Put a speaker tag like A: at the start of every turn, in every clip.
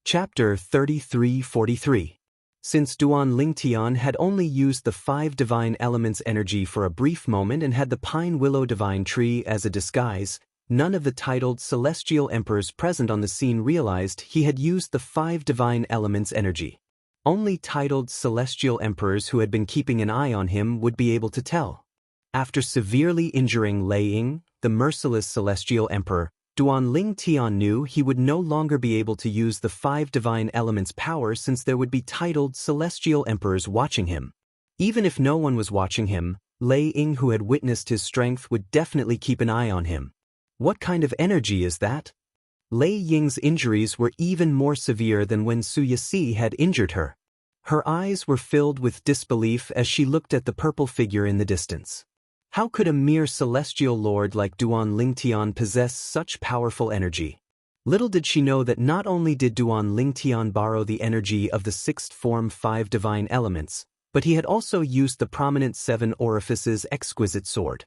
A: Chapter 33-43. Since Duan Lingtian had only used the 5 divine elements energy for a brief moment and had the pine willow divine tree as a disguise, none of the titled celestial emperors present on the scene realized he had used the 5 divine elements energy. Only titled celestial emperors who had been keeping an eye on him would be able to tell. After severely injuring Lei Ying, the merciless celestial emperor, Duan Lingtian knew he would no longer be able to use the 5 divine elements' power since there would be titled celestial emperors watching him. Even if no one was watching him, Lei Ying, who had witnessed his strength, would definitely keep an eye on him. What kind of energy is that? Lei Ying's injuries were even more severe than when Su Yixi had injured her. Her eyes were filled with disbelief as she looked at the purple figure in the distance. How could a mere celestial lord like Duan Lingtian possess such powerful energy? Little did she know that not only did Duan Lingtian borrow the energy of the 6th form 5 divine elements, but he had also used the prominent 7 orifices exquisite sword.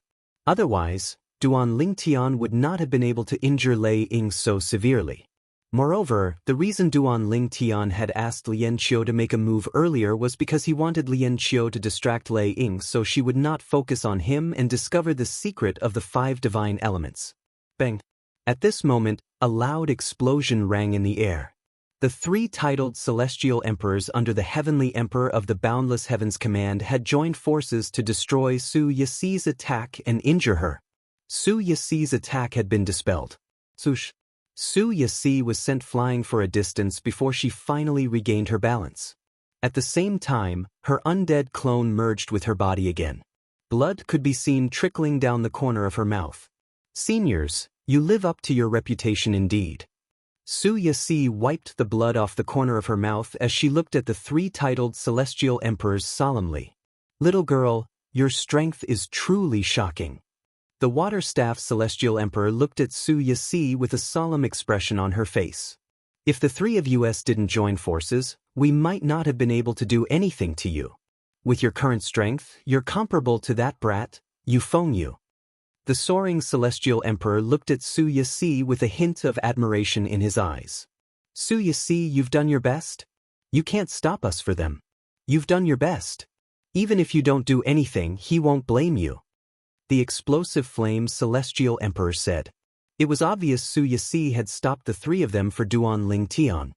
A: Otherwise, Duan Lingtian would not have been able to injure Lei Ying so severely. Moreover, the reason Duan Lingtian had asked Lian Qiu to make a move earlier was because he wanted Lian Qiu to distract Lei Ying so she would not focus on him and discover the secret of the 5 divine elements. Bang! At this moment, a loud explosion rang in the air. The 3 titled celestial emperors under the heavenly emperor of the boundless heavens command had joined forces to destroy Su Yixi's attack and injure her. Su Yixi's attack had been dispelled. Su Yixi was sent flying for a distance before she finally regained her balance. At the same time, her undead clone merged with her body again. Blood could be seen trickling down the corner of her mouth. Seniors, you live up to your reputation indeed. Su Yixi wiped the blood off the corner of her mouth as she looked at the 3 titled celestial emperors solemnly. Little girl, your strength is truly shocking. The water-staff celestial emperor looked at Su Yixi with a solemn expression on her face. If the 3 of us didn't join forces, we might not have been able to do anything to you. With your current strength, you're comparable to that brat, Yu. The soaring celestial emperor looked at Su Yixi with a hint of admiration in his eyes. Su Yixi, you've done your best? You can't stop us for them. You've done your best. Even if you don't do anything, he won't blame you. The explosive flame celestial emperor said. It was obvious Su Yixi had stopped the 3 of them for Duan Lingtian.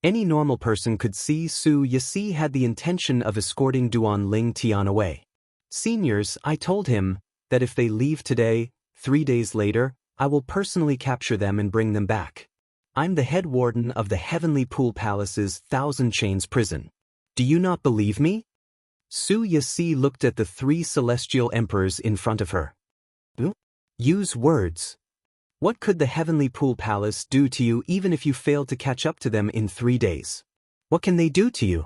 A: Any normal person could see Su Yixi had the intention of escorting Duan Lingtian away. Seniors, I told him that if they leave today, 3 days later, I will personally capture them and bring them back. I'm the head warden of the Heavenly Pool Palace's 1,000 Chains prison. Do you not believe me? Su Yixi looked at the 3 celestial emperors in front of her. Use words. What could the Heavenly Pool Palace do to you even if you failed to catch up to them in 3 days? What can they do to you?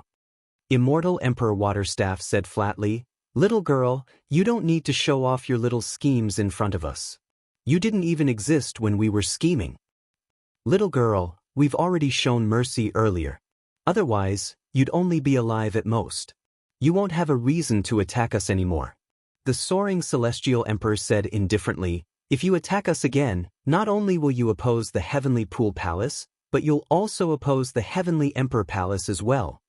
A: Immortal Emperor Waterstaff said flatly, Little girl, you don't need to show off your little schemes in front of us. You didn't even exist when we were scheming. Little girl, we've already shown mercy earlier. Otherwise, you'd only be alive at most. You won't have a reason to attack us anymore. The soaring celestial emperor said indifferently, if you attack us again, not only will you oppose the Heavenly Pool Palace, but you'll also oppose the Heavenly Emperor Palace as well.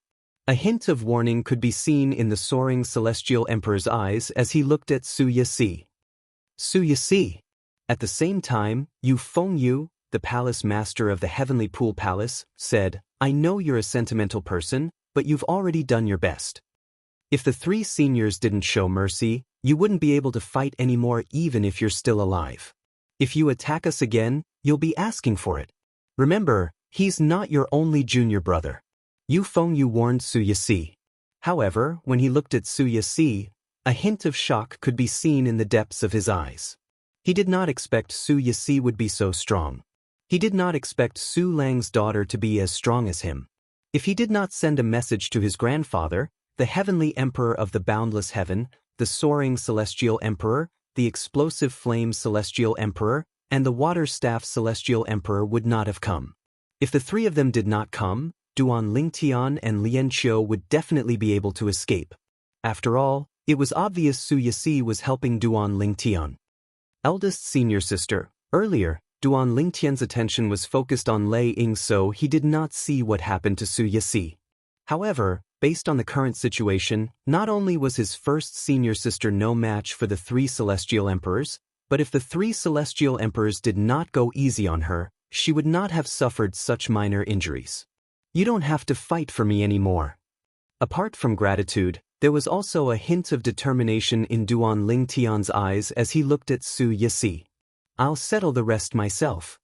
A: A hint of warning could be seen in the soaring celestial emperor's eyes as he looked at Su Yixi. Su Yixi. At the same time, Yu, the palace master of the Heavenly Pool Palace, said, I know you're a sentimental person, but you've already done your best. If the 3 seniors didn't show mercy, you wouldn't be able to fight anymore even if you're still alive. If you attack us again, you'll be asking for it. Remember, he's not your only junior brother. Yu warned Su Yixi. However, when he looked at Su Yixi, a hint of shock could be seen in the depths of his eyes. He did not expect Su Yixi would be so strong. He did not expect Su Lang's daughter to be as strong as him. If he did not send a message to his grandfather, the Heavenly Emperor of the Boundless Heaven, the Soaring Celestial Emperor, the Explosive Flame Celestial Emperor, and the Water Staff Celestial Emperor would not have come. If the 3 of them did not come, Duan Lingtian and Lian Qiu would definitely be able to escape. After all, it was obvious Su Yixi was helping Duan Lingtian. Eldest senior sister, earlier, Duan Lingtian's attention was focused on Lei Ying, so he did not see what happened to Su Yixi. However, based on the current situation, not only was his first senior sister no match for the three celestial emperors, but if the three celestial emperors did not go easy on her, she would not have suffered such minor injuries. You don't have to fight for me anymore. Apart from gratitude, there was also a hint of determination in Duan Lingtian's eyes as he looked at Su Yixi. I'll settle the rest myself.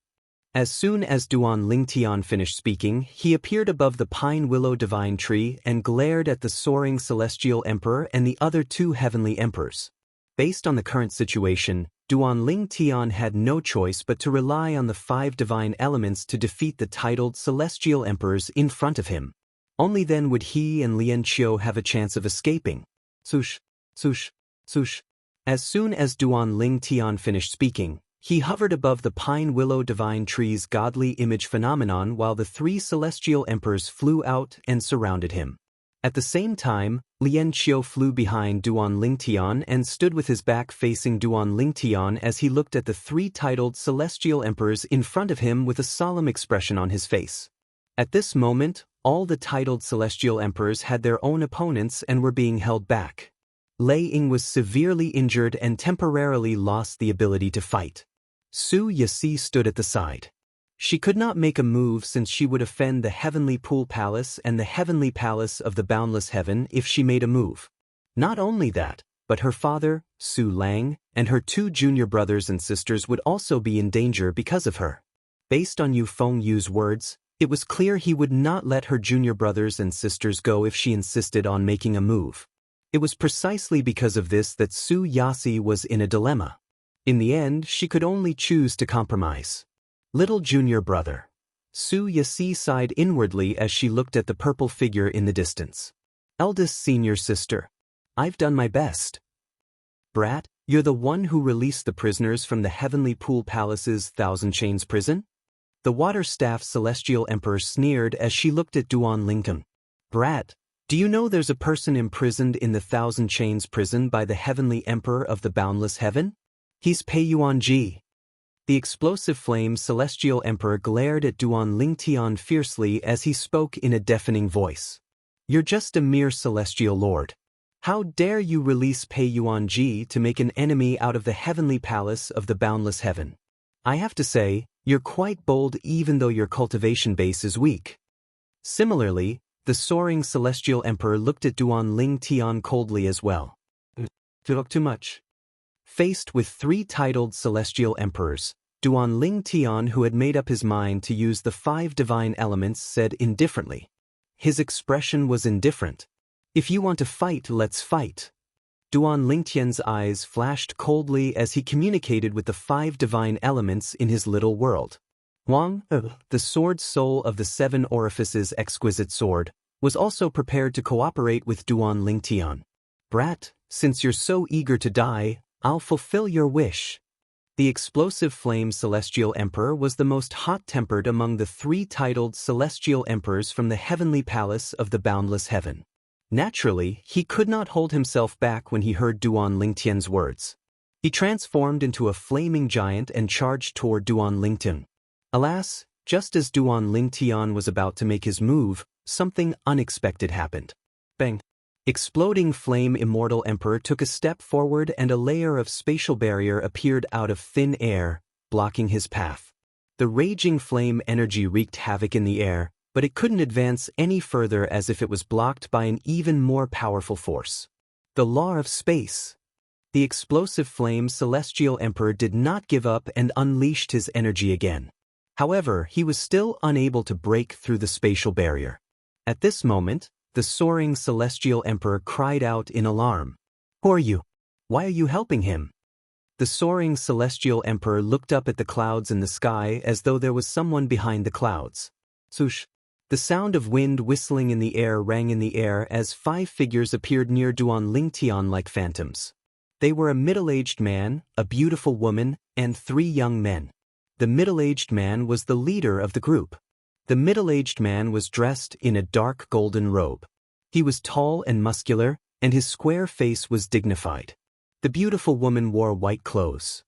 A: As soon as Duan Lingtian finished speaking, he appeared above the pine willow divine tree and glared at the soaring celestial emperor and the other two heavenly emperors. Based on the current situation, Duan Lingtian had no choice but to rely on the five divine elements to defeat the titled celestial emperors in front of him. Only then would he and Lian Qiu have a chance of escaping. Swoosh, swoosh, swoosh. As soon as Duan Lingtian finished speaking, he hovered above the pine willow divine tree's godly image phenomenon while the three celestial emperors flew out and surrounded him. At the same time, Lian Qiu flew behind Duan Lingtian and stood with his back facing Duan Lingtian as he looked at the three titled celestial emperors in front of him with a solemn expression on his face. At this moment, all the titled celestial emperors had their own opponents and were being held back. Lei Ying was severely injured and temporarily lost the ability to fight. Su Yixi stood at the side. She could not make a move since she would offend the Heavenly Pool Palace and the Heavenly Palace of the Boundless Heaven if she made a move. Not only that, but her father, Su Lang, and her two junior brothers and sisters would also be in danger because of her. Based on Yu Fengyu's words, it was clear he would not let her junior brothers and sisters go if she insisted on making a move. It was precisely because of this that Su Yixi was in a dilemma. In the end, she could only choose to compromise. Little junior brother. Su Yixi sighed inwardly as she looked at the purple figure in the distance. Eldest senior sister. I've done my best. Brat, you're the one who released the prisoners from the Heavenly Pool Palace's Thousand Chains prison? The Water-Staff Celestial Emperor sneered as she looked at Duan Lingtian. Brat, do you know there's a person imprisoned in the Thousand Chains prison by the Heavenly Emperor of the Boundless Heaven? He's Pei Yuanji. The explosive flame Celestial Emperor glared at Duan Lingtian fiercely as he spoke in a deafening voice. You're just a mere celestial lord. How dare you release Pei Yuanji to make an enemy out of the Heavenly Palace of the Boundless Heaven? I have to say, you're quite bold even though your cultivation base is weak. Similarly, the soaring Celestial Emperor looked at Duan Lingtian coldly as well. Talk too much. Faced with three titled celestial emperors, Duan Lingtian, who had made up his mind to use the five divine elements, said indifferently. His expression was indifferent. If you want to fight, let's fight. Duan Lingtian's eyes flashed coldly as he communicated with the five divine elements in his little world. Wang, the sword soul of the seven orifices exquisite sword, was also prepared to cooperate with Duan Lingtian. Brat, since you're so eager to die, I'll fulfill your wish. The explosive flame Celestial Emperor was the most hot-tempered among the three titled celestial emperors from the Heavenly Palace of the Boundless Heaven. Naturally, he could not hold himself back when he heard Duan Lingtian's words. He transformed into a flaming giant and charged toward Duan Lingtian. Alas, just as Duan Lingtian was about to make his move, something unexpected happened. Bang! Exploding flame Immortal Emperor took a step forward and a layer of spatial barrier appeared out of thin air, blocking his path. The raging flame energy wreaked havoc in the air, but it couldn't advance any further as if it was blocked by an even more powerful force. The law of space. The explosive flame Celestial Emperor did not give up and unleashed his energy again. However, he was still unable to break through the spatial barrier. At this moment, the soaring Celestial Emperor cried out in alarm. Who are you? Why are you helping him? The soaring Celestial Emperor looked up at the clouds in the sky as though there was someone behind the clouds. Swoosh! The sound of wind whistling in the air rang in the air as five figures appeared near Duan Lingtian like phantoms. They were a middle-aged man, a beautiful woman, and three young men. The middle-aged man was the leader of the group. The middle-aged man was dressed in a dark golden robe. He was tall and muscular, and his square face was dignified. The beautiful woman wore white clothes.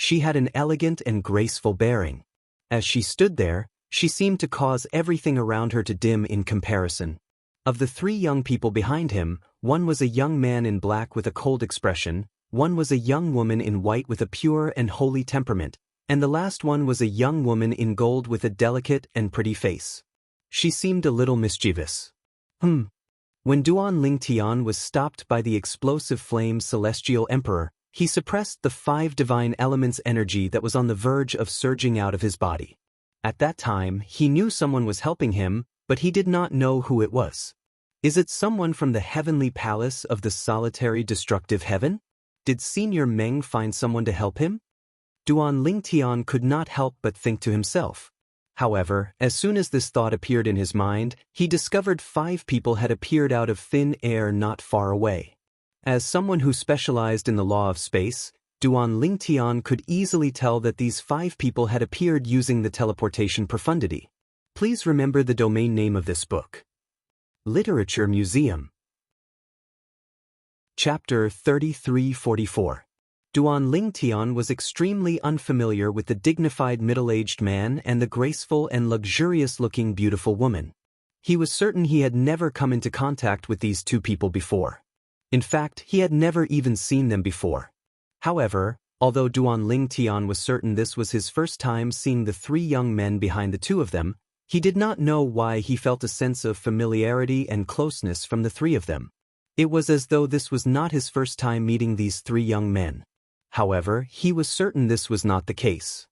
A: She had an elegant and graceful bearing. As she stood there, she seemed to cause everything around her to dim in comparison. Of the three young people behind him, one was a young man in black with a cold expression, one was a young woman in white with a pure and holy temperament, and the last one was a young woman in gold with a delicate and pretty face. She seemed a little mischievous. When Duan Lingtian was stopped by the explosive flame Celestial Emperor, he suppressed the 5 divine elements energy that was on the verge of surging out of his body. At that time, he knew someone was helping him, but he did not know who it was. Is it someone from the heavenly palace of the solitary destructive heaven? Did Senior Meng find someone to help him? Duan Lingtian could not help but think to himself. However, as soon as this thought appeared in his mind, he discovered 5 people had appeared out of thin air not far away. As someone who specialized in the law of space, Duan Lingtian could easily tell that these 5 people had appeared using the teleportation profundity. Please remember the domain name of this book. Literature Museum. Chapter 3344. Duan Lingtian was extremely unfamiliar with the dignified middle-aged man and the graceful and luxurious-looking beautiful woman. He was certain he had never come into contact with these 2 people before. In fact, he had never even seen them before. However, although Duan Lingtian was certain this was his first time seeing the 3 young men behind the 2 of them, he did not know why he felt a sense of familiarity and closeness from the 3 of them. It was as though this was not his first time meeting these 3 young men. However, he was certain this was not the case.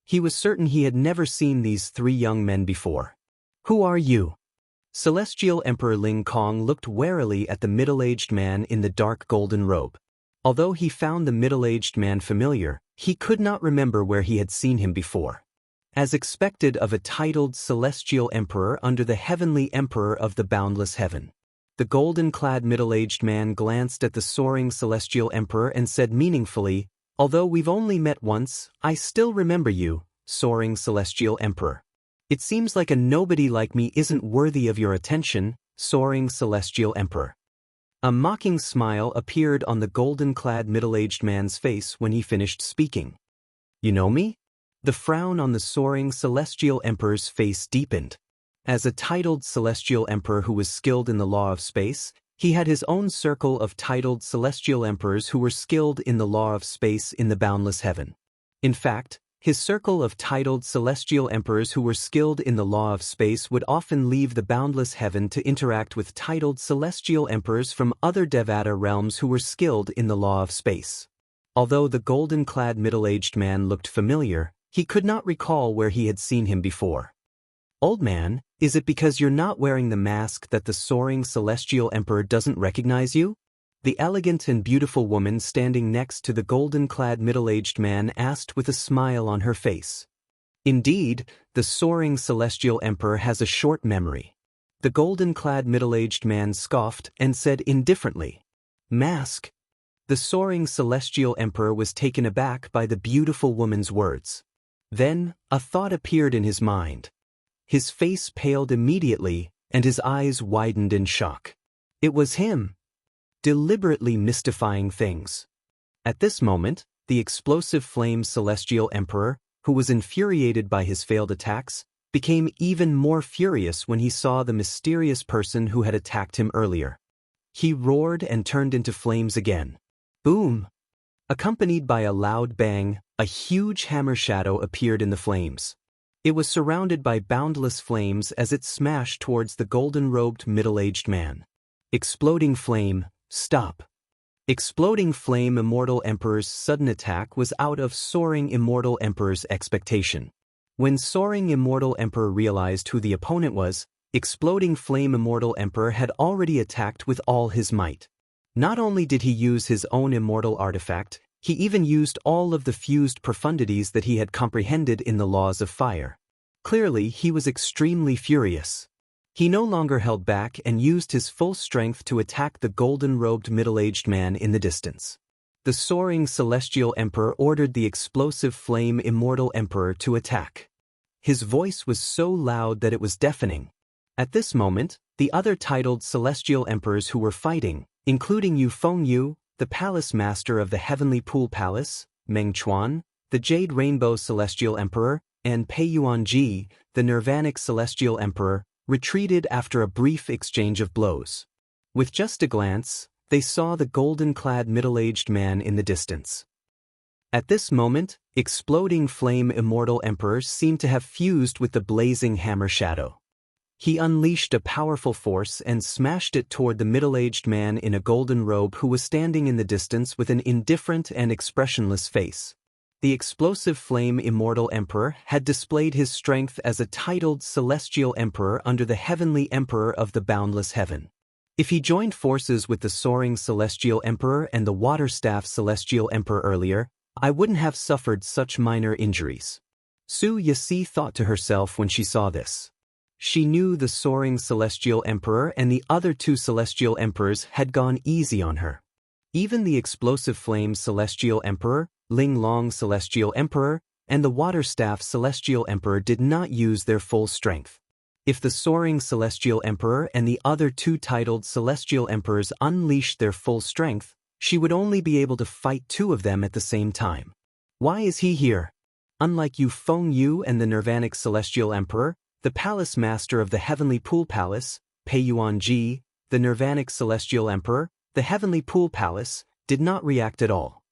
A: He was certain he had never seen these 3 young men before. Who are you? Celestial Emperor Ling Kong looked warily at the middle-aged man in the dark golden robe. Although he found the middle-aged man familiar, he could not remember where he had seen him before. As expected of a titled Celestial Emperor under the Heavenly Emperor of the Boundless Heaven. The golden-clad middle-aged man glanced at the soaring Celestial Emperor and said meaningfully, "Although we've only met once, I still remember you, soaring Celestial Emperor. It seems like a nobody like me isn't worthy of your attention, soaring Celestial Emperor." A mocking smile appeared on the golden-clad middle-aged man's face when he finished speaking. "You know me?" The frown on the soaring Celestial Emperor's face deepened. As a titled Celestial Emperor who was skilled in the law of space, he had his own circle of titled Celestial Emperors who were skilled in the law of space in the boundless heaven. In fact, his circle of titled Celestial Emperors who were skilled in the law of space would often leave the boundless heaven to interact with titled Celestial Emperors from other Devata realms who were skilled in the law of space. Although the golden-clad middle-aged man looked familiar, he could not recall where he had seen him before. "Old man, is it because you're not wearing the mask that the soaring Celestial Emperor doesn't recognize you?" The elegant and beautiful woman standing next to the golden-clad middle-aged man asked with a smile on her face. Indeed, the soaring Celestial Emperor has a short memory. The golden-clad middle-aged man scoffed and said indifferently, "Mask?" The soaring Celestial Emperor was taken aback by the beautiful woman's words. Then, a thought appeared in his mind. His face paled immediately, and his eyes widened in shock. It was him, deliberately mystifying things. At this moment, the explosive flame Celestial Emperor, who was infuriated by his failed attacks, became even more furious when he saw the mysterious person who had attacked him earlier. He roared and turned into flames again. Boom! Accompanied by a loud bang, a huge hammer shadow appeared in the flames. It was surrounded by boundless flames as it smashed towards the golden-robed middle-aged man. Exploding flame, stop. Exploding flame Immortal Emperor's sudden attack was out of Soaring Immortal Emperor's expectation. When Soaring Immortal Emperor realized who the opponent was, Exploding Flame Immortal Emperor had already attacked with all his might. Not only did he use his own immortal artifact, he even used all of the fused profundities that he had comprehended in the laws of fire. Clearly, he was extremely furious. He no longer held back and used his full strength to attack the golden-robed middle-aged man in the distance. The soaring Celestial Emperor ordered the explosive flame Immortal Emperor to attack. His voice was so loud that it was deafening. At this moment, the other titled Celestial Emperors who were fighting, including Yu Fengyu, the Palace Master of the Heavenly Pool Palace, Meng Chuan, the Jade Rainbow Celestial Emperor, and Pei Yuan-ji, the Nirvanic Celestial Emperor, retreated after a brief exchange of blows. With just a glance, they saw the golden-clad middle-aged man in the distance. At this moment, exploding flame immortal emperors seemed to have fused with the blazing hammer shadow. He unleashed a powerful force and smashed it toward the middle-aged man in a golden robe who was standing in the distance with an indifferent and expressionless face. The explosive flame immortal emperor had displayed his strength as a titled celestial emperor under the heavenly emperor of the boundless heaven. If he joined forces with the soaring celestial emperor and the water-staff celestial emperor earlier, I wouldn't have suffered such minor injuries. Su Yasi thought to herself when she saw this. She knew the soaring celestial emperor and the other two celestial emperors had gone easy on her. Even the explosive flame celestial emperor, Ling Long celestial emperor, and the water staff celestial emperor did not use their full strength. If the soaring celestial emperor and the other two titled celestial emperors unleashed their full strength, she would only be able to fight two of them at the same time. Why is he here? Unlike Yu Feng Yu and the Nirvanic celestial emperor, the palace master of the heavenly pool palace, Pei Yuan-ji, the Nirvanic celestial emperor, the heavenly pool palace, did not react at all.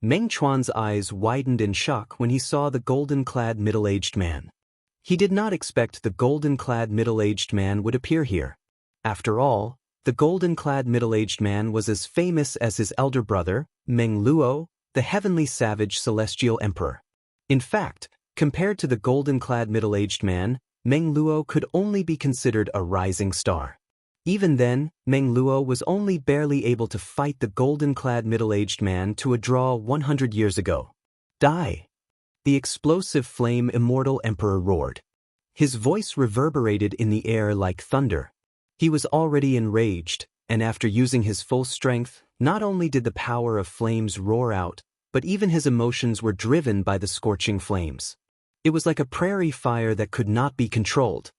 A: Meng Chuan's eyes widened in shock when he saw the golden-clad middle-aged man. He did not expect the golden-clad middle-aged man would appear here. After all, the golden-clad middle-aged man was as famous as his elder brother, Meng Luo, the heavenly savage celestial emperor. In fact, compared to the golden-clad middle-aged man, Meng Luo could only be considered a rising star. Even then, Meng Luo was only barely able to fight the golden-clad middle-aged man to a draw 100 years ago. Die! The explosive flame immortal emperor roared. His voice reverberated in the air like thunder. He was already enraged, and after using his full strength, not only did the power of flames roar out, but even his emotions were driven by the scorching flames. It was like a prairie fire that could not be controlled.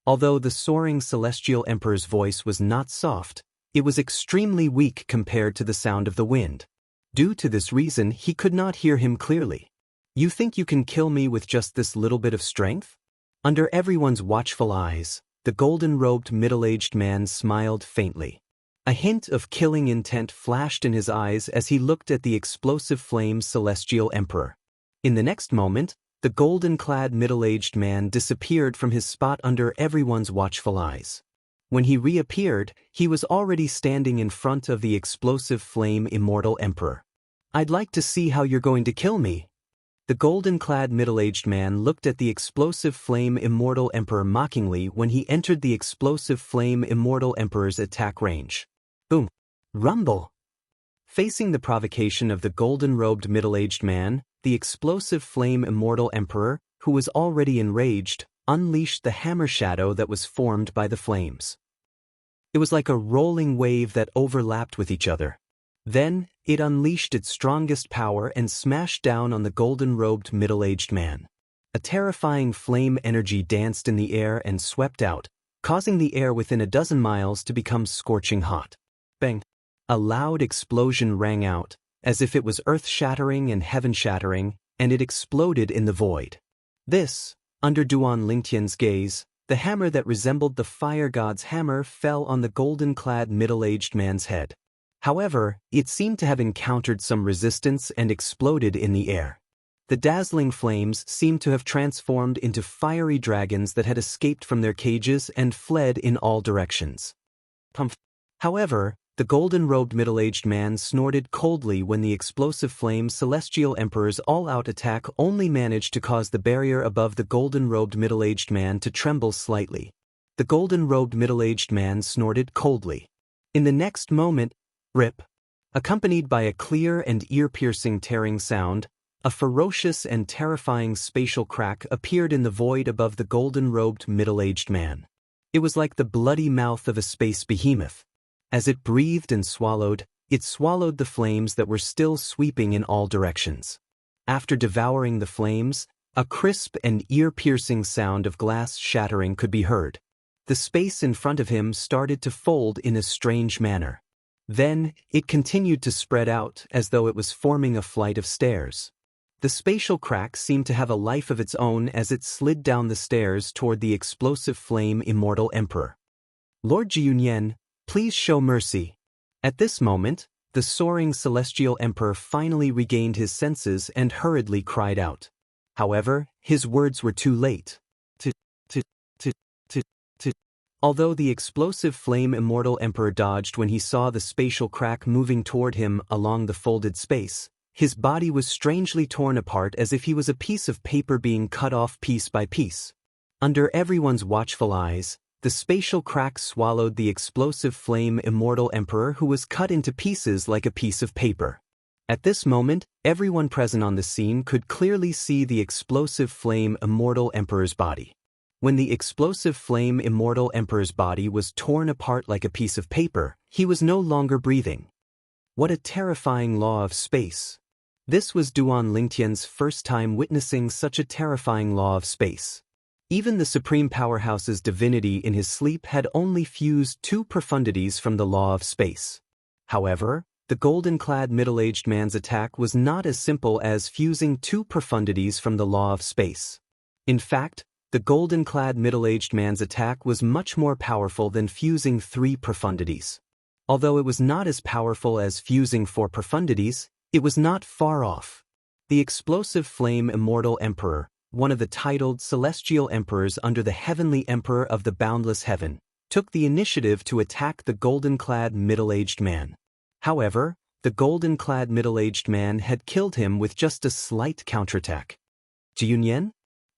A: Although the soaring celestial emperor's voice was not soft, it was extremely weak compared to the sound of the wind. Due to this reason, he could not hear him clearly. You think you can kill me with just this little bit of strength? Under everyone's watchful eyes, the golden-robed middle-aged man smiled faintly. A hint of killing intent flashed in his eyes as he looked at the explosive flame celestial emperor. In the next moment, the golden-clad middle-aged man disappeared from his spot under everyone's watchful eyes. When he reappeared, he was already standing in front of the explosive flame immortal emperor. I'd like to see how you're going to kill me. The golden-clad middle-aged man looked at the explosive flame immortal emperor mockingly when he entered the explosive flame immortal emperor's attack range. Boom! Rumble! Facing the provocation of the golden-robed middle-aged man, the explosive flame immortal emperor, who was already enraged, unleashed the hammer shadow that was formed by the flames. It was like a rolling wave that overlapped with each other. Then, it unleashed its strongest power and smashed down on the golden-robed middle-aged man. A terrifying flame energy danced in the air and swept out, causing the air within a dozen miles to become scorching hot. Bang! A loud explosion rang out, as if it was earth-shattering and heaven-shattering, and it exploded in the void. This, under Duan Lingtian's gaze, the hammer that resembled the fire god's hammer fell on the golden-clad middle-aged man's head. However, it seemed to have encountered some resistance and exploded in the air. The dazzling flames seemed to have transformed into fiery dragons that had escaped from their cages and fled in all directions. Pumph! However, the golden-robed middle-aged man snorted coldly when the explosive flame celestial emperor's all-out attack only managed to cause the barrier above the golden-robed middle-aged man to tremble slightly. The golden-robed middle-aged man snorted coldly. In the next moment, rip! Accompanied by a clear and ear-piercing tearing sound, a ferocious and terrifying spatial crack appeared in the void above the golden-robed middle-aged man. It was like the bloody mouth of a space behemoth. As it breathed and swallowed, it swallowed the flames that were still sweeping in all directions. After devouring the flames, a crisp and ear-piercing sound of glass shattering could be heard. The space in front of him started to fold in a strange manner. Then, it continued to spread out as though it was forming a flight of stairs. The spatial crack seemed to have a life of its own as it slid down the stairs toward the explosive flame immortal emperor. Lord Jiyunyan, please show mercy. At this moment, the soaring celestial emperor finally regained his senses and hurriedly cried out. However, his words were too late. Although the explosive flame immortal emperor dodged when he saw the spatial crack moving toward him along the folded space, his body was strangely torn apart as if he was a piece of paper being cut off piece by piece. Under everyone's watchful eyes, the spatial crack swallowed the explosive flame immortal emperor who was cut into pieces like a piece of paper. At this moment, everyone present on the scene could clearly see the explosive flame immortal emperor's body. When the explosive flame immortal emperor's body was torn apart like a piece of paper, he was no longer breathing. What a terrifying law of space. This was Duan Lingtian's first time witnessing such a terrifying law of space. Even the supreme powerhouse's divinity in his sleep had only fused 2 profundities from the law of space. However, the golden-clad middle-aged man's attack was not as simple as fusing 2 profundities from the law of space. In fact, the golden-clad middle-aged man's attack was much more powerful than fusing 3 profundities. Although it was not as powerful as fusing 4 profundities, it was not far off. The explosive flame immortal emperor, one of the titled celestial emperors under the heavenly emperor of the boundless heaven, took the initiative to attack the golden-clad middle-aged man. However, the golden-clad middle-aged man had killed him with just a slight counterattack. Jiyunyan?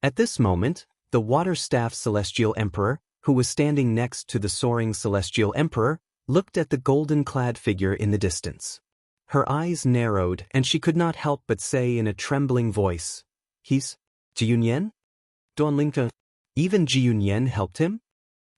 A: At this moment, the water-staff celestial emperor, who was standing next to the soaring celestial emperor, looked at the golden-clad figure in the distance. Her eyes narrowed and she could not help but say in a trembling voice, "He's Jiyunyan?" Duanlingta. Even Jiyunyan helped him?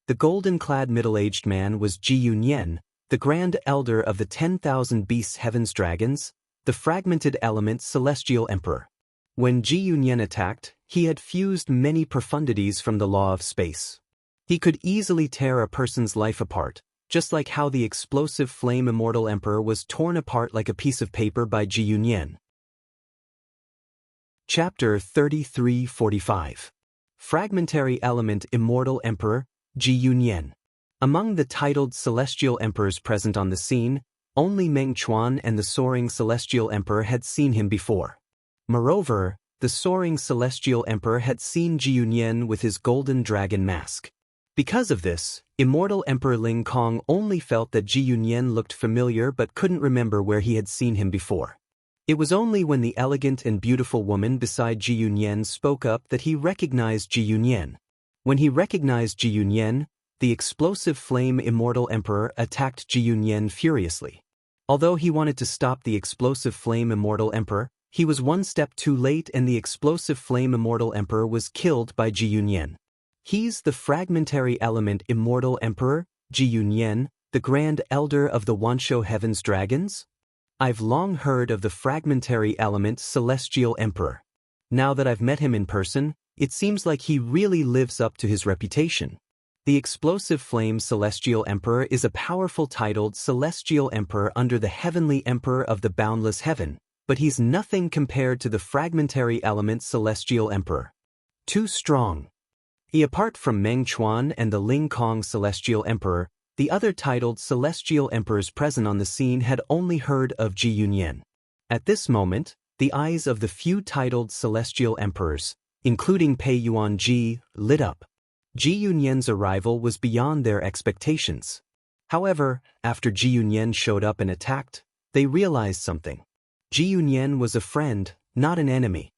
A: The golden-clad middle-aged man was Jiyunyan, the grand elder of the 10,000 beasts heaven's dragons, the fragmented element celestial emperor. When Jiyunyan attacked, he had fused many profundities from the law of space. He could easily tear a person's life apart, just like how the explosive flame immortal emperor was torn apart like a piece of paper by Jiyunyan. Chapter 3345. Fragmentary Element Immortal Emperor, Jiyunyan. Among the titled celestial emperors present on the scene, only Meng Chuan and the soaring celestial emperor had seen him before. Moreover, the soaring celestial emperor had seen Jiyunyan with his golden dragon mask. Because of this, immortal Emperor Ling Kong only felt that Jiyunyan looked familiar but couldn't remember where he had seen him before. It was only when the elegant and beautiful woman beside Jiyunyan spoke up that he recognized Jiyunyan. When he recognized Jiyunyan, the explosive flame immortal emperor attacked Jiyunyan furiously. Although he wanted to stop the explosive flame immortal emperor, he was one step too late and the explosive flame immortal emperor was killed by Jiyunyan. He's the fragmentary element immortal emperor, Jiyunyan, the grand elder of the Wanshou heaven's dragons? I've long heard of the fragmentary element celestial emperor. Now that I've met him in person, it seems like he really lives up to his reputation. The explosive flame celestial emperor is a powerful titled celestial emperor under the heavenly emperor of the boundless heaven, but he's nothing compared to the fragmentary element celestial emperor. Too strong. Apart from Meng Chuan and the Ling Kong celestial emperor, the other titled celestial emperors present on the scene had only heard of Jiyunyan. At this moment, the eyes of the few titled celestial emperors, including Pei Yuanji, lit up. Jiyunyan's arrival was beyond their expectations. However, after Jiyunyan showed up and attacked, they realized something. Jiyunyan was a friend, not an enemy.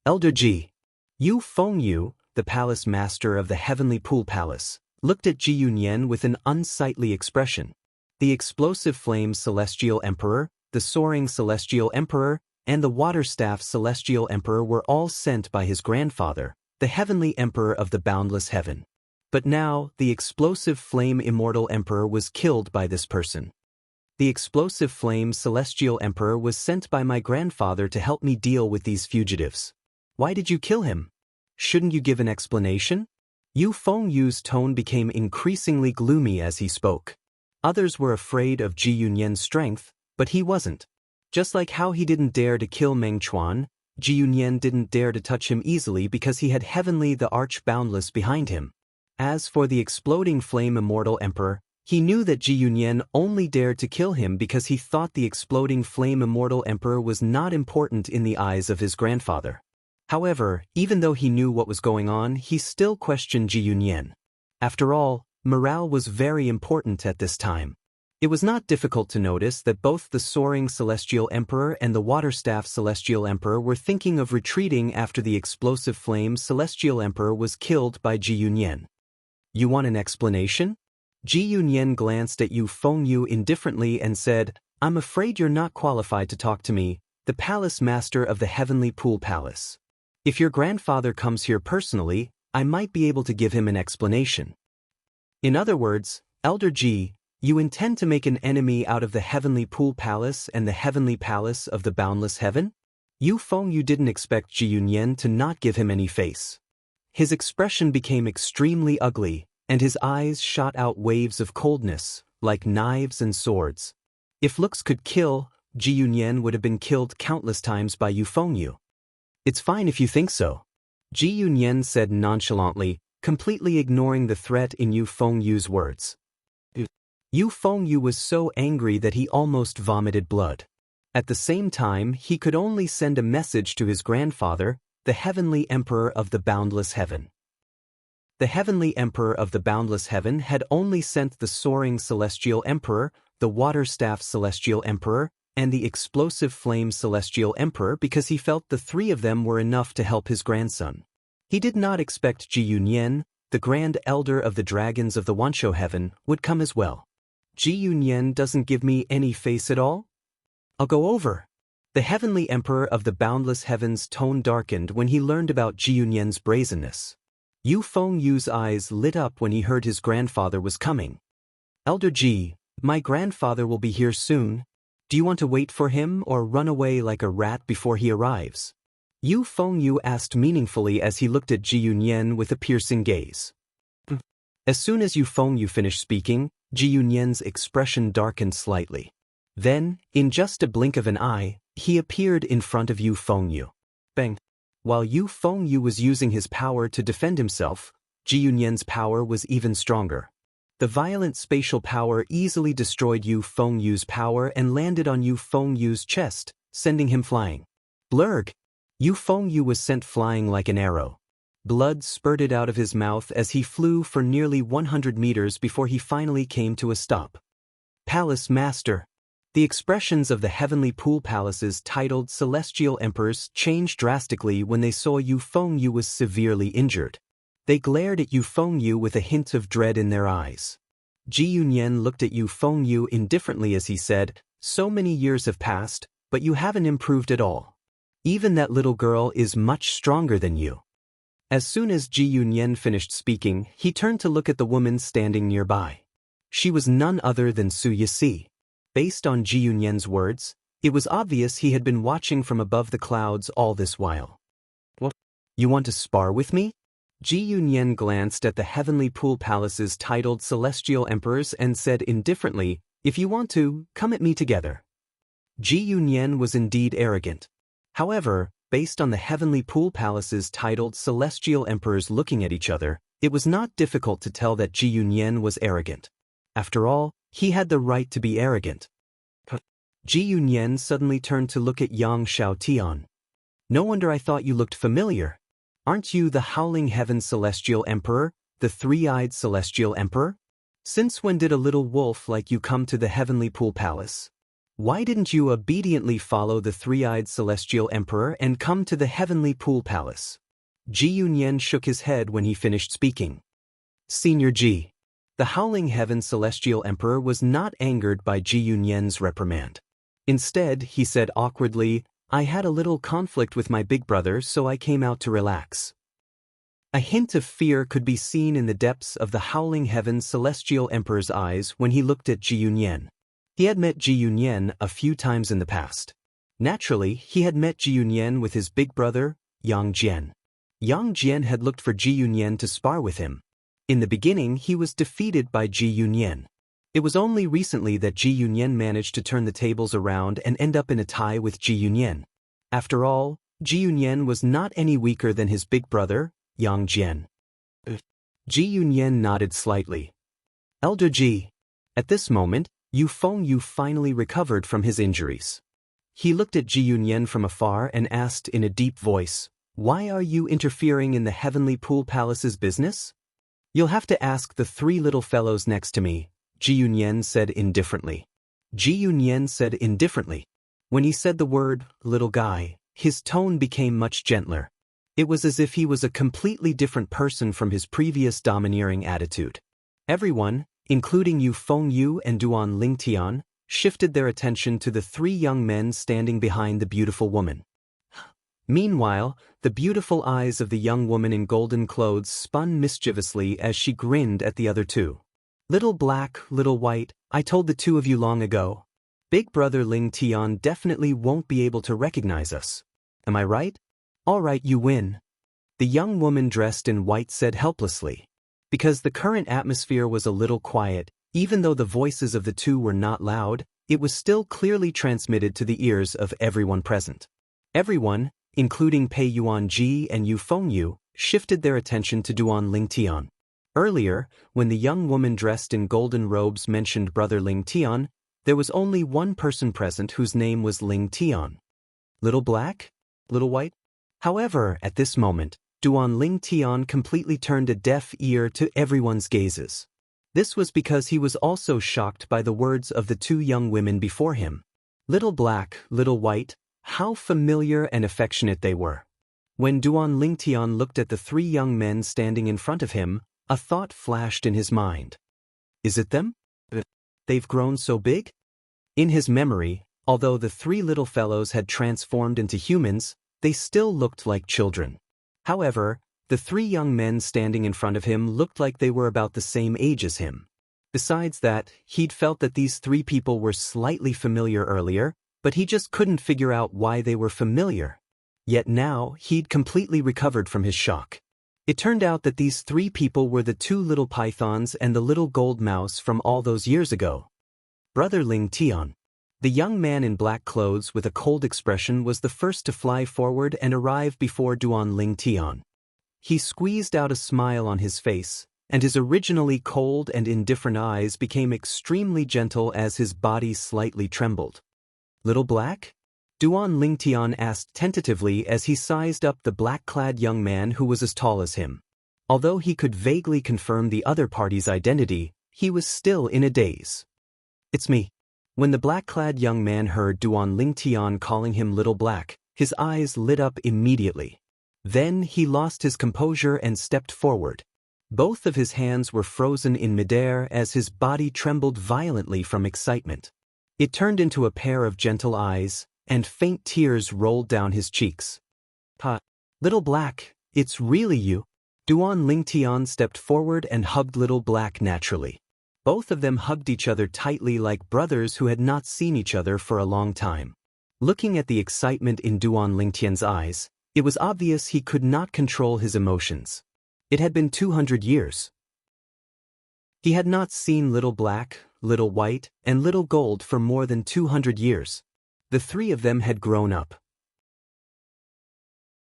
A: Elder Ji. Yu Fengyu, the palace master of the Heavenly Pool Palace, looked at Jiyunyan with an unsightly expression. The explosive flame celestial emperor, the soaring celestial emperor, and the water-staff celestial emperor were all sent by his grandfather, the heavenly emperor of the boundless heaven. But now, the explosive flame immortal emperor was killed by this person. The explosive flame celestial emperor was sent by my grandfather to help me deal with these fugitives. Why did you kill him? Shouldn't you give an explanation? Yu Fengyu's tone became increasingly gloomy as he spoke. Others were afraid of Jiyunyan's strength, but he wasn't. Just like how he didn't dare to kill Meng Chuan, Ji Yunyan didn't dare to touch him easily because he had Heavenly the Arch-Boundless behind him. As for the exploding flame immortal emperor, he knew that Ji Yunyan only dared to kill him because he thought the exploding flame immortal emperor was not important in the eyes of his grandfather. However, even though he knew what was going on, he still questioned Ji Yunyan. After all, morale was very important at this time. It was not difficult to notice that both the Soaring Celestial Emperor and the Waterstaff Celestial Emperor were thinking of retreating after the explosive flame Celestial Emperor was killed by Ji Yunyan. You want an explanation? Ji Yunyan glanced at Yu Fengyu indifferently and said, I'm afraid you're not qualified to talk to me, the palace master of the Heavenly Pool Palace. If your grandfather comes here personally, I might be able to give him an explanation. In other words, Elder Ji, you intend to make an enemy out of the Heavenly Pool Palace and the Heavenly Palace of the Boundless Heaven? Yu Fengyu didn't expect Ji Yunyan to not give him any face. His expression became extremely ugly, and his eyes shot out waves of coldness, like knives and swords. If looks could kill, Ji Yunyan would have been killed countless times by Yu Fengyu. It's fine if you think so, Ji Yunyan said nonchalantly, completely ignoring the threat in Yu Fengyu's words. Yu Fengyu was so angry that he almost vomited blood. At the same time, he could only send a message to his grandfather, the Heavenly Emperor of the Boundless Heaven. The Heavenly Emperor of the Boundless Heaven had only sent the Soaring Celestial Emperor, the Waterstaff Celestial Emperor, and the Explosive Flame Celestial Emperor because he felt the three of them were enough to help his grandson. He did not expect Ji Yunyan, the Grand Elder of the Dragons of the Wansho Heaven, would come as well. Ji Yunyan doesn't give me any face at all? I'll go over. The Heavenly Emperor of the Boundless Heaven's tone darkened when he learned about Ji Yunyan's brazenness. Yu Fengyu's eyes lit up when he heard his grandfather was coming. Elder Ji, my grandfather will be here soon. Do you want to wait for him or run away like a rat before he arrives? Yu Fengyu asked meaningfully as he looked at Ji Yunyan with a piercing gaze. As soon as Yu Fengyu finished speaking, Ji Yunyan's expression darkened slightly. Then, in just a blink of an eye, he appeared in front of Yu Fengyu. Bang! While Yu Fengyu was using his power to defend himself, Ji Yunyan's power was even stronger. The violent spatial power easily destroyed Yu Fengyu's power and landed on Yu Fengyu's chest, sending him flying. Blurg! Yu Fengyu was sent flying like an arrow. Blood spurted out of his mouth as he flew for nearly 100 meters before he finally came to a stop. Palace Master! The expressions of the Heavenly Pool Palace's titled Celestial Emperors changed drastically when they saw Yu Fengyu was severely injured. They glared at Yu Fengyu with a hint of dread in their eyes. Ji Yunyan looked at Yu Fengyu indifferently as he said, so many years have passed, but you haven't improved at all. Even that little girl is much stronger than you. As soon as Ji Yunyan finished speaking, he turned to look at the woman standing nearby. She was none other than Su Yixi. Based on Ji Yunyan's words, it was obvious he had been watching from above the clouds all this while. What? You want to spar with me? Ji Yunyan glanced at the Heavenly Pool Palace's titled Celestial Emperors and said indifferently, if you want to, come at me together. Ji Yunyan was indeed arrogant. However, based on the Heavenly Pool Palace's titled Celestial Emperors looking at each other, it was not difficult to tell that Ji Yunyan was arrogant. After all, he had the right to be arrogant. Ji Yunyan suddenly turned to look at Yang Xiaotian. No wonder I thought you looked familiar. Aren't you the Howling Heaven Celestial Emperor, the Three-Eyed Celestial Emperor? Since when did a little wolf like you come to the Heavenly Pool Palace? Why didn't you obediently follow the Three-Eyed Celestial Emperor and come to the Heavenly Pool Palace? Ji Yunyan shook his head when he finished speaking. Senior Ji. The Howling Heaven Celestial Emperor was not angered by Ji Yunyan's reprimand. Instead, he said awkwardly, I had a little conflict with my big brother, so I came out to relax. A hint of fear could be seen in the depths of the Howling Heaven Celestial Emperor's eyes when he looked at Ji Yunyan. He had met Ji Yunyan a few times in the past. Naturally, he had met Ji Yunyan with his big brother, Yang Jian. Yang Jian had looked for Ji Yunyan to spar with him. In the beginning, he was defeated by Ji Yunyan. It was only recently that Ji Yunyan managed to turn the tables around and end up in a tie with Ji Yunyan. After all, Ji Yunyan was not any weaker than his big brother, Yang Jian. Ji Yunyan nodded slightly. Elder Ji. At this moment, Yu Fengyu finally recovered from his injuries. He looked at Ji Yunyan from afar and asked in a deep voice, "Why are you interfering in the Heavenly Pool Palace's business?" "You'll have to ask the three little fellows next to me," Ji Yunyan said indifferently. Ji Yunyan said indifferently. When he said the word, little guy, his tone became much gentler. It was as if he was a completely different person from his previous domineering attitude. Everyone, including Yu Fengyu and Duan Lingtian, shifted their attention to the three young men standing behind the beautiful woman. Meanwhile, the beautiful eyes of the young woman in golden clothes spun mischievously as she grinned at the other two. "Little black, little white, I told the two of you long ago. Big brother Ling Tian definitely won't be able to recognize us. Am I right? All right, you win." The young woman dressed in white said helplessly. Because the current atmosphere was a little quiet, even though the voices of the two were not loud, it was still clearly transmitted to the ears of everyone present. Everyone, including Pei Yuanji and Yu Fengyu, shifted their attention to Duan Lingtian. Earlier, when the young woman dressed in golden robes mentioned brother Lingtian, there was only one person present whose name was Lingtian. Little black? Little white? However, at this moment, Duan Lingtian completely turned a deaf ear to everyone's gazes. This was because he was also shocked by the words of the two young women before him. Little black, little white, how familiar and affectionate they were. When Duan Lingtian looked at the three young men standing in front of him, a thought flashed in his mind. Is it them? They've grown so big? In his memory, although the three little fellows had transformed into humans, they still looked like children. However, the three young men standing in front of him looked like they were about the same age as him. Besides that, he'd felt that these three people were slightly familiar earlier, but he just couldn't figure out why they were familiar. Yet now, he'd completely recovered from his shock. It turned out that these three people were the two little pythons and the little gold mouse from all those years ago. Brother Ling Tian. The young man in black clothes with a cold expression was the first to fly forward and arrive before Duan Lingtian. He squeezed out a smile on his face, and his originally cold and indifferent eyes became extremely gentle as his body slightly trembled. Little black? Duan Lingtian asked tentatively as he sized up the black-clad young man who was as tall as him. Although he could vaguely confirm the other party's identity, he was still in a daze. "It's me." When the black-clad young man heard Duan Lingtian calling him Little Black, his eyes lit up immediately. Then he lost his composure and stepped forward. Both of his hands were frozen in midair as his body trembled violently from excitement. It turned into a pair of gentle eyes, and faint tears rolled down his cheeks. Little Black, it's really you." Duan Lingtian stepped forward and hugged Little Black naturally. Both of them hugged each other tightly like brothers who had not seen each other for a long time. Looking at the excitement in Duan Lingtian's eyes, it was obvious he could not control his emotions. It had been 200 years. He had not seen Little Black, Little White, and Little Gold for more than 200 years. The three of them had grown up.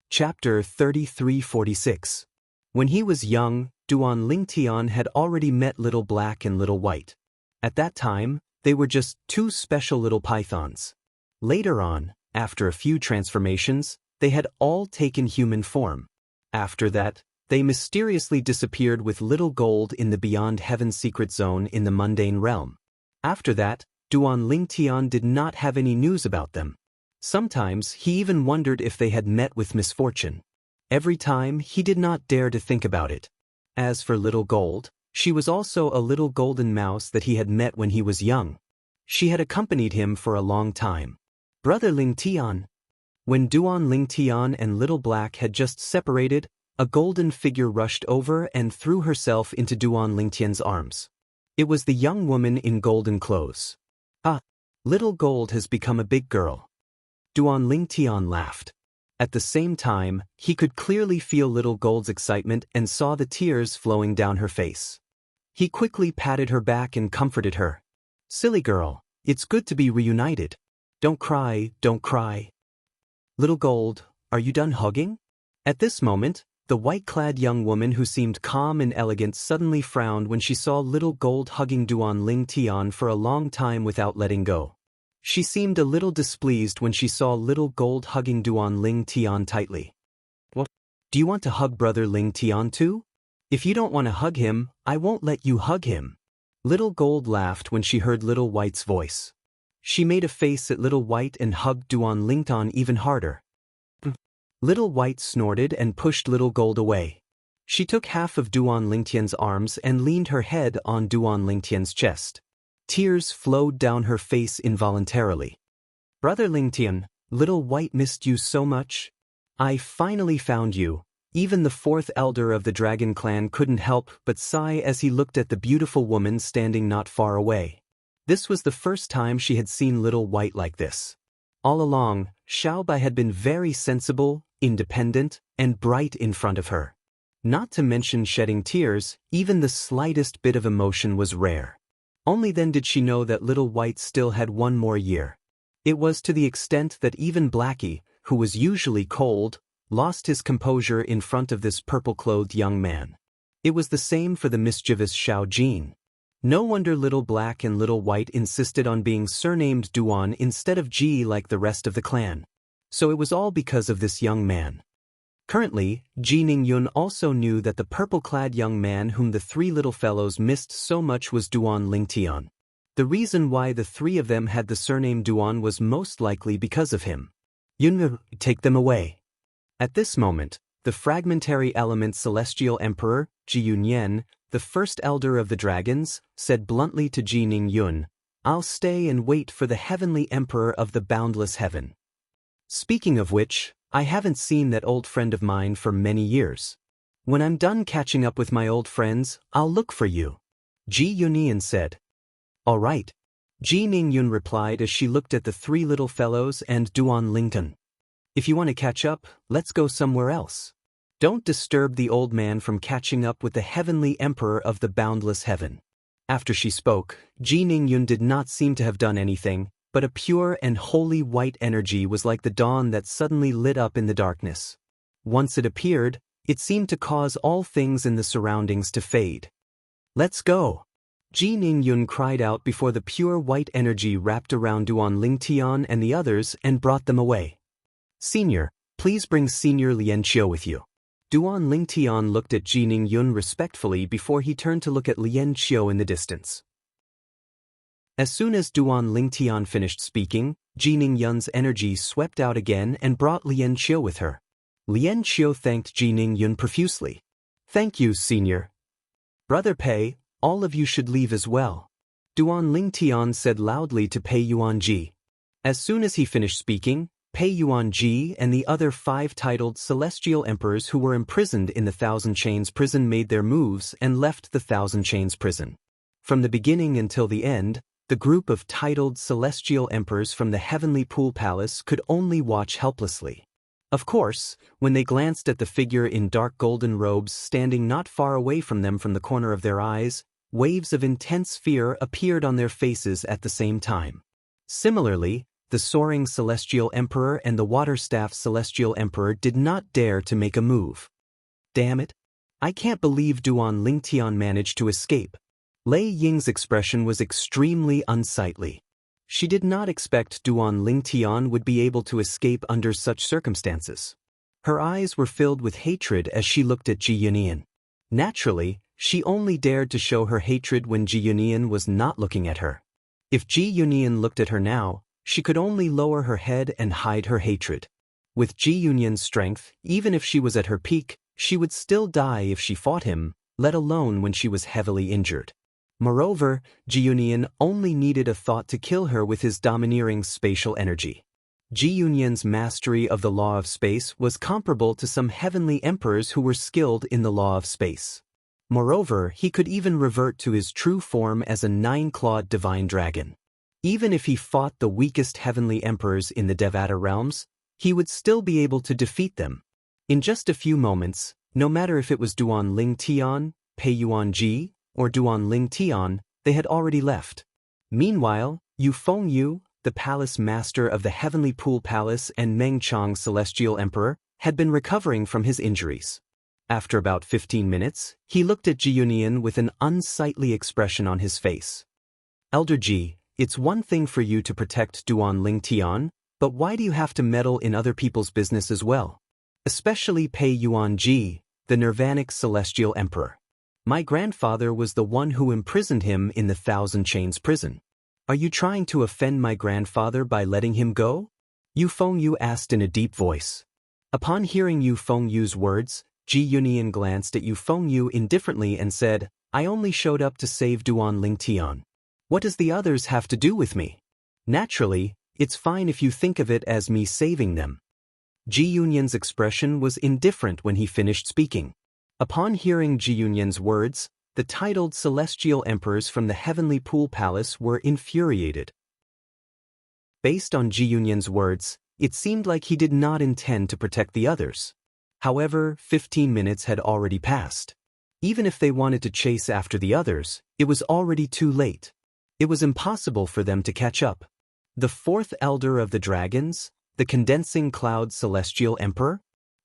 A: Chapter 3346. When he was young, Duan Lingtian had already met Little Black and Little White. At that time, they were just two special little pythons. Later on, after a few transformations, they had all taken human form. After that, they mysteriously disappeared with Little Gold in the Beyond Heaven secret zone in the mundane realm. After that, Duan Lingtian did not have any news about them. Sometimes he even wondered if they had met with misfortune. Every time, he did not dare to think about it. As for Little Gold, she was also a little golden mouse that he had met when he was young. She had accompanied him for a long time. Brother Lingtian. When Duan Lingtian and Little Black had just separated, a golden figure rushed over and threw herself into Duan Lingtian's arms. It was the young woman in golden clothes. Little Gold has become a big girl. Duan Lingtian laughed. At the same time, he could clearly feel Little Gold's excitement and saw the tears flowing down her face. He quickly patted her back and comforted her. "Silly girl, it's good to be reunited. Don't cry, don't cry." Little Gold, are you done hugging? At this moment, the white-clad young woman who seemed calm and elegant suddenly frowned when she saw little gold hugging Duan Ling Tian for a long time without letting go. She seemed a little displeased when she saw little gold hugging Duan Ling Tian tightly. What? Do you want to hug brother Ling Tian too? If you don't want to hug him, I won't let you hug him. Little Gold laughed when she heard Little White's voice. She made a face at Little White and hugged Duan Ling Tian even harder. Little White snorted and pushed Little Gold away. She took half of Duan Ling Tian's arms and leaned her head on Duan Ling Tian's chest. Tears flowed down her face involuntarily. Brother Ling Tian, Little White missed you so much. I finally found you. Even the fourth elder of the dragon clan couldn't help but sigh as he looked at the beautiful woman standing not far away. This was the first time she had seen Little White like this. All along, Xiaobai had been very sensible, independent, and bright in front of her. Not to mention shedding tears, even the slightest bit of emotion was rare. Only then did she know that Little White still had one more year. It was to the extent that even Blackie, who was usually cold, lost his composure in front of this purple-clothed young man. It was the same for the mischievous Xiao Jin. No wonder Little Black and Little White insisted on being surnamed Duan instead of Ji like the rest of the clan. So it was all because of this young man. Currently, Ji Ningyun also knew that the purple-clad young man whom the three little fellows missed so much was Duan Ling Tian. The reason why the three of them had the surname Duan was most likely because of him. Yun, take them away. At this moment, the fragmentary element Celestial Emperor, Ji Yunyan, the first elder of the dragons, said bluntly to Ji Ningyun, I'll stay and wait for the heavenly emperor of the boundless heaven. Speaking of which, I haven't seen that old friend of mine for many years. When I'm done catching up with my old friends, I'll look for you. Ji Yunyan said. All right. Ji Ningyun replied as she looked at the three little fellows and Duan Lington. If you want to catch up, let's go somewhere else. Don't disturb the old man from catching up with the heavenly emperor of the boundless heaven. After she spoke, Ji Ningyun did not seem to have done anything, but a pure and holy white energy was like the dawn that suddenly lit up in the darkness. Once it appeared, it seemed to cause all things in the surroundings to fade. Let's go! Ji Ningyun cried out before the pure white energy wrapped around Duan Ling Tian and the others and brought them away. Senior, please bring Senior Lian Qiu with you. Duan Ling Tian looked at Ji Ningyun respectfully before he turned to look at Lian Qiu in the distance. As soon as Duan Ling Tian finished speaking, Ji Ningyun's energy swept out again and brought Lian Qiu with her. Lian Qiu thanked Ji Ningyun profusely. Thank you, Senior. Brother Pei, all of you should leave as well. Duan Ling Tian said loudly to Pei Yuanji. As soon as he finished speaking, Pei Yuanji and the other 5 titled Celestial Emperors who were imprisoned in the Thousand Chains prison made their moves and left the Thousand Chains prison. From the beginning until the end, the group of titled Celestial Emperors from the Heavenly Pool Palace could only watch helplessly. Of course, when they glanced at the figure in dark golden robes standing not far away from them from the corner of their eyes, waves of intense fear appeared on their faces at the same time. Similarly, the Soaring Celestial Emperor and the Waterstaff Celestial Emperor did not dare to make a move. Damn it! I can't believe Duan Ling Tian managed to escape. Lei Ying's expression was extremely unsightly. She did not expect Duan Ling Tian would be able to escape under such circumstances. Her eyes were filled with hatred as she looked at Ji Yunyan. Naturally, she only dared to show her hatred when Ji Yunyan was not looking at her. If Ji Yunyan looked at her now, she could only lower her head and hide her hatred. With Ji Yunyan's strength, even if she was at her peak, she would still die if she fought him, let alone when she was heavily injured. Moreover, Ji Yunyan only needed a thought to kill her with his domineering spatial energy. Ji Yunyan's mastery of the law of space was comparable to some heavenly emperors who were skilled in the law of space. Moreover, he could even revert to his true form as a 9-clawed divine dragon. Even if he fought the weakest heavenly emperors in the Devata realms, he would still be able to defeat them. In just a few moments, no matter if it was Duan Ling Tian, Pei Yuanji, or Duan Ling Tian, they had already left. Meanwhile, Yu Fengyu, the palace master of the Heavenly Pool Palace and Meng Chang Celestial Emperor, had been recovering from his injuries. After about 15 minutes, he looked at Ji Yunyan with an unsightly expression on his face. Elder Ji, it's one thing for you to protect Duan Ling Tian, but why do you have to meddle in other people's business as well? Especially Pei Yuan Ji, the Nirvanic Celestial Emperor. My grandfather was the one who imprisoned him in the Thousand Chains prison. Are you trying to offend my grandfather by letting him go? Yu Fengyu asked in a deep voice. Upon hearing Yu Fengyu's words, Ji Yunyan glanced at Yu Fengyu indifferently and said, I only showed up to save Duan Ling Tian. What does the others have to do with me? Naturally, it's fine if you think of it as me saving them. Ji Yunyan's expression was indifferent when he finished speaking. Upon hearing Ji Yunyan's words, the titled celestial emperors from the Heavenly Pool Palace were infuriated. Based on Ji Yunyan's words, it seemed like he did not intend to protect the others. However, 15 minutes had already passed. Even if they wanted to chase after the others, it was already too late. It was impossible for them to catch up. The fourth elder of the dragons, the condensing cloud celestial emperor?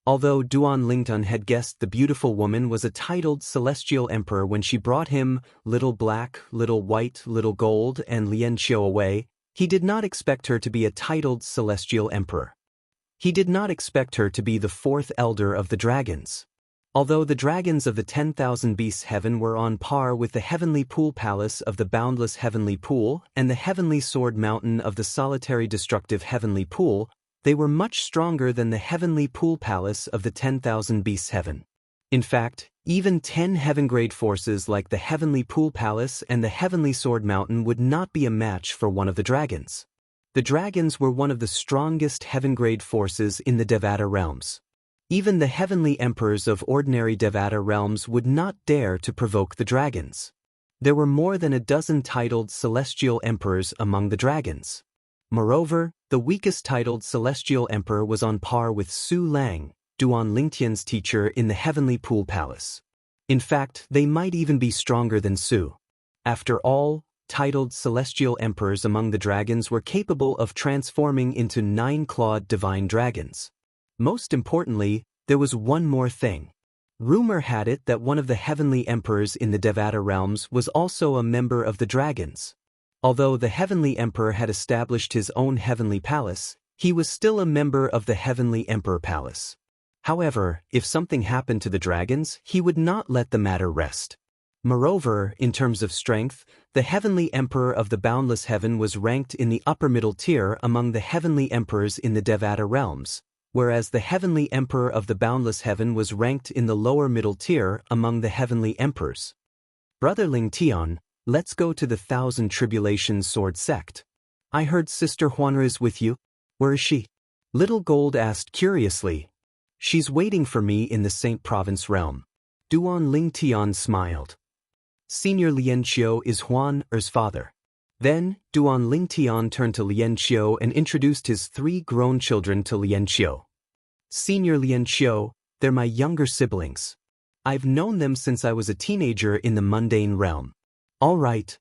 A: Although Duan Lingtan had guessed the beautiful woman was a titled celestial emperor when she brought him Little Black, Little White, Little Gold and Lian Qiu away, he did not expect her to be a titled celestial emperor. He did not expect her to be the fourth elder of the dragons. Although the dragons of the 10,000 Beasts Heaven were on par with the Heavenly Pool Palace of the Boundless Heavenly Pool and the Heavenly Sword Mountain of the Solitary Destructive Heavenly Pool, they were much stronger than the Heavenly Pool Palace of the 10,000 Beasts Heaven. In fact, even 10 heaven-grade forces like the Heavenly Pool Palace and the Heavenly Sword Mountain would not be a match for one of the dragons. The dragons were one of the strongest heaven-grade forces in the Devata realms. Even the heavenly emperors of ordinary Devata realms would not dare to provoke the dragons. There were more than a dozen titled celestial emperors among the dragons. Moreover, the weakest titled celestial emperor was on par with Su Lang, Duan Lingtian's teacher in the Heavenly Pool Palace. In fact, they might even be stronger than Su. After all, titled celestial emperors among the dragons were capable of transforming into 9-clawed divine dragons. Most importantly, there was one more thing. Rumor had it that one of the heavenly emperors in the Devata realms was also a member of the dragons. Although the heavenly emperor had established his own heavenly palace, he was still a member of the heavenly emperor palace. However, if something happened to the dragons, he would not let the matter rest. Moreover, in terms of strength, the heavenly emperor of the boundless heaven was ranked in the upper middle tier among the heavenly emperors in the Devata realms, whereas the heavenly emperor of the boundless heaven was ranked in the lower middle tier among the heavenly emperors. Brother Ling Tian, let's go to the Thousand Tribulations Sword Sect. I heard Sister Huanra is with you. Where is she? Little Gold asked curiously. She's waiting for me in the Saint Province realm. Duan Ling Tian smiled. Senior Lian Qiu is Huan Er's father. Then, Duan Ling Tian turned to Lian Qiu and introduced his 3 grown children to Lian Qiu. Senior Lian Qiu, they're my younger siblings. I've known them since I was a teenager in the mundane realm. All right.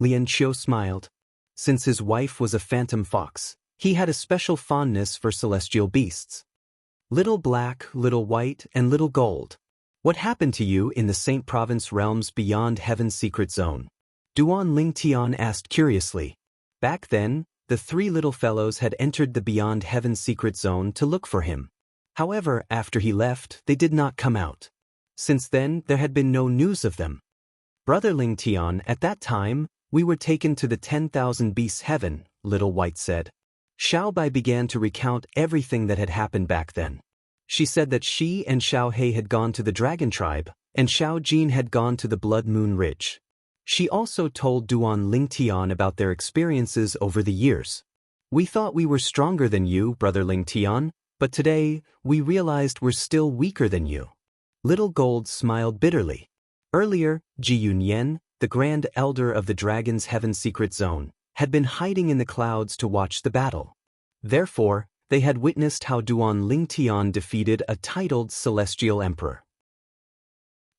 A: Lian Qiu smiled. Since his wife was a phantom fox, he had a special fondness for celestial beasts. Little Black, Little White, and Little Gold. What happened to you in the Saint Province realms beyond Heaven's secret zone? Duan Ling Tian asked curiously. Back then, the 3 little fellows had entered the Beyond Heaven's secret zone to look for him. However, after he left, they did not come out. Since then, there had been no news of them. Brother Ling Tian, at that time, we were taken to the 10,000 Beasts Heaven, Little White said. Xiao Bai began to recount everything that had happened back then. She said that she and Xiao He had gone to the Dragon Tribe, and Xiao Jin had gone to the Blood Moon Ridge. She also told Duan Ling Tian about their experiences over the years. We thought we were stronger than you, Brother Ling Tian, but today, we realized we're still weaker than you. Little Gold smiled bitterly. Earlier, Ji Yunyan, the Grand Elder of the Dragon's Heaven Secret Zone, had been hiding in the clouds to watch the battle. Therefore, they had witnessed how Duan Ling Tian defeated a titled celestial emperor.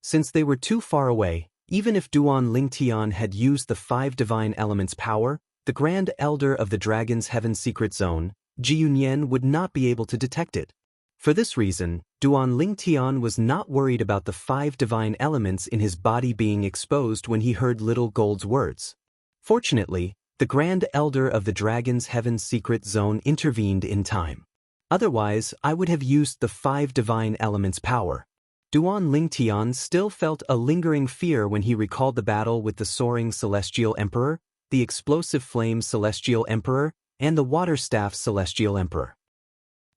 A: Since they were too far away, even if Duan Ling Tian had used the 5 divine elements power, the Grand Elder of the Dragon's Heaven Secret Zone, Ji Yunyan, would not be able to detect it. For this reason, Duan Lingtian was not worried about the 5 divine elements in his body being exposed when he heard Little Gold's words. Fortunately, the Grand Elder of the Dragon's Heaven Secret Zone intervened in time. Otherwise, I would have used the 5 divine elements' power. Duan Lingtian still felt a lingering fear when he recalled the battle with the Soaring Celestial Emperor, the Explosive Flame Celestial Emperor, and the Water Staff Celestial Emperor.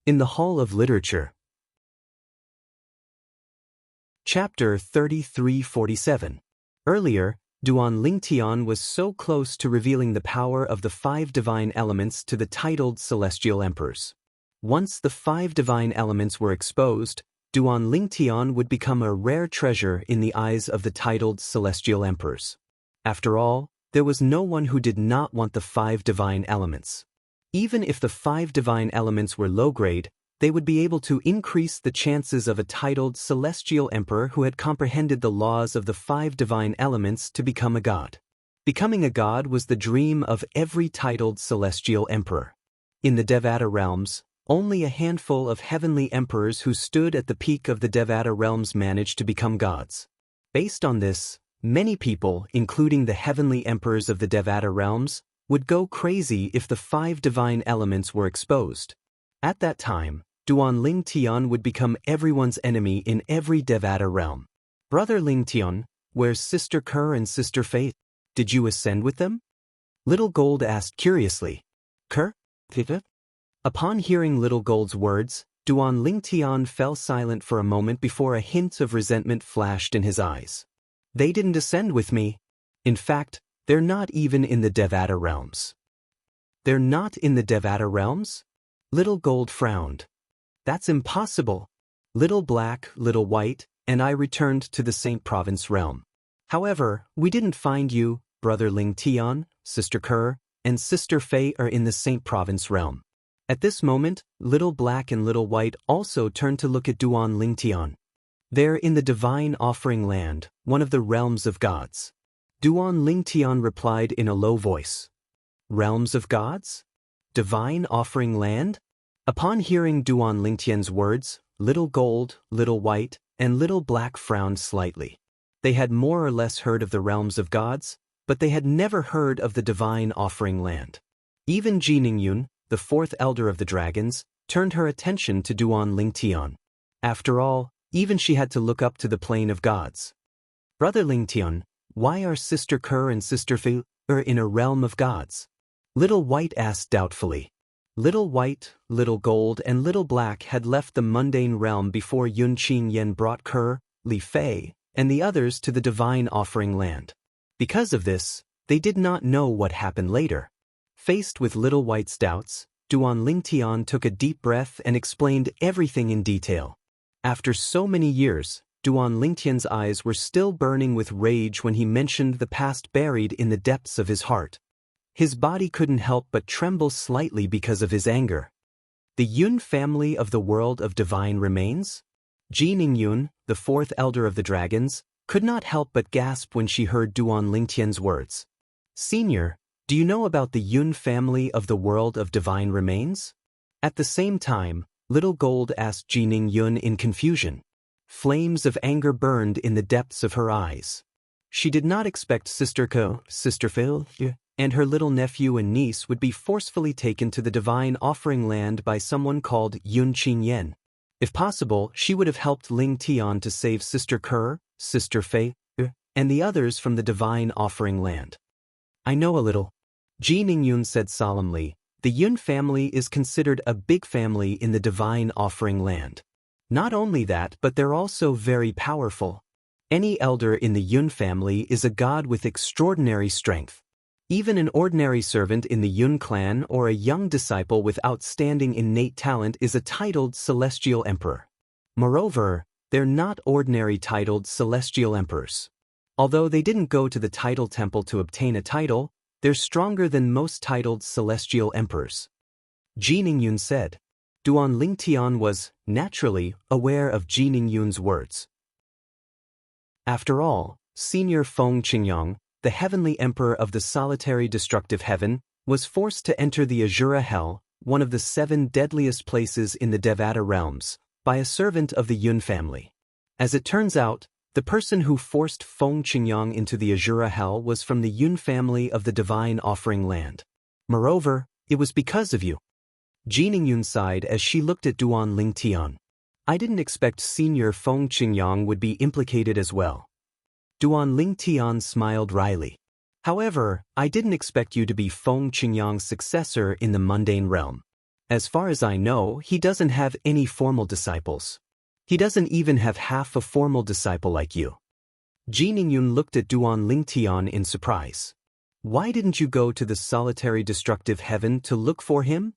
A: In the Hall of Literature. Chapter 3347. Earlier, Duan Lingtian was so close to revealing the power of the 5 divine elements to the titled Celestial Emperors. Once the 5 divine elements were exposed, Duan Lingtian would become a rare treasure in the eyes of the titled Celestial Emperors. After all, there was no one who did not want the 5 divine elements. Even if the 5 divine elements were low-grade, they would be able to increase the chances of a titled Celestial Emperor who had comprehended the laws of the 5 divine elements to become a god. Becoming a god was the dream of every titled Celestial Emperor. In the Devata realms, only a handful of heavenly emperors who stood at the peak of the Devata realms managed to become gods. Based on this, many people, including the heavenly emperors of the Devata realms, would go crazy if the 5 divine elements were exposed. At that time, Duan Lingtian would become everyone's enemy in every Devata realm. Brother Lingtian, where's Sister Kerr and Sister Faith? Did you ascend with them? Little Gold asked curiously. Kerr? Upon hearing Little Gold's words, Duan Lingtian fell silent for a moment before a hint of resentment flashed in his eyes. They didn't ascend with me. In fact, they're not even in the Devata realms. They're not in the Devata realms? Little Gold frowned. That's impossible. Little Black, Little White, and I returned to the Saint Province realm. However, we didn't find you. Brother Lingtian, Sister Kerr, and Sister Fei are in the Saint Province realm. At this moment, Little Black and Little White also turned to look at Duan Lingtian. They're in the Divine Offering Land, one of the realms of gods. Duan Lingtian replied in a low voice. Realms of gods? Divine Offering Land? Upon hearing Duan Lingtian's words, Little Gold, Little White, and Little Black frowned slightly. They had more or less heard of the realms of gods, but they had never heard of the Divine Offering Land. Even Ji Ningyun, the 4th Elder of the Dragons, turned her attention to Duan Lingtian. After all, even she had to look up to the plane of gods. Brother Lingtian, why are Sister Kerr and Sister Fei in a realm of gods? Little White asked doubtfully. Little White, Little Gold, and Little Black had left the mundane realm before Yun Qingyan brought Kerr, Li Fei, and the others to the Divine Offering Land. Because of this, they did not know what happened later. Faced with Little White's doubts, Duan Lingtian took a deep breath and explained everything in detail. After so many years, Duan Lingtian's eyes were still burning with rage when he mentioned the past buried in the depths of his heart. His body couldn't help but tremble slightly because of his anger. The Yun family of the world of divine remains? Ji Ningyun, the 4th Elder of the Dragons, could not help but gasp when she heard Duan Lingtian's words. Senior, do you know about the Yun family of the world of divine remains? At the same time, Little Gold asked Ji Ningyun in confusion. Flames of anger burned in the depths of her eyes. She did not expect Sister Ko, Sister Phil, and her little nephew and niece would be forcefully taken to the Divine Offering Land by someone called Yun Qingyan. If possible, she would have helped Lingtian to save Sister Kerr, Sister Fei, and the others from the Divine Offering Land. I know a little. Ji Ningyun said solemnly, the Yun family is considered a big family in the Divine Offering Land. Not only that, but they're also very powerful. Any elder in the Yun family is a god with extraordinary strength. Even an ordinary servant in the Yun clan or a young disciple with outstanding innate talent is a titled Celestial Emperor. Moreover, they're not ordinary titled Celestial Emperors. Although they didn't go to the title temple to obtain a title, they're stronger than most titled Celestial Emperors. Ji Ningyun said. Duan Lingtian was, naturally, aware of Ji Ningyun's words. After all, Senior Feng Qingyang, the heavenly emperor of the solitary destructive heaven, was forced to enter the Azura Hell, one of the 7 deadliest places in the Devata realms, by a servant of the Yun family. As it turns out, the person who forced Feng Qingyang into the Azura Hell was from the Yun family of the Divine Offering Land. Moreover, it was because of you. Jiningyun sighed as she looked at Duan Lingtian. I didn't expect Senior Feng Qingyang would be implicated as well. Duan Lingtian smiled wryly. However, I didn't expect you to be Feng Qingyang's successor in the mundane realm. As far as I know, he doesn't have any formal disciples. He doesn't even have half a formal disciple like you. Jiningyun looked at Duan Lingtian in surprise. Why didn't you go to the solitary destructive heaven to look for him?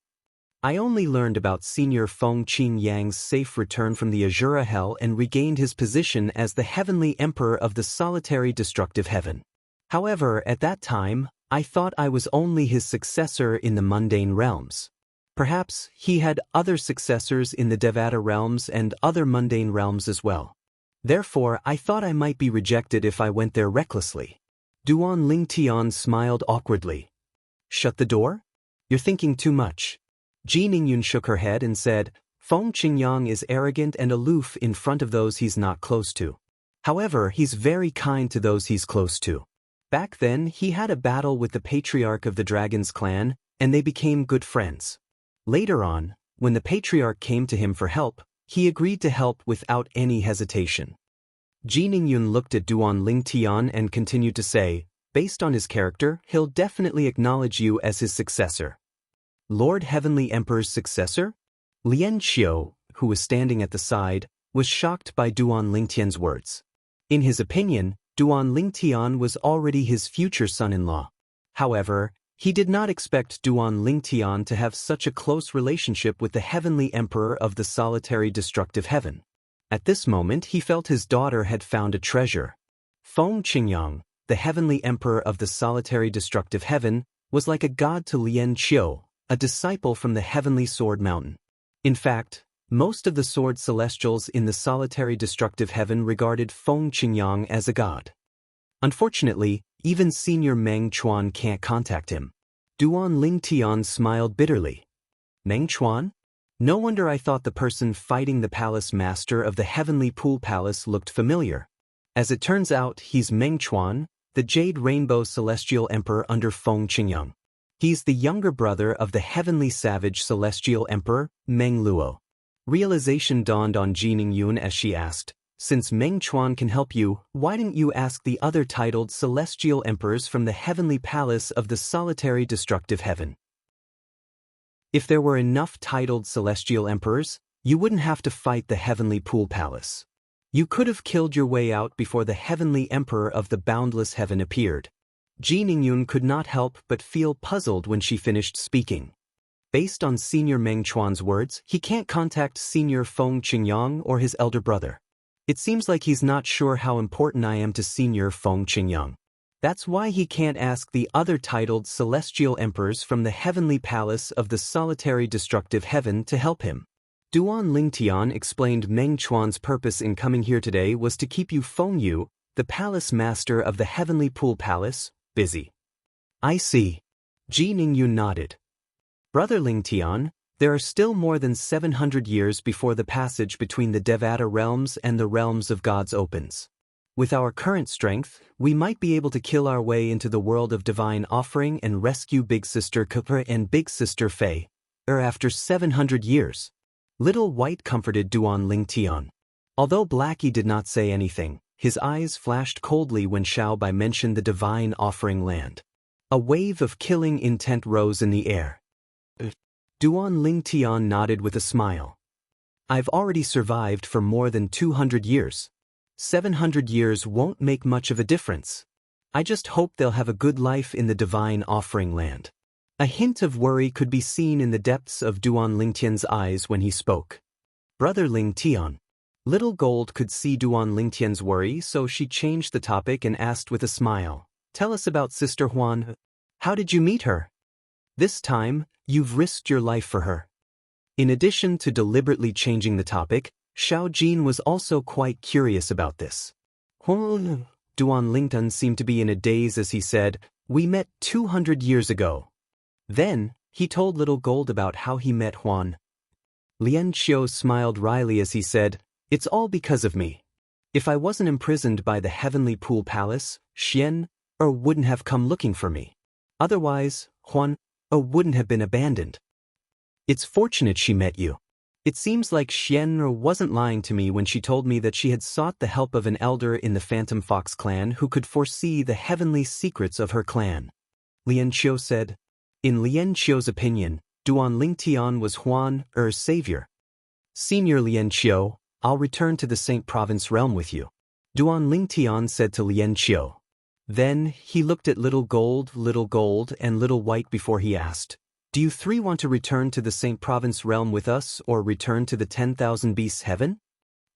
A: I only learned about Senior Feng Qingyang's safe return from the Azura Hell and regained his position as the Heavenly Emperor of the solitary destructive heaven. However, at that time, I thought I was only his successor in the mundane realms. Perhaps he had other successors in the Devata realms and other mundane realms as well. Therefore, I thought I might be rejected if I went there recklessly. Duan Lingtian smiled awkwardly. Shut the door? You're thinking too much. Jiningyun shook her head and said, Feng Qingyang is arrogant and aloof in front of those he's not close to. However, he's very kind to those he's close to. Back then, he had a battle with the patriarch of the Dragon's clan, and they became good friends. Later on, when the patriarch came to him for help, he agreed to help without any hesitation. Jiningyun looked at Duan Lingtian and continued to say, based on his character, he'll definitely acknowledge you as his successor. Lord Heavenly Emperor's successor? Lian Xiu, who was standing at the side, was shocked by Duan Lingtian's words. In his opinion, Duan Lingtian was already his future son-in-law. However, he did not expect Duan Lingtian to have such a close relationship with the Heavenly Emperor of the solitary destructive heaven. At this moment he felt his daughter had found a treasure. Feng Qingyang, the Heavenly Emperor of the solitary destructive heaven, was like a god to Lian Qiu, a disciple from the Heavenly Sword Mountain. In fact, most of the sword celestials in the solitary destructive heaven regarded Feng Qingyang as a god. Unfortunately, even Senior Meng Chuan can't contact him. Duan Lingtian smiled bitterly. Meng Chuan? No wonder I thought the person fighting the palace master of the Heavenly Pool Palace looked familiar. As it turns out, he's Meng Chuan, the Jade Rainbow Celestial Emperor under Feng Qingyang. He's the younger brother of the Heavenly Savage Celestial Emperor, Meng Luo. Realization dawned on Jiningyun as she asked, since Meng Chuan can help you, why didn't you ask the other titled celestial emperors from the heavenly palace of the solitary destructive heaven? If there were enough titled celestial emperors, you wouldn't have to fight the Heavenly Pool Palace. You could have killed your way out before the Heavenly Emperor of the boundless heaven appeared. Jiningyun could not help but feel puzzled when she finished speaking. Based on Senior Meng Chuan's words, he can't contact Senior Feng Qingyang or his elder brother. It seems like he's not sure how important I am to Senior Feng Qingyang. That's why he can't ask the other titled celestial emperors from the heavenly palace of the solitary destructive heaven to help him. Duan Lingtian explained Meng Chuan's purpose in coming here today was to keep you Feng Yu, the palace master of the Heavenly Pool Palace, busy. I see. Jiningyun nodded. Brother Lingtian, there are still more than 700 years before the passage between the Devata realms and the realms of gods opens. With our current strength, we might be able to kill our way into the world of divine offering and rescue Big Sister Kupra and Big Sister Fei, after 700 years. Little White comforted Duan Lingtian. Although Blackie did not say anything, his eyes flashed coldly when Xiao Bai mentioned the divine offering land. A wave of killing intent rose in the air. Duan Lingtian nodded with a smile. I've already survived for more than 200 years. 700 years won't make much of a difference. I just hope they'll have a good life in the divine offering land. A hint of worry could be seen in the depths of Duan Lingtian's eyes when he spoke. Brother Lingtian. Little Gold could see Duan Lingtian's worry, so she changed the topic and asked with a smile, tell us about Sister Huan. How did you meet her? This time, you've risked your life for her. In addition to deliberately changing the topic, Xiao Jin was also quite curious about this. Duan Lingtian seemed to be in a daze as he said, we met 200 years ago. Then, he told Little Gold about how he met Huan. Lien Qiu smiled wryly as he said, "It's all because of me. If I wasn't imprisoned by the Heavenly Pool Palace, Xian wouldn't have come looking for me. Otherwise, Huan wouldn't have been abandoned. It's fortunate she met you." It seems like Xian wasn't lying to me when she told me that she had sought the help of an elder in the Phantom Fox clan who could foresee the heavenly secrets of her clan. Lien Qiu said. In Lien Qiu's opinion, Duan Lingtian was Huan's savior. "Senior Lien Qiu, I'll return to the Saint Province realm with you," Duan Lingtian said to Lien Qiu. Then, he looked at Little Gold, and Little White before he asked, "Do you three want to return to the Saint Province realm with us or return to the 10,000 Beasts heaven?"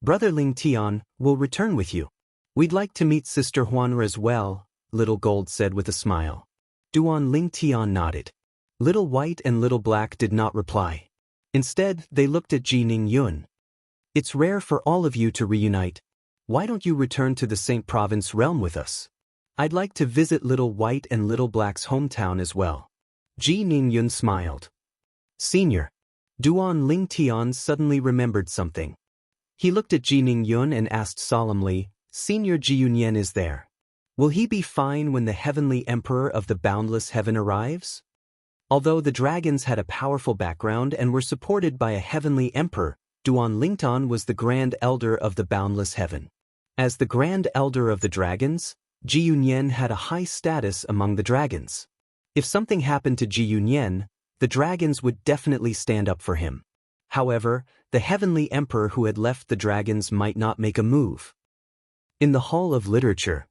A: "Brother Lingtian will return with you. We'd like to meet Sister Huanra as well," Little Gold said with a smile. Duan Lingtian nodded. Little White and Little Black did not reply. Instead, they looked at Ji Ning Yun. "It's rare for all of you to reunite. Why don't you return to the Saint Province realm with us? I'd like to visit Little White and Little Black's hometown as well." Ji Ning Yun smiled. "Senior." Duan Lingtian suddenly remembered something. He looked at Ji Ning Yun and asked solemnly, "Senior Ji Yunyan is there. Will he be fine when the Heavenly Emperor of the Boundless Heaven arrives?" Although the dragons had a powerful background and were supported by a Heavenly Emperor, Duan Lingtan was the Grand Elder of the Boundless Heaven. As the Grand Elder of the Dragons, Ji Yunyan had a high status among the dragons. If something happened to Ji Yunyan, the dragons would definitely stand up for him. However, the Heavenly Emperor who had left the dragons might not make a move. In the Hall of Literature.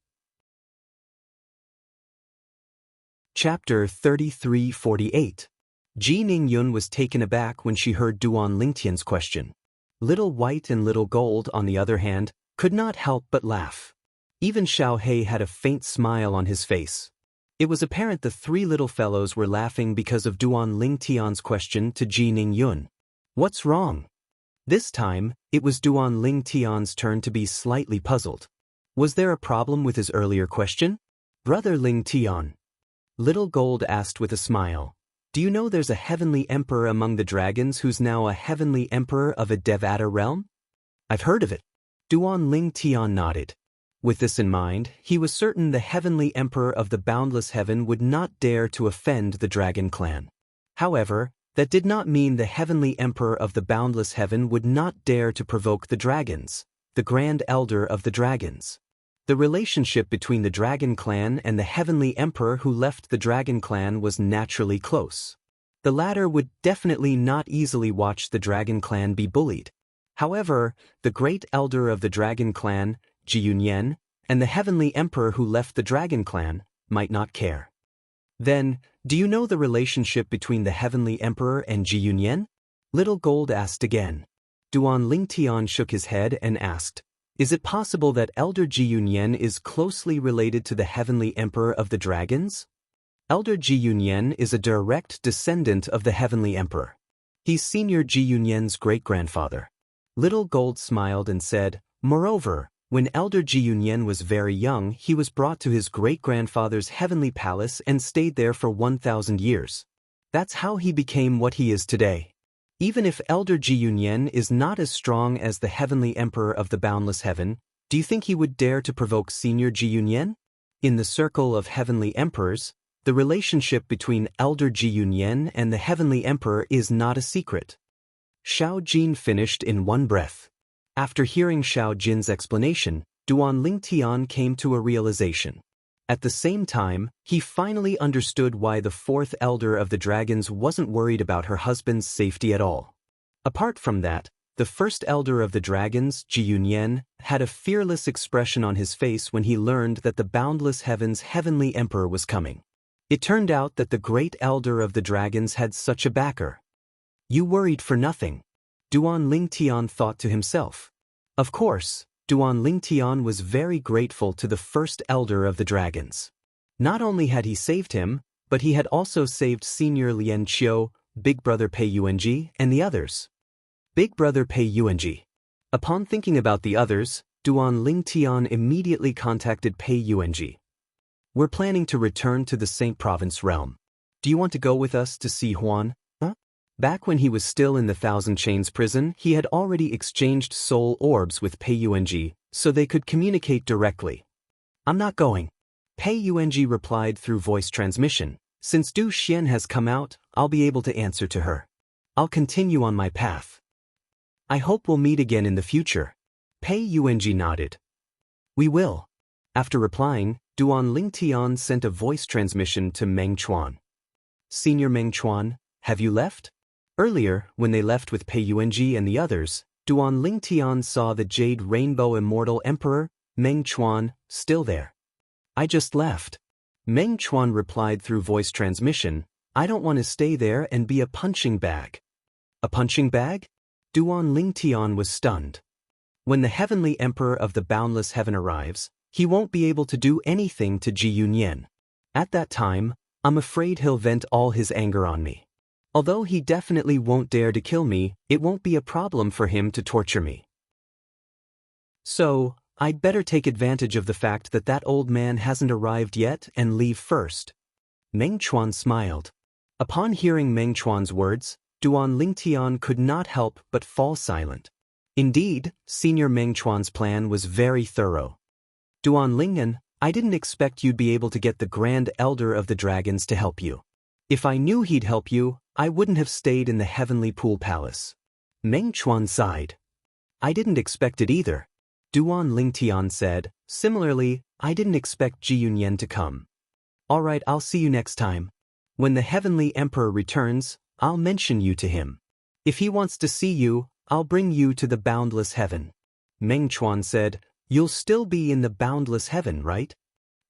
A: Chapter 3348. Ji Ning Yun was taken aback when she heard Duan Lingtian's question. Little White and Little Gold, on the other hand, could not help but laugh. Even Xiao Hei had a faint smile on his face. It was apparent the three little fellows were laughing because of Duan Lingtian's question to Ji Ning Yun. "What's wrong?" This time, it was Duan Lingtian's turn to be slightly puzzled. Was there a problem with his earlier question? "Brother Lingtian," Little Gold asked with a smile, "do you know there's a Heavenly Emperor among the dragons who's now a Heavenly Emperor of a Devata realm?" "I've heard of it." Duan Lingtian nodded. With this in mind, he was certain the Heavenly Emperor of the Boundless Heaven would not dare to offend the Dragon Clan. However, that did not mean the Heavenly Emperor of the Boundless Heaven would not dare to provoke the dragons, the Grand Elder of the Dragons. The relationship between the Dragon Clan and the Heavenly Emperor who left the Dragon Clan was naturally close. The latter would definitely not easily watch the Dragon Clan be bullied. However, the Great Elder of the Dragon Clan, Ji Yunyan, and the Heavenly Emperor who left the Dragon Clan might not care. "Then, do you know the relationship between the Heavenly Emperor and Ji Yunyan?" Little Gold asked again. Duan Lingtian shook his head and asked, "Is it possible that Elder Ji Yunyan is closely related to the Heavenly Emperor of the Dragons?" Elder Ji Yunyan is a direct descendant of the Heavenly Emperor. He's Senior Ji Yunyan's great-grandfather. Little Gold smiled and said, "Moreover, when Elder Ji Yunyan was very young, he was brought to his great-grandfather's heavenly palace and stayed there for 1,000 years. That's how he became what he is today. Even if Elder Ji Yunyan is not as strong as the Heavenly Emperor of the Boundless Heaven, do you think he would dare to provoke Senior Ji Yunyan?" In the circle of Heavenly Emperors, the relationship between Elder Ji Yunyan and the Heavenly Emperor is not a secret. Xiao Jin finished in one breath. After hearing Xiao Jin's explanation, Duan Lingtian came to a realization. At the same time, he finally understood why the fourth elder of the dragons wasn't worried about her husband's safety at all. Apart from that, the first elder of the dragons, Ji Yunyan, had a fearless expression on his face when he learned that the Boundless Heaven's Heavenly Emperor was coming. It turned out that the great elder of the dragons had such a backer. "You worried for nothing," Duan Lingtian thought to himself. Of course, Duan Lingtian was very grateful to the first elder of the dragons. Not only had he saved him, but he had also saved Senior Lien Qiu, Big Brother Pei Yuanji, and the others. Big Brother Pei Yuanji. Upon thinking about the others, Duan Lingtian immediately contacted Pei Yuanji. "We're planning to return to the Saint Province realm. Do you want to go with us to see Huan? Huh? Back when he was still in the Thousand Chains prison, he had already exchanged soul orbs with Pei Yuanji, so they could communicate directly. I'm not going. Pei Yuanji replied through voice transmission. Since Du Xian has come out, I'll be able to answer to her. I'll continue on my path. I hope we'll meet again in the future. Pei Yuanji nodded. We will. After replying, Duan Lingtian sent a voice transmission to Meng Chuan. Senior Meng Chuan, have you left? Earlier, when they left with Pei Yuanji and the others, Duan Lingtian saw the Jade Rainbow Immortal Emperor, Meng Chuan, still there. I just left. Meng Chuan replied through voice transmission, I don't want to stay there and be a punching bag. A punching bag? Duan Lingtian was stunned. When the Heavenly Emperor of the Boundless Heaven arrives, he won't be able to do anything to Ji Yunyan. At that time, I'm afraid he'll vent all his anger on me. Although he definitely won't dare to kill me, it won't be a problem for him to torture me. So, I'd better take advantage of the fact that that old man hasn't arrived yet and leave first. Meng Chuan smiled. Upon hearing Meng Chuan's words, Duan Lingtian could not help but fall silent. Indeed, Senior Meng Chuan's plan was very thorough. Duan Lingen, I didn't expect you'd be able to get the Grand Elder of the Dragons to help you. If I knew he'd help you, I wouldn't have stayed in the Heavenly Pool Palace. Meng Chuan sighed. I didn't expect it either. Duan Lingtian said, similarly, I didn't expect Ji Yunyan to come. All right, I'll see you next time. When the Heavenly Emperor returns, I'll mention you to him. If he wants to see you, I'll bring you to the boundless heaven. Meng Chuan said, you'll still be in the boundless heaven, right?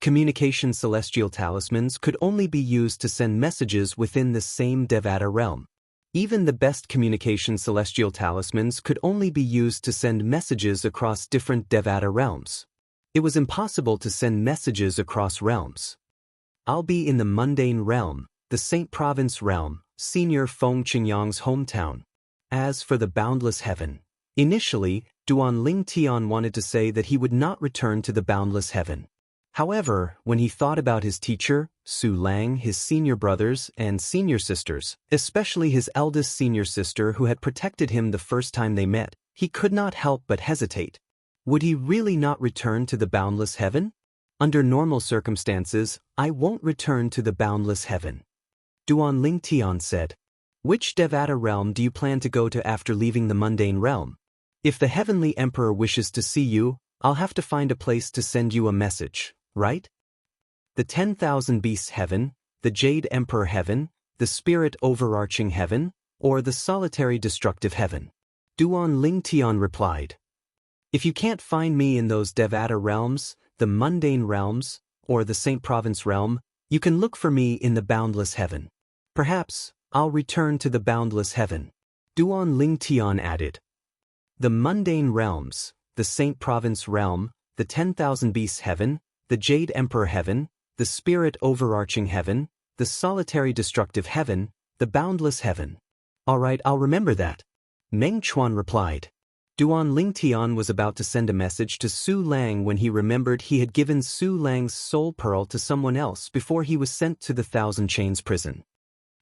A: Communication celestial talismans could only be used to send messages within the same Devata realm. Even the best communication celestial talismans could only be used to send messages across different Devata realms. It was impossible to send messages across realms. I'll be in the mundane realm, the Saint Province realm, Senior Feng Qingyang's hometown. As for the boundless heaven, initially, Duan Lingtian wanted to say that he would not return to the boundless heaven. However, when he thought about his teacher, Su Lang, his senior brothers and senior sisters, especially his eldest senior sister who had protected him the first time they met, he could not help but hesitate. Would he really not return to the boundless heaven? Under normal circumstances, I won't return to the boundless heaven. Duan Lingtian said. Which Devata realm do you plan to go to after leaving the mundane realm? If the Heavenly Emperor wishes to see you, I'll have to find a place to send you a message, right? The 10,000 Beasts Heaven, the Jade Emperor Heaven, the Spirit Overarching Heaven, or the Solitary Destructive Heaven? Duan Lingtian replied. If you can't find me in those Devata realms, the mundane realms, or the Saint Province realm, you can look for me in the boundless heaven. Perhaps I'll return to the boundless heaven. Duan Lingtian added. The mundane realms, the Saint Province realm, the 10,000 Beasts Heaven, the Jade Emperor Heaven, the Spirit Overarching Heaven, the Solitary Destructive Heaven, the Boundless Heaven. All right, I'll remember that. Meng Chuan replied. Duan Lingtian was about to send a message to Su Lang when he remembered he had given Su Lang's soul pearl to someone else before he was sent to the Thousand Chains prison.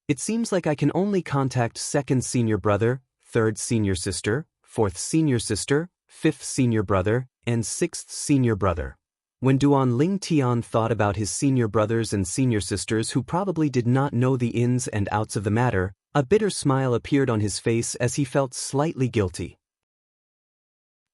A: It seems like I can only contact second senior brother, third senior sister, fourth senior sister, fifth senior brother, and sixth senior brother. When Duan Lingtian thought about his senior brothers and senior sisters who probably did not know the ins and outs of the matter, a bitter smile appeared on his face as he felt slightly guilty.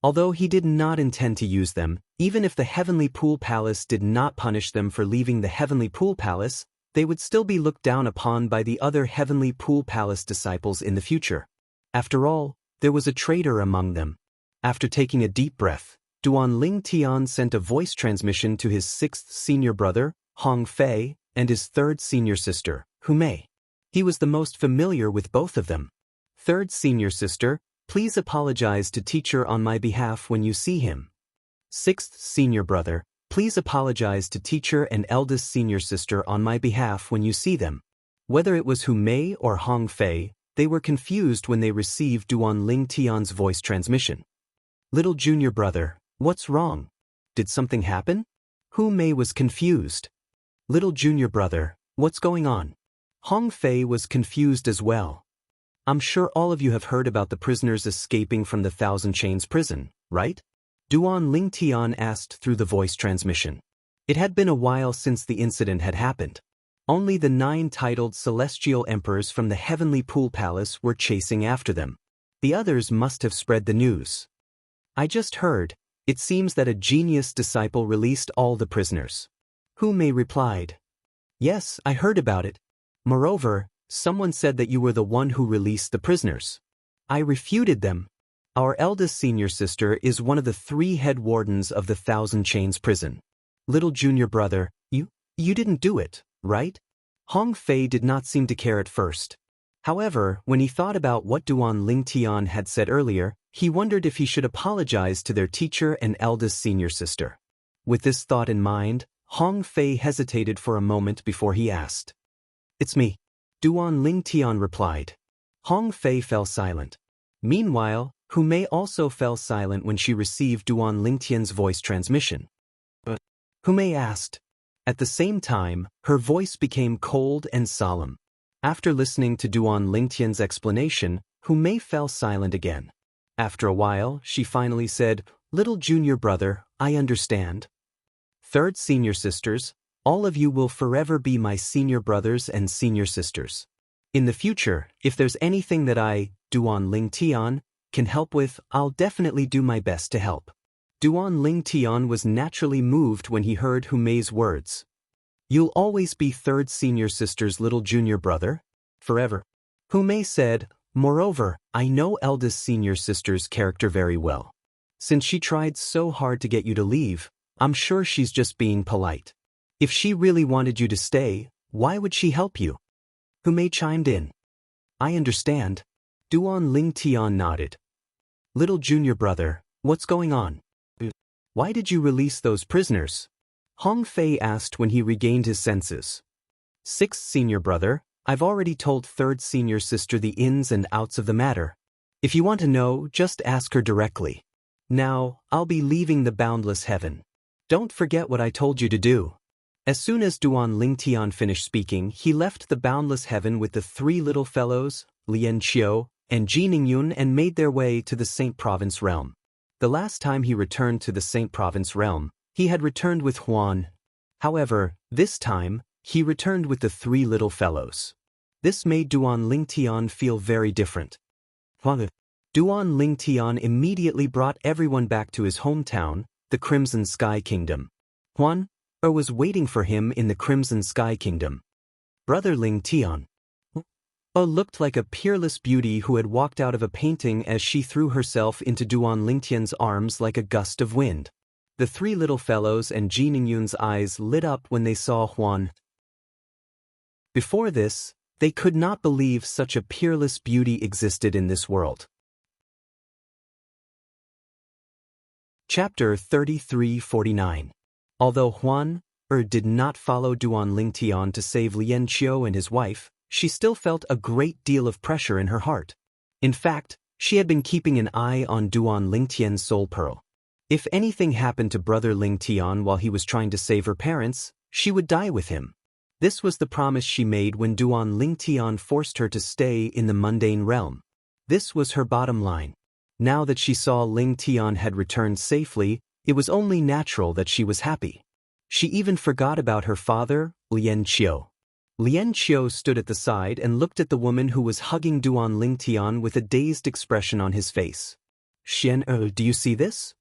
A: Although he did not intend to use them, even if the Heavenly Pool Palace did not punish them for leaving the Heavenly Pool Palace, they would still be looked down upon by the other Heavenly Pool Palace disciples in the future. After all, there was a traitor among them. After taking a deep breath, Duan Lingtian sent a voice transmission to his sixth senior brother, Hong Fei, and his third senior sister, Hu Mei. He was the most familiar with both of them. Third senior sister, please apologize to teacher on my behalf when you see him. Sixth senior brother, please apologize to teacher and eldest senior sister on my behalf when you see them. Whether it was Hu Mei or Hong Fei, they were confused when they received Duan Lingtian's voice transmission. Little junior brother, what's wrong? Did something happen? Hu Mei was confused. Little junior brother, what's going on? Hong Fei was confused as well. I'm sure all of you have heard about the prisoners escaping from the Thousand Chains prison, right? Duan Lingtian asked through the voice transmission. It had been a while since the incident had happened. Only the 9 titled celestial emperors from the heavenly pool palace were chasing after them. The others must have spread the news. I just heard. It seems that a genius disciple released all the prisoners. Hu Mei replied. Yes, I heard about it. Moreover, someone said that you were the one who released the prisoners. I refuted them. Our eldest senior sister is one of the 3 head wardens of the Thousand Chains prison. Little junior brother, you didn't do it, right? Hong Fei did not seem to care at first. However, when he thought about what Duan Lingtian had said earlier, he wondered if he should apologize to their teacher and eldest senior sister. With this thought in mind, Hong Fei hesitated for a moment before he asked. It's me. Duan Lingtian replied. Hong Fei fell silent. Meanwhile, Hu Mei also fell silent when she received Duan Lingtian's voice transmission. But Hu Mei asked. At the same time, her voice became cold and solemn. After listening to Duan Lingtian's explanation, Hu Mei fell silent again. After a while, she finally said, Little junior brother, I understand. Third senior sisters, all of you will forever be my senior brothers and senior sisters. In the future, if there's anything that I, Duan Lingtian, can help with, I'll definitely do my best to help. Duan Lingtian was naturally moved when he heard Hu Mei's words. You'll always be third senior sister's little junior brother? Forever. Hu Mei said, Moreover, I know eldest senior sister's character very well. Since she tried so hard to get you to leave, I'm sure she's just being polite. If she really wanted you to stay, why would she help you? Hu Mei chimed in. I understand. Duan Lingtian nodded. Little junior brother, what's going on? Why did you release those prisoners? Hong Fei asked when he regained his senses. Sixth senior brother, I've already told third senior sister the ins and outs of the matter. If you want to know, just ask her directly. Now, I'll be leaving the boundless heaven. Don't forget what I told you to do. As soon as Duan Lingtian finished speaking, he left the boundless heaven with the 3 little fellows, Lian Qiu and Ji Ningyun, and made their way to the Saint Province realm. The last time he returned to the Saint Province realm, he had returned with Huan. However, this time, he returned with the 3 little fellows. This made Duan Lingtian feel very different. Duan Lingtian immediately brought everyone back to his hometown, the Crimson Sky Kingdom. Huan was waiting for him in the Crimson Sky Kingdom. Brother Lingtian looked like a peerless beauty who had walked out of a painting as she threw herself into Duan Lingtian's arms like a gust of wind. The 3 little fellows and Ji Ningyun's eyes lit up when they saw Huan. Before this, they could not believe such a peerless beauty existed in this world. Chapter 3349. Although Huan did not follow Duan Lingtian to save Lian Qiu and his wife, she still felt a great deal of pressure in her heart. In fact, she had been keeping an eye on Duan Lingtian's soul pearl. If anything happened to brother Lingtian while he was trying to save her parents, she would die with him. This was the promise she made when Duan Lingtian forced her to stay in the mundane realm. This was her bottom line. Now that she saw Lingtian had returned safely, it was only natural that she was happy. She even forgot about her father, Lian Qiu. Lian Qiu stood at the side and looked at the woman who was hugging Duan Lingtian with a dazed expression on his face. Xian, do you see this?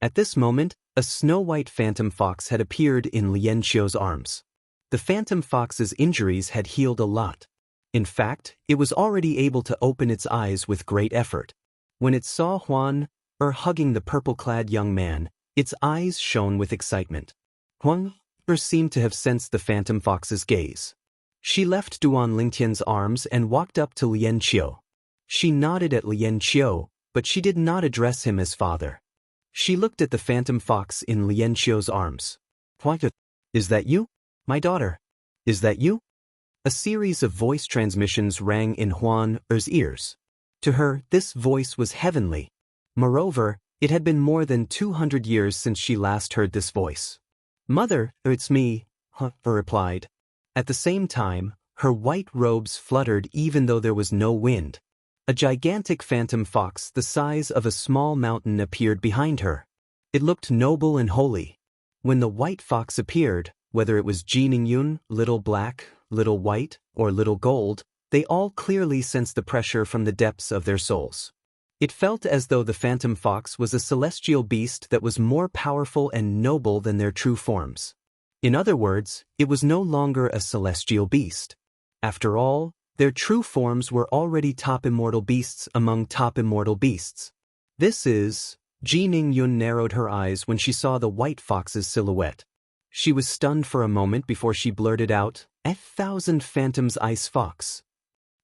A: At this moment, a snow-white phantom fox had appeared in Lian Qiu's arms. The phantom fox's injuries had healed a lot. In fact, it was already able to open its eyes with great effort. When it saw Huan hugging the purple-clad young man, its eyes shone with excitement. Huan seemed to have sensed the phantom fox's gaze. She left Duan Lingtian's arms and walked up to Lian Qiu. She nodded at Lian Qiu, but she did not address him as father. She looked at the phantom fox in Lian Qiu's arms. What? Is that you? My daughter. Is that you? A series of voice transmissions rang in Huan's ears. To her, this voice was heavenly. Moreover, it had been more than 200 years since she last heard this voice. Mother, it's me, Huan replied. At the same time, Her white robes fluttered even though there was no wind. A gigantic phantom fox the size of a small mountain appeared behind her. It looked noble and holy. When the white fox appeared, whether it was Jiningyun, Little Black, Little White, or Little Gold, they all clearly sensed the pressure from the depths of their souls. It felt as though the phantom fox was a celestial beast that was more powerful and noble than their true forms. In other words, it was no longer a celestial beast. After all, their true forms were already top immortal beasts among top immortal beasts. Jiningyun narrowed her eyes when she saw the white fox's silhouette. She was stunned for a moment before she blurted out, "1,000 Phantoms Ice Fox."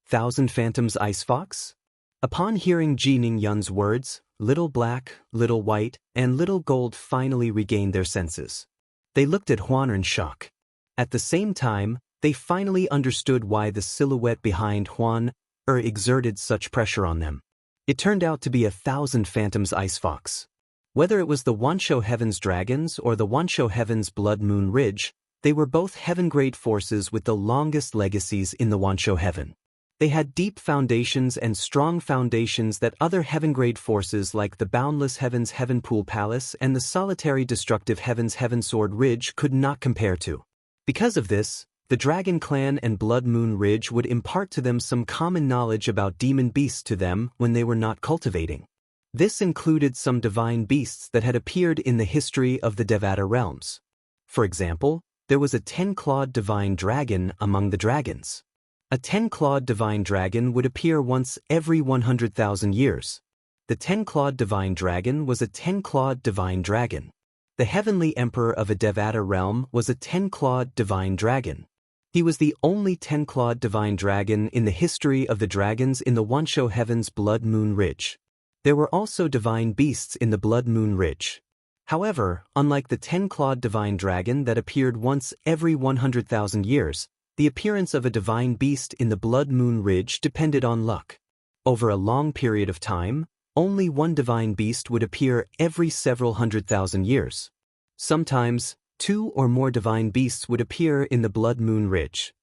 A: 1,000 Phantoms Ice Fox? Upon hearing Jiningyun's words, Little Black, Little White, and Little Gold finally regained their senses. They looked at Huan in shock. At the same time, they finally understood why the silhouette behind Huan exerted such pressure on them. It turned out to be 1,000 Phantoms Ice Fox. Whether it was the Wansho Heaven's Dragons or the Wansho Heaven's Blood Moon Ridge, they were both heaven-grade forces with the longest legacies in the Wansho Heaven. They had deep foundations and strong foundations that other heaven-grade forces like the Boundless Heaven's Heaven Pool Palace and the Solitary Destructive Heaven's Heaven Sword Ridge could not compare to. Because of this, the Dragon Clan and Blood Moon Ridge would impart to them some common knowledge about demon beasts to them when they were not cultivating. This included some divine beasts that had appeared in the history of the Devata realms. For example, there was a 10-clawed divine dragon among the dragons. A 10-clawed divine dragon would appear once every 100,000 years. The 10-clawed divine dragon was a 10-clawed divine dragon. The heavenly emperor of a Devata realm was a 10-clawed divine dragon. He was the only 10-clawed divine dragon in the history of the dragons in the Wansho Heaven's Blood Moon Ridge. There were also divine beasts in the Blood Moon Ridge. However, unlike the 10-clawed divine dragon that appeared once every 100,000 years, the appearance of a divine beast in the Blood Moon Ridge depended on luck. Over a long period of time, only one divine beast would appear every several 100,000 years. Sometimes, 2 or more divine beasts would appear in the Blood Moon Ridge.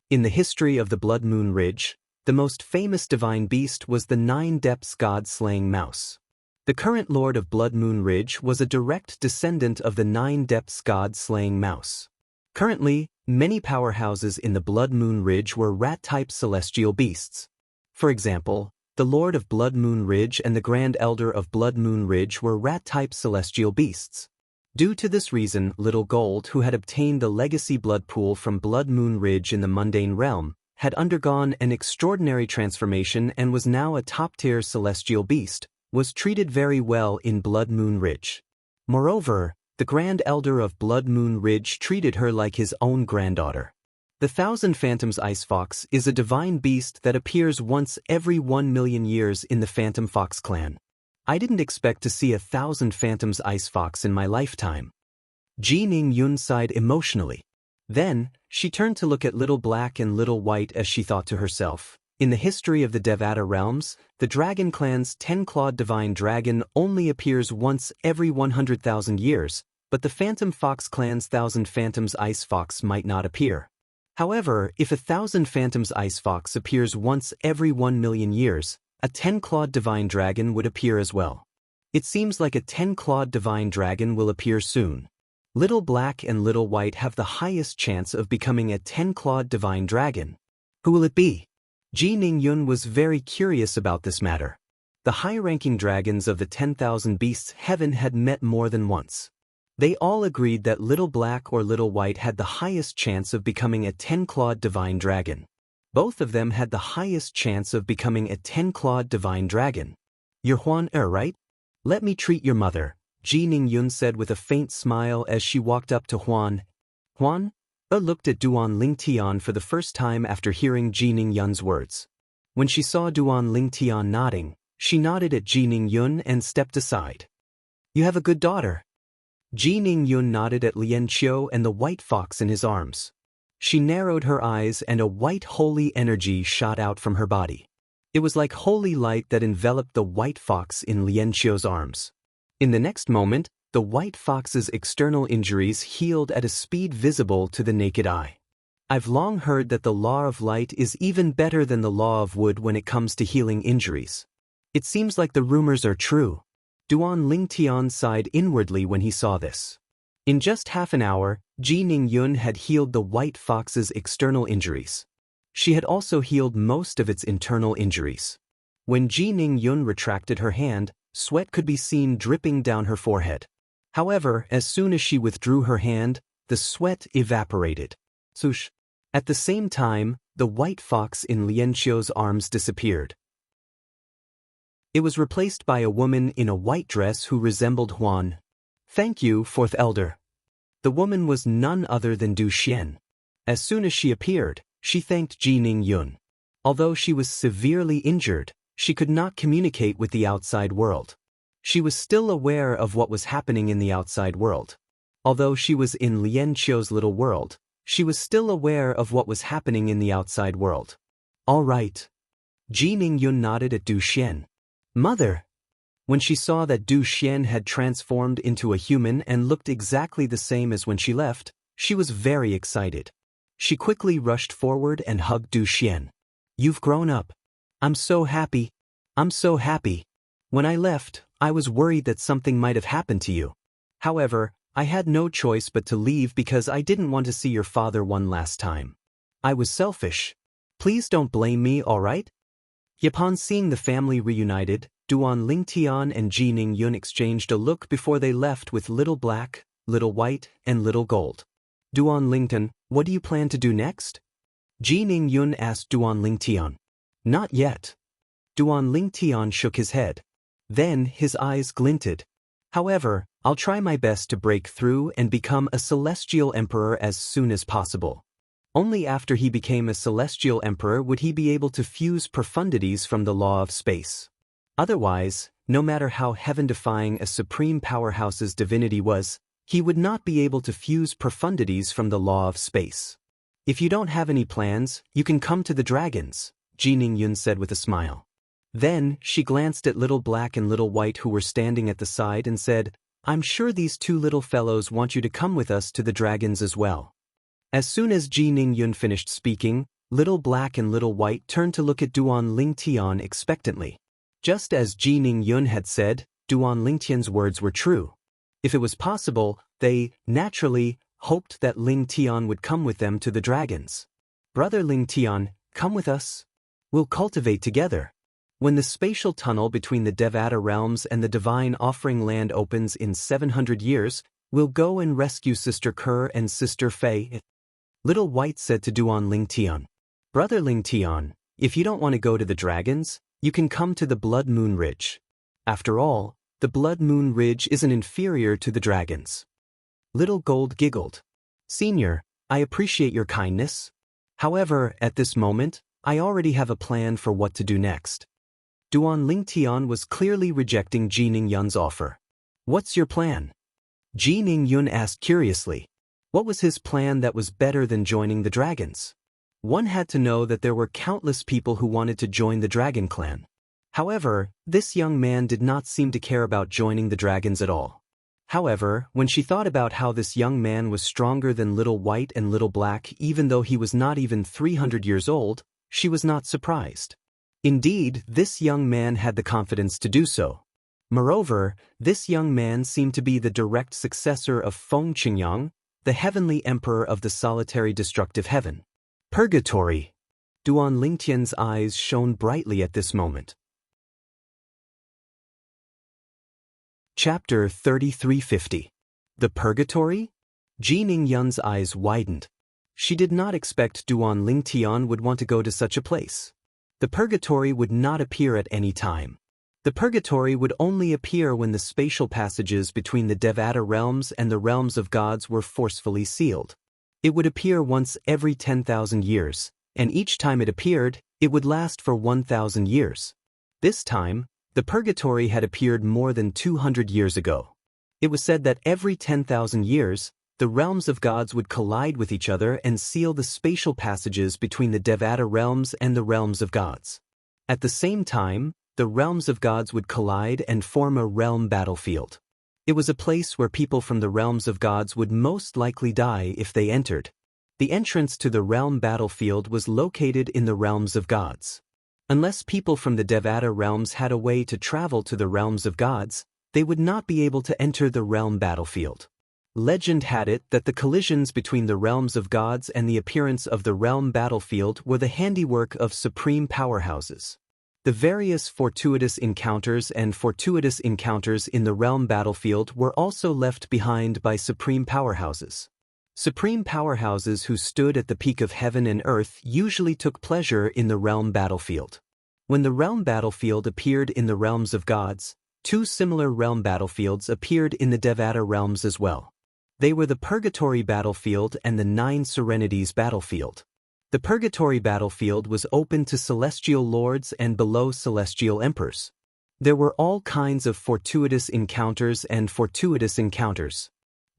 A: In the history of the Blood Moon Ridge, the most famous divine beast was the 9 Depths God-slaying mouse. The current lord of Blood Moon Ridge was a direct descendant of the 9 Depths God-slaying mouse. Currently, many powerhouses in the Blood Moon Ridge were rat-type celestial beasts. For example, the Lord of Blood Moon Ridge and the Grand Elder of Blood Moon Ridge were rat-type celestial beasts. Due to this reason, Little Gold, who had obtained the legacy blood pool from Blood Moon Ridge in the mundane realm, had undergone an extraordinary transformation and was now a top-tier celestial beast, was treated very well in Blood Moon Ridge. Moreover, the Grand Elder of Blood Moon Ridge treated her like his own granddaughter. The 1,000 Phantoms Ice Fox is a divine beast that appears once every 1,000,000 years in the Phantom Fox clan. I didn't expect to see 1,000 Phantoms Ice Fox in my lifetime. Jiningyun sighed emotionally. Then, she turned to look at Little Black and Little White as she thought to herself, in the history of the Devata realms, the Dragon Clan's 10-clawed divine dragon only appears once every 100,000 years, but the Phantom Fox clan's 1,000 Phantoms Ice Fox might not appear. However, if 1,000 Phantoms Ice Fox appears once every 1,000,000 years, a 10-clawed divine dragon would appear as well. It seems like a 10-clawed divine dragon will appear soon. Little Black and Little White have the highest chance of becoming a 10-clawed divine dragon. Who will it be? Jiningyun was very curious about this matter. The high-ranking dragons of the 10,000 Beasts Heaven had met more than once. They all agreed that Little Black or Little White had the highest chance of becoming a 10-clawed divine dragon. Both of them had the highest chance of becoming a 10-clawed divine dragon. You're Huan right? Let me treat your mother, Jiningyun said with a faint smile as she walked up to Huan. Huan looked at Duan Lingtian for the first time after hearing Jiningyun's words. When she saw Duan Lingtian nodding, she nodded at Jiningyun and stepped aside. You have a good daughter. Jiningyun nodded at Lianqiu and the white fox in his arms. She narrowed her eyes and a white holy energy shot out from her body. It was like holy light that enveloped the white fox in Lianqiu's arms. In the next moment, the white fox's external injuries healed at a speed visible to the naked eye. I've long heard that the law of light is even better than the law of wood when it comes to healing injuries. It seems like the rumors are true. Duan Lingtian sighed inwardly when he saw this. In just half an hour, Ji Ningyun had healed the white fox's external injuries. She had also healed most of its internal injuries. When Ji Ningyun retracted her hand, sweat could be seen dripping down her forehead. However, as soon as she withdrew her hand, the sweat evaporated. Swoosh. At the same time, the white fox in Lian Qiu's arms disappeared. It was replaced by a woman in a white dress who resembled Huan. Thank you, fourth elder. The woman was none other than Du Xian. As soon as she appeared, she thanked Ji Ningyun. Although she was severely injured, she could not communicate with the outside world. She was still aware of what was happening in the outside world. Although she was in Lian Qiu's little world, she was still aware of what was happening in the outside world. All right. Ji Ningyun nodded at Du Xian. Mother! When she saw that Du Xian had transformed into a human and looked exactly the same as when she left, she was very excited. She quickly rushed forward and hugged Du Xian. You've grown up. I'm so happy. I'm so happy. When I left, I was worried that something might have happened to you. However, I had no choice but to leave because I didn't want to see your father one last time. I was selfish. Please don't blame me, all right? Upon seeing the family reunited, Duan Lingtian and Ji Ningyun exchanged a look before they left with Little Black, Little White, and Little Gold. Duan Lingtian, what do you plan to do next? Ji Ningyun asked Duan Lingtian. Not yet. Duan Lingtian shook his head. Then his eyes glinted. However, I'll try my best to break through and become a celestial emperor as soon as possible. Only after he became a celestial emperor would he be able to fuse profundities from the law of space. Otherwise, no matter how heaven-defying a supreme powerhouse's divinity was, he would not be able to fuse profundities from the law of space. If you don't have any plans, you can come to the dragons, Ji Ningyun said with a smile. Then, she glanced at Little Black and Little White who were standing at the side and said, I'm sure these two little fellows want you to come with us to the dragons as well. As soon as Ji Ningyun finished speaking, Little Black and Little White turned to look at Duan Lingtian expectantly. Just as Ji Ningyun had said, Duan Lingtian's words were true. If it was possible, they, naturally, hoped that Lingtian would come with them to the dragons. Brother Lingtian, come with us. We'll cultivate together. When the spatial tunnel between the Devata realms and the divine offering land opens in 700 years, we'll go and rescue Sister Kerr and Sister Fei. Little White said to Duan Lingtian. Brother Lingtian, if you don't want to go to the dragons, you can come to the Blood Moon Ridge. After all, the Blood Moon Ridge isn't inferior to the dragons. Little Gold giggled. Senior, I appreciate your kindness. However, at this moment, I already have a plan for what to do next. Duan Lingtian was clearly rejecting Ji Ningyun's offer. What's your plan? Ji Ningyun asked curiously. What was his plan that was better than joining the dragons? One had to know that there were countless people who wanted to join the dragon clan. However, this young man did not seem to care about joining the dragons at all. However, when she thought about how this young man was stronger than Little White and Little Black even though he was not even 300 years old, she was not surprised. Indeed, this young man had the confidence to do so. Moreover, this young man seemed to be the direct successor of Feng Qingyang, the heavenly emperor of the solitary destructive heaven. Purgatory. Duan Lingtian's eyes shone brightly at this moment. Chapter 3350. The Purgatory? Ji Ningyun's eyes widened. She did not expect Duan Lingtian would want to go to such a place. The Purgatory would not appear at any time. The Purgatory would only appear when the spatial passages between the Devata realms and the realms of gods were forcefully sealed. It would appear once every 10,000 years, and each time it appeared, it would last for 1,000 years. This time, the Purgatory had appeared more than 200 years ago. It was said that every 10,000 years, the realms of gods would collide with each other and seal the spatial passages between the Devata realms and the realms of gods. At the same time, the realms of gods would collide and form a realm battlefield. It was a place where people from the realms of gods would most likely die if they entered. The entrance to the realm battlefield was located in the realms of gods. Unless people from the Devata realms had a way to travel to the realms of gods, they would not be able to enter the realm battlefield. Legend had it that the collisions between the realms of gods and the appearance of the realm battlefield were the handiwork of supreme powerhouses. The various fortuitous encounters in the realm battlefield were also left behind by supreme powerhouses. Supreme powerhouses who stood at the peak of heaven and earth usually took pleasure in the realm battlefield. When the realm battlefield appeared in the realms of gods, two similar realm battlefields appeared in the Devata realms as well. They were the Purgatory battlefield and the Nine Serenities battlefield. The Purgatory battlefield was open to celestial lords and below celestial emperors. There were all kinds of fortuitous encounters and fortuitous encounters.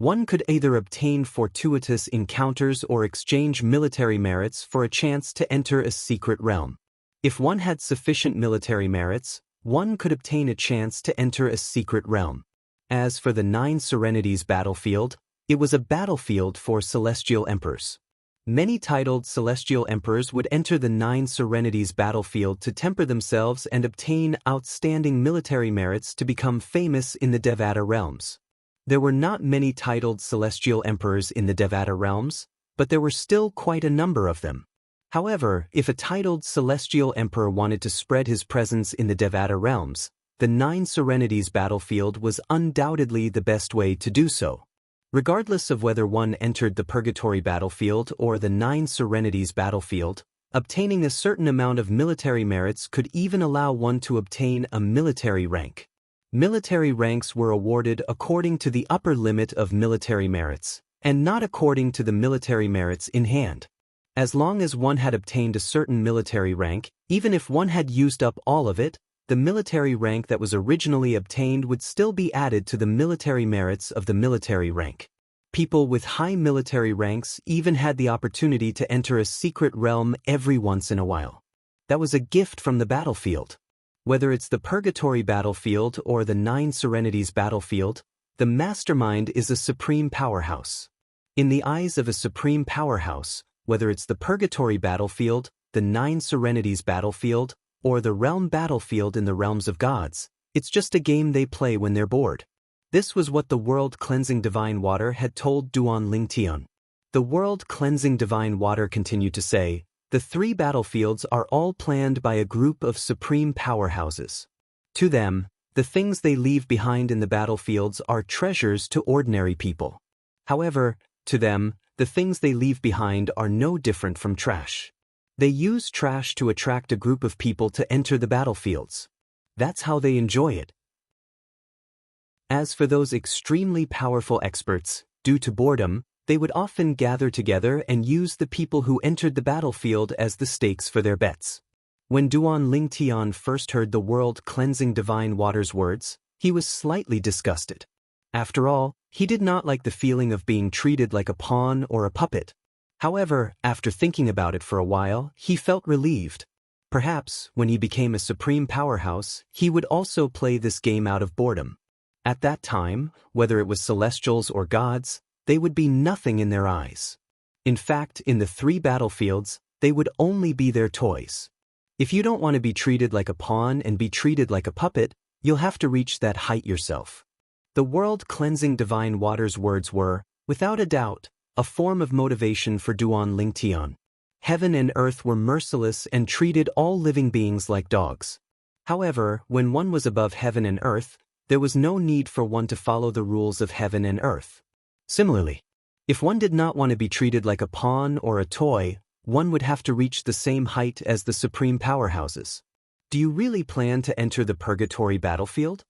A: One could either obtain fortuitous encounters or exchange military merits for a chance to enter a secret realm. If one had sufficient military merits, one could obtain a chance to enter a secret realm. As for the Nine Serenities battlefield, it was a battlefield for celestial emperors. Many titled celestial emperors would enter the Nine Serenities battlefield to temper themselves and obtain outstanding military merits to become famous in the Devata realms. There were not many titled celestial emperors in the Devata realms, but there were still quite a number of them. However, if a titled celestial emperor wanted to spread his presence in the Devata realms, the Nine Serenities battlefield was undoubtedly the best way to do so. Regardless of whether one entered the Purgatory battlefield or the Nine Serenities battlefield, obtaining a certain amount of military merits could even allow one to obtain a military rank. Military ranks were awarded according to the upper limit of military merits, and not according to the military merits in hand. As long as one had obtained a certain military rank, even if one had used up all of it, the military rank that was originally obtained would still be added to the military merits of the military rank. People with high military ranks even had the opportunity to enter a secret realm every once in a while. That was a gift from the battlefield. Whether it's the Purgatory battlefield or the Nine Serenities battlefield, the mastermind is a supreme powerhouse. In the eyes of a supreme powerhouse, whether it's the Purgatory battlefield, the Nine Serenities battlefield, or the realm battlefield in the realms of gods, it's just a game they play when they're bored. This was what the world-cleansing divine water had told Duan Lingtian. The world-cleansing divine water continued to say, the three battlefields are all planned by a group of supreme powerhouses. To them, the things they leave behind in the battlefields are treasures to ordinary people. However, to them, the things they leave behind are no different from trash. They use trash to attract a group of people to enter the battlefields. That's how they enjoy it. As for those extremely powerful experts, due to boredom, they would often gather together and use the people who entered the battlefield as the stakes for their bets. When Duan Lingtian first heard the world-cleansing divine water's words, he was slightly disgusted. After all, he did not like the feeling of being treated like a pawn or a puppet. However, after thinking about it for a while, he felt relieved. Perhaps, when he became a supreme powerhouse, he would also play this game out of boredom. At that time, whether it was celestials or gods, they would be nothing in their eyes. In fact, in the three battlefields, they would only be their toys. If you don't want to be treated like a pawn and be treated like a puppet, you'll have to reach that height yourself. The world-cleansing divine water's words were, without a doubt, a form of motivation for Duan Lingtian. Heaven and earth were merciless and treated all living beings like dogs. However, when one was above heaven and earth, there was no need for one to follow the rules of heaven and earth. Similarly, if one did not want to be treated like a pawn or a toy, one would have to reach the same height as the supreme powerhouses. Do you really plan to enter the Purgatory battlefield?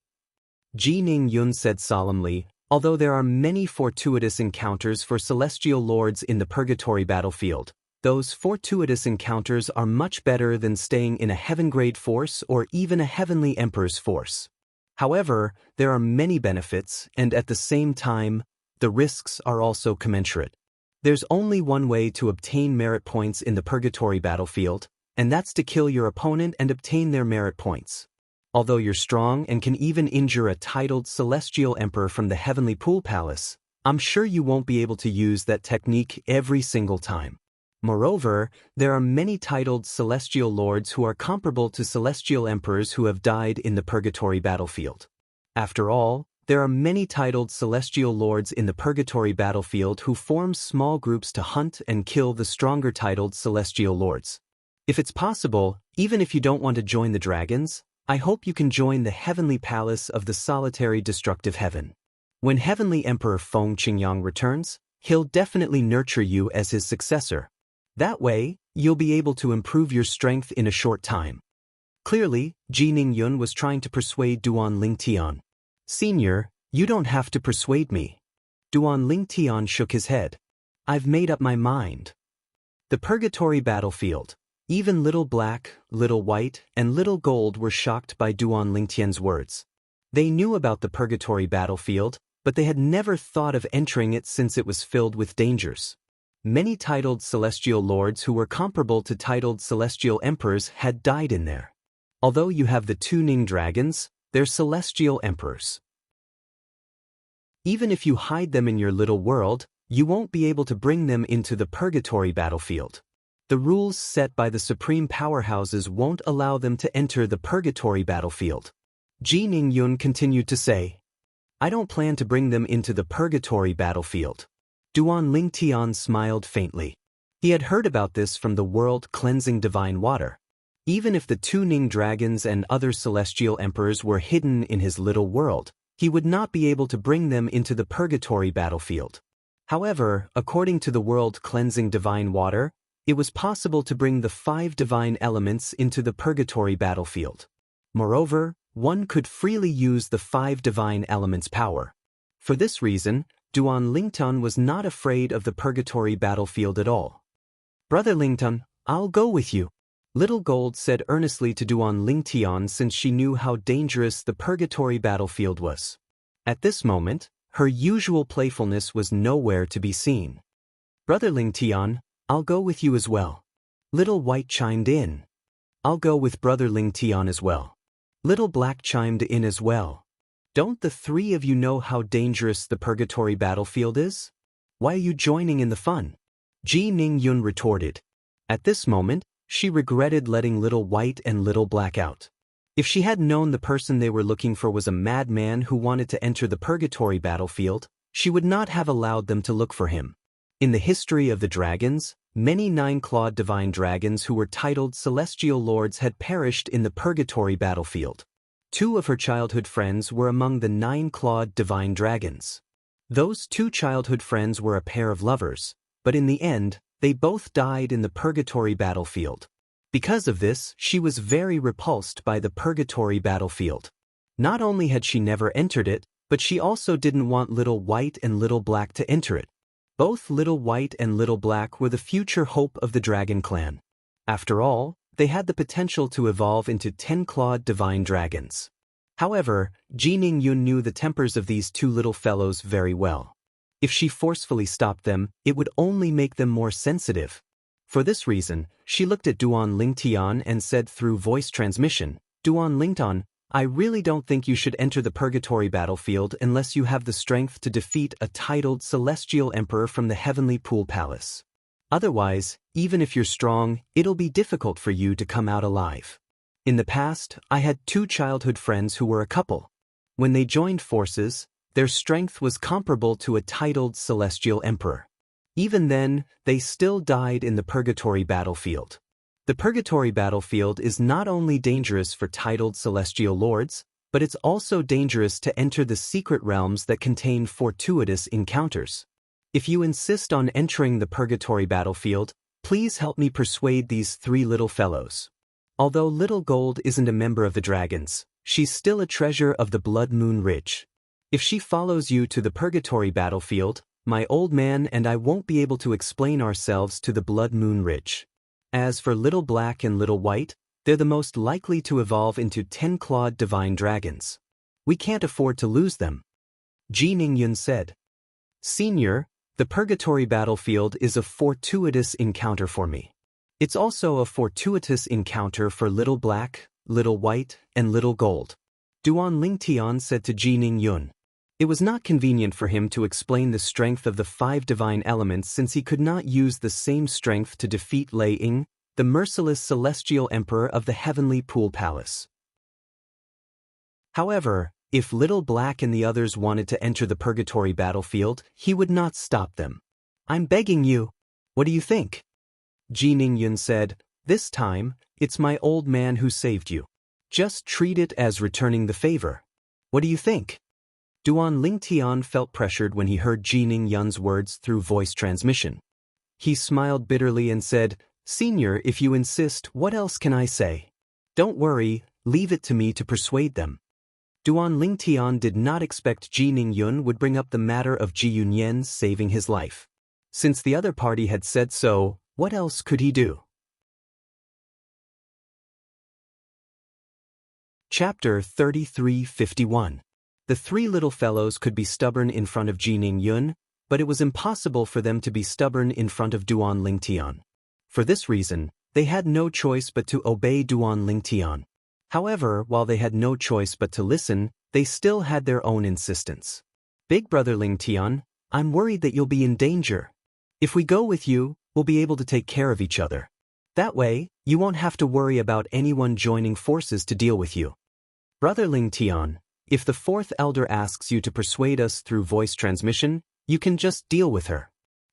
A: Ji Ning Yun said solemnly, although there are many fortuitous encounters for celestial lords in the Purgatory battlefield, those fortuitous encounters are much better than staying in a heaven-grade force or even a heavenly emperor's force. However, there are many benefits, and at the same time, the risks are also commensurate. There's only one way to obtain merit points in the Purgatory battlefield, and that's to kill your opponent and obtain their merit points. Although you're strong and can even injure a titled celestial emperor from the Heavenly Pool Palace, I'm sure you won't be able to use that technique every single time. Moreover, there are many titled celestial lords who are comparable to celestial emperors who have died in the purgatory battlefield. After all, there are many titled celestial lords in the purgatory battlefield who form small groups to hunt and kill the stronger titled celestial lords. If it's possible, even if you don't want to join the dragons, I hope you can join the heavenly palace of the solitary destructive heaven. When Heavenly Emperor Feng Qingyang returns, he'll definitely nurture you as his successor. That way, you'll be able to improve your strength in a short time. Clearly, Ji Ningyun was trying to persuade Duan Lingtian. Senior, you don't have to persuade me. Duan Lingtian shook his head. I've made up my mind. The purgatory battlefield. Even Little Black, Little White, and Little Gold were shocked by Duan Lingtian's words. They knew about the purgatory battlefield, but they had never thought of entering it since it was filled with dangers. Many titled celestial lords who were comparable to titled celestial emperors had died in there. Although you have the two Ning dragons, they're celestial emperors. Even if you hide them in your little world, you won't be able to bring them into the purgatory battlefield. The rules set by the supreme powerhouses won't allow them to enter the purgatory battlefield. Ji Ningyun continued to say, I don't plan to bring them into the purgatory battlefield. Duan Lingtian smiled faintly. He had heard about this from the world-cleansing divine water. Even if the two Ning dragons and other celestial emperors were hidden in his little world, he would not be able to bring them into the purgatory battlefield. However, according to the world-cleansing divine water, it was possible to bring the 5 divine elements into the purgatory battlefield. Moreover, one could freely use the 5 divine elements' power. For this reason, Duan Lingtian was not afraid of the purgatory battlefield at all. Brother Lingtian, I'll go with you. Little Gold said earnestly to Duan Lingtian since she knew how dangerous the purgatory battlefield was. At this moment, her usual playfulness was nowhere to be seen. Brother Lingtian, I'll go with you as well. Little White chimed in. I'll go with Brother Lingtian as well. Little Black chimed in as well. Don't the 3 of you know how dangerous the purgatory battlefield is? Why are you joining in the fun? Ji Ningyun retorted. At this moment, she regretted letting Little White and Little Black out. If she had known the person they were looking for was a madman who wanted to enter the purgatory battlefield, she would not have allowed them to look for him. In the history of the dragons, many 9-clawed divine dragons who were titled celestial lords had perished in the purgatory battlefield. 2 of her childhood friends were among the 9-clawed divine dragons. Those 2 childhood friends were a pair of lovers, but in the end, they both died in the purgatory battlefield. Because of this, she was very repulsed by the purgatory battlefield. Not only had she never entered it, but she also didn't want Little White and Little Black to enter it. Both Little White and Little Black were the future hope of the Dragon Clan. After all, they had the potential to evolve into 10-clawed divine dragons. However, Ji Ningyun knew the tempers of these 2 little fellows very well. If she forcefully stopped them, it would only make them more sensitive. For this reason, she looked at Duan Lingtian and said through voice transmission, Duan Lingtian, I really don't think you should enter the purgatory battlefield unless you have the strength to defeat a titled celestial emperor from the heavenly pool palace. Otherwise, even if you're strong, it'll be difficult for you to come out alive. In the past, I had 2 childhood friends who were a couple. When they joined forces, their strength was comparable to a titled celestial emperor. Even then, they still died in the purgatory battlefield. The purgatory battlefield is not only dangerous for titled celestial lords, but it's also dangerous to enter the secret realms that contain fortuitous encounters. If you insist on entering the purgatory battlefield, please help me persuade these 3 little fellows. Although Little Gold isn't a member of the dragons, she's still a treasure of the Blood Moon Ridge. If she follows you to the purgatory battlefield, my old man and I won't be able to explain ourselves to the Blood Moon Ridge. As for Little Black and Little White, they're the most likely to evolve into 10-clawed divine dragons. We can't afford to lose them. Ji Ningyun said. Senior, the purgatory battlefield is a fortuitous encounter for me. It's also a fortuitous encounter for Little Black, Little White, and Little Gold. Duan Lingtian said to Ji Ningyun. It was not convenient for him to explain the strength of the 5 divine elements since he could not use the same strength to defeat Lei Ying, the merciless celestial emperor of the heavenly pool palace. However, if Little Black and the others wanted to enter the purgatory battlefield, he would not stop them. "I'm begging you. What do you think?" Ji Ningyun said, "This time, it's my old man who saved you. Just treat it as returning the favor. What do you think?" Duan Lingtian felt pressured when he heard Ji Ningyun's words through voice transmission. He smiled bitterly and said, "Senior, if you insist, what else can I say? Don't worry, leave it to me to persuade them." Duan Lingtian did not expect Ji Ningyun would bring up the matter of Ji Yunyan saving his life. Since the other party had said so, what else could he do? Chapter 3351. The 3 little fellows could be stubborn in front of Ji Ningyun, but it was impossible for them to be stubborn in front of Duan Lingtian. For this reason, they had no choice but to obey Duan Lingtian. However, while they had no choice but to listen, they still had their own insistence. "Big brother Lingtian, I'm worried that you'll be in danger. If we go with you, we'll be able to take care of each other. That way, you won't have to worry about anyone joining forces to deal with you. Brother Lingtian, if the 4th elder asks you to persuade us through voice transmission, you can just deal with her.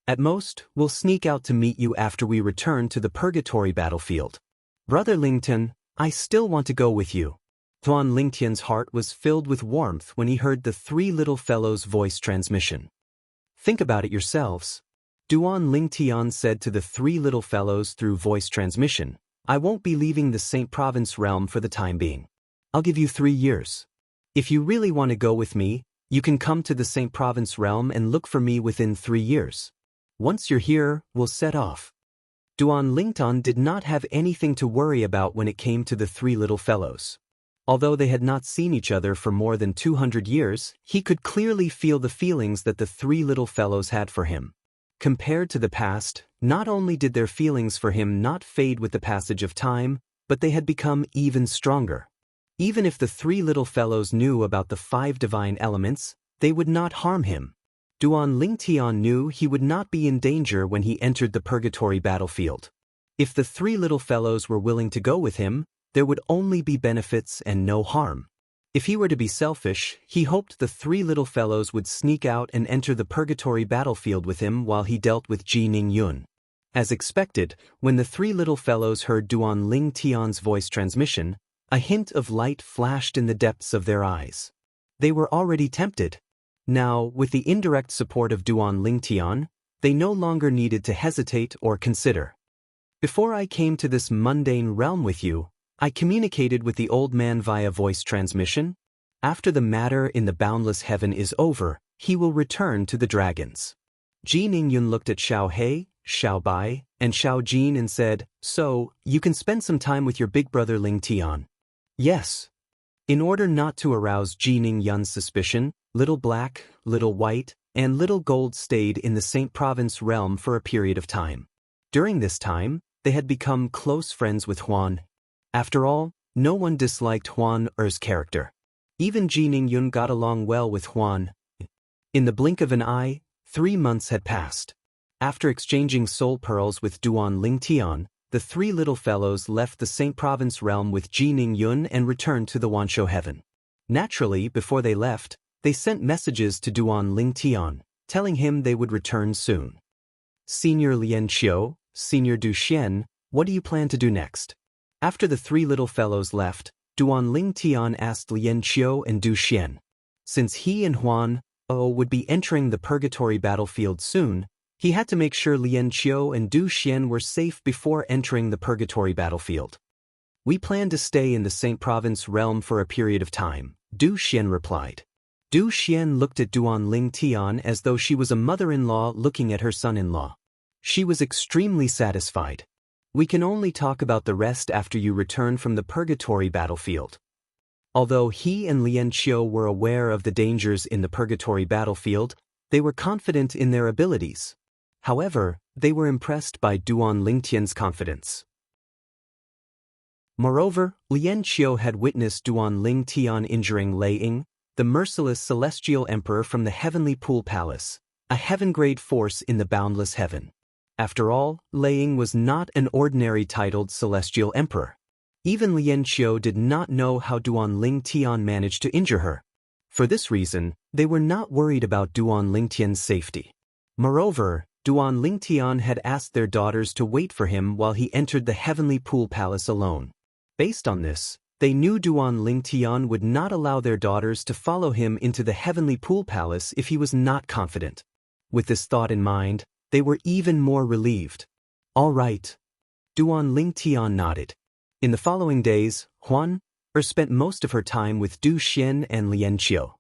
A: At most, we'll sneak out to meet you after we return to the purgatory battlefield. Brother Lingtian, I still want to go with you." Duan Lingtian's heart was filled with warmth when he heard the 3 little fellows' voice transmission. "Think about it yourselves." Duan Lingtian said to the 3 little fellows through voice transmission, "I won't be leaving the Saint Province realm for the time being. I'll give you 3 years. If you really want to go with me, you can come to the Saint Province realm and look for me within 3 years. Once you're here, we'll set off." Duan Lingtian did not have anything to worry about when it came to the 3 little fellows. Although they had not seen each other for more than 200 years, he could clearly feel the feelings that the 3 little fellows had for him. Compared to the past, not only did their feelings for him not fade with the passage of time, but they had become even stronger. Even if the 3 little fellows knew about the 5 divine elements, they would not harm him. Duan Lingtian knew he would not be in danger when he entered the purgatory battlefield. If the 3 little fellows were willing to go with him, there would only be benefits and no harm. If he were to be selfish, he hoped the 3 little fellows would sneak out and enter the purgatory battlefield with him while he dealt with Ji Ningyun. As expected, when the 3 little fellows heard Duan Lingtian's voice transmission, a hint of light flashed in the depths of their eyes. They were already tempted. Now, with the indirect support of Duan Lingtian, they no longer needed to hesitate or consider. "Before I came to this mundane realm with you, I communicated with the old man via voice transmission. After the matter in the boundless heaven is over, he will return to the dragons." Ji Ningyun looked at Xiao He, Xiao Bai, and Xiao Jin and said, "So, you can spend some time with your big brother Lingtian." "Yes." In order not to arouse Ji Ningyun's suspicion, Little Black, Little White, and Little Gold stayed in the Saint Province realm for a period of time. During this time, they had become close friends with Huan. After all, no one disliked Huan Er's character. Even Ji Ningyun got along well with Huan. In the blink of an eye, 3 months had passed. After exchanging soul pearls with Duan Lingtian, the 3 little fellows left the Saint Province realm with Ji Ningyun and returned to the Wanshou heaven. Naturally, before they left, they sent messages to Duan Lingtian, telling him they would return soon. "Senior Lian Qiu, Senior Du Xian, what do you plan to do next?" After the 3 little fellows left, Duan Lingtian asked Lian Qiu and Du Xian. Since he and Huan would be entering the purgatory battlefield soon, he had to make sure Lian Qiu and Du Xian were safe before entering the purgatory battlefield. "We plan to stay in the Saint Province realm for a period of time," Du Xian replied. Du Xian looked at Duan Lingtian as though she was a mother-in-law looking at her son-in-law. She was extremely satisfied. "We can only talk about the rest after you return from the purgatory battlefield." Although he and Lian Qiu were aware of the dangers in the purgatory battlefield, they were confident in their abilities. However, they were impressed by Duan Lingtian's confidence. Moreover, Lian Qiu had witnessed Duan Lingtian injuring Lei Ying, the merciless celestial emperor from the heavenly pool palace, a heaven-grade force in the boundless heaven. After all, Laying was not an ordinary titled celestial emperor. Even Lian Qiu did not know how Duan Ling Tian managed to injure her. For this reason, they were not worried about Duan Ling Tian's safety. Moreover, Duan Ling Tian had asked their daughters to wait for him while he entered the heavenly pool palace alone. Based on this, they knew Duan Ling Tian would not allow their daughters to follow him into the heavenly pool palace if he was not confident. With this thought in mind, they were even more relieved. All right. Duan Ling Tian nodded. In the following days, Huan spent most of her time with Du Xian and Lian Qiu.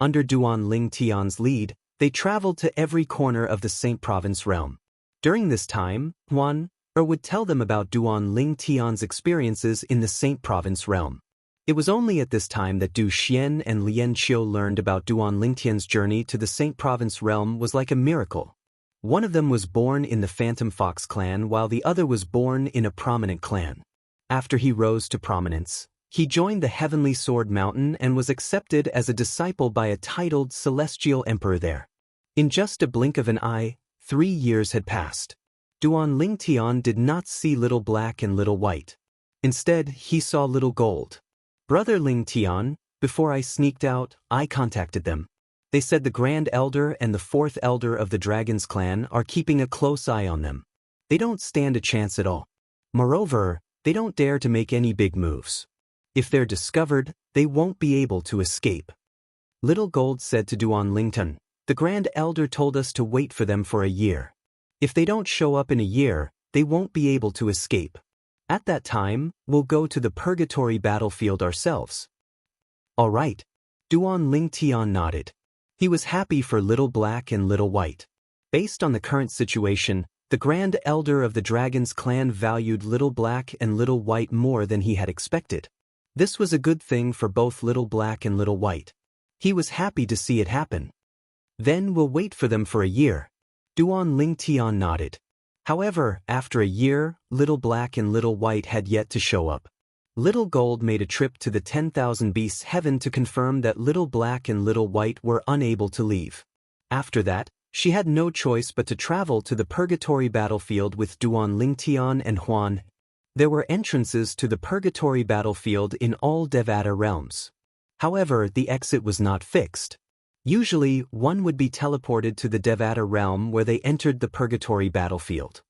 A: Under Duan Ling Tian's lead, they traveled to every corner of the Saint Province realm. During this time, Huan would tell them about Duan Ling Tian's experiences in the Saint Province realm. It was only at this time that Du Xian and Lian Qiu learned about Duan Ling Tian's journey to the Saint Province realm was like a miracle. One of them was born in the Phantom Fox clan while the other was born in a prominent clan. After he rose to prominence, he joined the Heavenly Sword Mountain and was accepted as a disciple by a titled celestial emperor there. In just a blink of an eye, 3 years had passed. Duan Ling Tian did not see Little Black and Little White. Instead, he saw Little Gold. Brother Ling Tian, before I sneaked out, I contacted them. They said the Grand Elder and the 4th Elder of the Dragon's Clan are keeping a close eye on them. They don't stand a chance at all. Moreover, they don't dare to make any big moves. If they're discovered, they won't be able to escape. Little Gold said to Duan Lington, the Grand Elder told us to wait for them for a year. If they don't show up in a year, they won't be able to escape. At that time, we'll go to the Purgatory battlefield ourselves. All right. Duan Ling Tian nodded. He was happy for Little Black and Little White. Based on the current situation, the Grand Elder of the Dragon's Clan valued Little Black and Little White more than he had expected. This was a good thing for both Little Black and Little White. He was happy to see it happen. Then we'll wait for them for a year. Duan Ling Tian nodded. However, after a year, Little Black and Little White had yet to show up. Little Gold made a trip to the 10,000 Beasts Heaven to confirm that Little Black and Little White were unable to leave. After that, she had no choice but to travel to the Purgatory battlefield with Duan Ling Tian and Huan. There were entrances to the Purgatory battlefield in all Devata realms. However, the exit was not fixed. Usually, one would be teleported to the Devata realm where they entered the Purgatory battlefield.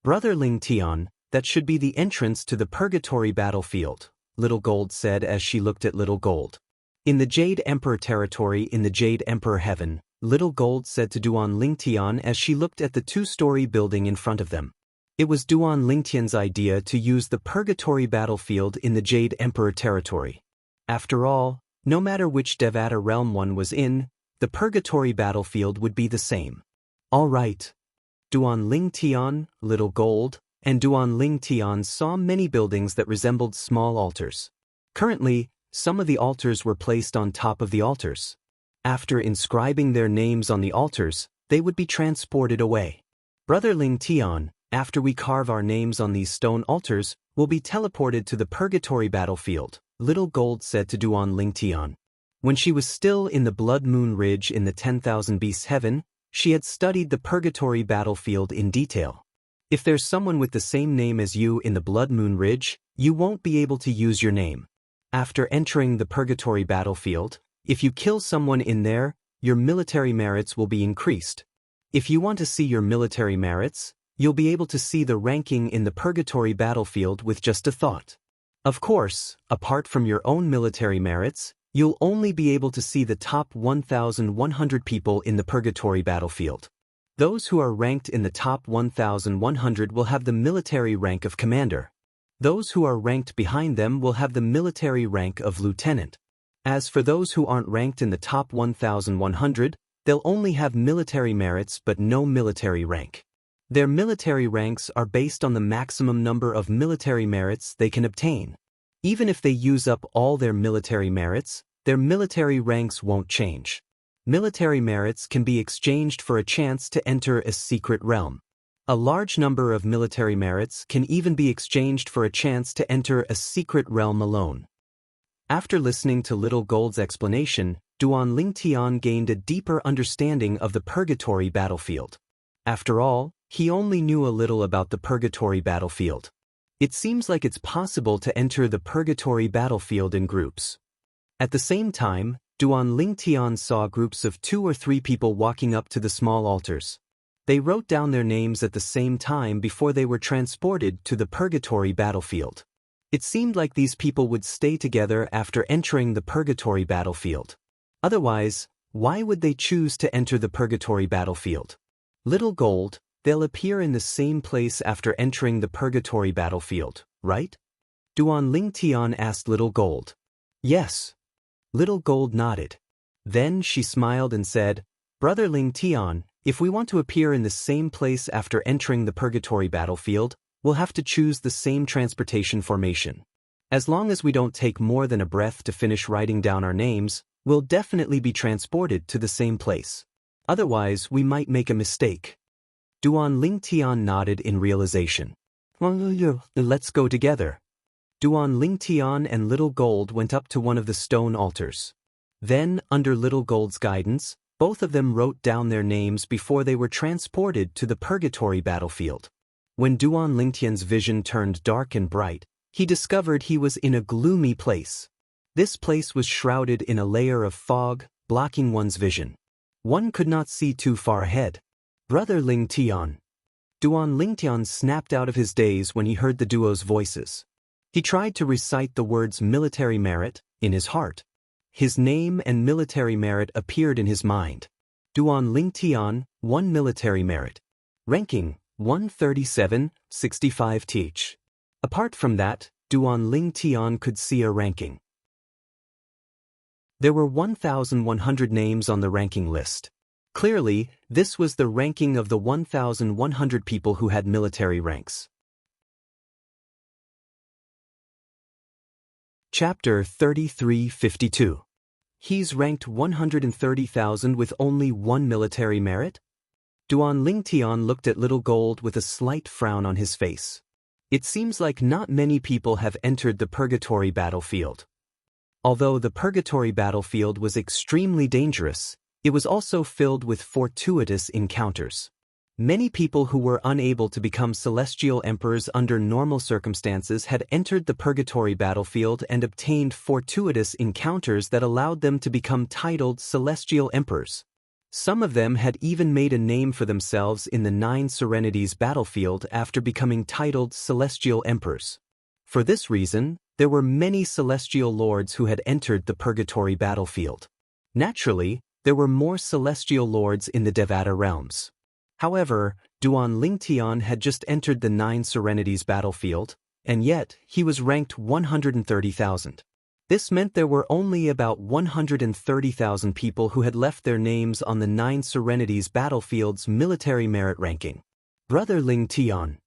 A: Brother Ling Tian, that should be the entrance to the Purgatory battlefield, Little Gold said as she looked at Little Gold. In the Jade Emperor territory in the Jade Emperor heaven, Little Gold said to Duan Ling Tian as she looked at the 2-story building in front of them. It was Duan Ling Tian's idea to use the Purgatory battlefield in the Jade Emperor territory. After all, no matter which Devata realm one was in, the Purgatory battlefield would be the same. All right. Duan Ling Tian, Little Gold, and Duan Ling Tian saw many buildings that resembled small altars. Currently, some of the altars were placed on top of the altars. After inscribing their names on the altars, they would be transported away. Brother Ling Tian, after we carve our names on these stone altars, we'll be teleported to the Purgatory battlefield, Little Gold said to Duan Ling Tian. When she was still in the Blood Moon Ridge in the 10,000 Beasts Heaven, she had studied the Purgatory battlefield in detail. If there's someone with the same name as you in the Blood Moon Ridge, you won't be able to use your name. After entering the Purgatory battlefield, if you kill someone in there, your military merits will be increased. If you want to see your military merits, you'll be able to see the ranking in the Purgatory battlefield with just a thought. Of course, apart from your own military merits, you'll only be able to see the top 1,100 people in the Purgatory battlefield. Those who are ranked in the top 1,100 will have the military rank of commander. Those who are ranked behind them will have the military rank of lieutenant. As for those who aren't ranked in the top 1,100, they'll only have military merits but no military rank. Their military ranks are based on the maximum number of military merits they can obtain. Even if they use up all their military merits, their military ranks won't change. Military merits can be exchanged for a chance to enter a secret realm. A large number of military merits can even be exchanged for a chance to enter a secret realm alone. After listening to Little Gold's explanation, Duan Lingtian gained a deeper understanding of the purgatory battlefield. After all, he only knew a little about the purgatory battlefield. It seems like it's possible to enter the purgatory battlefield in groups. At the same time, Duan Lingtian saw groups of 2 or 3 people walking up to the small altars. They wrote down their names at the same time before they were transported to the purgatory battlefield. It seemed like these people would stay together after entering the purgatory battlefield. Otherwise, why would they choose to enter the purgatory battlefield? Little Gold, they'll appear in the same place after entering the purgatory battlefield, right? Duan Lingtian asked Little Gold. Yes. Little Gold nodded. Then she smiled and said, Brother Lingtian, if we want to appear in the same place after entering the purgatory battlefield, we'll have to choose the same transportation formation. As long as we don't take more than a breath to finish writing down our names, we'll definitely be transported to the same place. Otherwise, we might make a mistake. Duan Lingtian nodded in realization. Let's go together. Duan Lingtian and Little Gold went up to one of the stone altars. Then, under Little Gold's guidance, both of them wrote down their names before they were transported to the purgatory battlefield. When Duan Lingtian's vision turned dark and bright, he discovered he was in a gloomy place. This place was shrouded in a layer of fog, blocking one's vision. One could not see too far ahead. Brother Lingtian. Duan Lingtian snapped out of his daze when he heard the duo's voices. He tried to recite the words military merit in his heart. His name and military merit appeared in his mind. Duan Lingtian, 1 military merit. Ranking, 137/65 teach. Apart from that, Duan Lingtian could see a ranking. There were 1,100 names on the ranking list. Clearly, this was the ranking of the 1,100 people who had military ranks. Chapter 3352. He's ranked 130,000 with only 1 military merit? Duan Lingtian looked at Little Gold with a slight frown on his face. It seems like not many people have entered the purgatory battlefield. Although the purgatory battlefield was extremely dangerous, it was also filled with fortuitous encounters. Many people who were unable to become celestial emperors under normal circumstances had entered the purgatory battlefield and obtained fortuitous encounters that allowed them to become titled celestial emperors. Some of them had even made a name for themselves in the 9 Serenities battlefield after becoming titled celestial emperors. For this reason, there were many celestial lords who had entered the purgatory battlefield. Naturally, there were more celestial lords in the Devata realms. However, Duan Lingtian had just entered the 9 Serenities battlefield, and yet he was ranked 130,000. This meant there were only about 130,000 people who had left their names on the 9 Serenities battlefield's military merit ranking. Brother Lingtian.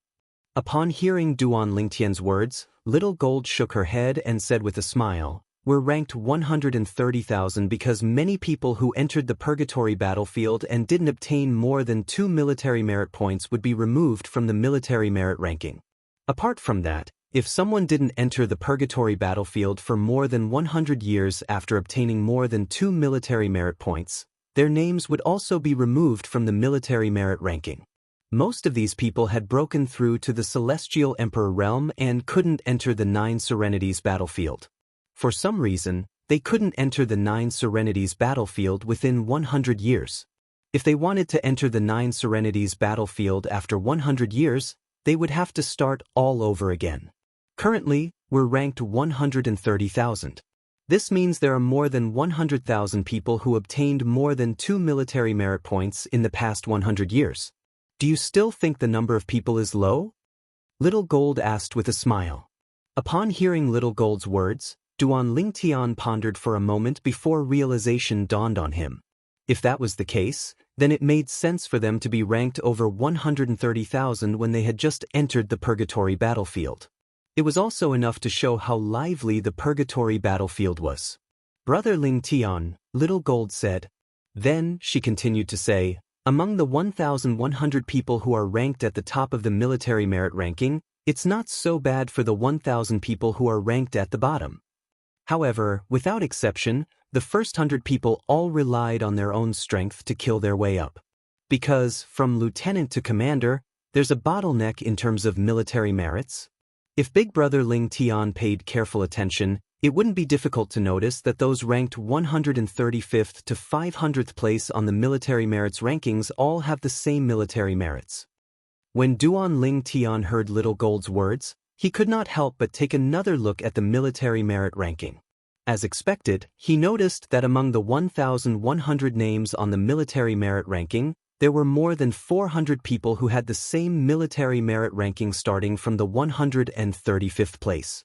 A: Upon hearing Duan Lingtian's words, Little Gold shook her head and said with a smile, We're ranked 130,000 because many people who entered the purgatory battlefield and didn't obtain more than 2 military merit points would be removed from the military merit ranking. Apart from that, if someone didn't enter the purgatory battlefield for more than 100 years after obtaining more than 2 military merit points, their names would also be removed from the military merit ranking. Most of these people had broken through to the Celestial Emperor realm and couldn't enter the 9 Serenities battlefield. For some reason, they couldn't enter the 9 Serenities battlefield within 100 years. If they wanted to enter the 9 Serenities battlefield after 100 years, they would have to start all over again. Currently, we're ranked 130,000. This means there are more than 100,000 people who obtained more than 2 military merit points in the past 100 years. Do you still think the number of people is low? Little Gold asked with a smile. Upon hearing Little Gold's words, Duan Lingtian pondered for a moment before realization dawned on him. If that was the case, then it made sense for them to be ranked over 130,000 when they had just entered the purgatory battlefield. It was also enough to show how lively the purgatory battlefield was. Brother Lingtian, Little Gold said. Then, she continued to say, among the 1,100 people who are ranked at the top of the military merit ranking, it's not so bad for the 1,000 people who are ranked at the bottom. However, without exception, the first 100 people all relied on their own strength to kill their way up. Because, from lieutenant to commander, there's a bottleneck in terms of military merits. If Big Brother Ling Tian paid careful attention, it wouldn't be difficult to notice that those ranked 135th to 500th place on the military merits rankings all have the same military merits. When Duan Ling Tian heard Little Gold's words, he could not help but take another look at the military merit ranking. As expected, he noticed that among the 1,100 names on the military merit ranking, there were more than 400 people who had the same military merit ranking starting from the 135th place.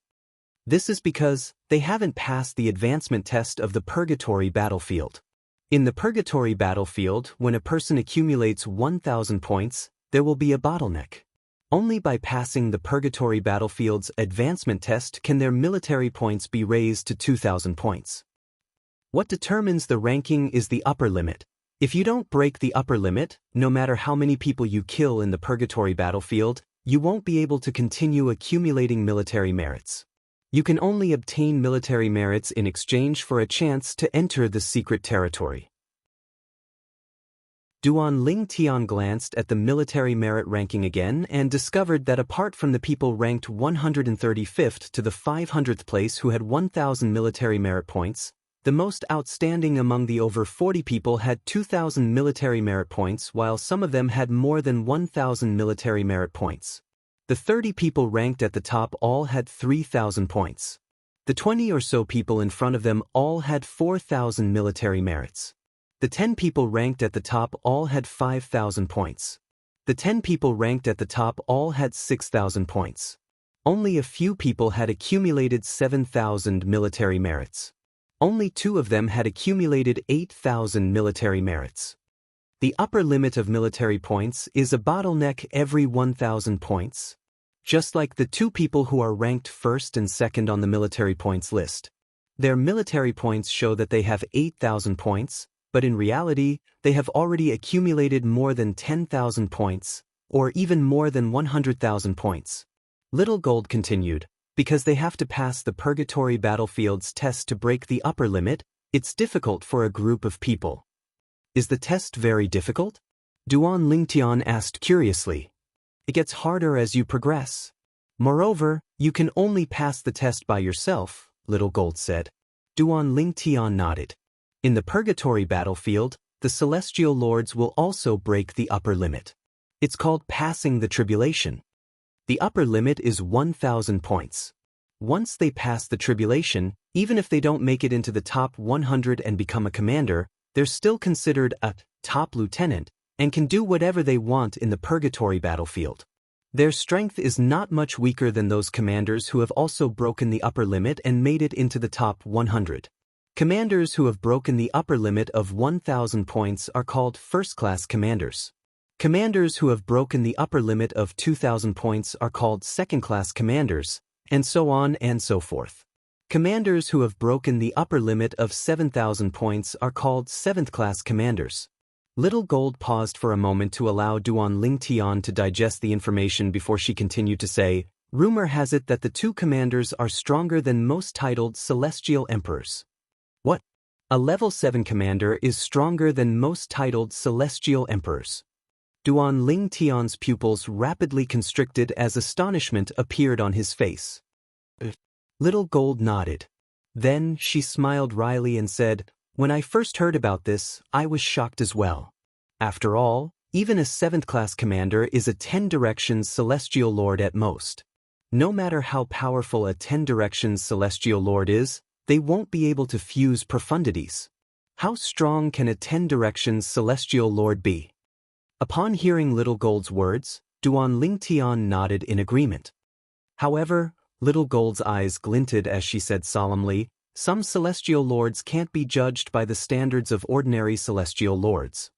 A: This is because they haven't passed the advancement test of the purgatory battlefield. In the purgatory battlefield, when a person accumulates 1,000 points, there will be a bottleneck. Only by passing the purgatory battlefield's advancement test can their military points be raised to 2,000 points. What determines the ranking is the upper limit. If you don't break the upper limit, no matter how many people you kill in the purgatory battlefield, you won't be able to continue accumulating military merits. You can only obtain military merits in exchange for a chance to enter the secret territory. Duan Ling Tian glanced at the military merit ranking again and discovered that apart from the people ranked 135th to the 500th place who had 1,000 military merit points, the most outstanding among the over 40 people had 2,000 military merit points, while some of them had more than 1,000 military merit points. The 30 people ranked at the top all had 3,000 points. The 20 or so people in front of them all had 4,000 military merits. The 10 people ranked at the top all had 5,000 points. The 10 people ranked at the top all had 6,000 points. Only a few people had accumulated 7,000 military merits. Only 2 of them had accumulated 8,000 military merits. The upper limit of military points is a bottleneck every 1,000 points, just like the 2 people who are ranked first and second on the military points list. Their military points show that they have 8,000 points, but in reality, they have already accumulated more than 10,000 points, or even more than 100,000 points. Little Gold continued, because they have to pass the purgatory battlefield's test to break the upper limit, it's difficult for a group of people. Is the test very difficult? Duan Lingtian asked curiously. It gets harder as you progress. Moreover, you can only pass the test by yourself, Little Gold said. Duan Lingtian nodded. In the purgatory battlefield, the celestial lords will also break the upper limit. It's called passing the tribulation. The upper limit is 1,000 points. Once they pass the tribulation, even if they don't make it into the top 100 and become a commander, they're still considered a top lieutenant and can do whatever they want in the purgatory battlefield. Their strength is not much weaker than those commanders who have also broken the upper limit and made it into the top 100. Commanders who have broken the upper limit of 1,000 points are called first-class commanders. Commanders who have broken the upper limit of 2,000 points are called second-class commanders, and so on and so forth. Commanders who have broken the upper limit of 7,000 points are called seventh-class commanders. Little Gold paused for a moment to allow Duan Lingtian to digest the information before she continued to say, rumor has it that the 2 commanders are stronger than most titled celestial emperors. What? A level 7 commander is stronger than most titled celestial emperors. Duan Lingtian's pupils rapidly constricted as astonishment appeared on his face. Little Gold nodded. Then she smiled wryly and said, when I first heard about this, I was shocked as well. After all, even a 7th-class commander is a 10 Directions Celestial Lord at most. No matter how powerful a 10 Directions Celestial Lord is, they won't be able to fuse profundities. How strong can a 10 Directions Celestial Lord be? Upon hearing Little Gold's words, Duan Lingtian nodded in agreement. However, Little Gold's eyes glinted as she said solemnly, some celestial lords can't be judged by the standards of ordinary celestial lords.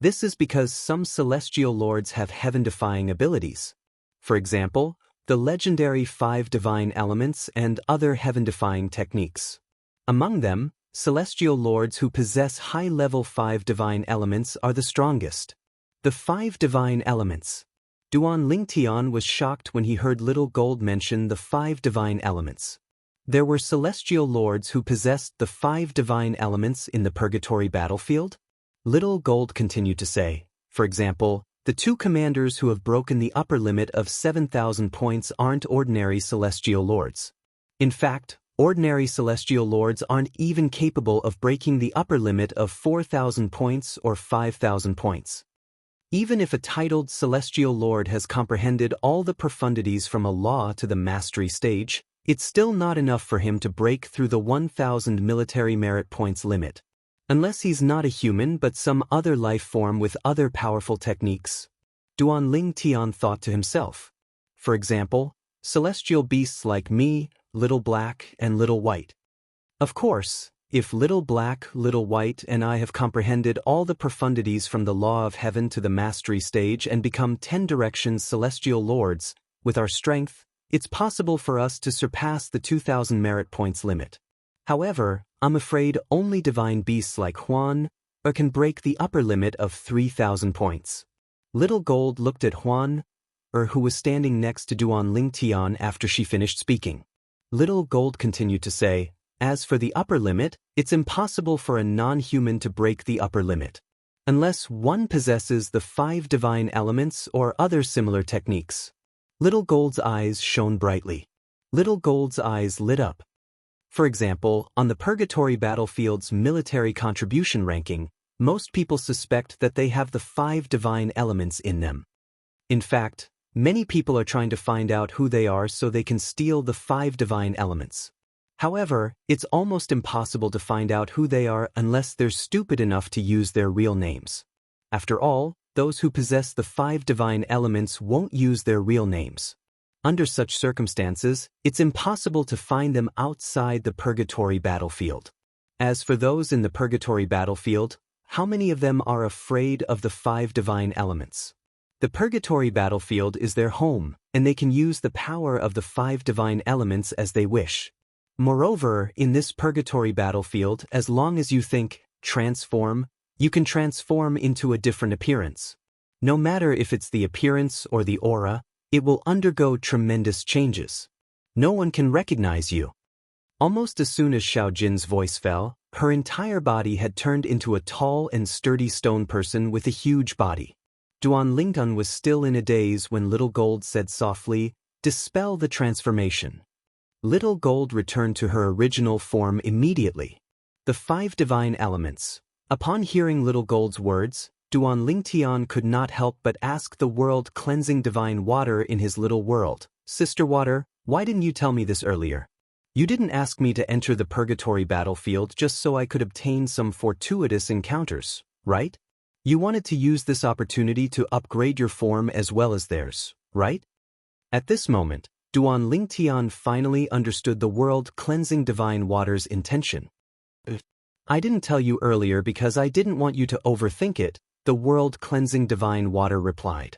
A: This is because some celestial lords have heaven-defying abilities. For example, the legendary 5 divine elements and other heaven-defying techniques. Among them, celestial lords who possess high-level 5 divine elements are the strongest. The 5 divine elements. Duan Lingtian was shocked when he heard Little Gold mention the 5 divine elements. There were celestial lords who possessed the 5 divine elements in the purgatory battlefield? Little Gold continued to say, for example, the 2 commanders who have broken the upper limit of 7,000 points aren't ordinary celestial lords. In fact, ordinary celestial lords aren't even capable of breaking the upper limit of 4,000 points or 5,000 points. Even if a titled celestial lord has comprehended all the profundities from a law to the mastery stage, it's still not enough for him to break through the 1,000 military merit points limit. Unless he's not a human but some other life form with other powerful techniques. Duan Ling Tian thought to himself. For example, celestial beasts like me, Little Black and Little White. Of course, if Little Black, Little White and I have comprehended all the profundities from the law of heaven to the mastery stage and become 10 directions celestial lords, with our strength, it's possible for us to surpass the 2,000 merit points limit. However, I'm afraid only divine beasts like Huan can break the upper limit of 3,000 points. Little Gold looked at Huan, who was standing next to Duan Ling Tian after she finished speaking. Little Gold continued to say, as for the upper limit, it's impossible for a non-human to break the upper limit. Unless one possesses the 5 divine elements or other similar techniques. Little Gold's eyes shone brightly. Little Gold's eyes lit up. For example, on the purgatory battlefield's military contribution ranking, most people suspect that they have the 5 divine elements in them. In fact, many people are trying to find out who they are so they can steal the 5 divine elements. However, it's almost impossible to find out who they are unless they're stupid enough to use their real names. After all, those who possess the 5 divine elements won't use their real names. Under such circumstances, it's impossible to find them outside the purgatory battlefield. As for those in the purgatory battlefield, how many of them are afraid of the 5 divine elements? The purgatory battlefield is their home, and they can use the power of the 5 divine elements as they wish. Moreover, in this purgatory battlefield, as long as you think, transform, you can transform into a different appearance. No matter if it's the appearance or the aura, it will undergo tremendous changes. No one can recognize you. Almost as soon as Xiao Jin's voice fell, her entire body had turned into a tall and sturdy stone person with a huge body. Duan Lingtan was still in a daze when Little Gold said softly, "Dispel the transformation." Little Gold returned to her original form immediately. The 5 divine elements. Upon hearing Little Gold's words, Duan Ling Tian could not help but ask the world-cleansing divine water in his little world, "Sister Water, why didn't you tell me this earlier? You didn't ask me to enter the purgatory battlefield just so I could obtain some fortuitous encounters, right? You wanted to use this opportunity to upgrade your form as well as theirs, right?" At this moment, Duan Ling Tian finally understood the world-cleansing divine water's intention. "I didn't tell you earlier because I didn't want you to overthink it," the world-cleansing divine water replied.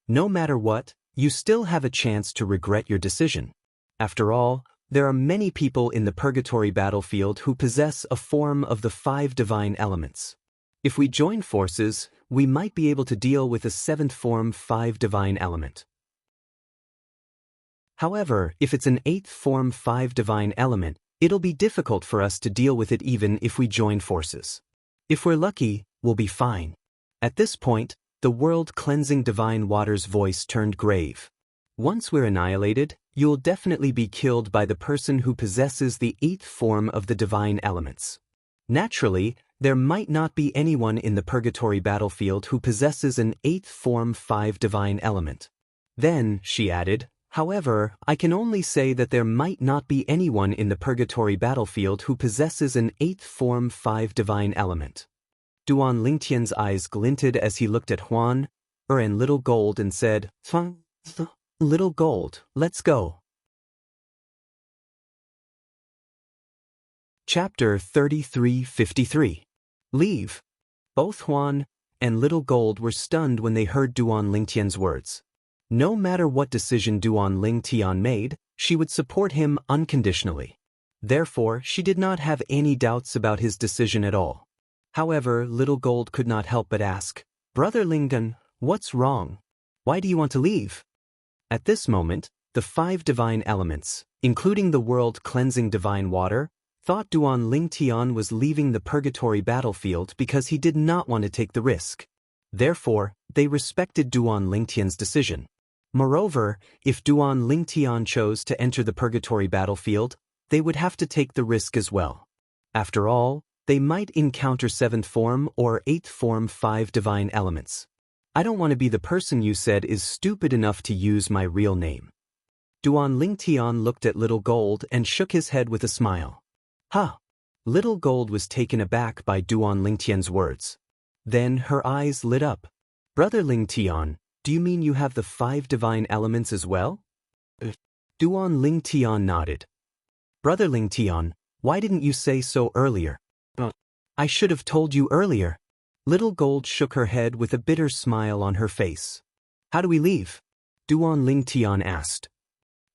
A: "No matter what, you still have a chance to regret your decision. After all, there are many people in the purgatory battlefield who possess a form of the 5 divine elements. If we join forces, we might be able to deal with a 7th form 5 divine element. However, if it's an 8th form 5 divine element, it'll be difficult for us to deal with it even if we join forces. If we're lucky, we'll be fine." At this point, the world-cleansing divine water's voice turned grave. "Once we're annihilated, you'll definitely be killed by the person who possesses the 8th form of the divine elements. Naturally, there might not be anyone in the purgatory battlefield who possesses an 8th form 5 divine element." Then, she added, "However, I can only say that there might not be anyone in the purgatory battlefield who possesses an 8th form 5 divine element." Duan Lingtian's eyes glinted as he looked at Huan, and Little Gold and said, "Little Gold, let's go." Chapter 3353. Leave. Both Huan and Little Gold were stunned when they heard Duan Lingtian's words. No matter what decision Duan Ling Tian made, she would support him unconditionally. Therefore, she did not have any doubts about his decision at all. However, Little Gold could not help but ask, "Brother Lingdan, what's wrong? Why do you want to leave?" At this moment, the 5 divine elements, including the world-cleansing divine water, thought Duan Lingtian was leaving the purgatory battlefield because he did not want to take the risk. Therefore, they respected Duan Lingtian's decision. Moreover, if Duan Lingtian chose to enter the purgatory battlefield, they would have to take the risk as well. After all, they might encounter 7th form or 8th form 5 divine elements. I don't want to be the person you said is stupid enough to use my real name. Duan Lingtian looked at Little Gold and shook his head with a smile. Huh. Little Gold was taken aback by Duan Lingtian's words. Then her eyes lit up. Brother Lingtian, do you mean you have the 5 divine elements as well? Duan Lingtian nodded. Brother Lingtian, why didn't you say so earlier? I should have told you earlier. Little Gold shook her head with a bitter smile on her face. How do we leave? Duan Lingtian asked.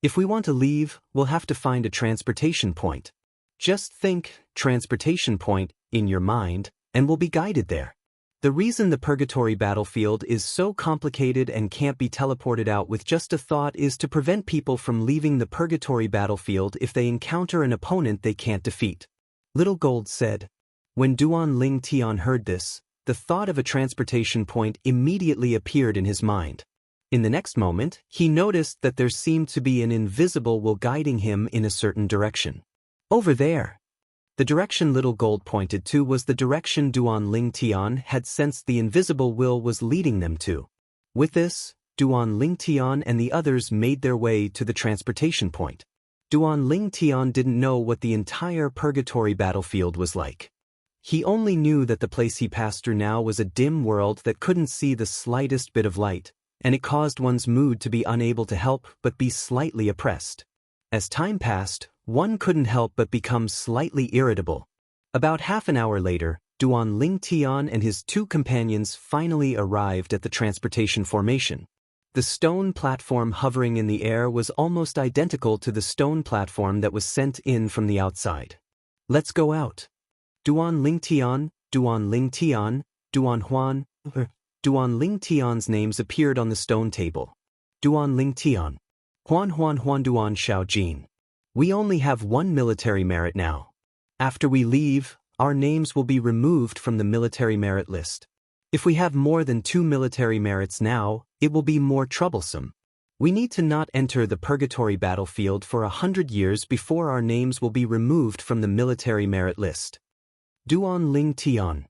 A: If we want to leave, we'll have to find a transportation point. Just think, transportation point, in your mind, and we'll be guided there. The reason the purgatory battlefield is so complicated and can't be teleported out with just a thought is to prevent people from leaving the purgatory battlefield if they encounter an opponent they can't defeat. Little Gold said. When Duan Lingtian heard this, the thought of a transportation point immediately appeared in his mind. In the next moment, he noticed that there seemed to be an invisible will guiding him in a certain direction. Over there. The direction Little Gold pointed to was the direction Duan Lingtian had sensed the invisible will was leading them to. With this, Duan Lingtian and the others made their way to the transportation point. Duan Lingtian didn't know what the entire purgatory battlefield was like. He only knew that the place he passed through now was a dim world that couldn't see the slightest bit of light, and it caused one's mood to be unable to help but be slightly oppressed. As time passed, one couldn't help but become slightly irritable. About half an hour later, Duan Lingtian and his 2 companions finally arrived at the transportation formation. The stone platform hovering in the air was almost identical to the stone platform that was sent in from the outside. Let's go out. Duan Lingtian, Duan Lingtian, Duan Huan. Duan Lingtian's names appeared on the stone table. Duan Lingtian. Huan Huan Huan Duan Xiaojin. We only have 1 military merit now. After we leave, our names will be removed from the military merit list. If we have more than 2 military merits now, it will be more troublesome. We need to not enter the purgatory battlefield for 100 years before our names will be removed from the military merit list. Duan Lingtian.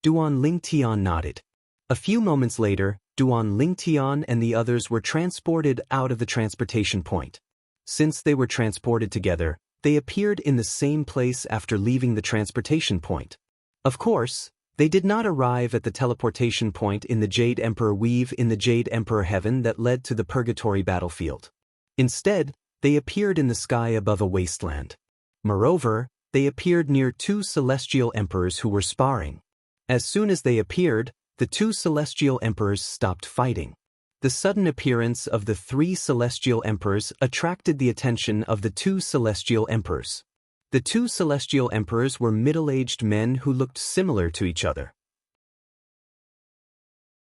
A: Duan Lingtian nodded. A few moments later, Duan Lingtian and the others were transported out of the transportation point. Since they were transported together, they appeared in the same place after leaving the transportation point. Of course, they did not arrive at the teleportation point in the Jade Emperor Weave in the Jade Emperor Heaven that led to the purgatory battlefield. Instead, they appeared in the sky above a wasteland. Moreover, they appeared near 2 celestial emperors who were sparring. As soon as they appeared, the 2 celestial emperors stopped fighting. The sudden appearance of the 3 celestial emperors attracted the attention of the 2 celestial emperors. The 2 celestial emperors were middle-aged men who looked similar to each other.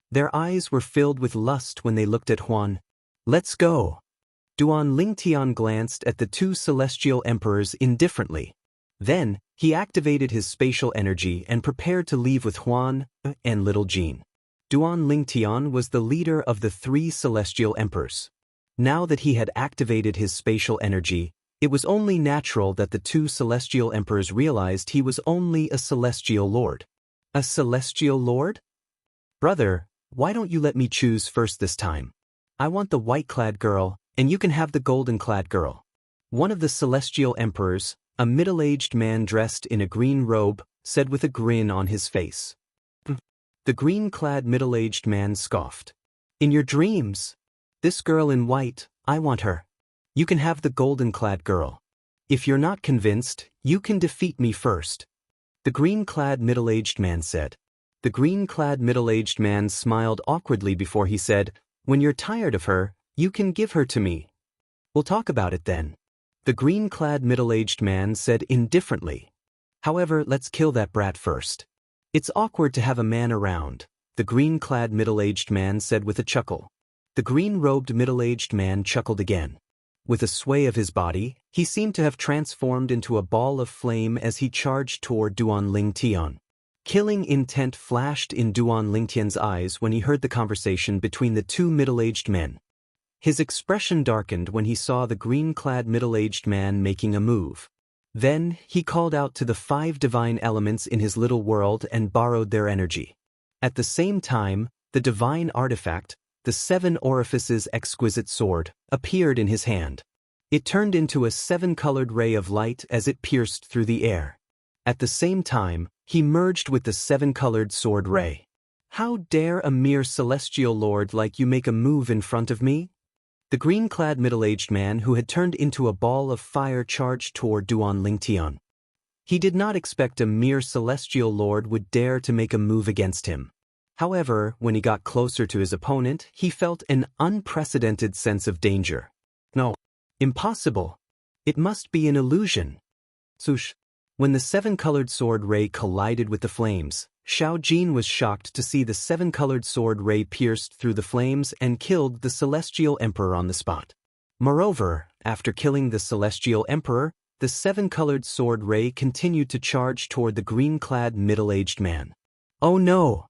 A: Their eyes were filled with lust when they looked at Huan. Let's go. Duan Lingtian glanced at the 2 celestial emperors indifferently. Then, he activated his spatial energy and prepared to leave with Huan and Little Jean. Duan Lingtian was the leader of the 3 celestial emperors. Now that he had activated his spatial energy, it was only natural that the 2 celestial emperors realized he was only a celestial lord. A celestial lord? Brother, why don't you let me choose first this time? I want the white-clad girl, and you can have the golden-clad girl. One of the celestial emperors, a middle-aged man dressed in a green robe, said with a grin on his face. The green-clad middle-aged man scoffed. In your dreams? This girl in white, I want her. You can have the golden-clad girl. If you're not convinced, you can defeat me first. The green-clad middle-aged man said. The green-clad middle-aged man smiled awkwardly before he said, When you're tired of her, you can give her to me. We'll talk about it then. The green-clad middle-aged man said indifferently. However, let's kill that brat first. It's awkward to have a man around, the green-clad middle-aged man said with a chuckle. The green-robed middle-aged man chuckled again. With a sway of his body, he seemed to have transformed into a ball of flame as he charged toward Duan Lingtian. Killing intent flashed in Duan Lingtian's eyes when he heard the conversation between the two middle-aged men. His expression darkened when he saw the green-clad middle-aged man making a move. Then, he called out to the 5 divine elements in his little world and borrowed their energy. At the same time, the divine artifact, the 7 orifices exquisite sword, appeared in his hand. It turned into a 7-colored ray of light as it pierced through the air. At the same time, he merged with the 7-colored sword ray. "How dare a mere celestial lord like you make a move in front of me?" The green-clad middle-aged man who had turned into a ball of fire charged toward Duan Lingtian. He did not expect a mere celestial lord would dare to make a move against him. However, when he got closer to his opponent, he felt an unprecedented sense of danger. No. Impossible. It must be an illusion. Swoosh. When the 7-colored sword ray collided with the flames, Xiao Jin was shocked to see the 7-colored sword ray pierced through the flames and killed the Celestial Emperor on the spot. Moreover, after killing the Celestial Emperor, the 7-colored sword ray continued to charge toward the green-clad middle-aged man. Oh no!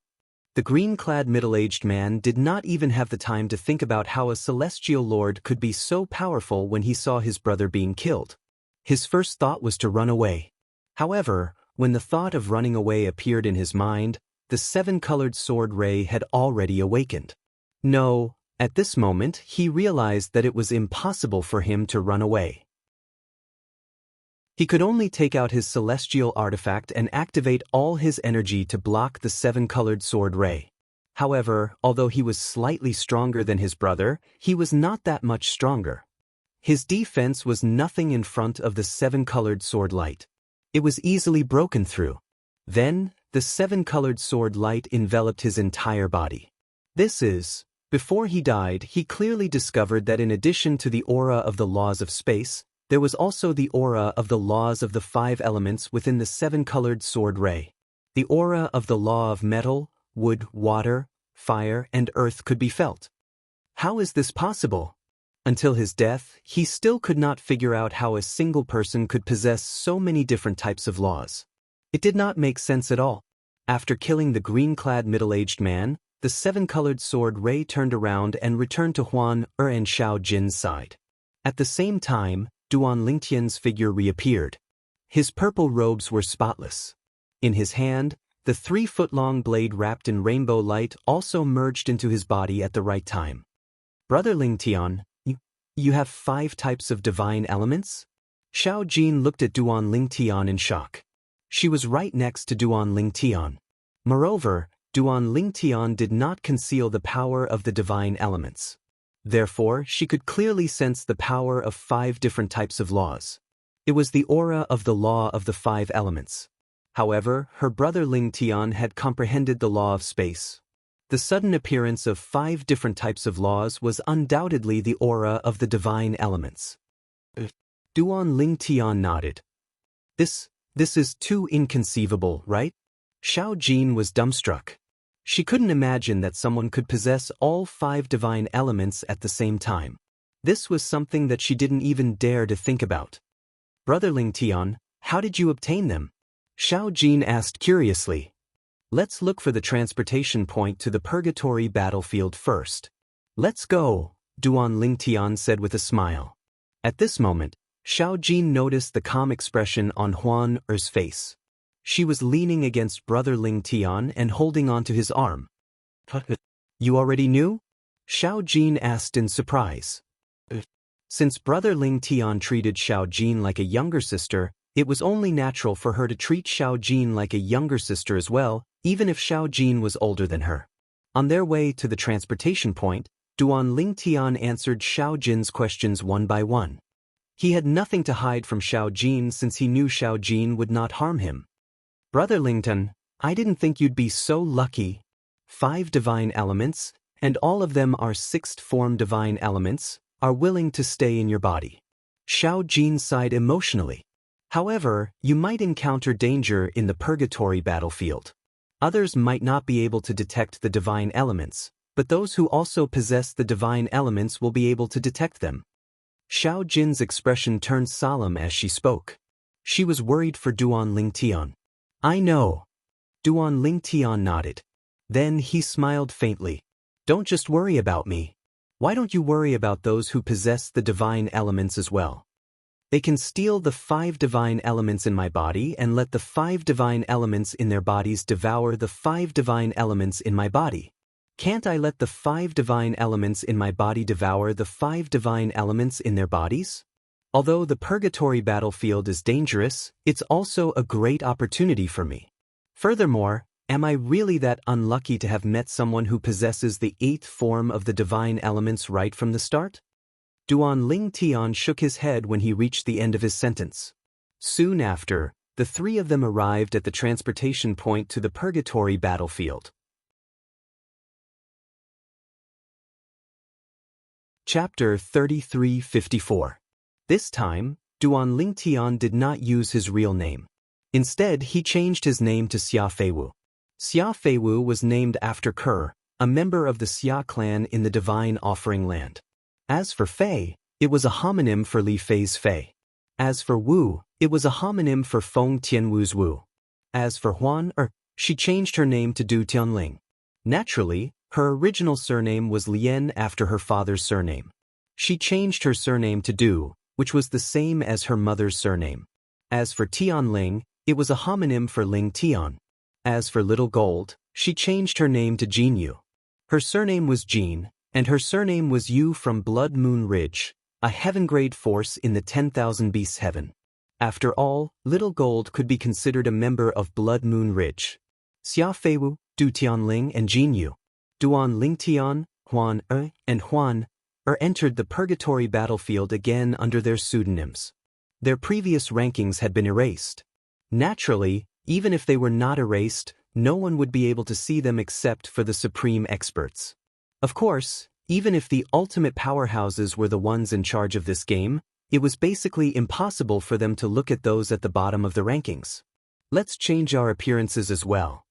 A: The green-clad middle-aged man did not even have the time to think about how a celestial lord could be so powerful when he saw his brother being killed. His first thought was to run away. However, when the thought of running away appeared in his mind, the 7-colored sword ray had already awakened. No, at this moment he realized that it was impossible for him to run away. He could only take out his celestial artifact and activate all his energy to block the 7-colored sword ray. However, although he was slightly stronger than his brother, he was not that much stronger. His defense was nothing in front of the 7-colored sword light. It was easily broken through. Then, the 7-colored sword light enveloped his entire body. Before he died, he clearly discovered that in addition to the aura of the laws of space, there was also the aura of the laws of the 5 elements within the 7-colored sword ray. The aura of the law of metal, wood, water, fire, and earth could be felt. How is this possible? Until his death, he still could not figure out how a single person could possess so many different types of laws. It did not make sense at all. After killing the green-clad middle-aged man, the 7-colored sword ray turned around and returned to Huan Er and Xiao Jin's side. At the same time, Duan Lingtian's figure reappeared. His purple robes were spotless. In his hand, the 3-foot-long blade wrapped in rainbow light also merged into his body at the right time. "Brother Lingtian, you have 5 types of divine elements?" Xiao Jin looked at Duan Lingtian in shock. She was right next to Duan Lingtian. Moreover, Duan Lingtian did not conceal the power of the divine elements. Therefore, she could clearly sense the power of 5 different types of laws. It was the aura of the law of the 5 elements. However, her brother Lingtian had comprehended the law of space. The sudden appearance of 5 different types of laws was undoubtedly the aura of the divine elements. Duan Lingtian nodded. This is too inconceivable, right? Xiao Jin was dumbstruck. She couldn't imagine that someone could possess all 5 divine elements at the same time. This was something that she didn't even dare to think about. "Brother Lingtian, how did you obtain them?" Xiao Jin asked curiously. "Let's look for the transportation point to the purgatory battlefield first." "Let's go," Duan Lingtian said with a smile. At this moment, Xiao Jin noticed the calm expression on Huan Er's face. She was leaning against Brother Lingtian and holding onto his arm. "You already knew?" Xiao Jin asked in surprise. Since Brother Lingtian treated Xiao Jin like a younger sister, it was only natural for her to treat Xiao Jin like a younger sister as well, even if Xiao Jin was older than her. On their way to the transportation point, Duan Lingtian answered Xiao Jin's questions one by one. He had nothing to hide from Xiao Jin since he knew Xiao Jin would not harm him. "Brother Lingtian, I didn't think you'd be so lucky. 5 divine elements, and all of them are 6th-form divine elements, are willing to stay in your body." Xiao Jin sighed emotionally. "However, you might encounter danger in the purgatory battlefield. Others might not be able to detect the divine elements, but those who also possess the divine elements will be able to detect them." Xiao Jin's expression turned solemn as she spoke. She was worried for Duan Lingtian. I know. Duan Lingtian nodded. Then he smiled faintly. Don't just worry about me. Why don't you worry about those who possess the divine elements as well? They can steal the 5 divine elements in my body and let the 5 divine elements in their bodies devour the 5 divine elements in my body. Can't I let the 5 divine elements in my body devour the 5 divine elements in their bodies? Although the purgatory battlefield is dangerous, it's also a great opportunity for me. Furthermore, am I really that unlucky to have met someone who possesses the 8th form of the divine elements right from the start? Duan Lingtian shook his head when he reached the end of his sentence. Soon after, the 3 of them arrived at the transportation point to the purgatory battlefield. Chapter 3354. This time, Duan Lingtian did not use his real name. Instead, he changed his name to Xia Feiwu. Xia Feiwu was named after Ker, a member of the Xia clan in the Divine Offering Land. As for Fei, it was a homonym for Li Fei's Fei. As for Wu, it was a homonym for Feng Tianwu's Wu. As for Huan, she changed her name to Du Tianling. Naturally, her original surname was Lien after her father's surname. She changed her surname to Du, which was the same as her mother's surname. As for Tianling, it was a homonym for Ling Tian. As for Little Gold, she changed her name to Jinyu. Her surname was Jin, and her surname was Yu from Blood Moon Ridge, a heaven-grade force in the 10,000 Beasts heaven. After all, Little Gold could be considered a member of Blood Moon Ridge. Xia Feiwu, Du Tianling, and Jinyu, Duan Lingtian, Huan and Huan entered the purgatory battlefield again under their pseudonyms. Their previous rankings had been erased. Naturally, even if they were not erased, no one would be able to see them except for the supreme experts. Of course, even if the ultimate powerhouses were the ones in charge of this game, it was basically impossible for them to look at those at the bottom of the rankings. Let's change our appearances as well,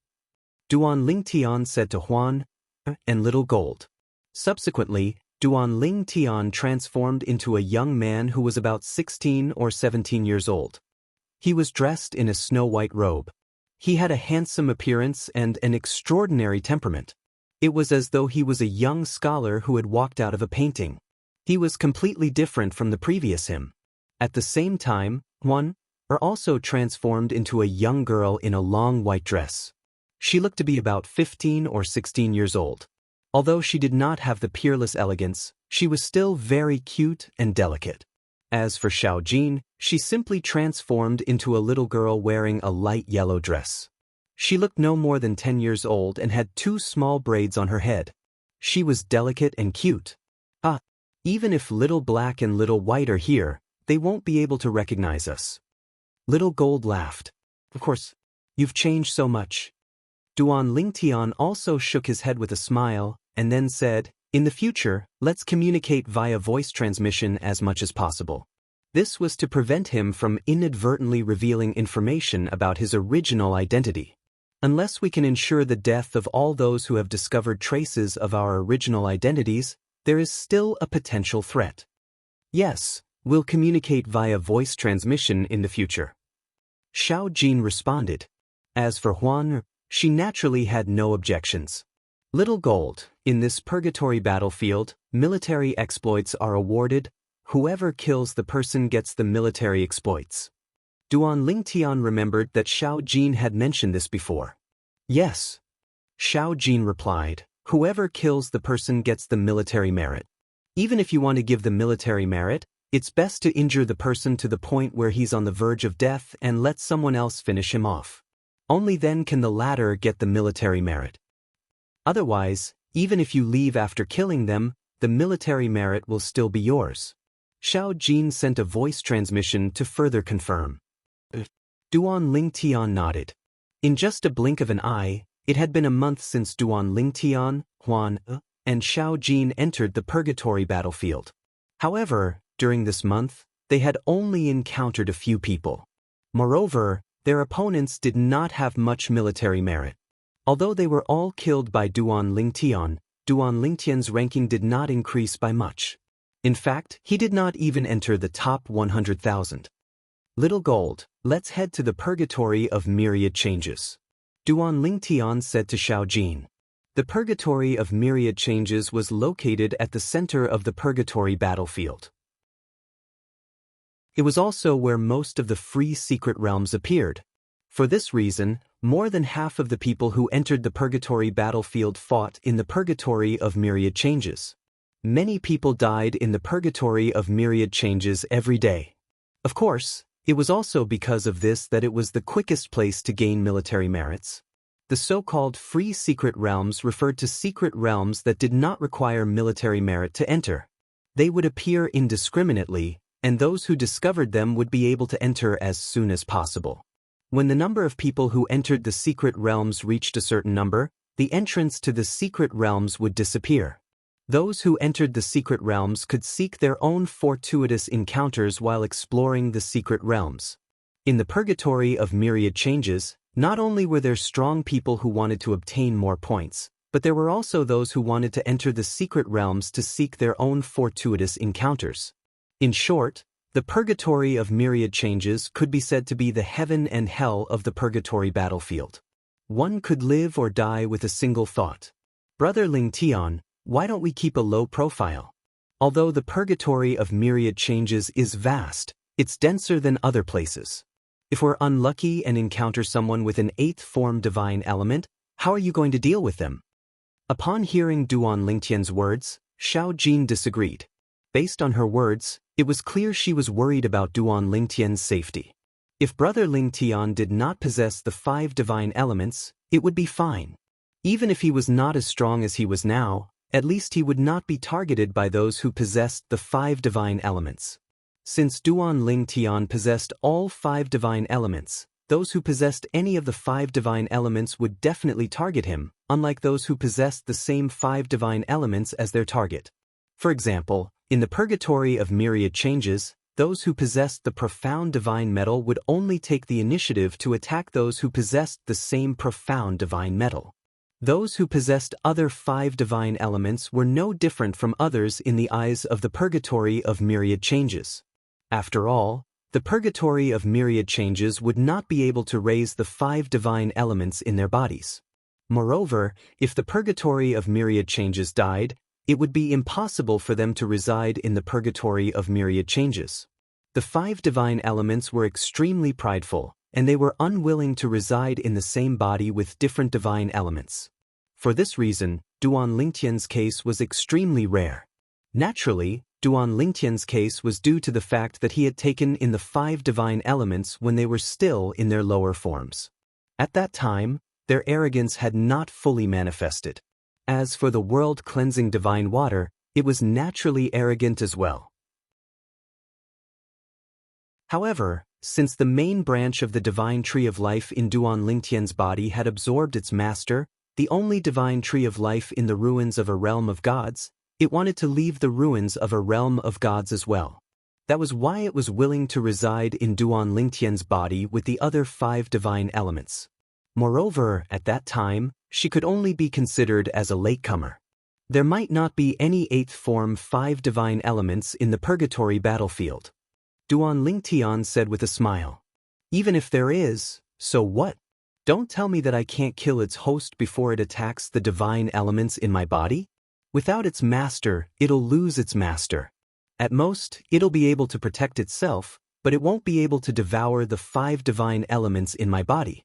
A: Duan Lingtian said to Huan and Little Gold. Subsequently, Duan Lingtian transformed into a young man who was about 16 or 17 years old. He was dressed in a snow-white robe. He had a handsome appearance and an extraordinary temperament. It was as though he was a young scholar who had walked out of a painting. He was completely different from the previous him. At the same time, Huan also transformed into a young girl in a long white dress. She looked to be about 15 or 16 years old. Although she did not have the peerless elegance, she was still very cute and delicate. As for Xiao Jin, she simply transformed into a little girl wearing a light yellow dress. She looked no more than 10 years old and had 2 small braids on her head. She was delicate and cute. Even if Little Black and Little White are here, they won't be able to recognize us. Little Gold laughed. Of course, you've changed so much. Duan Lingtian also shook his head with a smile, and then said, in the future, let's communicate via voice transmission as much as possible. This was to prevent him from inadvertently revealing information about his original identity. Unless we can ensure the death of all those who have discovered traces of our original identities, there is still a potential threat. Yes, we'll communicate via voice transmission in the future. Xiao Jin responded. As for Huan, she naturally had no objections. Little Gold, in this purgatory battlefield, military exploits are awarded. Whoever kills the person gets the military exploits. Duan Lingtian remembered that Xiao Jin had mentioned this before. Yes. Xiao Jin replied, whoever kills the person gets the military merit. Even if you want to give the military merit, it's best to injure the person to the point where he's on the verge of death and let someone else finish him off. Only then can the latter get the military merit. Otherwise, even if you leave after killing them, the military merit will still be yours. Xiao Jin sent a voice transmission to further confirm. Duan Lingtian nodded. In just a blink of an eye, it had been a month since Duan Lingtian, Huan, and Xiao Jin entered the purgatory battlefield. However, during this month, they had only encountered a few people. Moreover, their opponents did not have much military merit. Although they were all killed by Duan Lingtian, Duan Lingtian's ranking did not increase by much. In fact, he did not even enter the top 100,000. Little Gold, let's head to the purgatory of myriad changes. Duan Lingtian said to Xiao Jin. The purgatory of myriad changes was located at the center of the purgatory battlefield. It was also where most of the free secret realms appeared. For this reason, more than half of the people who entered the purgatory battlefield fought in the purgatory of myriad changes. Many people died in the purgatory of myriad changes every day. Of course, it was also because of this that it was the quickest place to gain military merits. The so-called free secret realms referred to secret realms that did not require military merit to enter. They would appear indiscriminately, and those who discovered them would be able to enter as soon as possible. When the number of people who entered the secret realms reached a certain number, the entrance to the secret realms would disappear. Those who entered the secret realms could seek their own fortuitous encounters while exploring the secret realms. In the purgatory of myriad changes, not only were there strong people who wanted to obtain more points, but there were also those who wanted to enter the secret realms to seek their own fortuitous encounters. In short, the purgatory of myriad changes could be said to be the heaven and hell of the purgatory battlefield. One could live or die with a single thought. Brother Ling Tian, why don't we keep a low profile? Although the purgatory of myriad changes is vast, it's denser than other places. If we're unlucky and encounter someone with an 8th form divine element, how are you going to deal with them? Upon hearing Duan Lingtian's words, Xiao Jin disagreed. Based on her words, it was clear she was worried about Duan Lingtian's safety. If Brother Ling Tian did not possess the 5 divine elements, it would be fine. Even if he was not as strong as he was now, at least he would not be targeted by those who possessed the 5 divine elements. Since Duan Ling Tian possessed all 5 divine elements, those who possessed any of the 5 divine elements would definitely target him, unlike those who possessed the same 5 divine elements as their target. For example, in the purgatory of myriad changes, those who possessed the profound divine metal would only take the initiative to attack those who possessed the same profound divine metal. Those who possessed other 5 divine elements were no different from others in the eyes of the purgatory of myriad changes. After all, the purgatory of myriad changes would not be able to raise the 5 divine elements in their bodies. Moreover, if the purgatory of myriad changes died, it would be impossible for them to reside in the purgatory of myriad changes. The 5 divine elements were extremely prideful, and they were unwilling to reside in the same body with different divine elements. For this reason, Duan Lingtian's case was extremely rare. Naturally, Duan Lingtian's case was due to the fact that he had taken in the 5 divine elements when they were still in their lower forms. At that time, their arrogance had not fully manifested. As for the world-cleansing divine water, it was naturally arrogant as well. However, since the main branch of the divine tree of life in Duan Lingtian's body had absorbed its master, the only divine tree of life in the ruins of a realm of gods, it wanted to leave the ruins of a realm of gods as well. That was why it was willing to reside in Duan Lingtian's body with the other 5 divine elements. Moreover, at that time, she could only be considered as a latecomer. There might not be any 8th form 5 divine elements in the purgatory battlefield. Duan Lingtian said with a smile. Even if there is, so what? Don't tell me that I can't kill its host before it attacks the divine elements in my body? Without its master, it'll lose its master. At most, it'll be able to protect itself, but it won't be able to devour the 5 divine elements in my body.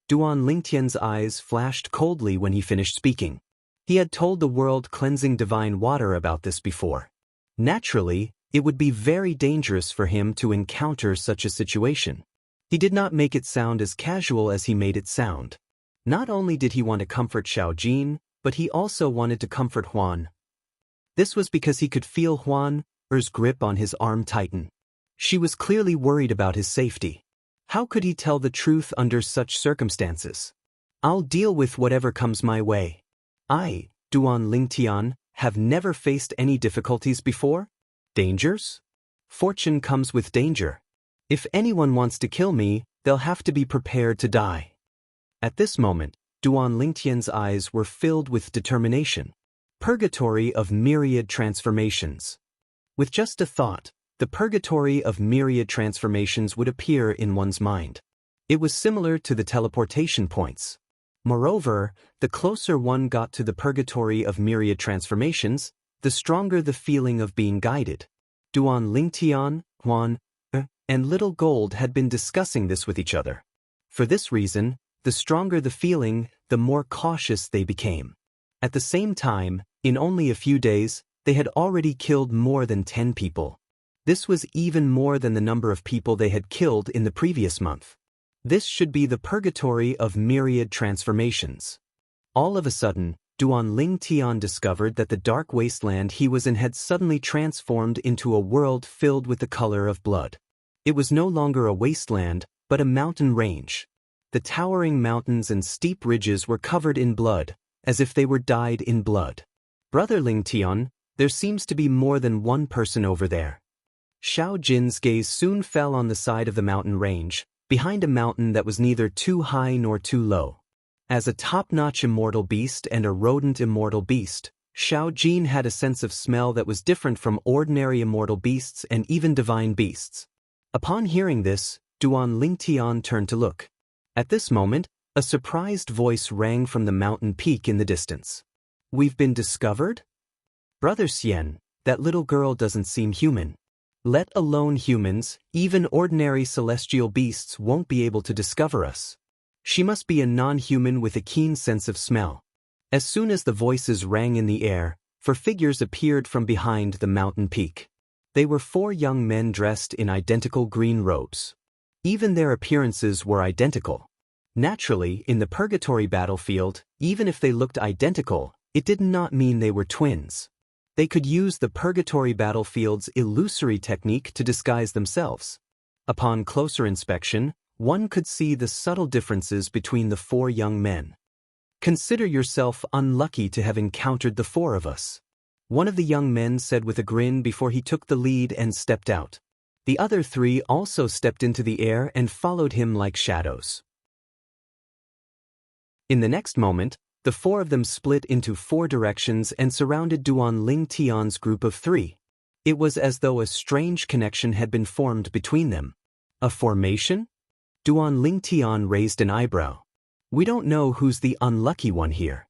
A: Duan Lingtian's eyes flashed coldly when he finished speaking. He had told the world-cleansing divine water about this before. Naturally, it would be very dangerous for him to encounter such a situation. He did not make it sound as casual as he made it sound. Not only did he want to comfort Xiao Jin, but he also wanted to comfort Huan. This was because he could feel Huan's grip on his arm tighten. She was clearly worried about his safety. How could he tell the truth under such circumstances? I'll deal with whatever comes my way. I, Duan Lingtian, have never faced any difficulties before. Dangers? Fortune comes with danger. If anyone wants to kill me, they'll have to be prepared to die. At this moment, Duan Lingtian's eyes were filled with determination. Purgatory of myriad transformations. With just a thought, the purgatory of myriad transformations would appear in one's mind. It was similar to the teleportation points. Moreover, the closer one got to the purgatory of myriad transformations, the stronger the feeling of being guided. Duan Lingtian, Huan, and Little Gold had been discussing this with each other. For this reason, the stronger the feeling, the more cautious they became. At the same time, in only a few days, they had already killed more than 10 people. This was even more than the number of people they had killed in the previous month. This should be the purgatory of myriad transformations. All of a sudden, Duan Lingtian discovered that the dark wasteland he was in had suddenly transformed into a world filled with the color of blood. It was no longer a wasteland, but a mountain range. The towering mountains and steep ridges were covered in blood, as if they were dyed in blood. Brother Lingtian, there seems to be more than one person over there. Xiao Jin's gaze soon fell on the side of the mountain range, behind a mountain that was neither too high nor too low. As a top-notch immortal beast and a rodent immortal beast, Xiao Jin had a sense of smell that was different from ordinary immortal beasts and even divine beasts. Upon hearing this, Duan Lingtian turned to look. At this moment, a surprised voice rang from the mountain peak in the distance. "We've been discovered? Brother Xian, that little girl doesn't seem human. Let alone humans, even ordinary celestial beasts won't be able to discover us. She must be a non-human with a keen sense of smell." As soon as the voices rang in the air, 4 figures appeared from behind the mountain peak. They were 4 young men dressed in identical green robes. Even their appearances were identical. Naturally, in the purgatory battlefield, even if they looked identical, it did not mean they were twins. They could use the purgatory battlefield's illusory technique to disguise themselves. Upon closer inspection, one could see the subtle differences between the 4 young men. "Consider yourself unlucky to have encountered the 4 of us," one of the young men said with a grin before he took the lead and stepped out. The other 3 also stepped into the air and followed him like shadows. In the next moment, the 4 of them split into 4 directions and surrounded Duan Lingtian's group of 3. It was as though a strange connection had been formed between them. A formation? Duan Lingtian raised an eyebrow. "We don't know who's the unlucky one here."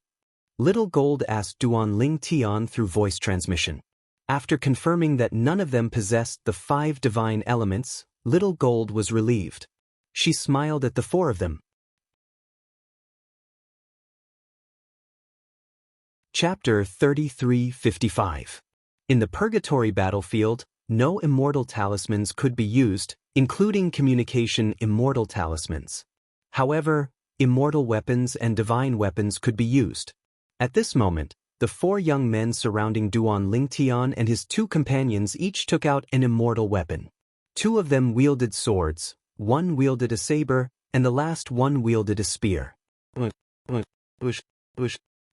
A: Little Gold asked Duan Lingtian through voice transmission. After confirming that none of them possessed the 5 divine elements, Little Gold was relieved. She smiled at the 4 of them. Chapter 3355. In the purgatory battlefield, no immortal talismans could be used, including communication immortal talismans. However, immortal weapons and divine weapons could be used. At this moment, the 4 young men surrounding Duan Lingtian and his 2 companions each took out an immortal weapon. 2 of them wielded swords, 1 wielded a saber, and the last one wielded a spear.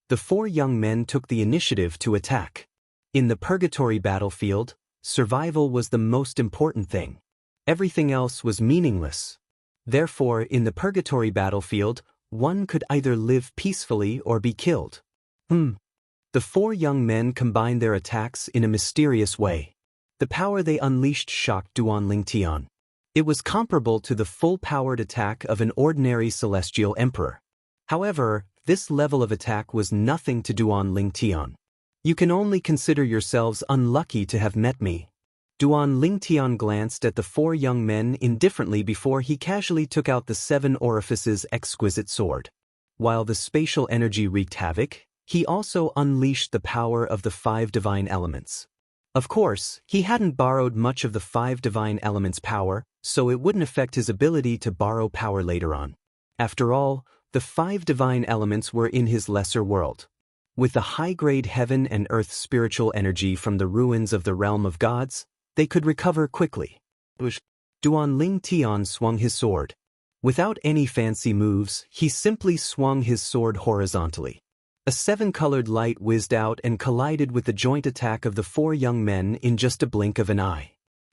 A: The 4 young men took the initiative to attack. In the purgatory battlefield, survival was the most important thing. Everything else was meaningless. Therefore, in the purgatory battlefield, one could either live peacefully or be killed. The 4 young men combined their attacks in a mysterious way. The power they unleashed shocked Duan Lingtian. It was comparable to the full-powered attack of an ordinary celestial emperor. However, this level of attack was nothing to Duan Lingtian. "You can only consider yourselves unlucky to have met me." Duan Lingtian glanced at the 4 young men indifferently before he casually took out the 7 orifices exquisite sword. While the spatial energy wreaked havoc, he also unleashed the power of the 5 divine elements. Of course, he hadn't borrowed much of the 5 divine elements' power, so it wouldn't affect his ability to borrow power later on. After all, the 5 divine elements were in his lesser world. With the high-grade heaven and earth spiritual energy from the ruins of the realm of gods, they could recover quickly. Duan Lingtian swung his sword. Without any fancy moves, he simply swung his sword horizontally. A 7-colored light whizzed out and collided with the joint attack of the 4 young men in just a blink of an eye.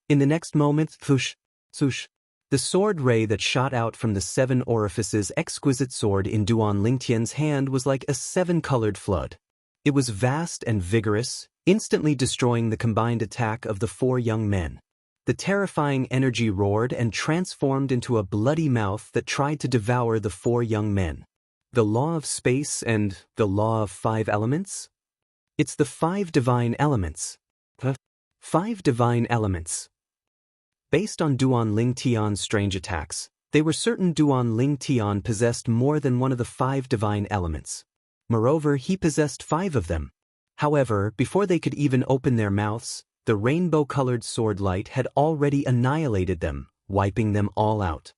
A: In the next moment, thush, the sword ray that shot out from the 7 orifices exquisite sword in Duan Lingtian's hand was like a 7-colored flood. It was vast and vigorous, instantly destroying the combined attack of the four young men. The terrifying energy roared and transformed into a bloody mouth that tried to devour the four young men. The law of space and the law of 5 elements? It's the 5 divine elements. 5 divine elements. Based on Duan Ling Tian's strange attacks, they were certain Duan Ling Tian possessed more than one of the 5 divine elements. Moreover, he possessed 5 of them. However, before they could even open their mouths, the rainbow-colored sword light had already annihilated them, wiping them all out.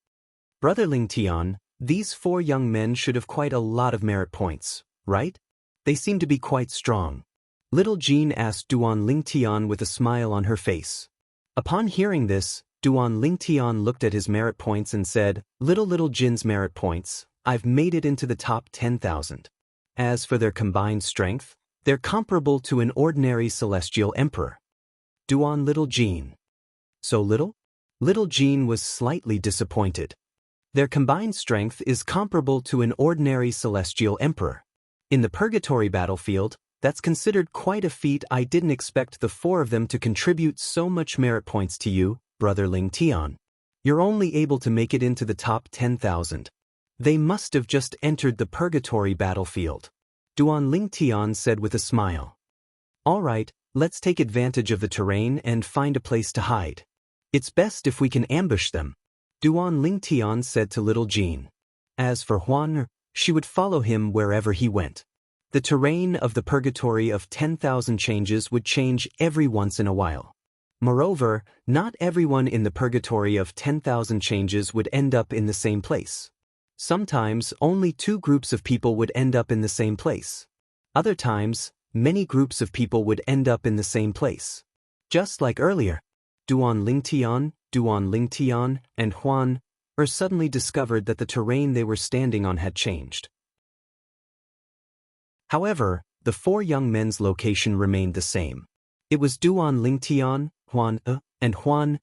A: Brother Ling Tian, these 4 young men should have quite a lot of merit points, right? They seem to be quite strong. Little Jean asked Duan Ling Tian with a smile on her face. Upon hearing this, Duan Ling Tian looked at his merit points and said, Little Jin's merit points, I've made it into the top 10,000. As for their combined strength, they're comparable to an ordinary celestial emperor. Duan Little Jean. So little? Little Jean was slightly disappointed. Their combined strength is comparable to an ordinary celestial emperor. In the purgatory battlefield, that's considered quite a feat. I didn't expect the 4 of them to contribute so much merit points to you, Brother Ling Tian. You're only able to make it into the top 10,000. They must have just entered the purgatory battlefield. Duan Ling Tian said with a smile. All right, let's take advantage of the terrain and find a place to hide. It's best if we can ambush them. Duan Ling Tian said to Little Jean. As for Huan, she would follow him wherever he went. The terrain of the purgatory of 10,000 changes would change every once in a while. Moreover, not everyone in the purgatory of 10,000 changes would end up in the same place. Sometimes, only 2 groups of people would end up in the same place. Other times, many groups of people would end up in the same place. Just like earlier, Duan Ling Tian, and Huan suddenly discovered that the terrain they were standing on had changed. However, the 4 young men's location remained the same. It was Duan Ling Tian, and Huan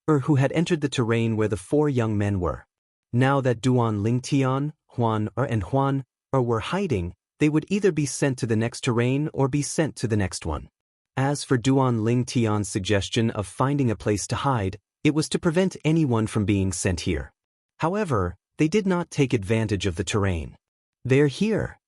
A: who had entered the terrain where the 4 young men were. Now that Duan Ling Tian, and Huan were hiding, they would either be sent to the next terrain or be sent to the next one. As for Duan Ling Tian's suggestion of finding a place to hide, it was to prevent anyone from being sent here. However, they did not take advantage of the terrain. They're here.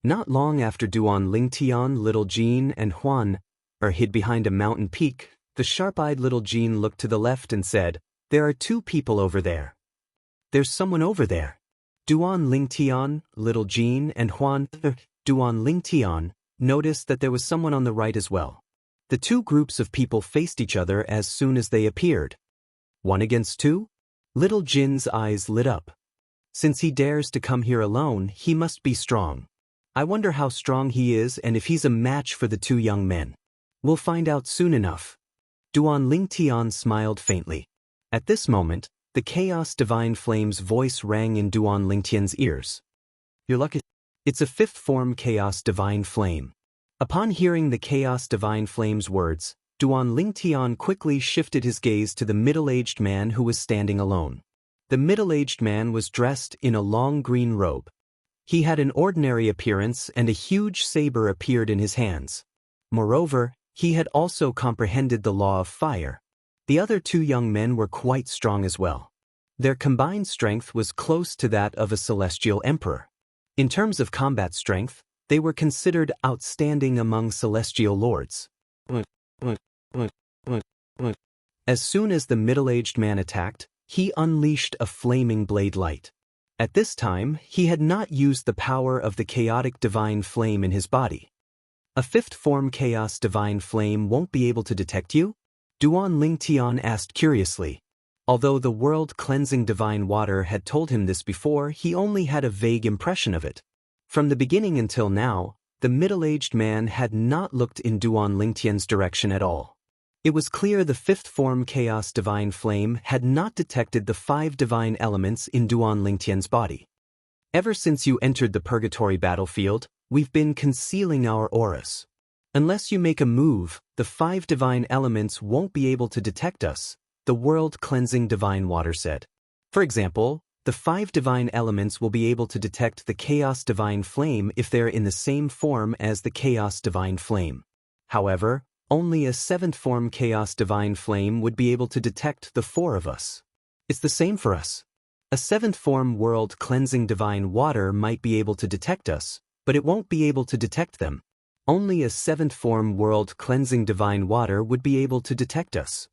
A: Not long after Duan Ling Tian, Little Jean, and Huan hid behind a mountain peak, the sharp-eyed Little Jean looked to the left and said, There are 2 people over there. There's someone over there. Duan Ling Tian, Little Jean, and Huan, Duan Ling Tian, noticed that there was someone on the right as well. The 2 groups of people faced each other as soon as they appeared. 1 against 2? Little Jin's eyes lit up. Since he dares to come here alone, he must be strong. I wonder how strong he is and if he's a match for the 2 young men. We'll find out soon enough. Duan Ling Tian smiled faintly. At this moment, the Chaos Divine Flame's voice rang in Duan Ling Tian's ears. You're lucky. It's a 5th form Chaos Divine Flame. Upon hearing the Chaos Divine Flame's words, Duan Ling Tian quickly shifted his gaze to the middle-aged man who was standing alone. The middle-aged man was dressed in a long green robe. He had an ordinary appearance and a huge saber appeared in his hands. Moreover, he had also comprehended the law of fire. The other 2 young men were quite strong as well. Their combined strength was close to that of a celestial emperor. In terms of combat strength, they were considered outstanding among celestial lords. As soon as the middle-aged man attacked, he unleashed a flaming blade light. At this time, he had not used the power of the chaotic divine flame in his body. A 5th form chaos divine flame won't be able to detect you? Duan Ling Tian asked curiously. Although the world-cleansing divine water had told him this before, he only had a vague impression of it. From the beginning until now, the middle-aged man had not looked in Duan Ling Tian's direction at all. It was clear the 5th form Chaos Divine Flame had not detected the 5 divine elements in Duan Ling Tian's body. Ever since you entered the purgatory battlefield, we've been concealing our auras. Unless you make a move, the 5 divine elements won't be able to detect us, the world-cleansing divine water said. For example, the 5 divine elements will be able to detect the Chaos Divine Flame if they're in the same form as the Chaos Divine Flame. However, only a 7th form Chaos Divine Flame would be able to detect the 4 of us. It's the same for us. A 7th form World Cleansing Divine Water might be able to detect us, but it won't be able to detect them. Only a 7th form World Cleansing Divine Water would be able to detect us.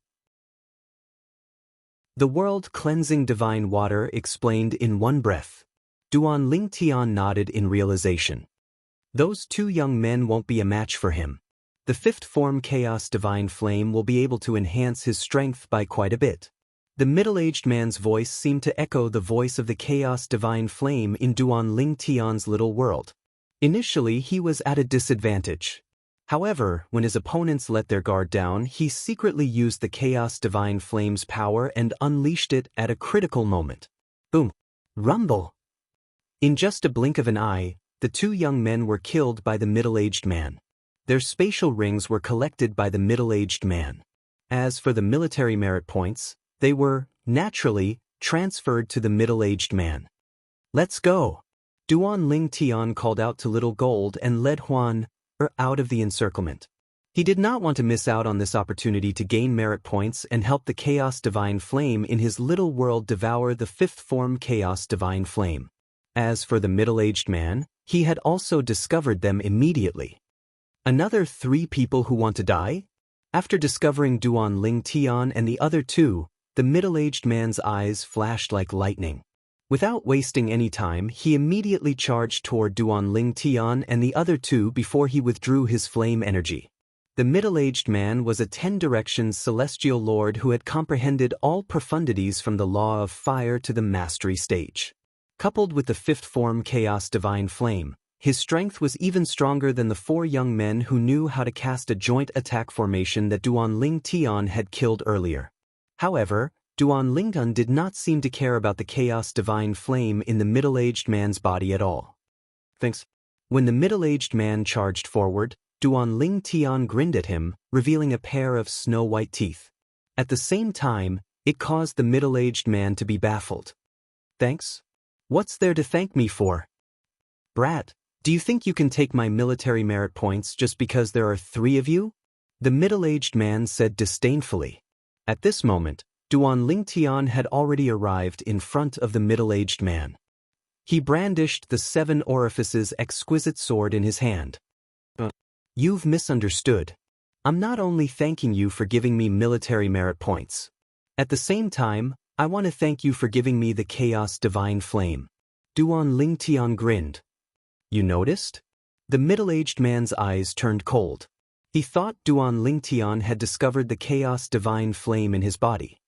A: The World Cleansing Divine Water explained in one breath. Duan Lingtian nodded in realization. Those 2 young men won't be a match for him. The 5th form Chaos Divine Flame will be able to enhance his strength by quite a bit. The middle-aged man's voice seemed to echo the voice of the Chaos Divine Flame in Duan Lingtian's little world. Initially, he was at a disadvantage. However, when his opponents let their guard down, he secretly used the Chaos Divine Flame's power and unleashed it at a critical moment. Boom! Rumble! In just a blink of an eye, the 2 young men were killed by the middle-aged man. Their spatial rings were collected by the middle-aged man. As for the military merit points, they were, naturally, transferred to the middle-aged man. Let's go! Duan Lingtian called out to Little Gold and led Huan out of the encirclement. He did not want to miss out on this opportunity to gain merit points and help the Chaos Divine Flame in his little world devour the 5th form Chaos Divine Flame. As for the middle-aged man, he had also discovered them immediately. Another 3 people who want to die? After discovering Duan Lingtian and the other 2, the middle-aged man's eyes flashed like lightning. Without wasting any time, he immediately charged toward Duan Lingtian and the other 2 before he withdrew his flame energy. The middle-aged man was a 10 Directions celestial lord who had comprehended all profundities from the law of fire to the mastery stage. Coupled with the 5th form Chaos Divine Flame, his strength was even stronger than the 4 young men who knew how to cast a joint attack formation that Duan Lingtian had killed earlier. However, Duan Lingtian did not seem to care about the Chaos Divine Flame in the middle-aged man's body at all. Thanks. When the middle-aged man charged forward, Duan Lingtian grinned at him, revealing a pair of snow-white teeth. At the same time, it caused the middle-aged man to be baffled. Thanks? What's there to thank me for? Brat, do you think you can take my military merit points just because there are 3 of you? The middle-aged man said disdainfully. At this moment, Duan Lingtian had already arrived in front of the middle-aged man. He brandished the 7 orifices exquisite sword in his hand. You've misunderstood. I'm not only thanking you for giving me military merit points. At the same time, I want to thank you for giving me the Chaos Divine Flame. Duan Lingtian grinned. You noticed? The middle-aged man's eyes turned cold. He thought Duan Lingtian had discovered the Chaos Divine Flame in his body.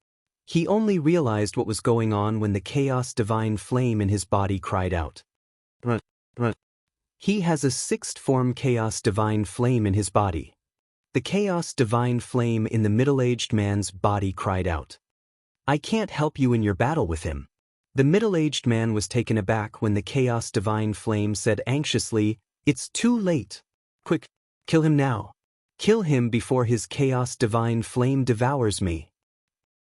A: He only realized what was going on when the Chaos Divine Flame in his body cried out. He has a 6th form Chaos Divine Flame in his body. The Chaos Divine Flame in the middle-aged man's body cried out. I can't help you in your battle with him. The middle-aged man was taken aback when the Chaos Divine Flame said anxiously, It's too late. Quick, kill him now. Kill him before his Chaos Divine Flame devours me.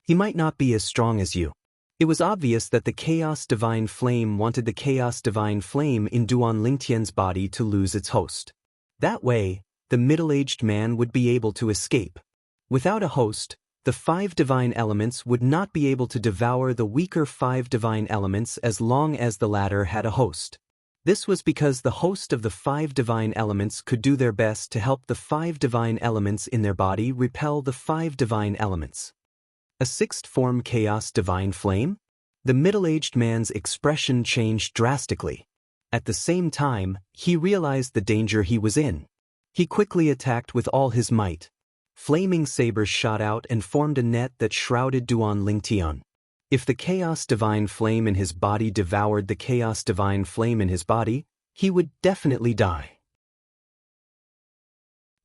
A: He might not be as strong as you. It was obvious that the Chaos Divine Flame wanted the Chaos Divine Flame in Duan Lingtian's body to lose its host. That way, the middle-aged man would be able to escape. Without a host, the 5 divine elements would not be able to devour the weaker 5 divine elements as long as the latter had a host. This was because the host of the 5 divine elements could do their best to help the 5 divine elements in their body repel the 5 divine elements. A 6th form Chaos Divine Flame? The middle-aged man's expression changed drastically. At the same time, he realized the danger he was in. He quickly attacked with all his might. Flaming sabers shot out and formed a net that shrouded Duan Lingtian. If the Chaos Divine Flame in his body devoured the Chaos Divine Flame in his body, he would definitely die.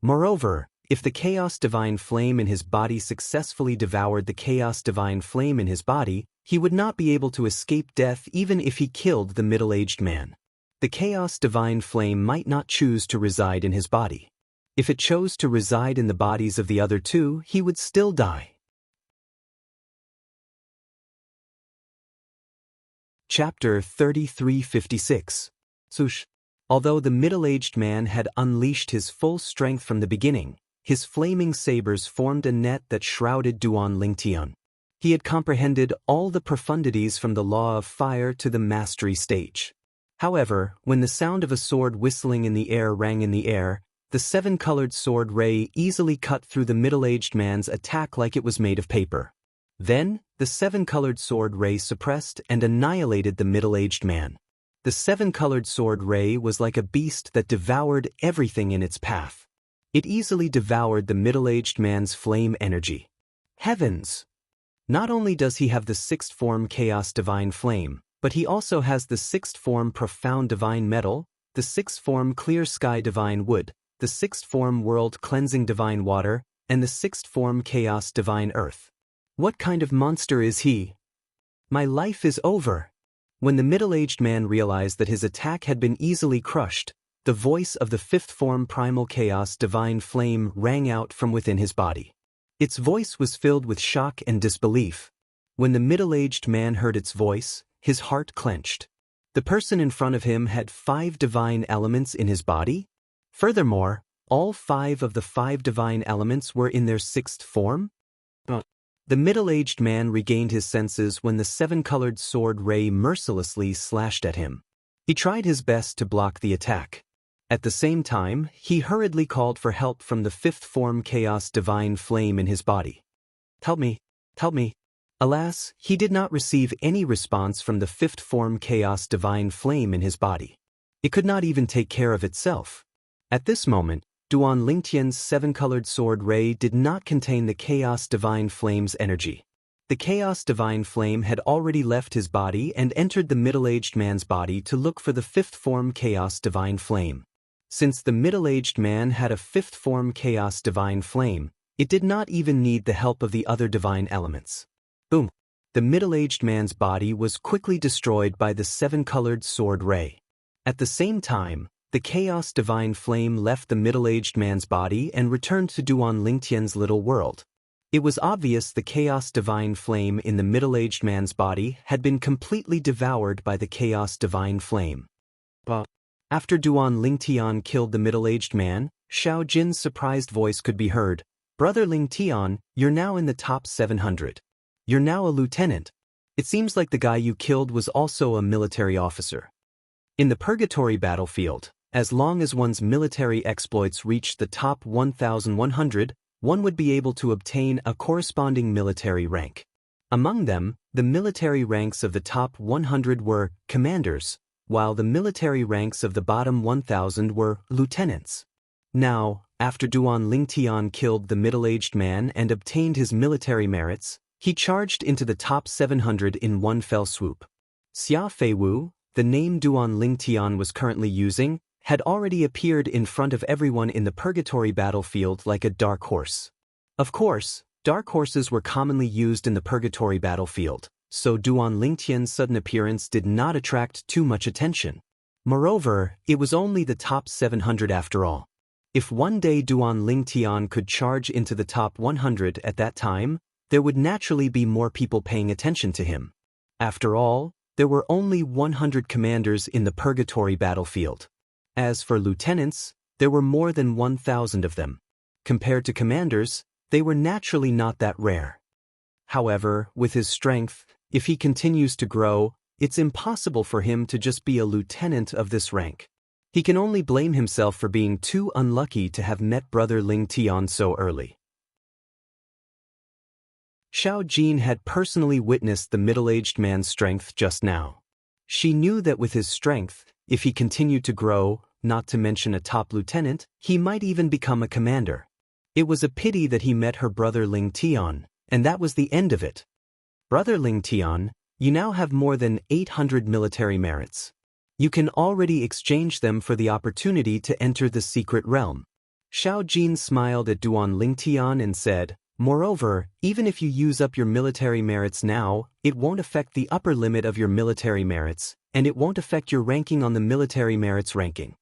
A: Moreover, if the Chaos Divine Flame in his body successfully devoured the Chaos Divine Flame in his body, he would not be able to escape death even if he killed the middle-aged man. The Chaos Divine Flame might not choose to reside in his body. If it chose to reside in the bodies of the other 2, he would still die. Chapter 3356. Sush. Although the middle-aged man had unleashed his full strength from the beginning, his flaming sabers formed a net that shrouded Duan Lingtian. He had comprehended all the profundities from the law of fire to the mastery stage. However, when the sound of a sword whistling in the air rang in the air, the seven-colored sword ray easily cut through the middle-aged man's attack like it was made of paper. Then, the seven-colored sword ray suppressed and annihilated the middle-aged man. The seven-colored sword ray was like a beast that devoured everything in its path. It easily devoured the middle-aged man's flame energy. Heavens! Not only does he have the sixth form Chaos Divine Flame, but he also has the sixth form Profound Divine Metal, the sixth form Clear Sky Divine Wood, the sixth form World Cleansing Divine Water, and the sixth form Chaos Divine Earth. What kind of monster is he? My life is over. When the middle-aged man realized that his attack had been easily crushed, the voice of the fifth form Primal Chaos Divine Flame rang out from within his body. Its voice was filled with shock and disbelief. When the middle-aged man heard its voice, his heart clenched. The person in front of him had 5 divine elements in his body? Furthermore, all 5 of the 5 divine elements were in their sixth form? The middle-aged man regained his senses when the seven-colored sword ray mercilessly slashed at him. He tried his best to block the attack. At the same time, he hurriedly called for help from the fifth form Chaos Divine Flame in his body. Help me, help me. Alas, he did not receive any response from the fifth form Chaos Divine Flame in his body. It could not even take care of itself. At this moment, Duan Lingtian's seven-colored sword ray did not contain the Chaos Divine Flame's energy. The Chaos Divine Flame had already left his body and entered the middle-aged man's body to look for the fifth form Chaos Divine Flame. Since the middle-aged man had a fifth form Chaos Divine Flame, it did not even need the help of the other divine elements. Boom! The middle-aged man's body was quickly destroyed by the seven-colored sword ray. At the same time, the Chaos Divine Flame left the middle-aged man's body and returned to Duan Lingtian's little world. It was obvious the Chaos Divine Flame in the middle-aged man's body had been completely devoured by the Chaos Divine Flame. After Duan Lingtian killed the middle-aged man, Xiao Jin's surprised voice could be heard. Brother Lingtian, you're now in the top 700. You're now a lieutenant. It seems like the guy you killed was also a military officer. In the purgatory battlefield, as long as one's military exploits reached the top 1,100, one would be able to obtain a corresponding military rank. Among them, the military ranks of the top 100 were commanders, while the military ranks of the bottom 1,000 were lieutenants. Now, after Duan Lingtian killed the middle-aged man and obtained his military merits, he charged into the top 700 in one fell swoop. Xia Feiwu, the name Duan Lingtian was currently using, had already appeared in front of everyone in the purgatory battlefield like a dark horse. Of course, dark horses were commonly used in the purgatory battlefield, so Duan Lingtian's sudden appearance did not attract too much attention. Moreover, it was only the top 700 after all. If one day Duan Lingtian could charge into the top 100 at that time, there would naturally be more people paying attention to him. After all, there were only 100 commanders in the purgatory battlefield. As for lieutenants, there were more than 1,000 of them. Compared to commanders, they were naturally not that rare. However, with his strength, if he continues to grow, it's impossible for him to just be a lieutenant of this rank. He can only blame himself for being too unlucky to have met Brother Lingtian so early. Xiao Jin had personally witnessed the middle-aged man's strength just now. She knew that with his strength, if he continued to grow, not to mention a top lieutenant, he might even become a commander. It was a pity that he met her brother Lingtian, and that was the end of it. Brother Lingtian, you now have more than 800 military merits. You can already exchange them for the opportunity to enter the secret realm. Xiao Jin smiled at Duan Lingtian and said, moreover, even if you use up your military merits now, it won't affect the upper limit of your military merits, and it won't affect your ranking on the military merits ranking.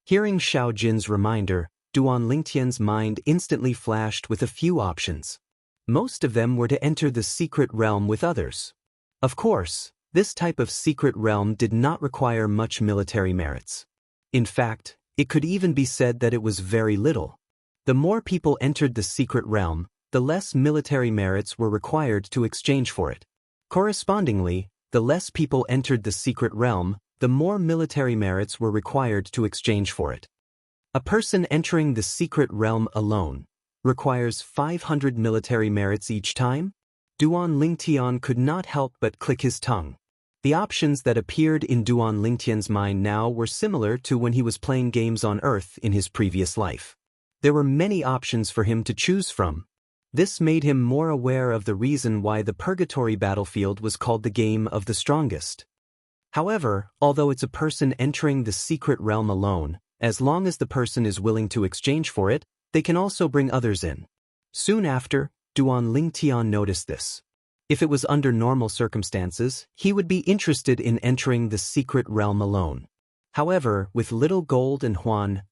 A: Hearing Xiao Jin's reminder, Duan Lingtian's mind instantly flashed with a few options. Most of them were to enter the secret realm with others. Of course, This type of secret realm did not require much military merits. In fact, it could even be said that it was very little. The more people entered the secret realm, the less military merits were required to exchange for it. Correspondingly, the less people entered the secret realm, the more military merits were required to exchange for it. A person entering the secret realm alone requires 500 military merits each time? Duan Lingtian could not help but click his tongue. The options that appeared in Duan Lingtian's mind now were similar to when he was playing games on Earth in his previous life. There were many options for him to choose from. This made him more aware of the reason why the purgatory battlefield was called the game of the strongest. However, although it's a person entering the secret realm alone, as long as the person is willing to exchange for it, they can also bring others in. Soon after, Duan Lingtian noticed this. If it was under normal circumstances, he would be interested in entering the secret realm alone. However, with little Gold and Huan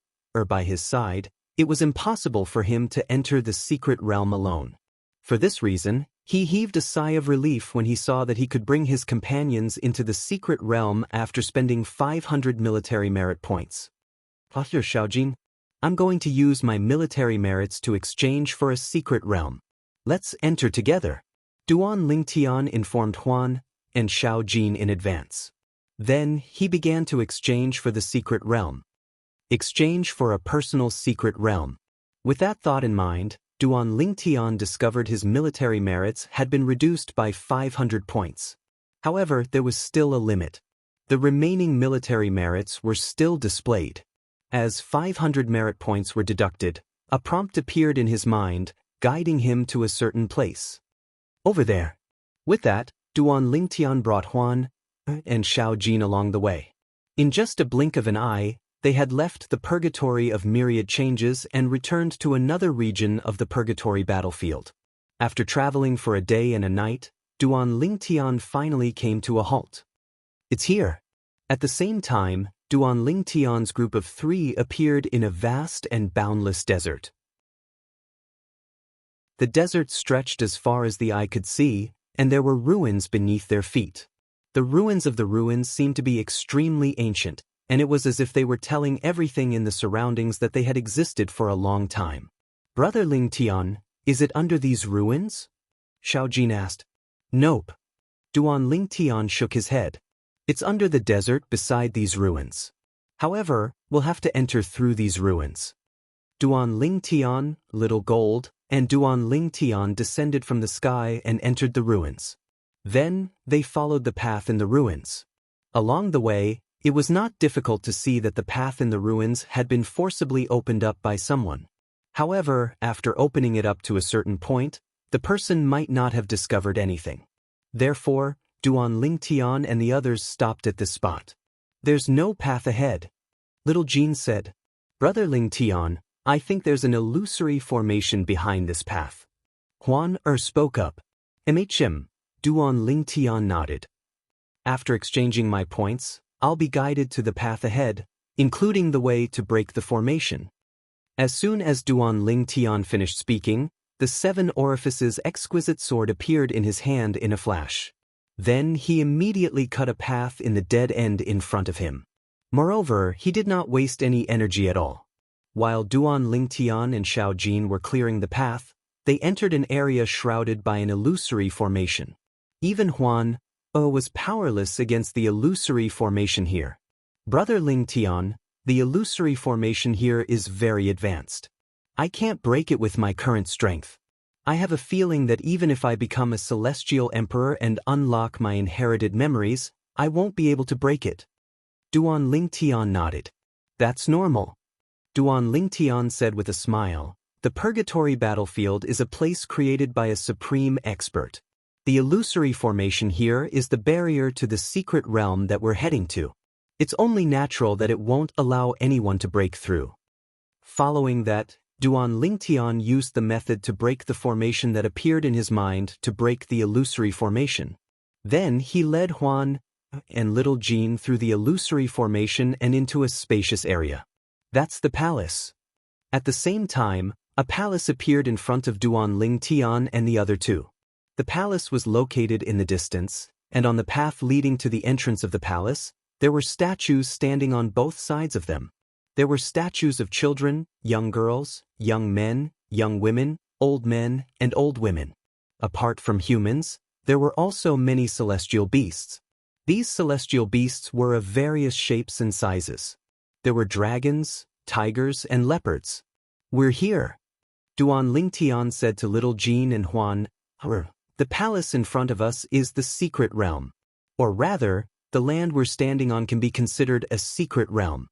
A: by his side, it was impossible for him to enter the secret realm alone. For this reason, he heaved a sigh of relief when he saw that he could bring his companions into the secret realm after spending 500 military merit points. Here, Xiaojin, I'm going to use my military merits to exchange for a secret realm. Let's enter together. Duan Lingtian informed Huan and Xiaojin in advance. Then, he began to exchange for the secret realm. Exchange for a personal secret realm. With that thought in mind, Duan Lingtian discovered his military merits had been reduced by 500 points. However, there was still a limit. The remaining military merits were still displayed. As 500 merit points were deducted, a prompt appeared in his mind, guiding him to a certain place. Over there. With that, Duan Lingtian brought Huan and Xiaojin along the way. In just a blink of an eye, they had left the purgatory of myriad changes and returned to another region of the purgatory battlefield. After traveling for a day and a night, Duan Lingtian finally came to a halt. It's here. At the same time, Duan Lingtian's group of 3 appeared in a vast and boundless desert. The desert stretched as far as the eye could see, and there were ruins beneath their feet. The ruins of the ruins seemed to be extremely ancient, and it was as if they were telling everything in the surroundings that they had existed for a long time. Brother Lingtian, is it under these ruins? Xiaojin asked. Nope. Duan Lingtian shook his head. It's under the desert beside these ruins. However, we'll have to enter through these ruins. Duan Lingtian, Little Gold, and Duan Lingtian descended from the sky and entered the ruins. Then, they followed the path in the ruins. Along the way, it was not difficult to see that the path in the ruins had been forcibly opened up by someone. However, after opening it up to a certain point, the person might not have discovered anything. Therefore, Duan Lingtian and the others stopped at this spot. There's no path ahead. Little Jean said. Brother Lingtian, I think there's an illusory formation behind this path. Huan spoke up. MHM, Duan Lingtian nodded. After exchanging my points, I'll be guided to the path ahead, including the way to break the formation. As soon as Duan Lingtian finished speaking, the 7 orifices exquisite sword appeared in his hand in a flash. Then he immediately cut a path in the dead end in front of him. Moreover, he did not waste any energy at all. While Duan Lingtian and Xiaojin were clearing the path, they entered an area shrouded by an illusory formation. Even Huan was powerless against the illusory formation here. Brother Lingtian, the illusory formation here is very advanced. I can't break it with my current strength. I have a feeling that even if I become a celestial emperor and unlock my inherited memories, I won't be able to break it. Duan Lingtian nodded. That's normal. Duan Lingtian said with a smile, the purgatory battlefield is a place created by a supreme expert. The illusory formation here is the barrier to the secret realm that we're heading to. It's only natural that it won't allow anyone to break through. Following that, Duan Lingtian used the method to break the formation that appeared in his mind to break the illusory formation. Then he led Huan and Little Jean through the illusory formation and into a spacious area. That's the palace. At the same time, a palace appeared in front of Duan Lingtian and the other 2. The palace was located in the distance, and on the path leading to the entrance of the palace, there were statues standing on both sides of them. There were statues of children, young girls, young men, young women, old men, and old women. Apart from humans, there were also many celestial beasts. These celestial beasts were of various shapes and sizes. There were dragons, tigers, and leopards. "We're here," Duan Lingtian said to little Jean and Huan. "The palace in front of us is the secret realm. Or rather, the land we're standing on can be considered a secret realm."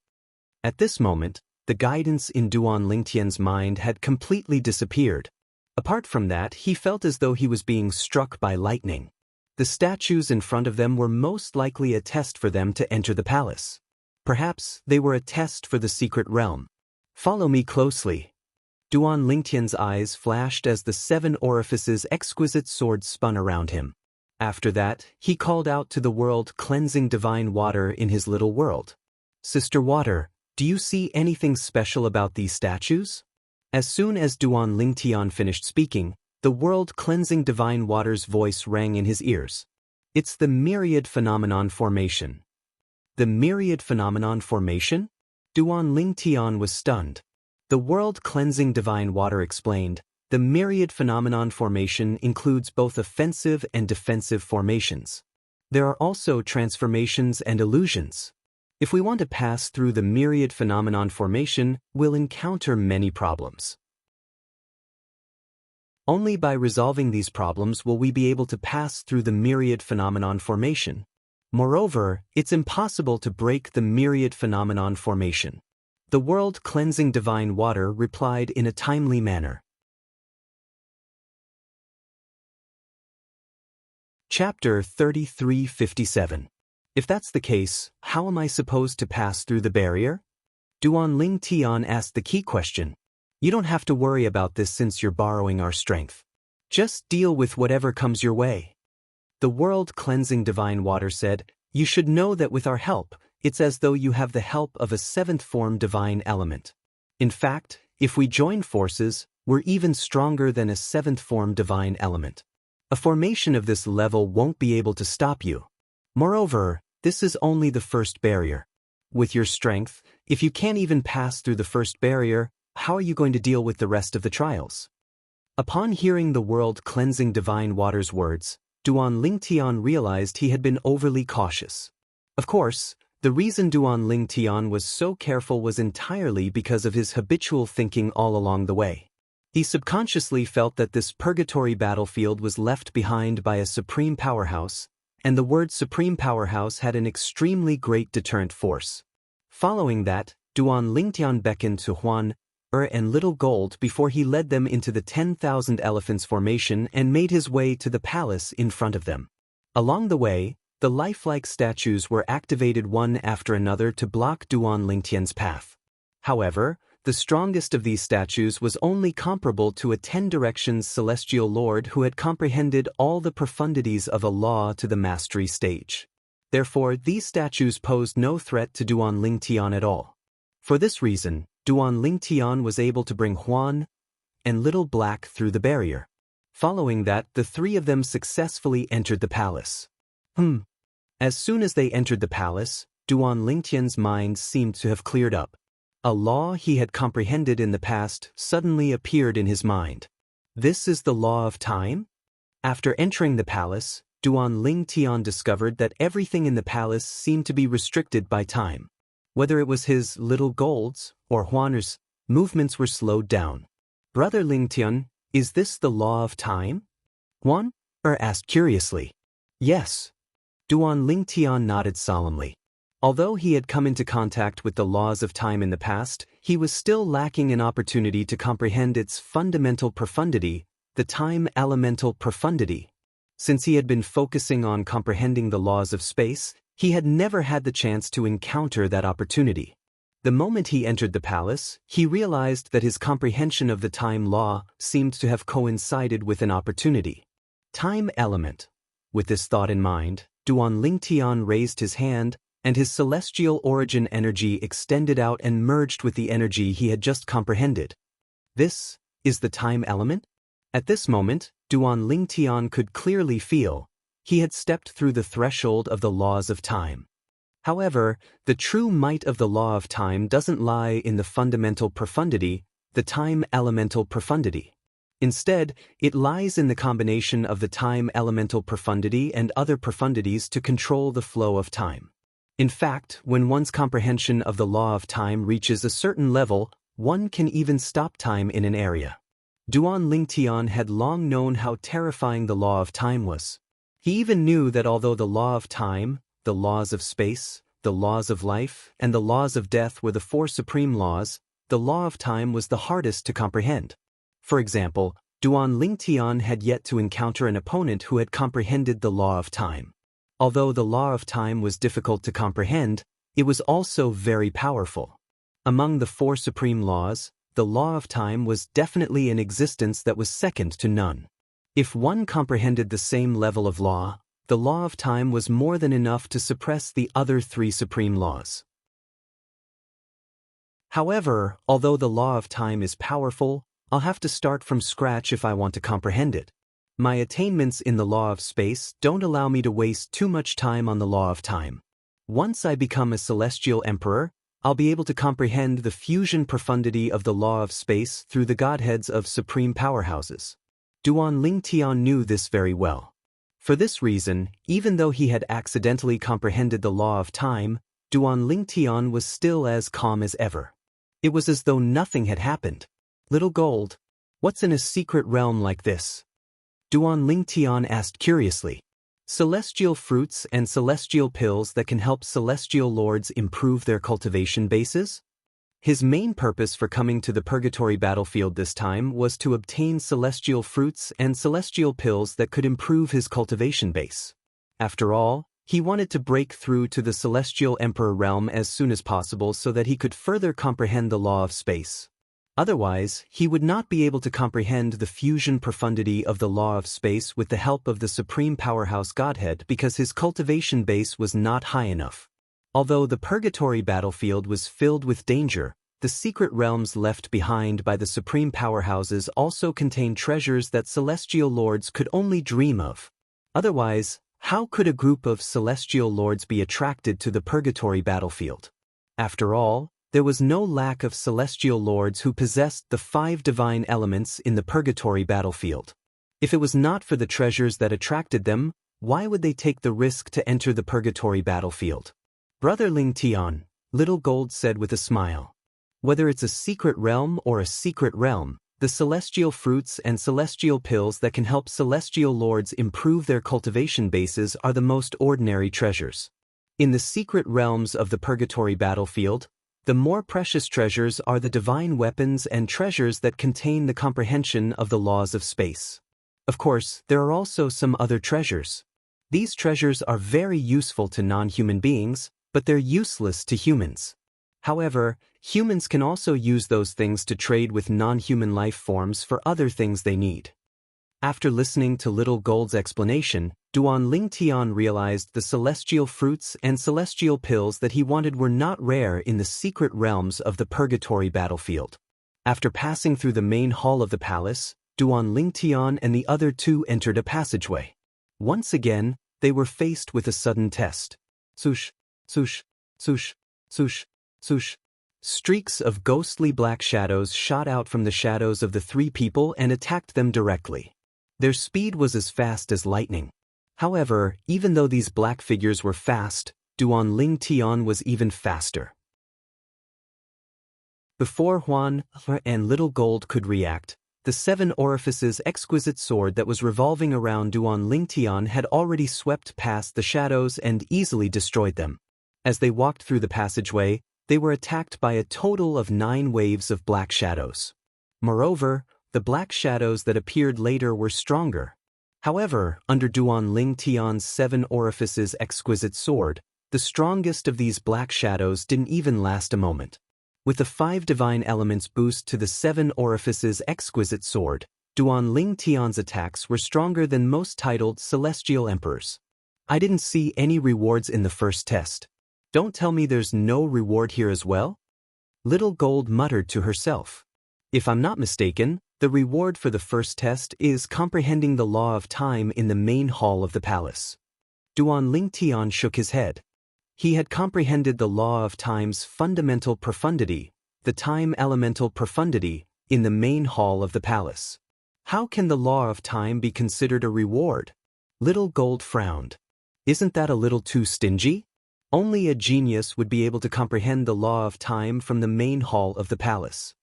A: At this moment, the guidance in Duan Lingtian's mind had completely disappeared. Apart from that, he felt as though he was being struck by lightning. The statues in front of them were most likely a test for them to enter the palace. Perhaps they were a test for the secret realm. "Follow me closely." Duan Lingtian's eyes flashed as the 7 orifices exquisite sword spun around him. After that, he called out to the world cleansing divine water in his little world. "Sister Water, do you see anything special about these statues?" As soon as Duan Lingtian finished speaking, the world cleansing divine water's voice rang in his ears. "It's the myriad phenomenon formation." The myriad phenomenon formation? Duan Lingtian was stunned. The world cleansing divine water explained, "The myriad phenomenon formation includes both offensive and defensive formations. There are also transformations and illusions. If we want to pass through the myriad phenomenon formation, we'll encounter many problems. Only by resolving these problems will we be able to pass through the myriad phenomenon formation. Moreover, it's impossible to break the myriad phenomenon formation." The world cleansing divine water replied in a timely manner. Chapter 3357. If that's the case, how am I supposed to pass through the barrier? Duan Lingtian asked the key question. "You don't have to worry about this since you're borrowing our strength. Just deal with whatever comes your way." The world cleansing divine water said, "You should know that with our help, it's as though you have the help of a 7th form divine element. In fact, if we join forces, we're even stronger than a 7th form divine element. A formation of this level won't be able to stop you. Moreover, this is only the first barrier. With your strength, if you can't even pass through the first barrier, how are you going to deal with the rest of the trials?" Upon hearing the world cleansing divine water's words, Duan Lingtian realized he had been overly cautious. Of course, the reason Duan Lingtian was so careful was entirely because of his habitual thinking all along the way. He subconsciously felt that this purgatory battlefield was left behind by a supreme powerhouse, and the word supreme powerhouse had an extremely great deterrent force. Following that, Duan Lingtian beckoned to Huan, and Little Gold before he led them into the 10,000 elephants formation and made his way to the palace in front of them. Along the way, the lifelike statues were activated one after another to block Duan Lingtian's path. However, the strongest of these statues was only comparable to a 10 directions celestial lord who had comprehended all the profundities of a law to the mastery stage. Therefore, these statues posed no threat to Duan Lingtian at all. For this reason, Duan Lingtian was able to bring Huan and Little Black through the barrier. Following that, the 3 of them successfully entered the palace. As soon as they entered the palace, Duan Lingtian's mind seemed to have cleared up. A law he had comprehended in the past suddenly appeared in his mind. This is the law of time? After entering the palace, Duan Lingtian discovered that everything in the palace seemed to be restricted by time. Whether it was his Little Gold's or Huaner's, movements were slowed down. "Brother Lingtian, is this the law of time?" Huan asked curiously. "Yes." Duan Lingtian nodded solemnly. Although he had come into contact with the laws of time in the past, he was still lacking an opportunity to comprehend its fundamental profundity, the time elemental profundity. Since he had been focusing on comprehending the laws of space, he had never had the chance to encounter that opportunity. The moment he entered the palace, he realized that his comprehension of the time law seemed to have coincided with an opportunity. Time element. With this thought in mind, Duan Lingtian raised his hand, and his celestial origin energy extended out and merged with the energy he had just comprehended. This is the time element? At this moment, Duan Lingtian could clearly feel he had stepped through the threshold of the laws of time. However, the true might of the law of time doesn't lie in the fundamental profundity, the time elemental profundity. Instead, it lies in the combination of the time elemental profundity and other profundities to control the flow of time. In fact, when one's comprehension of the law of time reaches a certain level, one can even stop time in an area. Duan Lingtian had long known how terrifying the law of time was. He even knew that although the law of time, the laws of space, the laws of life, and the laws of death were the four supreme laws, the law of time was the hardest to comprehend. For example, Duan Lingtian had yet to encounter an opponent who had comprehended the law of time. Although the law of time was difficult to comprehend, it was also very powerful. Among the four supreme laws, the law of time was definitely an existence that was second to none. If one comprehended the same level of law, the law of time was more than enough to suppress the other three supreme laws. However, although the law of time is powerful, I'll have to start from scratch if I want to comprehend it. My attainments in the law of space don't allow me to waste too much time on the law of time. Once I become a celestial emperor, I'll be able to comprehend the fusion profundity of the law of space through the godheads of supreme powerhouses. Duan Lingtian knew this very well. For this reason, even though he had accidentally comprehended the law of time, Duan Lingtian was still as calm as ever. It was as though nothing had happened. Little Gold, what's in a secret realm like this? Duan Lingtian asked curiously. Celestial fruits and celestial pills that can help celestial lords improve their cultivation bases? His main purpose for coming to the purgatory battlefield this time was to obtain celestial fruits and celestial pills that could improve his cultivation base. After all, he wanted to break through to the celestial emperor realm as soon as possible so that he could further comprehend the law of space. Otherwise, he would not be able to comprehend the fusion profundity of the law of space with the help of the supreme powerhouse godhead because his cultivation base was not high enough. Although the purgatory battlefield was filled with danger, the secret realms left behind by the supreme powerhouses also contained treasures that celestial lords could only dream of. Otherwise, how could a group of celestial lords be attracted to the purgatory battlefield? After all, there was no lack of celestial lords who possessed the 5 divine elements in the purgatory battlefield. If it was not for the treasures that attracted them, why would they take the risk to enter the purgatory battlefield? Brother Lingtian, Little Gold said with a smile. Whether it's a secret realm or a secret realm, the celestial fruits and celestial pills that can help celestial lords improve their cultivation bases are the most ordinary treasures. In the secret realms of the purgatory battlefield, the more precious treasures are the divine weapons and treasures that contain the comprehension of the laws of space. Of course, there are also some other treasures. These treasures are very useful to non-human beings, but they're useless to humans. However, humans can also use those things to trade with non-human life forms for other things they need. After listening to Little Gold's explanation, Duan Lingtian realized the celestial fruits and celestial pills that he wanted were not rare in the secret realms of the purgatory battlefield. After passing through the main hall of the palace, Duan Lingtian and the other two entered a passageway. Once again, they were faced with a sudden test. Swoosh, swoosh, swoosh, swoosh, swoosh. Streaks of ghostly black shadows shot out from the shadows of the 3 people and attacked them directly. Their speed was as fast as lightning. However, even though these black figures were fast, Duan Lingtian was even faster. Before Huan and Little Gold could react, the 7 orifices exquisite sword that was revolving around Duan Lingtian had already swept past the shadows and easily destroyed them. As they walked through the passageway, they were attacked by a total of 9 waves of black shadows. Moreover, the black shadows that appeared later were stronger. However, under Duan Lingtian's 7 orifices exquisite sword, the strongest of these black shadows didn't even last a moment. With the 5 divine elements boost to the 7 orifices exquisite sword, Duan Lingtian's attacks were stronger than most titled celestial emperors. I didn't see any rewards in the first test. Don't tell me there's no reward here as well? Little Gold muttered to herself. If I'm not mistaken, The reward for the first test is comprehending the law of time in the main hall of the palace. Duan Lingtian shook his head. He had comprehended the law of time's fundamental profundity, the time elemental profundity, in the main hall of the palace. How can the law of time be considered a reward? Little Gold frowned. Isn't that a little too stingy? Only a genius would be able to comprehend the law of time from the main hall of the palace.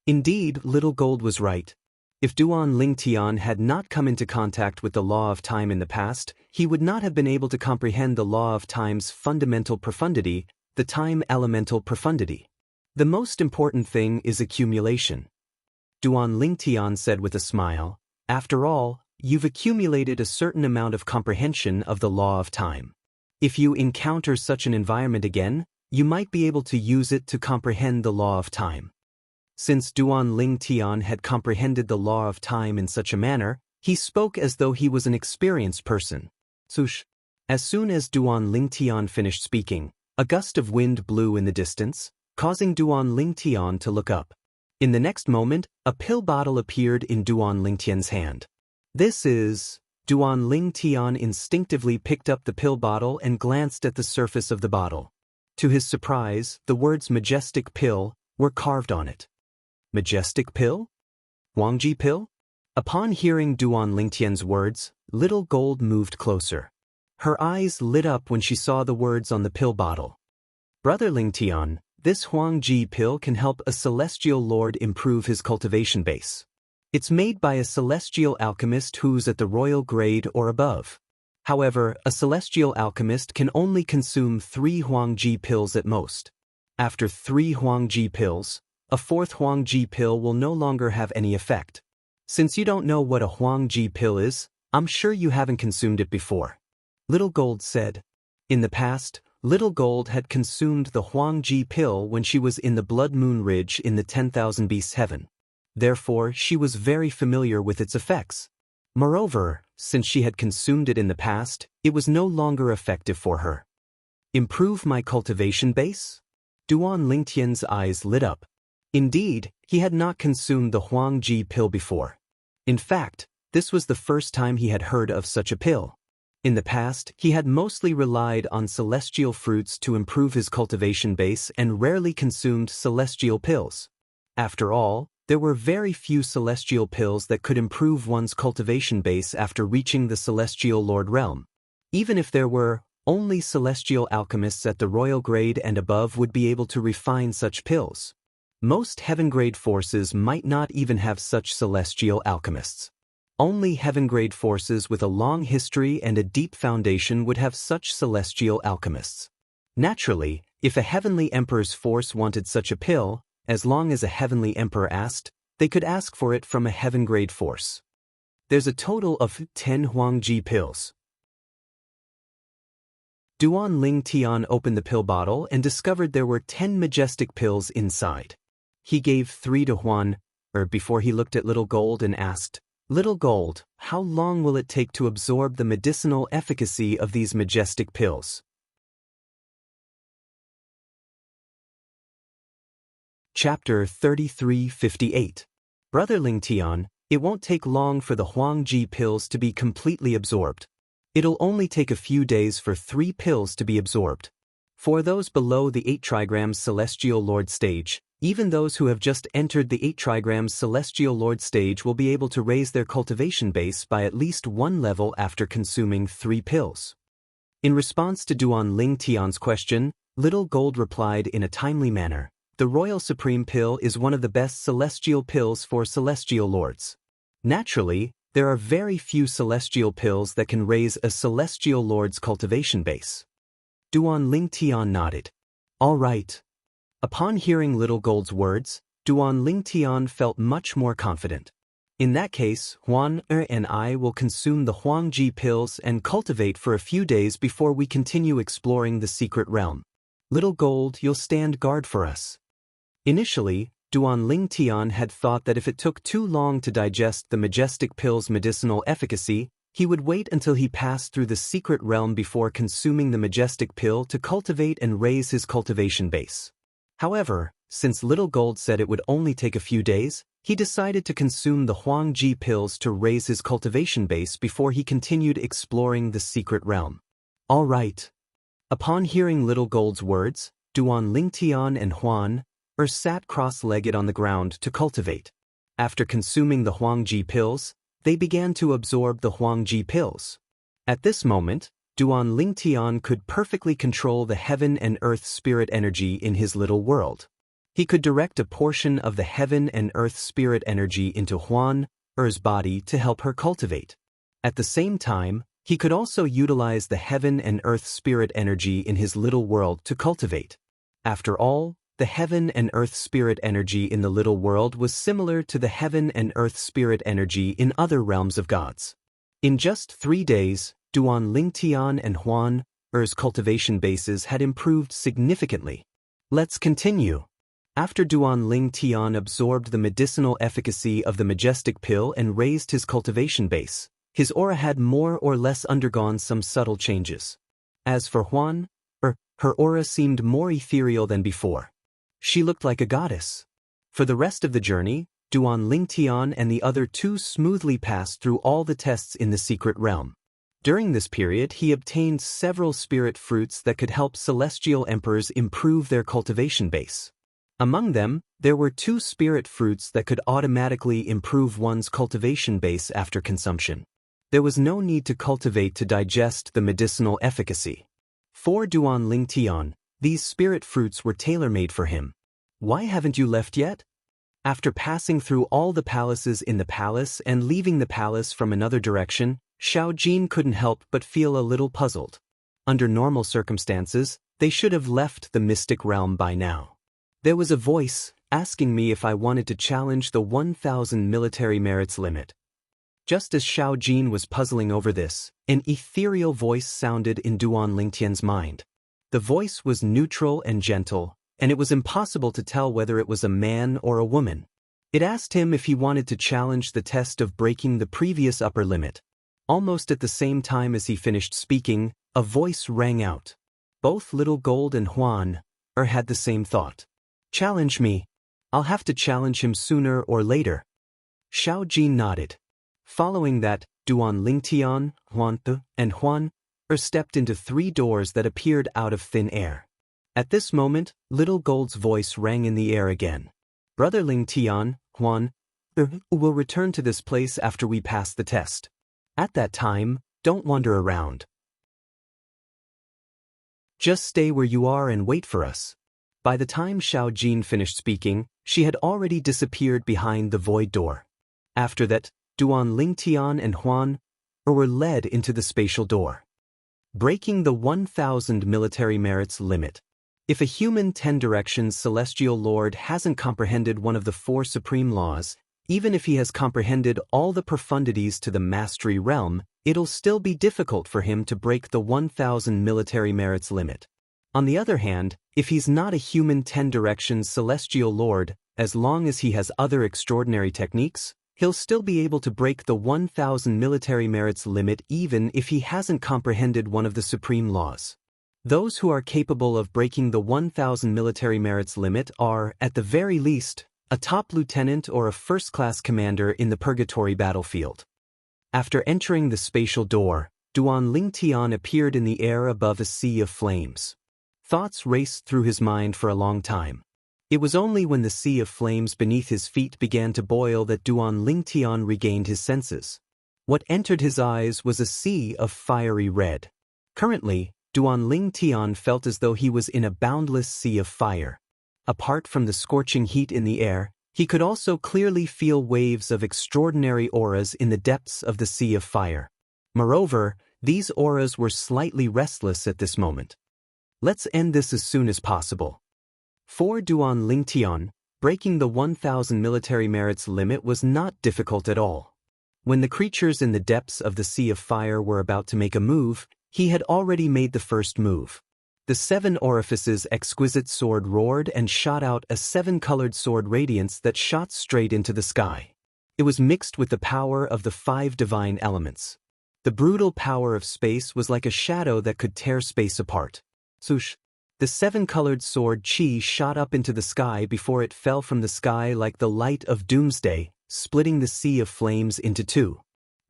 A: Indeed, Little Gold was right. If Duan Lingtian had not come into contact with the law of time in the past, he would not have been able to comprehend the law of time's fundamental profundity, the time elemental profundity. The most important thing is accumulation. Duan Lingtian said with a smile, after all, you've accumulated a certain amount of comprehension of the law of time. If you encounter such an environment again, you might be able to use it to comprehend the law of time. Since Duan Lingtian had comprehended the law of time in such a manner, he spoke as though he was an experienced person. Sush. As soon as Duan Lingtian finished speaking, a gust of wind blew in the distance, causing Duan Lingtian to look up. In the next moment, a pill bottle appeared in Duan Lingtian's hand. This is... Duan Lingtian instinctively picked up the pill bottle and glanced at the surface of the bottle. To his surprise, the words majestic pill were carved on it. Majestic pill? Huangji pill? Upon hearing Duan Lingtian's words, Little Gold moved closer. Her eyes lit up when she saw the words on the pill bottle. Brother Lingtian, this Huangji pill can help a celestial lord improve his cultivation base. It's made by a celestial alchemist who's at the royal grade or above. However, a celestial alchemist can only consume 3 Huangji pills at most. After 3 Huangji pills, a 4th Huangji pill will no longer have any effect. Since you don't know what a Huangji pill is, I'm sure you haven't consumed it before. Little Gold said. In the past, Little Gold had consumed the Huangji pill when she was in the Blood Moon Ridge in the 10,000 Beasts Heaven. Therefore, she was very familiar with its effects. Moreover, since she had consumed it in the past, it was no longer effective for her. Improve my cultivation base? Duan Lingtian's eyes lit up. Indeed, he had not consumed the Huangji pill before. In fact, this was the first time he had heard of such a pill. In the past, he had mostly relied on celestial fruits to improve his cultivation base and rarely consumed celestial pills. After all, there were very few celestial pills that could improve one's cultivation base after reaching the celestial lord realm. Even if there were, only celestial alchemists at the royal grade and above would be able to refine such pills. Most heaven-grade forces might not even have such celestial alchemists. Only heaven-grade forces with a long history and a deep foundation would have such celestial alchemists. Naturally, if a heavenly emperor's force wanted such a pill, as long as a heavenly emperor asked, they could ask for it from a heaven-grade force. There's a total of 10 Huangji pills. Duan Lingtian opened the pill bottle and discovered there were 10 majestic pills inside. He gave 3 to Huan, before he looked at Little Gold and asked, Little Gold, how long will it take to absorb the medicinal efficacy of these majestic pills? Chapter 3358. Brother Lingtian, it won't take long for the Huangji pills to be completely absorbed. It'll only take a few days for 3 pills to be absorbed. For those below the 8 trigrams Celestial Lord stage, even those who have just entered the 8 trigrams Celestial Lord stage will be able to raise their cultivation base by at least 1 level after consuming 3 pills. In response to Duan Lingtian's question, Little Gold replied in a timely manner, the Royal Supreme Pill is one of the best celestial pills for celestial lords. Naturally, there are very few celestial pills that can raise a celestial lord's cultivation base. Duan Lingtian nodded. All right. Upon hearing Little Gold's words, Duan Lingtian felt much more confident. In that case, Huan and I will consume the Huangji pills and cultivate for a few days before we continue exploring the secret realm. Little Gold, you'll stand guard for us. Initially, Duan Lingtian had thought that if it took too long to digest the majestic pill's medicinal efficacy, he would wait until he passed through the secret realm before consuming the majestic pill to cultivate and raise his cultivation base. However, Since Little Gold said it would only take a few days, he decided to consume the Huangji pills to raise his cultivation base before he continued exploring the secret realm. All right. Upon hearing Little Gold's words, Duan Lingtian and Huan sat cross-legged on the ground to cultivate. After consuming the Huangji pills, they began to absorb the Huangji pills. At this moment, Duan Lingtian could perfectly control the heaven and earth spirit energy in his little world. He could direct a portion of the heaven and earth spirit energy into Huan Er's body to help her cultivate. At the same time, he could also utilize the heaven and earth spirit energy in his little world to cultivate. After all, the heaven and earth spirit energy in the little world was similar to the heaven and earth spirit energy in other realms of gods. In just 3 days, Duan Lingtian and Huan Er's cultivation bases had improved significantly. Let's continue. After Duan Lingtian absorbed the medicinal efficacy of the majestic pill and raised his cultivation base, his aura had more or less undergone some subtle changes. As for Huan her aura seemed more ethereal than before. She looked like a goddess. For the rest of the journey, Duan Lingtian and the other two smoothly passed through all the tests in the secret realm. During this period, he obtained several spirit fruits that could help celestial emperors improve their cultivation base. Among them, there were 2 spirit fruits that could automatically improve one's cultivation base after consumption. There was no need to cultivate to digest the medicinal efficacy. For Duan Lingtian, these spirit fruits were tailor-made for him. Why haven't you left yet? After passing through all the palaces in the palace and leaving the palace from another direction, Xiao Jin couldn't help but feel a little puzzled. Under normal circumstances, they should have left the mystic realm by now. There was a voice asking me if I wanted to challenge the 1,000 military merits limit. Just as Xiao Jin was puzzling over this, an ethereal voice sounded in Duan Lingtian's mind. The voice was neutral and gentle, and it was impossible to tell whether it was a man or a woman. It asked him if he wanted to challenge the test of breaking the previous upper limit. Almost at the same time as he finished speaking, a voice rang out. Both Little Gold and Huan had the same thought. Challenge me. I'll have to challenge him sooner or later. Xiao Jin nodded. Following that, Duan Lingtian, Huan and Huan stepped into 3 doors that appeared out of thin air. At this moment, Little Gold's voice rang in the air again. Brother Lingtian, Huan will return to this place after we pass the test. At that time, don't wander around. Just stay where you are and wait for us. By the time Xiao Jin finished speaking, she had already disappeared behind the void door. After that, Duan Lingtian and Huan were led into the spatial door. Breaking the 1,000 military merits limit. If a human 10 directions celestial lord hasn't comprehended one of the 4 supreme laws, even if he has comprehended all the profundities to the mastery realm, it'll still be difficult for him to break the 1,000 military merits limit. On the other hand, if he's not a human 10 directions celestial lord, as long as he has other extraordinary techniques, he'll still be able to break the 1,000 military merits limit even if he hasn't comprehended one of the supreme laws. Those who are capable of breaking the 1,000 military merits limit are, at the very least, a top lieutenant or a first-class commander in the purgatory battlefield. After entering the spatial door, Duan Lingtian appeared in the air above a sea of flames. Thoughts raced through his mind for a long time. It was only when the sea of flames beneath his feet began to boil that Duan Lingtian regained his senses. What entered his eyes was a sea of fiery red. Currently, Duan Lingtian felt as though he was in a boundless sea of fire. Apart from the scorching heat in the air, he could also clearly feel waves of extraordinary auras in the depths of the sea of fire. Moreover, these auras were slightly restless at this moment. Let's end this as soon as possible. For Duan Lingtian, breaking the 1,000 military merits limit was not difficult at all. When the creatures in the depths of the sea of fire were about to make a move, he had already made the first move. The 7 orifices exquisite sword roared and shot out a 7-colored sword radiance that shot straight into the sky. It was mixed with the power of the 5 divine elements. The brutal power of space was like a shadow that could tear space apart. Swoosh! The seven-colored sword Qi shot up into the sky before it fell from the sky like the light of doomsday, splitting the sea of flames into two.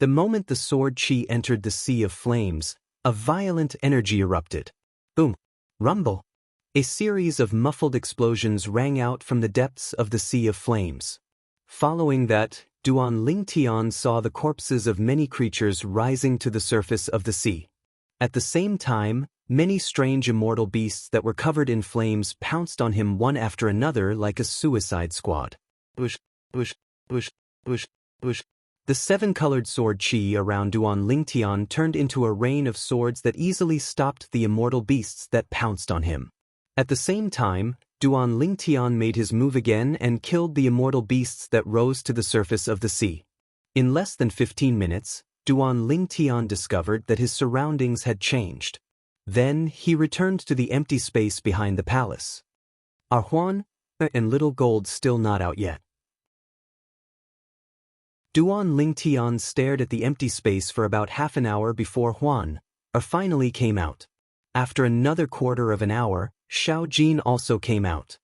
A: The moment the sword Qi entered the sea of flames, a violent energy erupted. Boom! Rumble! A series of muffled explosions rang out from the depths of the sea of flames. Following that, Duan Lingtian saw the corpses of many creatures rising to the surface of the sea. At the same time, many strange immortal beasts that were covered in flames pounced on him one after another like a suicide squad. Bush, bush, bush, bush, bush. The seven-colored sword Qi around Duan Lingtian turned into a rain of swords that easily stopped the immortal beasts that pounced on him. At the same time, Duan Lingtian made his move again and killed the immortal beasts that rose to the surface of the sea. In less than 15 minutes, Duan Lingtian discovered that his surroundings had changed. Then he returned to the empty space behind the palace. Are Huan and Little Gold still not out yet? Duan Lingtian stared at the empty space for about half an hour before Huan finally came out. After another quarter of an hour, Xiao Jin also came out.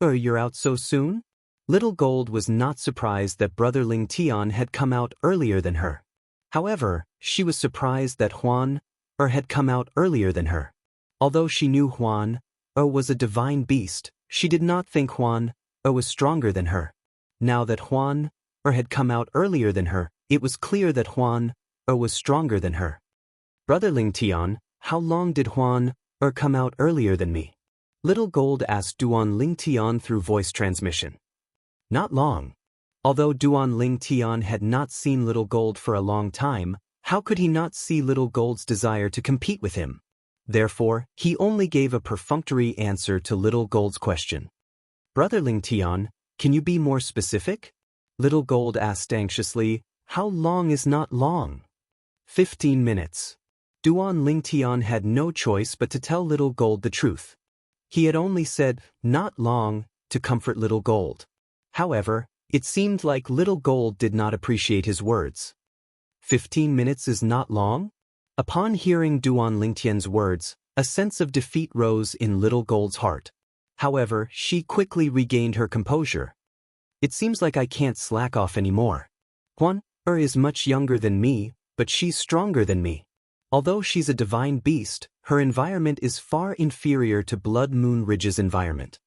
A: You're out so soon? Little Gold was not surprised that Brother Lingtian had come out earlier than her. However, she was surprised that Huan had come out earlier than her. Although she knew Huan was a divine beast, she did not think Huan was stronger than her. Now that Huan had come out earlier than her, it was clear that Huan was stronger than her. Brother Lingtian, how long did Huan come out earlier than me? Little Gold asked Duan Lingtian through voice transmission. Not long. Although Duan Lingtian had not seen Little Gold for a long time, how could he not see Little Gold's desire to compete with him? Therefore, he only gave a perfunctory answer to Little Gold's question. Brother Lingtian, can you be more specific? Little Gold asked anxiously. How long is not long? 15 minutes. Duan Lingtian had no choice but to tell Little Gold the truth. He had only said, not long, to comfort Little Gold. However, it seemed like Little Gold did not appreciate his words. 15 minutes is not long? Upon hearing Duan Lingtian's words, a sense of defeat rose in Little Gold's heart. However, she quickly regained her composure. It seems like I can't slack off anymore. Huan is much younger than me, but she's stronger than me. Although she's a divine beast, her environment is far inferior to Blood Moon Ridge's environment.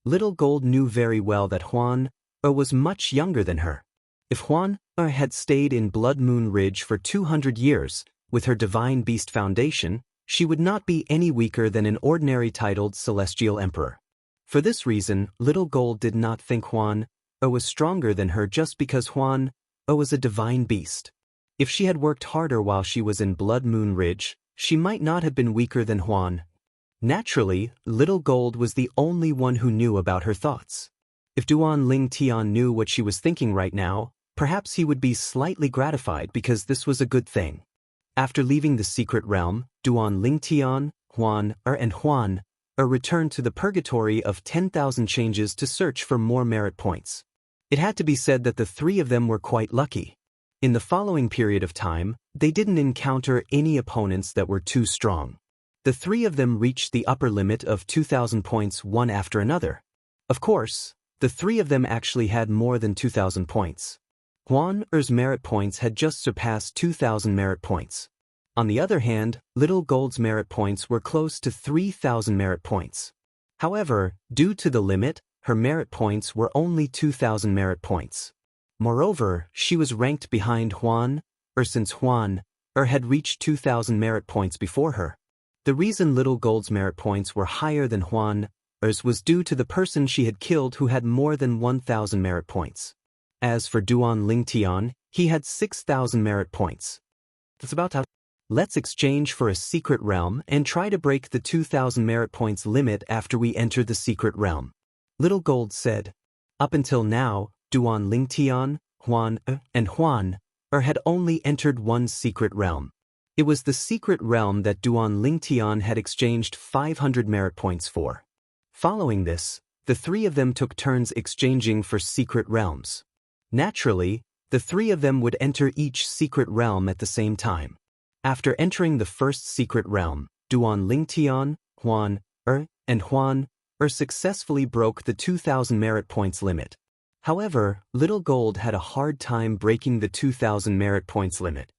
A: Little Gold knew very well that Huan was much younger than her. If Huan had stayed in Blood Moon Ridge for 200 years, with her divine beast foundation, she would not be any weaker than an ordinary titled Celestial Emperor. For this reason, Little Gold did not think Huan was stronger than her just because Huan was a divine beast. If she had worked harder while she was in Blood Moon Ridge, she might not have been weaker than Huan. Naturally, Little Gold was the only one who knew about her thoughts. If Duan Lingtian knew what she was thinking right now, perhaps he would be slightly gratified because this was a good thing. After leaving the secret realm, Duan Lingtian, Huan and Huan returned to the purgatory of 10,000 changes to search for more merit points. It had to be said that the three of them were quite lucky. In the following period of time, they didn't encounter any opponents that were too strong. The three of them reached the upper limit of 2,000 points one after another. Of course, the three of them actually had more than 2,000 points. Huan's merit points had just surpassed 2,000 merit points. On the other hand, Little Gold's merit points were close to 3,000 merit points. However, due to the limit, her merit points were only 2,000 merit points. Moreover, she was ranked behind Huan, since Huan had reached 2,000 merit points before her. The reason Little Gold's merit points were higher than Huan's was due to the person she had killed who had more than 1,000 merit points. As for Duan Lingtian, he had 6,000 merit points. That's about how. Let's exchange for a secret realm and try to break the 2,000 merit points limit after we enter the secret realm. Little Gold said. Up until now, Duan Lingtian, Huan and Huan had only entered one secret realm. It was the secret realm that Duan Lingtian had exchanged 500 merit points for. Following this, the three of them took turns exchanging for secret realms. Naturally, the three of them would enter each secret realm at the same time. After entering the first secret realm, Duan Lingtian, Huan and Huan successfully broke the 2,000 merit points limit. However, Little Gold had a hard time breaking the 2,000 merit points limit.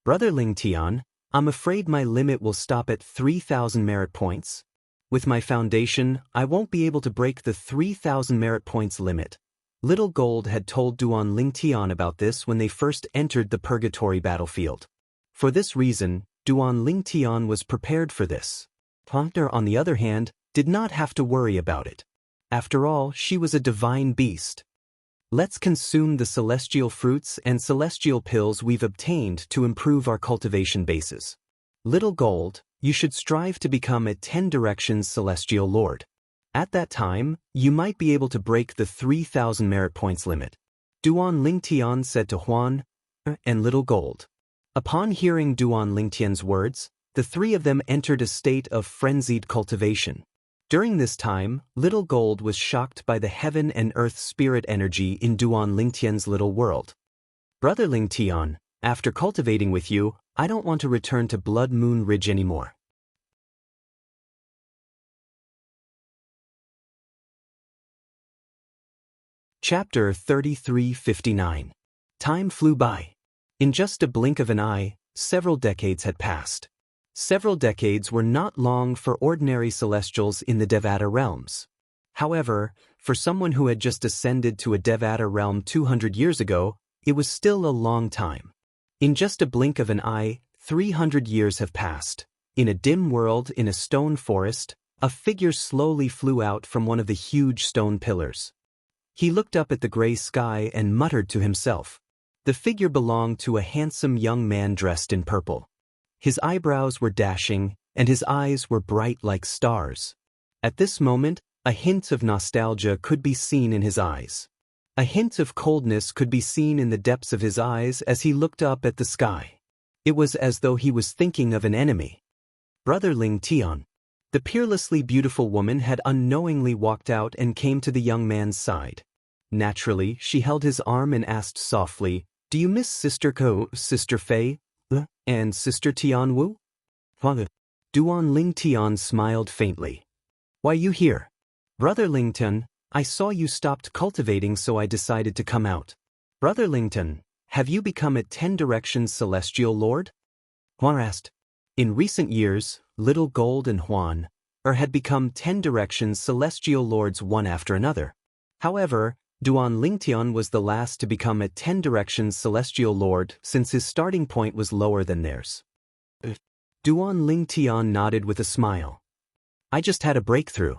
A: Brother Ling Tian, I'm afraid my limit will stop at 3,000 merit points. With my foundation, I won't be able to break the 3,000 merit points limit. Little Gold had told Duan Ling Tian about this when they first entered the purgatory battlefield. For this reason, Duan Ling Tian was prepared for this. Panther, on the other hand, did not have to worry about it. After all, she was a divine beast. Let's consume the celestial fruits and celestial pills we've obtained to improve our cultivation bases. Little Gold, you should strive to become a 10 Directions Celestial Lord. At that time, you might be able to break the 3,000 merit points limit. Duan Ling Tian said to Huan and Little Gold. Upon hearing Duan Ling Tian's words, the three of them entered a state of frenzied cultivation. During this time, Little Gold was shocked by the heaven and earth spirit energy in Duan Ling Tian's little world. Brother Ling Tian, after cultivating with you, I don't want to return to Blood Moon Ridge anymore. Chapter 3359. Time flew by. In just a blink of an eye, several decades had passed. Several decades were not long for ordinary celestials in the Devata realms. However, for someone who had just ascended to a Devata realm 200 years ago, it was still a long time. In just a blink of an eye, 300 years have passed. In a dim world in a stone forest, a figure slowly flew out from one of the huge stone pillars. He looked up at the gray sky and muttered to himself. The figure belonged to a handsome young man dressed in purple. His eyebrows were dashing, and his eyes were bright like stars. At this moment, a hint of nostalgia could be seen in his eyes. A hint of coldness could be seen in the depths of his eyes as he looked up at the sky. It was as though he was thinking of an enemy. Brother Ling Tian. The peerlessly beautiful woman had unknowingly walked out and came to the young man's side. Naturally, she held his arm and asked softly, "Do you miss Sister Ko, Sister Fei, and Sister Tian Wu?" Duan Ling Tian smiled faintly. "Why you here?" "Brother Lington, I saw you stopped cultivating, so I decided to come out." "Brother Lington, have you become a 10 Directions Celestial Lord?" Huan asked. In recent years, Little Gold and Huan had become 10 Directions Celestial Lords one after another. However, Duan Ling Tian was the last to become a 10 Directions Celestial Lord since his starting point was lower than theirs. Duan Ling Tian nodded with a smile. "I just had a breakthrough.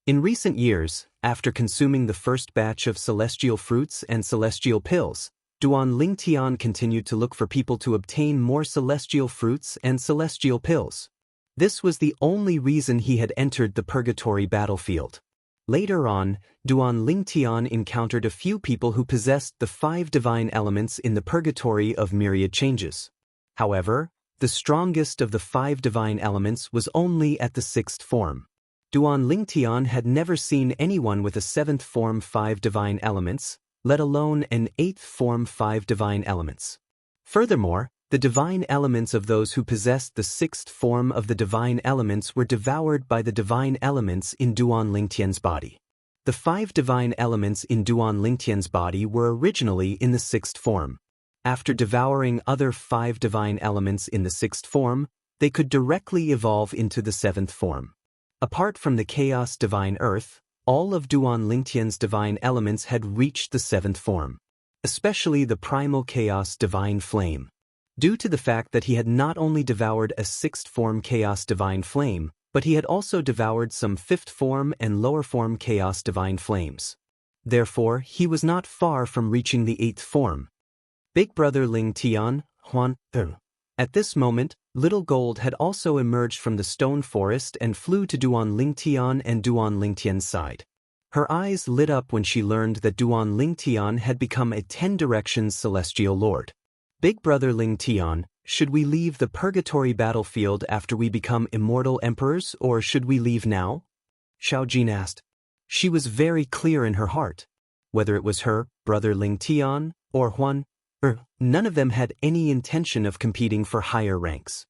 A: In recent years, after consuming the first batch of celestial fruits and celestial pills, Duan Ling Tian continued to look for people to obtain more celestial fruits and celestial pills. This was the only reason he had entered the purgatory battlefield. Later on, Duan Ling Tian encountered a few people who possessed the 5 divine elements in the purgatory of myriad changes. However, the strongest of the 5 divine elements was only at the 6th form. Duan Ling Tian had never seen anyone with a 7th form 5 divine elements, let alone an 8th form 5 divine elements. Furthermore, the divine elements of those who possessed the 6th form of the divine elements were devoured by the divine elements in Duan Ling Tian's body. The 5 divine elements in Duan Ling Tian's body were originally in the 6th form. After devouring other 5 divine elements in the 6th form, they could directly evolve into the 7th form. Apart from the Chaos Divine Earth, all of Duan Ling Tian's divine elements had reached the 7th form, especially the Primal Chaos Divine Flame. Due to the fact that he had not only devoured a 6th form Chaos Divine Flame, but he had also devoured some 5th form and lower form Chaos Divine Flames. Therefore, he was not far from reaching the 8th form. Big Brother Ling Tian, Huan. At this moment, Little Gold had also emerged from the stone forest and flew to Duan Ling Tian and Duan Ling Tian's side. Her eyes lit up when she learned that Duan Ling Tian had become a 10 Directions Celestial Lord. "Big Brother Ling Tian, should we leave the purgatory battlefield after we become immortal emperors, or should we leave now?" Xiao Jin asked. She was very clear in her heart. Whether it was her, Brother Ling Tian, or Huan, none of them had any intention of competing for higher ranks.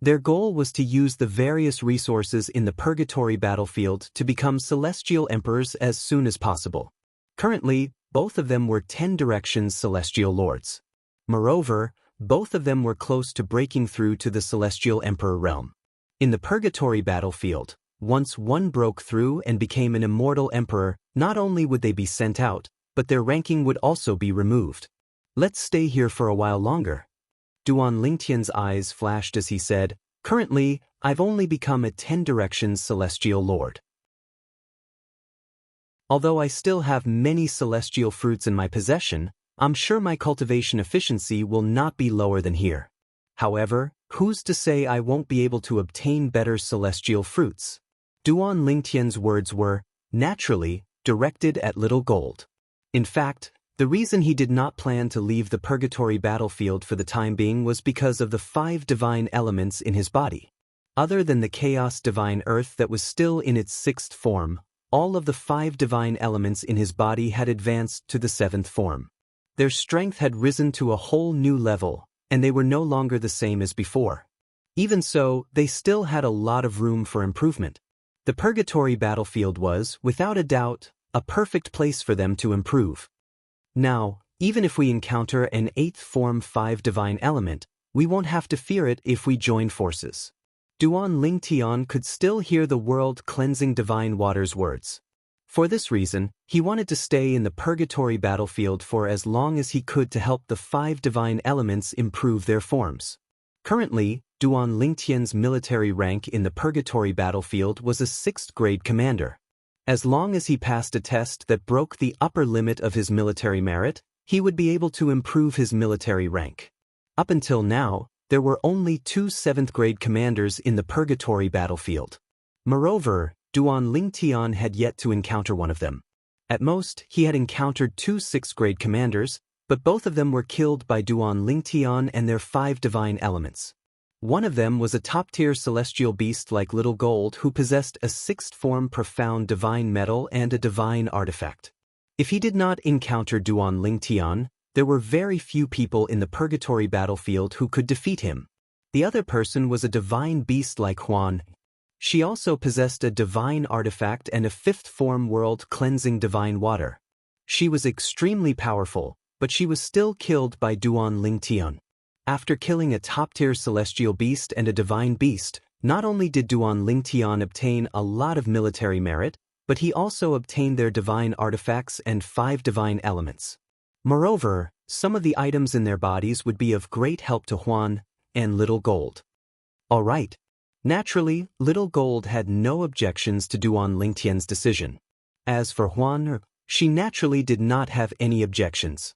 A: Their goal was to use the various resources in the purgatory battlefield to become celestial emperors as soon as possible. Currently, both of them were 10 directions celestial lords. Moreover, both of them were close to breaking through to the celestial emperor realm. In the purgatory battlefield, once one broke through and became an immortal emperor, not only would they be sent out, but their ranking would also be removed. Let's stay here for a while longer. Duan Lingtian's eyes flashed as he said, "Currently, I've only become a 10 directions celestial lord. Although I still have many celestial fruits in my possession, I'm sure my cultivation efficiency will not be lower than here. However, who's to say I won't be able to obtain better celestial fruits?" Duan Lingtian's words were, naturally, directed at Little Gold. In fact, the reason he did not plan to leave the purgatory battlefield for the time being was because of the 5 divine elements in his body. Other than the chaos divine earth that was still in its 6th form, all of the 5 divine elements in his body had advanced to the 7th form. Their strength had risen to a whole new level, and they were no longer the same as before. Even so, they still had a lot of room for improvement. The purgatory battlefield was, without a doubt, a perfect place for them to improve. Now, even if we encounter an 8th form 5 divine element, we won't have to fear it if we join forces. Duan Lingtian could still hear the world-cleansing divine water's words. For this reason, he wanted to stay in the purgatory battlefield for as long as he could to help the 5 divine elements improve their forms. Currently, Duan Lingtian's military rank in the purgatory battlefield was a 6th grade commander. As long as he passed a test that broke the upper limit of his military merit, he would be able to improve his military rank. Up until now, there were only 2 7th grade commanders in the purgatory battlefield. Moreover, Duan Lingtian had yet to encounter one of them. At most, he had encountered 2 6th grade commanders, but both of them were killed by Duan Lingtian and their 5 divine elements. One of them was a top-tier celestial beast like Little Gold who possessed a 6th form profound divine metal and a divine artifact. If he did not encounter Duan Lingtian, there were very few people in the purgatory battlefield who could defeat him. The other person was a divine beast like Huan. She also possessed a divine artifact and a 5th form world-cleansing divine water. She was extremely powerful, but she was still killed by Duan Lingtian. After killing a top-tier celestial beast and a divine beast, not only did Duan Lingtian obtain a lot of military merit, but he also obtained their divine artifacts and 5 divine elements. Moreover, some of the items in their bodies would be of great help to Huan and Little Gold. All right. Naturally, Little Gold had no objections to Duan Lingtian's decision. As for Huan, she naturally did not have any objections.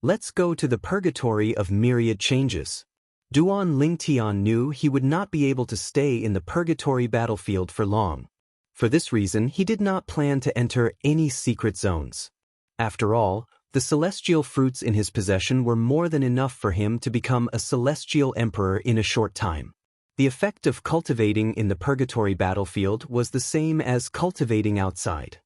A: Let's go to the purgatory of myriad changes. Duan Lingtian knew he would not be able to stay in the purgatory battlefield for long. For this reason, he did not plan to enter any secret zones. After all, the celestial fruits in his possession were more than enough for him to become a celestial emperor in a short time. The effect of cultivating in the purgatory battlefield was the same as cultivating outside.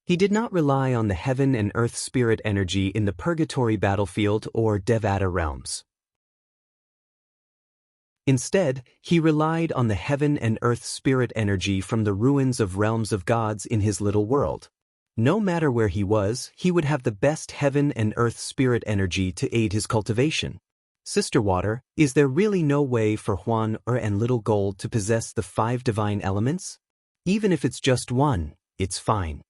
A: He did not rely on the heaven and earth spirit energy in the purgatory battlefield or Devata realms. Instead, he relied on the heaven and earth spirit energy from the ruins of realms of gods in his little world. No matter where he was, he would have the best heaven and earth spirit energy to aid his cultivation. Sister Water, is there really no way for Huan and Little Gold to possess the 5 divine elements? Even if it's just one, it's fine.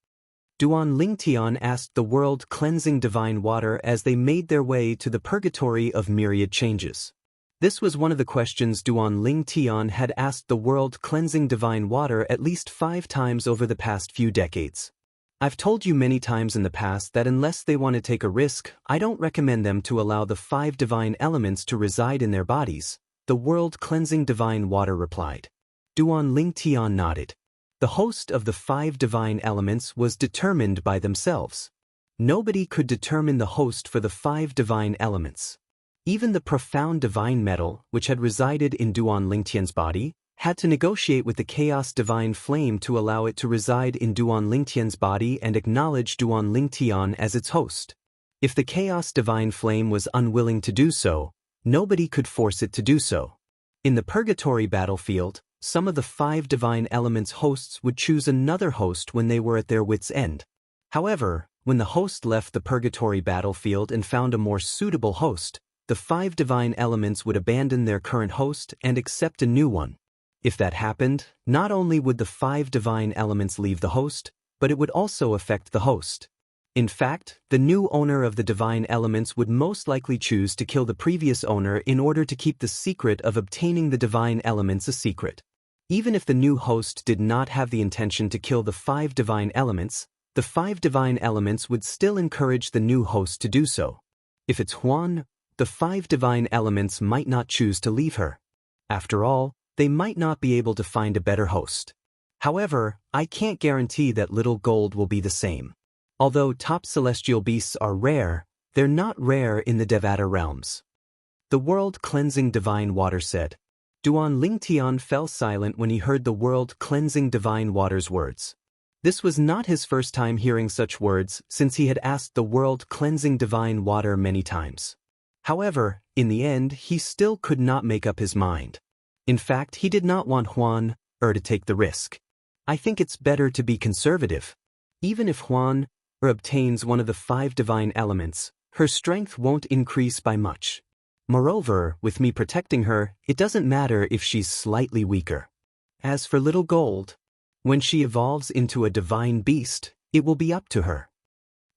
A: Duan Lingtian asked the world-cleansing divine water as they made their way to the purgatory of myriad changes. This was one of the questions Duan Lingtian had asked the world-cleansing divine water at least 5 times over the past few decades. I've told you many times in the past that unless they want to take a risk, I don't recommend them to allow the 5 divine elements to reside in their bodies, the world-cleansing divine water replied. Duan Lingtian nodded. The host of the 5 divine elements was determined by themselves. Nobody could determine the host for the 5 divine elements. Even the profound divine metal, which had resided in Duan Lingtian's body, had to negotiate with the chaos divine flame to allow it to reside in Duan Lingtian's body and acknowledge Duan Lingtian as its host. If the chaos divine flame was unwilling to do so, nobody could force it to do so. In the purgatory battlefield, some of the 5 divine elements hosts would choose another host when they were at their wits' end. However, when the host left the purgatory battlefield and found a more suitable host, the 5 divine elements would abandon their current host and accept a new one. If that happened, not only would the 5 divine elements leave the host, but it would also affect the host. In fact, the new owner of the divine elements would most likely choose to kill the previous owner in order to keep the secret of obtaining the divine elements a secret. Even if the new host did not have the intention to kill the 5 divine elements, the 5 divine elements would still encourage the new host to do so. If it's Huan, the 5 divine elements might not choose to leave her. After all, they might not be able to find a better host. However, I can't guarantee that little gold will be the same. Although top celestial beasts are rare, they're not rare in the Devata realms. The world-cleansing divine water said. Duan Lingtian fell silent when he heard the world-cleansing divine water's words. This was not his first time hearing such words, since he had asked the world-cleansing divine water many times. However, in the end, he still could not make up his mind. In fact, he did not want Huan to take the risk. I think it's better to be conservative. Even if Huan obtains one of the 5 divine elements, her strength won't increase by much. Moreover, with me protecting her, it doesn't matter if she's slightly weaker. As for little gold, when she evolves into a divine beast, it will be up to her.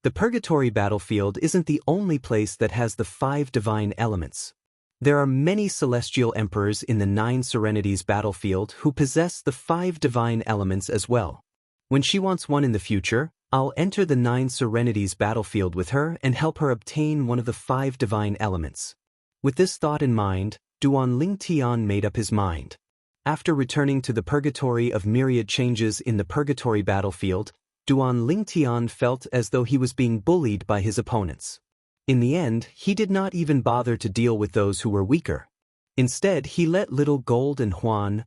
A: The purgatory battlefield isn't the only place that has the 5 divine elements. There are many celestial emperors in the 9 serenities battlefield who possess the 5 divine elements as well. When she wants one in the future, I'll enter the 9 serenities battlefield with her and help her obtain one of the 5 divine elements. With this thought in mind, Duan Lingtian made up his mind. After returning to the purgatory of myriad changes in the purgatory battlefield, Duan Lingtian felt as though he was being bullied by his opponents. In the end, he did not even bother to deal with those who were weaker. Instead, he let little gold and Huan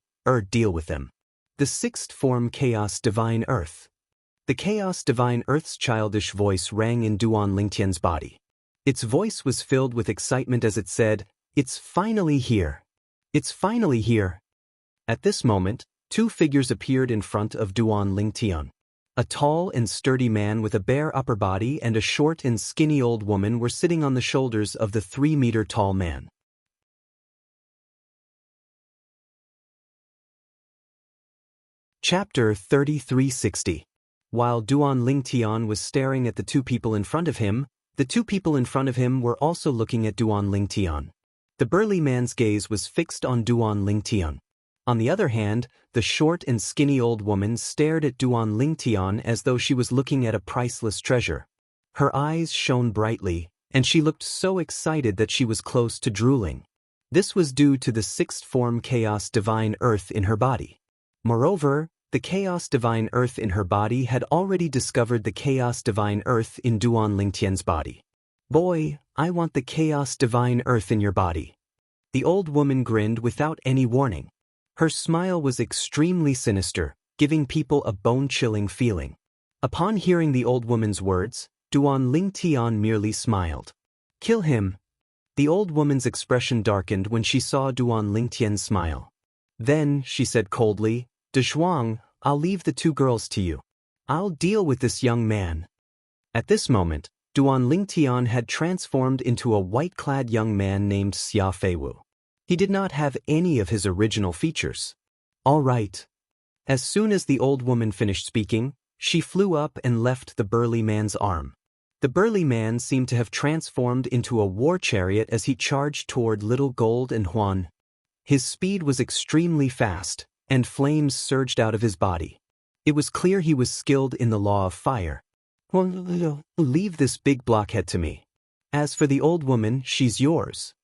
A: deal with them. The 6th form Chaos Divine Earth. The Chaos Divine Earth's childish voice rang in Duan Lingtian's body. Its voice was filled with excitement as it said, "It's finally here. It's finally here." At this moment, 2 figures appeared in front of Duan Lingtian. A tall and sturdy man with a bare upper body and a short and skinny old woman were sitting on the shoulders of the 3-meter-tall man. Chapter 3360. While Duan Lingtian was staring at the 2 people in front of him, the 2 people in front of him were also looking at Duan Lingtian. The burly man's gaze was fixed on Duan Lingtian. On the other hand, the short and skinny old woman stared at Duan Lingtian as though she was looking at a priceless treasure. Her eyes shone brightly, and she looked so excited that she was close to drooling. This was due to the 6th form Chaos Divine Earth in her body. Moreover, the Chaos Divine Earth in her body had already discovered the Chaos Divine Earth in Duan Lingtian's body. "Boy, I want the Chaos Divine Earth in your body." The old woman grinned without any warning. Her smile was extremely sinister, giving people a bone-chilling feeling. Upon hearing the old woman's words, Duan Lingtian merely smiled. "Kill him." The old woman's expression darkened when she saw Duan Lingtian's smile. Then, she said coldly, "Dezhuang, I'll leave the 2 girls to you. I'll deal with this young man." At this moment, Duan Lingtian had transformed into a white-clad young man named Xia Feiwu. He did not have any of his original features. "All right." As soon as the old woman finished speaking, she flew up and left the burly man's arm. The burly man seemed to have transformed into a war chariot as he charged toward Little Gold and Huan. His speed was extremely fast, and flames surged out of his body. It was clear he was skilled in the law of fire. "Leave this big blockhead to me. As for the old woman, she's yours."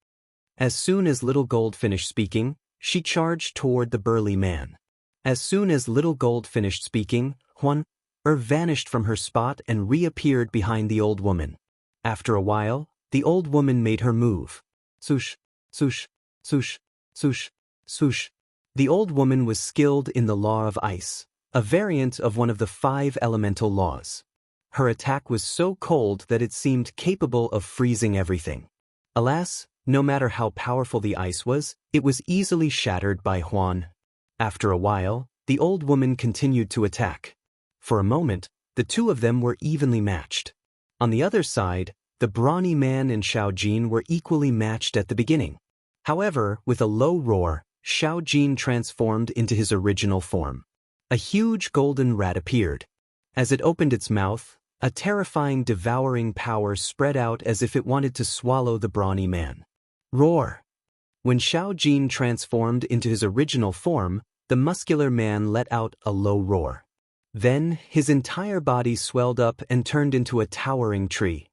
A: As soon as Little Gold finished speaking, she charged toward the burly man. As soon as Little Gold finished speaking, Huan vanished from her spot and reappeared behind the old woman. After a while, the old woman made her move. Swoosh, swoosh, swoosh, swoosh, swoosh. The old woman was skilled in the law of ice, a variant of one of the 5 elemental laws. Her attack was so cold that it seemed capable of freezing everything. Alas, No matter how powerful the ice was, it was easily shattered by Huan. After a while, the old woman continued to attack. For a moment, the two of them were evenly matched. On the other side, the brawny man and Xiao Jin were equally matched at the beginning. However, with a low roar, Xiao Jin transformed into his original form. A huge golden rat appeared. As it opened its mouth, a terrifying devouring power spread out as if it wanted to swallow the brawny man. Roar! When Xiao Jin transformed into his original form, the muscular man let out a low roar. Then, his entire body swelled up and turned into a towering tree.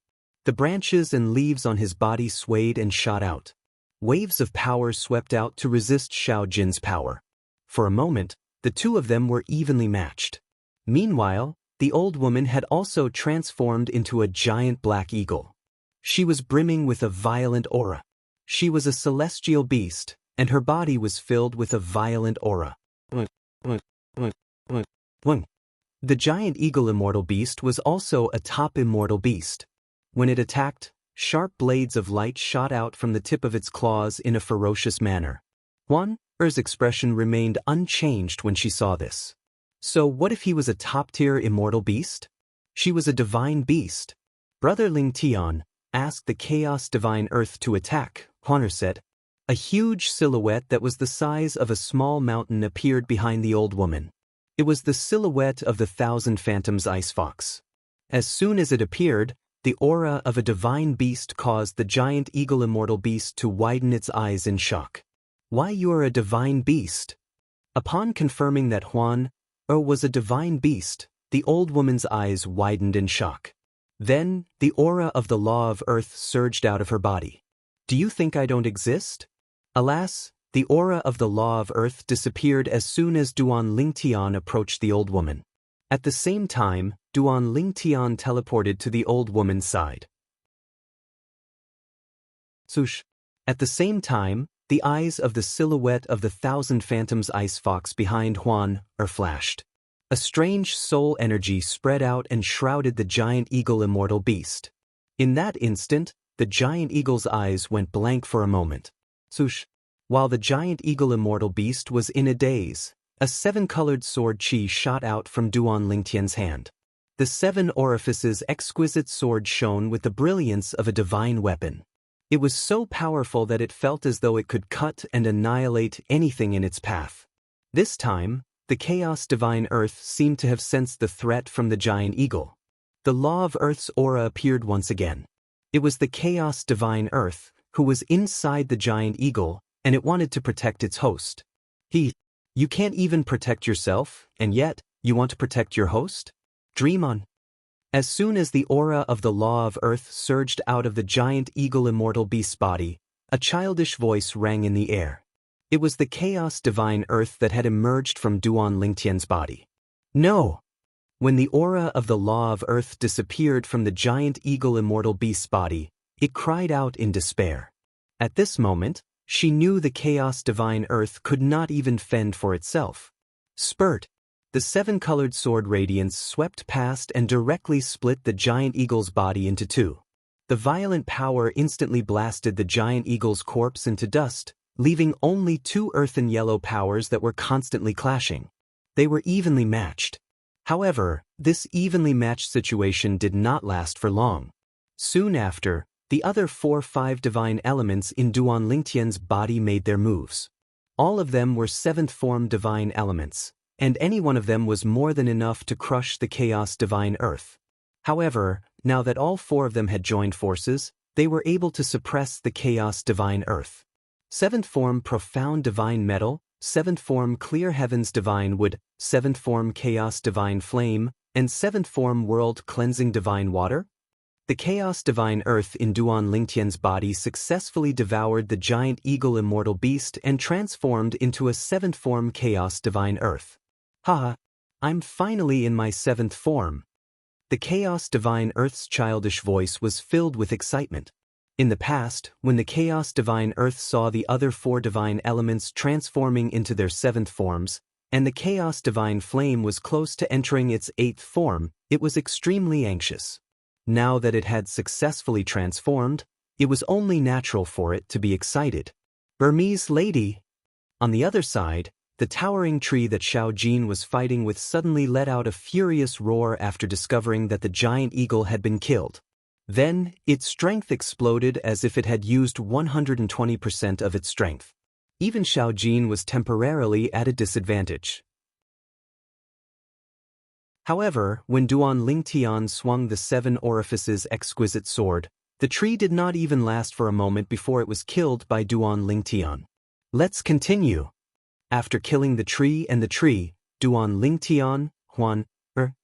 A: The branches and leaves on his body swayed and shot out. Waves of power swept out to resist Xiao Jin's power. For a moment, the two of them were evenly matched. Meanwhile, the old woman had also transformed into a giant black eagle. She was brimming with a violent aura. She was a celestial beast, and her body was filled with a violent aura. The giant eagle immortal beast was also a top immortal beast. When it attacked, sharp blades of light shot out from the tip of its claws in a ferocious manner. Huan Er's expression remained unchanged when she saw this. So what if he was a top-tier immortal beast? She was a divine beast. Brother Ling Tian asked the Chaos Divine Earth to attack. Huan said. A huge silhouette that was the size of a small mountain appeared behind the old woman. It was the silhouette of the Thousand Phantoms Ice Fox. As soon as it appeared, the aura of a divine beast caused the giant eagle immortal beast to widen its eyes in shock. Why, you are a divine beast? Upon confirming that Huan was a divine beast, the old woman's eyes widened in shock. Then, the aura of the law of earth surged out of her body. Do you think I don't exist? Alas, the aura of the law of earth disappeared as soon as Duan Lingtian approached the old woman. At the same time, Duan Lingtian teleported to the old woman's side. Swoosh! At the same time, the eyes of the silhouette of the Thousand Phantoms Ice Fox behind Huan flashed. A strange soul energy spread out and shrouded the giant eagle immortal beast. In that instant, the giant eagle's eyes went blank for a moment. Swoosh! While the giant eagle immortal beast was in a daze, a seven-colored sword chi shot out from Duan Lingtian's hand. The seven orifices' exquisite sword shone with the brilliance of a divine weapon. It was so powerful that it felt as though it could cut and annihilate anything in its path. This time, the Chaos Divine Earth seemed to have sensed the threat from the giant eagle. The Law of Earth's aura appeared once again. It was the Chaos Divine Earth, who was inside the giant eagle, and it wanted to protect its host. You can't even protect yourself, and yet, you want to protect your host? Dream on. As soon as the aura of the Law of Earth surged out of the giant eagle immortal beast's body, a childish voice rang in the air. It was the Chaos Divine Earth that had emerged from Duan Lingtian's body. No! When the aura of the Law of Earth disappeared from the giant eagle immortal beast's body, it cried out in despair. At this moment, she knew the Chaos Divine Earth could not even fend for itself. Spurt! The seven-colored sword radiance swept past and directly split the giant eagle's body into two. The violent power instantly blasted the giant eagle's corpse into dust, leaving only two earthen yellow powers that were constantly clashing. They were evenly matched. However, this evenly matched situation did not last for long. Soon after, the other 4-5 divine elements in Duan Lingtian's body made their moves. All of them were seventh-form divine elements, and any one of them was more than enough to crush the Chaos Divine Earth. However, now that all four of them had joined forces, they were able to suppress the Chaos Divine Earth. Seventh-form Profound Divine Metal, seventh-form Clear Heavens Divine Wood, seventh-form Chaos Divine Flame, and seventh-form World Cleansing Divine Water? The Chaos Divine Earth in Duan Lingtian's body successfully devoured the giant eagle immortal beast and transformed into a seventh-form Chaos Divine Earth. Haha, I'm finally in my seventh form. The Chaos Divine Earth's childish voice was filled with excitement. In the past, when the Chaos Divine Earth saw the other four divine elements transforming into their seventh forms, and the Chaos Divine Flame was close to entering its eighth form, it was extremely anxious. Now that it had successfully transformed, It was only natural for it to be excited. Burmese lady. On the other side, the towering tree that Xiao Jin was fighting with suddenly let out a furious roar after discovering that the giant eagle had been killed. Then, its strength exploded as if it had used 120% of its strength. Even Xiao Jin was temporarily at a disadvantage. However, when Duan Lingtian swung the 7 orifices exquisite sword, the tree did not even last for a moment before it was killed by Duan Lingtian. Let's continue. After killing the tree, Duan Lingtian, Huan,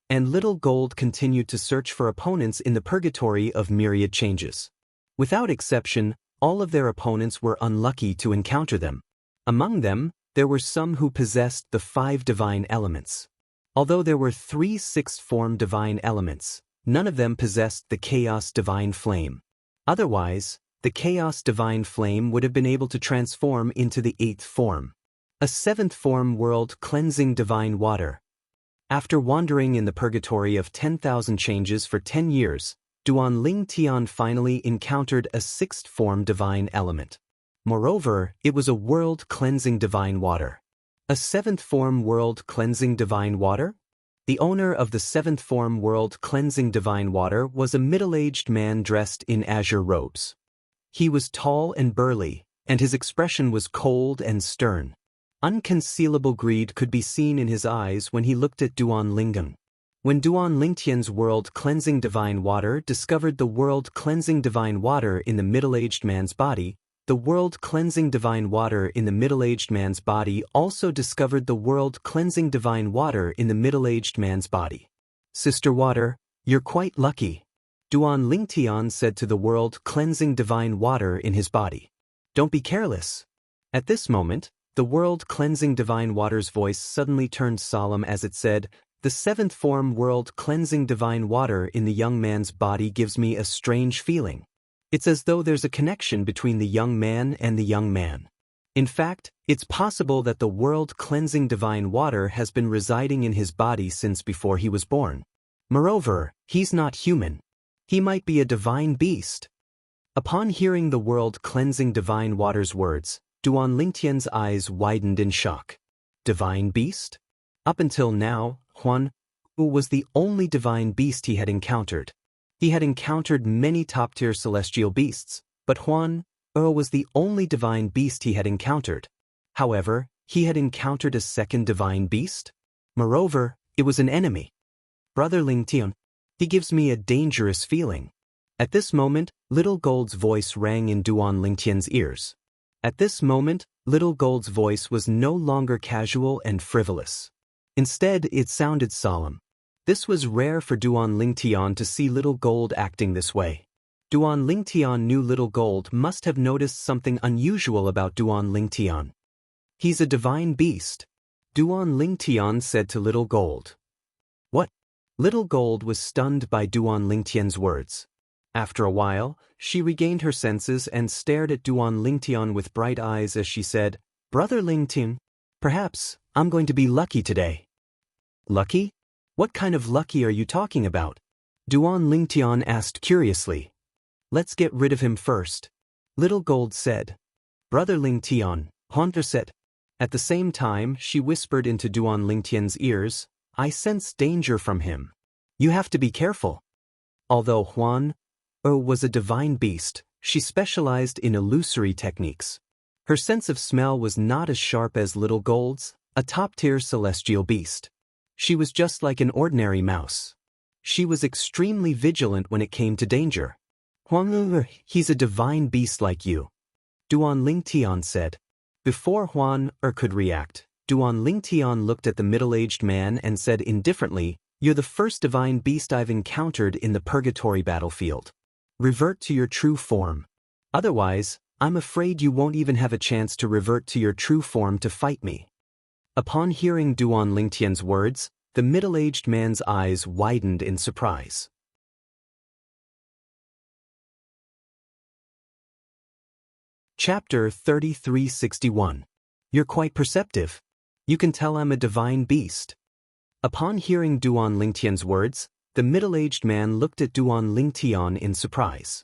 A: and Little Gold continued to search for opponents in the purgatory of myriad changes. Without exception, all of their opponents were unlucky to encounter them. Among them, there were some who possessed the 5 divine elements. Although there were 3 sixth-form divine elements, none of them possessed the Chaos Divine Flame. Otherwise, the Chaos Divine Flame would have been able to transform into the 8th form. A 7th form world cleansing divine water. After wandering in the purgatory of 10,000 changes for 10 years, Duan Lingtian finally encountered a 6th form divine element. Moreover, it was a world cleansing divine water. A 7th form world cleansing divine water? The owner of the 7th form world cleansing divine water was a middle-aged man dressed in azure robes. He was tall and burly, and his expression was cold and stern. Unconcealable greed could be seen in his eyes when he looked at Duan Linggen. When Duan Lingtian's world cleansing divine water discovered the world cleansing divine water in the middle-aged man's body, the world cleansing divine water in the middle-aged man's body also discovered the world cleansing divine water in the middle-aged man's body. Sister Water, you're quite lucky, Duan Lingtian said to the world cleansing divine water in his body. Don't be careless. At this moment, the world cleansing divine water's voice suddenly turned solemn as it said, "The 7th form world cleansing divine water in the young man's body gives me a strange feeling. It's as though there's a connection between the young man and the young man. In fact, it's possible that the world cleansing divine water has been residing in his body since before he was born. Moreover, he's not human. He might be a divine beast." Upon hearing the world cleansing divine water's words, Duan Lingtian's eyes widened in shock. Divine beast? Up until now, Huan was the only divine beast he had encountered. He had encountered many top-tier celestial beasts, but Huan was the only divine beast he had encountered. However, he had encountered a second divine beast. Moreover, it was an enemy. Brother Lingtian, he gives me a dangerous feeling. At this moment, Little Gold's voice rang in Duan Lingtian's ears. At this moment, Little Gold's voice was no longer casual and frivolous. Instead, it sounded solemn. This was rare for Duan Lingtian to see Little Gold acting this way. Duan Lingtian knew Little Gold must have noticed something unusual about Duan Lingtian. He's a divine beast, Duan Lingtian said to Little Gold. What? Little Gold was stunned by Duan Lingtian's words. After a while, she regained her senses and stared at Duan Lingtian with bright eyes as she said, "Brother Lingtian, perhaps I'm going to be lucky today." Lucky? What kind of lucky are you talking about? Duan Lingtian asked curiously. Let's get rid of him first, Little Gold said. Brother Lingtian, Hunter said. At the same time, she whispered into Duan Lingtian's ears, I sense danger from him. You have to be careful. Although Huan was a divine beast, she specialized in illusory techniques. Her sense of smell was not as sharp as Little Gold's, a top-tier celestial beast. She was just like an ordinary mouse. She was extremely vigilant when it came to danger. Huan, he's a divine beast like you, Duan Lingtian said. Before Huan could react, Duan Lingtian looked at the middle-aged man and said indifferently, You're the first divine beast I've encountered in the purgatory battlefield. Revert to your true form. Otherwise, I'm afraid you won't even have a chance to revert to your true form to fight me. Upon hearing Duan Lingtian's words, the middle-aged man's eyes widened in surprise. Chapter 3361. You're quite perceptive. You can tell I'm a divine beast. Upon hearing Duan Lingtian's words, the middle-aged man looked at Duan Lingtian in surprise.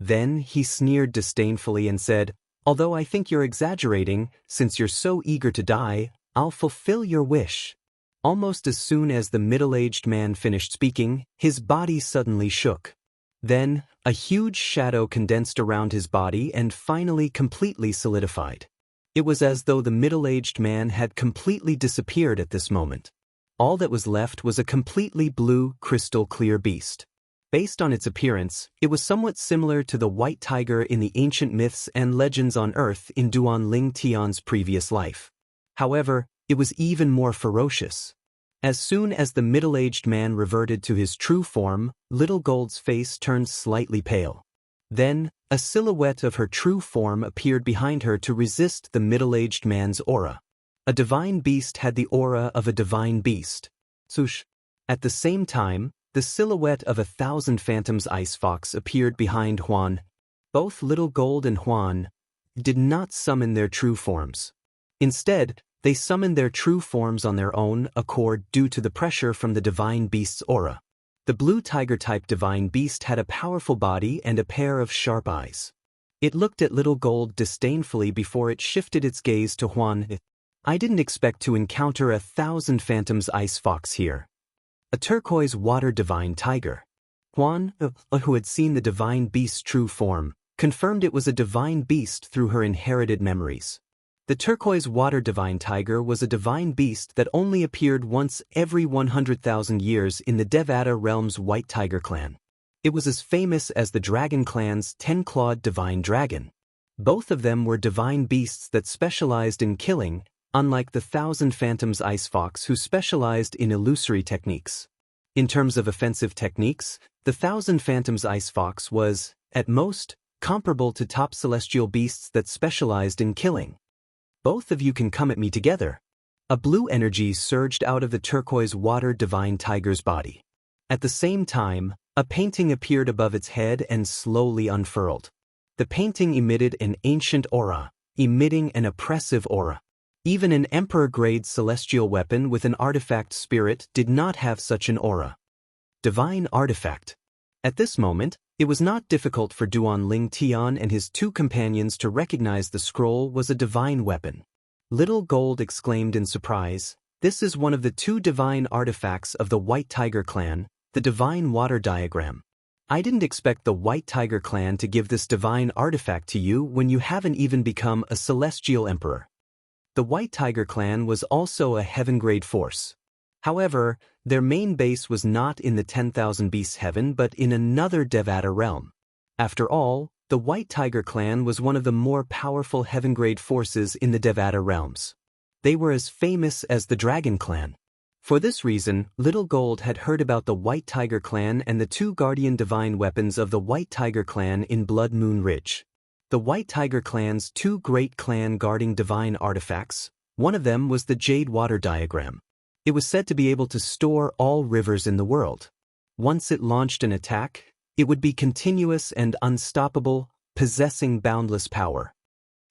A: Then he sneered disdainfully and said, "Although I think you're exaggerating, since you're so eager to die, I'll fulfill your wish." Almost as soon as the middle-aged man finished speaking, his body suddenly shook. Then, a huge shadow condensed around his body and finally completely solidified. It was as though the middle-aged man had completely disappeared at this moment. All that was left was a completely blue, crystal-clear beast. Based on its appearance, it was somewhat similar to the white tiger in the ancient myths and legends on Earth in Duan Ling Tian's previous life. However, it was even more ferocious. As soon as the middle-aged man reverted to his true form, Little Gold's face turned slightly pale. Then, a silhouette of her true form appeared behind her to resist the middle-aged man's aura. A divine beast had the aura of a divine beast. Sush. At the same time, the silhouette of 1,000 Phantoms Ice Fox appeared behind Huan. Both Little Gold and Huan did not summon their true forms. Instead, they summoned their true forms on their own accord due to the pressure from the divine beast's aura. The blue tiger-type divine beast had a powerful body and a pair of sharp eyes. It looked at Little Gold disdainfully before it shifted its gaze to Huan. "I didn't expect to encounter 1,000 Phantoms Ice Fox here." A turquoise water divine tiger. Huan, who had seen the divine beast's true form, confirmed it was a divine beast through her inherited memories. The turquoise water divine tiger was a divine beast that only appeared once every 100,000 years in the Devata realm's White Tiger clan. It was as famous as the Dragon clan's 10-clawed divine dragon. Both of them were divine beasts that specialized in killing, unlike the 1,000 Phantoms Ice Fox who specialized in illusory techniques. In terms of offensive techniques, the 1,000 Phantoms Ice Fox was, at most, comparable to top celestial beasts that specialized in killing. "Both of you can come at me together." A blue energy surged out of the turquoise water divine tiger's body. At the same time, a painting appeared above its head and slowly unfurled. The painting emitted an ancient aura, emitting an oppressive aura. Even an emperor-grade celestial weapon with an artifact spirit did not have such an aura. Divine artifact. At this moment, it was not difficult for Duan Ling Tian and his two companions to recognize the scroll was a divine weapon. Little Gold exclaimed in surprise, "This is one of the two divine artifacts of the White Tiger clan, the divine water diagram. I didn't expect the White Tiger clan to give this divine artifact to you when you haven't even become a celestial emperor." The White Tiger clan was also a heaven-grade force. However, their main base was not in the 10,000 Beasts heaven but in another Devata realm. After all, the White Tiger clan was one of the more powerful heaven-grade forces in the Devata realms. They were as famous as the Dragon clan. For this reason, Little Gold had heard about the White Tiger clan and the two guardian divine weapons of the White Tiger clan in Blood Moon Ridge. The White Tiger clan's two great clan guarding divine artifacts, one of them was the Jade Water Diagram. It was said to be able to store all rivers in the world. Once it launched an attack, it would be continuous and unstoppable, possessing boundless power.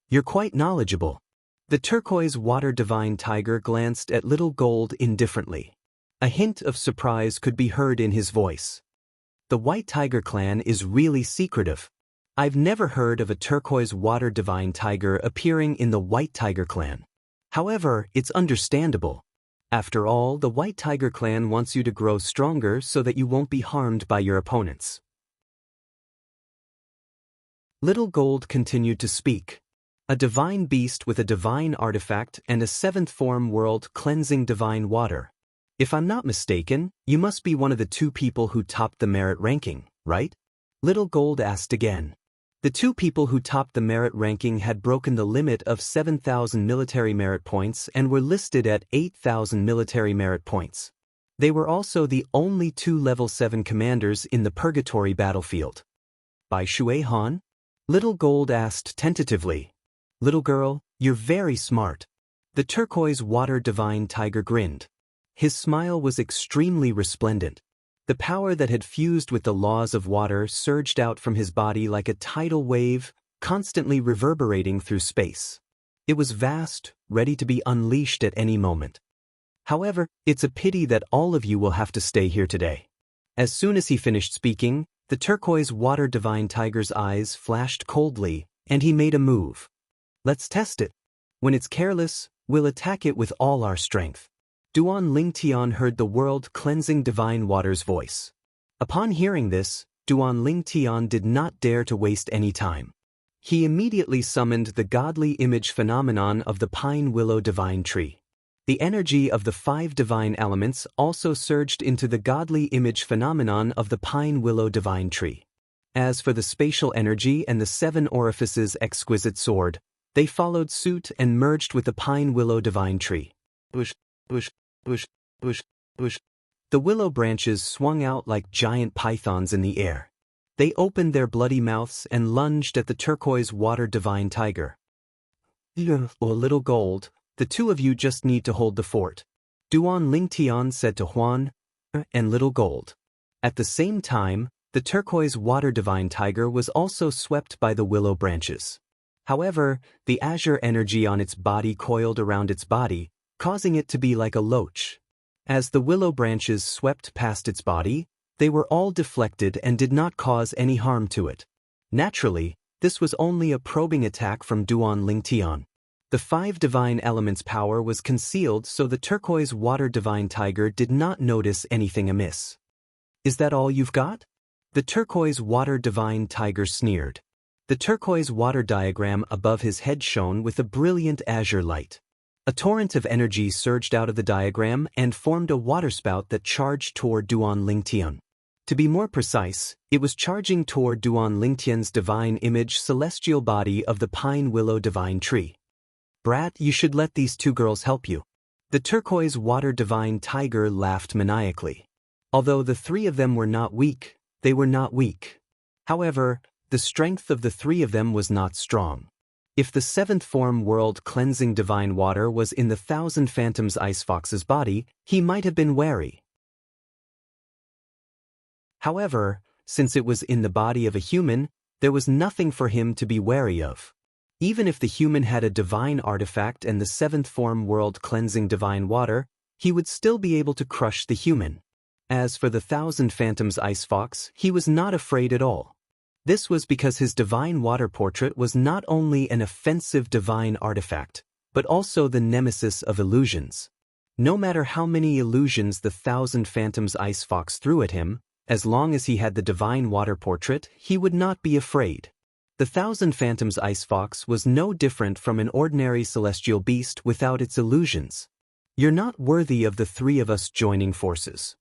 A: "You're quite knowledgeable." The turquoise water divine tiger glanced at Little Gold indifferently. A hint of surprise could be heard in his voice. "The White Tiger clan is really secretive. I've never heard of a turquoise water divine tiger appearing in the White Tiger clan. However, it's understandable. After all, the White Tiger clan wants you to grow stronger so that you won't be harmed by your opponents." Little Gold continued to speak. "A divine beast with a divine artifact and a seventh form world cleansing divine water. If I'm not mistaken, you must be one of the two people who topped the merit ranking, right?" Little Gold asked again. The two people who topped the merit ranking had broken the limit of 7,000 military merit points and were listed at 8,000 military merit points. They were also the only two level 7 commanders in the Purgatory battlefield. "By Shui Han?" Little Gold asked tentatively. "Little girl, you're very smart." The turquoise water divine tiger grinned. His smile was extremely resplendent. The power that had fused with the laws of water surged out from his body like a tidal wave, constantly reverberating through space. It was vast, ready to be unleashed at any moment. "However, it's a pity that all of you will have to stay here today." As soon as he finished speaking, The turquoise water divine tiger's eyes flashed coldly, and he made a move. Let's test it. When it's careless, we'll attack it with all our strength. Duan Lingtian heard the world-cleansing divine water's voice. Upon hearing this, Duan Lingtian did not dare to waste any time. He immediately summoned the godly image phenomenon of the pine willow divine tree. The energy of the 5 divine elements also surged into the godly image phenomenon of the pine willow divine tree. As for the spatial energy and the 7 orifices exquisite sword, they followed suit and merged with the pine willow divine tree. Bush, bush, bush, bush, bush. The willow branches swung out like giant pythons in the air. They opened their bloody mouths and lunged at the turquoise water divine tiger. "Or little gold, the two of you just need to hold the fort," Duan Lingtian said to Huan and Little Gold. At the same time, the turquoise water divine tiger was also swept by the willow branches. However, the azure energy on its body coiled around its body, causing it to be like a loach. As the willow branches swept past its body, they were all deflected and did not cause any harm to it. Naturally, this was only a probing attack from Duan Lingtian. The 5 divine elements' power was concealed, so the turquoise water divine tiger did not notice anything amiss. "Is that all you've got?" The turquoise water divine tiger sneered. The turquoise water diagram above his head shone with a brilliant azure light. A torrent of energy surged out of the diagram and formed a waterspout that charged toward Duan Lingtian. To be more precise, it was charging toward Duan Lingtian's divine image celestial body of the pine willow divine tree. "Brat, you should let these 2 girls help you." The turquoise water divine tiger laughed maniacally. Although the 3 of them were not weak, they were not weak. However, the strength of the 3 of them was not strong. If the 7th form world-cleansing divine water was in the 1,000 Phantoms Icefox's body, he might have been wary. However, since it was in the body of a human, there was nothing for him to be wary of. Even if the human had a divine artifact and the 7th form world-cleansing divine water, he would still be able to crush the human. As for the 1,000 Phantoms Icefox, he was not afraid at all. This was because his divine water portrait was not only an offensive divine artifact, but also the nemesis of illusions. No matter how many illusions the 1,000 Phantoms Icefox threw at him, as long as he had the divine water portrait, he would not be afraid. The 1,000 Phantoms Icefox was no different from an ordinary celestial beast without its illusions. "You're not worthy of the 3 of us joining forces."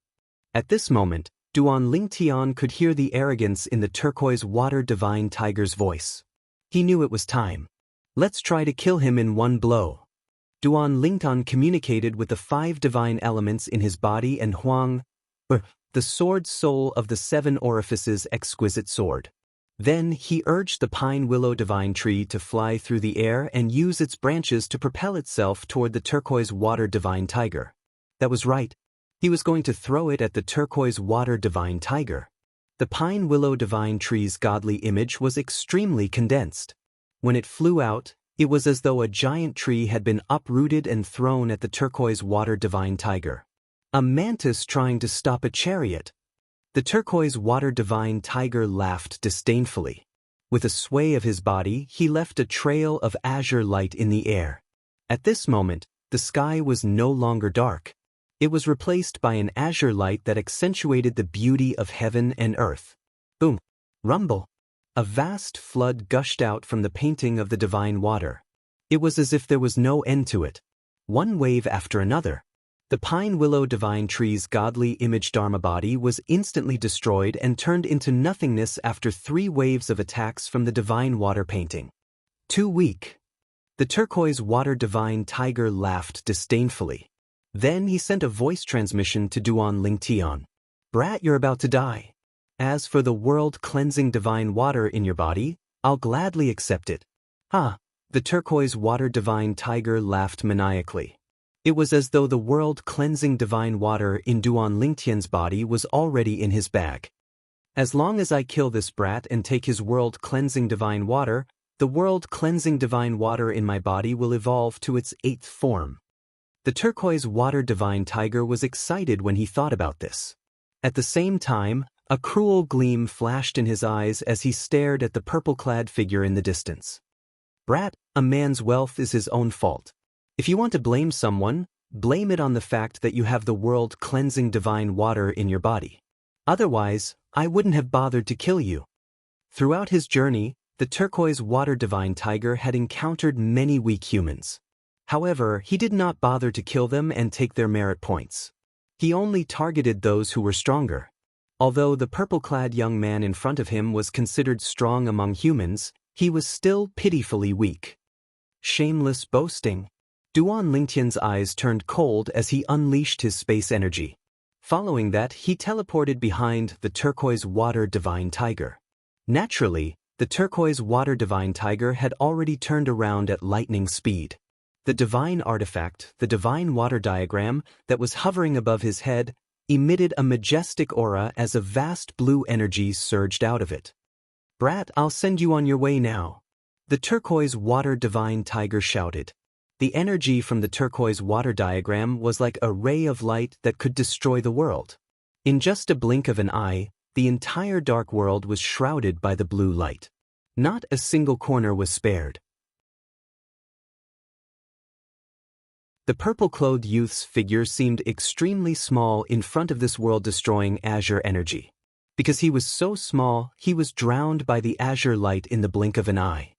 A: At this moment, Duan Lingtian could hear the arrogance in the turquoise water divine tiger's voice. He knew it was time. "Let's try to kill him in one blow." Duan Lingtian communicated with the 5 divine elements in his body and Huang, the sword soul of the 7 orifices exquisite sword. Then he urged the pine willow divine tree to fly through the air and use its branches to propel itself toward the turquoise water divine tiger. That was right. He was going to throw it at the turquoise water divine tiger. The pine willow divine tree's godly image was extremely condensed. When it flew out, it was as though a giant tree had been uprooted and thrown at the turquoise water divine tiger. A mantis trying to stop a chariot. The turquoise water divine tiger laughed disdainfully. With a sway of his body, he left a trail of azure light in the air. At this moment, the sky was no longer dark. It was replaced by an azure light that accentuated the beauty of heaven and earth. Boom! Rumble! A vast flood gushed out from the painting of the divine water. It was as if there was no end to it. One wave after another. The pine willow divine tree's godly image dharma body was instantly destroyed and turned into nothingness after 3 waves of attacks from the divine water painting. Too weak. The turquoise water divine tiger laughed disdainfully. Then he sent a voice transmission to Duan Lingtian. "Brat, you're about to die. As for the world-cleansing divine water in your body, I'll gladly accept it." The turquoise water divine tiger laughed maniacally. It was as though the world-cleansing divine water in Duan Lingtian's body was already in his bag. "As long as I kill this brat and take his world-cleansing divine water, the world-cleansing divine water in my body will evolve to its 8th form." The turquoise water divine tiger was excited when he thought about this. At the same time, A cruel gleam flashed in his eyes as he stared at the purple-clad figure in the distance. Brat, a man's wealth is his own fault. If you want to blame someone, blame it on the fact that you have the world-cleansing divine water in your body. Otherwise, I wouldn't have bothered to kill you. Throughout his journey, the turquoise water divine tiger had encountered many weak humans. However, he did not bother to kill them and take their merit points. He only targeted those who were stronger. Although the purple-clad young man in front of him was considered strong among humans, he was still pitifully weak. Shameless boasting. Duan Lingtian's eyes turned cold as he unleashed his space energy. Following that, he teleported behind the turquoise water divine tiger. Naturally, the turquoise water divine tiger had already turned around at lightning speed. The divine artifact, the divine water diagram, that was hovering above his head, emitted a majestic aura as a vast blue energy surged out of it. Brat, I'll send you on your way now. The turquoise water divine tiger shouted. The energy from the turquoise water diagram was like a ray of light that could destroy the world. In just a blink of an eye, the entire dark world was shrouded by the blue light. Not a single corner was spared. The purple-clothed youth's figure seemed extremely small in front of this world-destroying azure energy. Because he was so small, he was drowned by the azure light in the blink of an eye.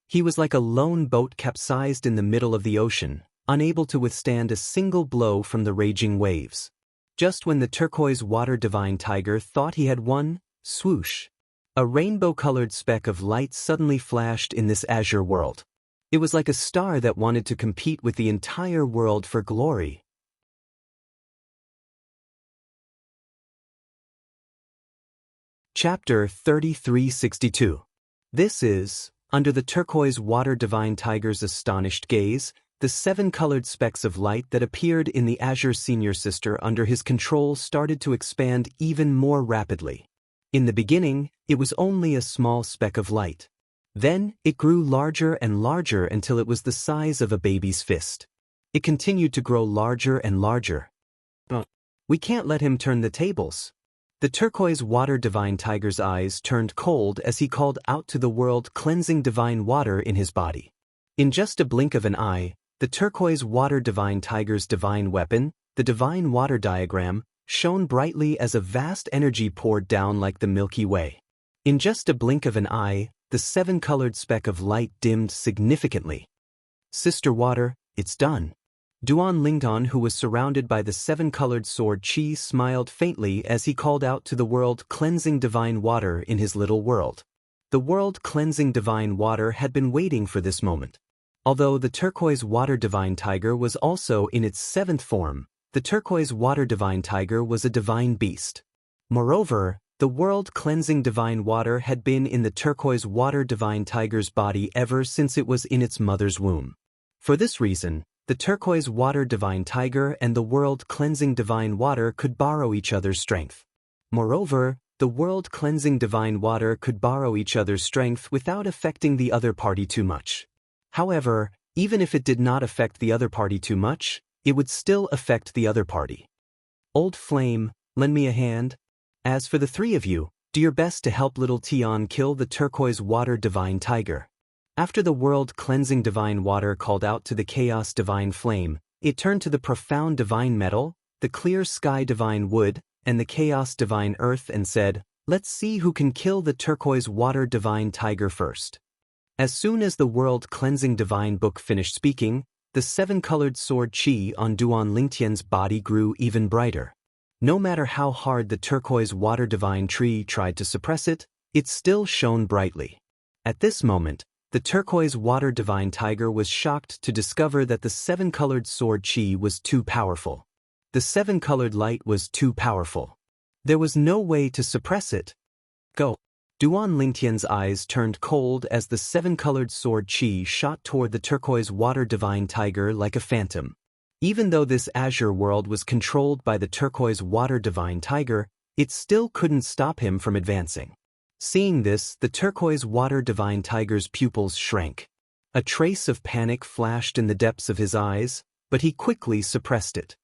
A: He was like a lone boat capsized in the middle of the ocean, unable to withstand a single blow from the raging waves. Just when the turquoise water divine tiger thought he had won, swoosh! A rainbow-colored speck of light suddenly flashed in this azure world. It was like a star that wanted to compete with the entire world for glory. Chapter 3362. This is, under the turquoise water divine tiger's astonished gaze, the 7 colored specks of light that appeared in the azure senior sister under his control started to expand even more rapidly. In the beginning, it was only a small speck of light. Then, it grew larger and larger until it was the size of a baby's fist. It continued to grow larger and larger. But we can't let him turn the tables. The turquoise water divine tiger's eyes turned cold as he called out to the world-cleansing divine water in his body. In just a blink of an eye, the turquoise water divine tiger's divine weapon, the divine water diagram, shone brightly as a vast energy poured down like the Milky Way. In just a blink of an eye, the 7-colored speck of light dimmed significantly. Sister Water, it's done. Duan Lingtan, who was surrounded by the 7-colored sword Qi, smiled faintly as he called out to the world-cleansing divine water in his little world. The world-cleansing divine water had been waiting for this moment. Although the turquoise water divine tiger was also in its 7th form, the turquoise water divine tiger was a divine beast. Moreover, the world-cleansing divine water had been in the turquoise water divine tiger's body ever since it was in its mother's womb. For this reason, the turquoise water divine tiger and the world-cleansing divine water could borrow each other's strength. Moreover, the world-cleansing divine water could borrow each other's strength without affecting the other party too much. However, even if it did not affect the other party too much, it would still affect the other party. Old Flame, lend me a hand. As for the 3 of you, do your best to help little Tian kill the turquoise water divine tiger. After the world-cleansing divine water called out to the chaos divine flame, it turned to the profound divine metal, the clear sky divine wood, and the chaos divine earth and said, "Let's see who can kill the turquoise water divine tiger first." As soon as the world-cleansing divine book finished speaking, the 7-colored sword Qi on Duan Lingtian's body grew even brighter. No matter how hard the turquoise water divine tree tried to suppress it, it still shone brightly. At this moment, the turquoise water divine tiger was shocked to discover that the 7-colored sword Qi was too powerful. The 7-colored light was too powerful. There was no way to suppress it. Go. Duan Lingtian's eyes turned cold as the 7-colored sword Qi shot toward the turquoise water divine tiger like a phantom. Even though this azure world was controlled by the turquoise water divine tiger, it still couldn't stop him from advancing. Seeing this, the turquoise water divine tiger's pupils shrank. A trace of panic flashed in the depths of his eyes, but he quickly suppressed it.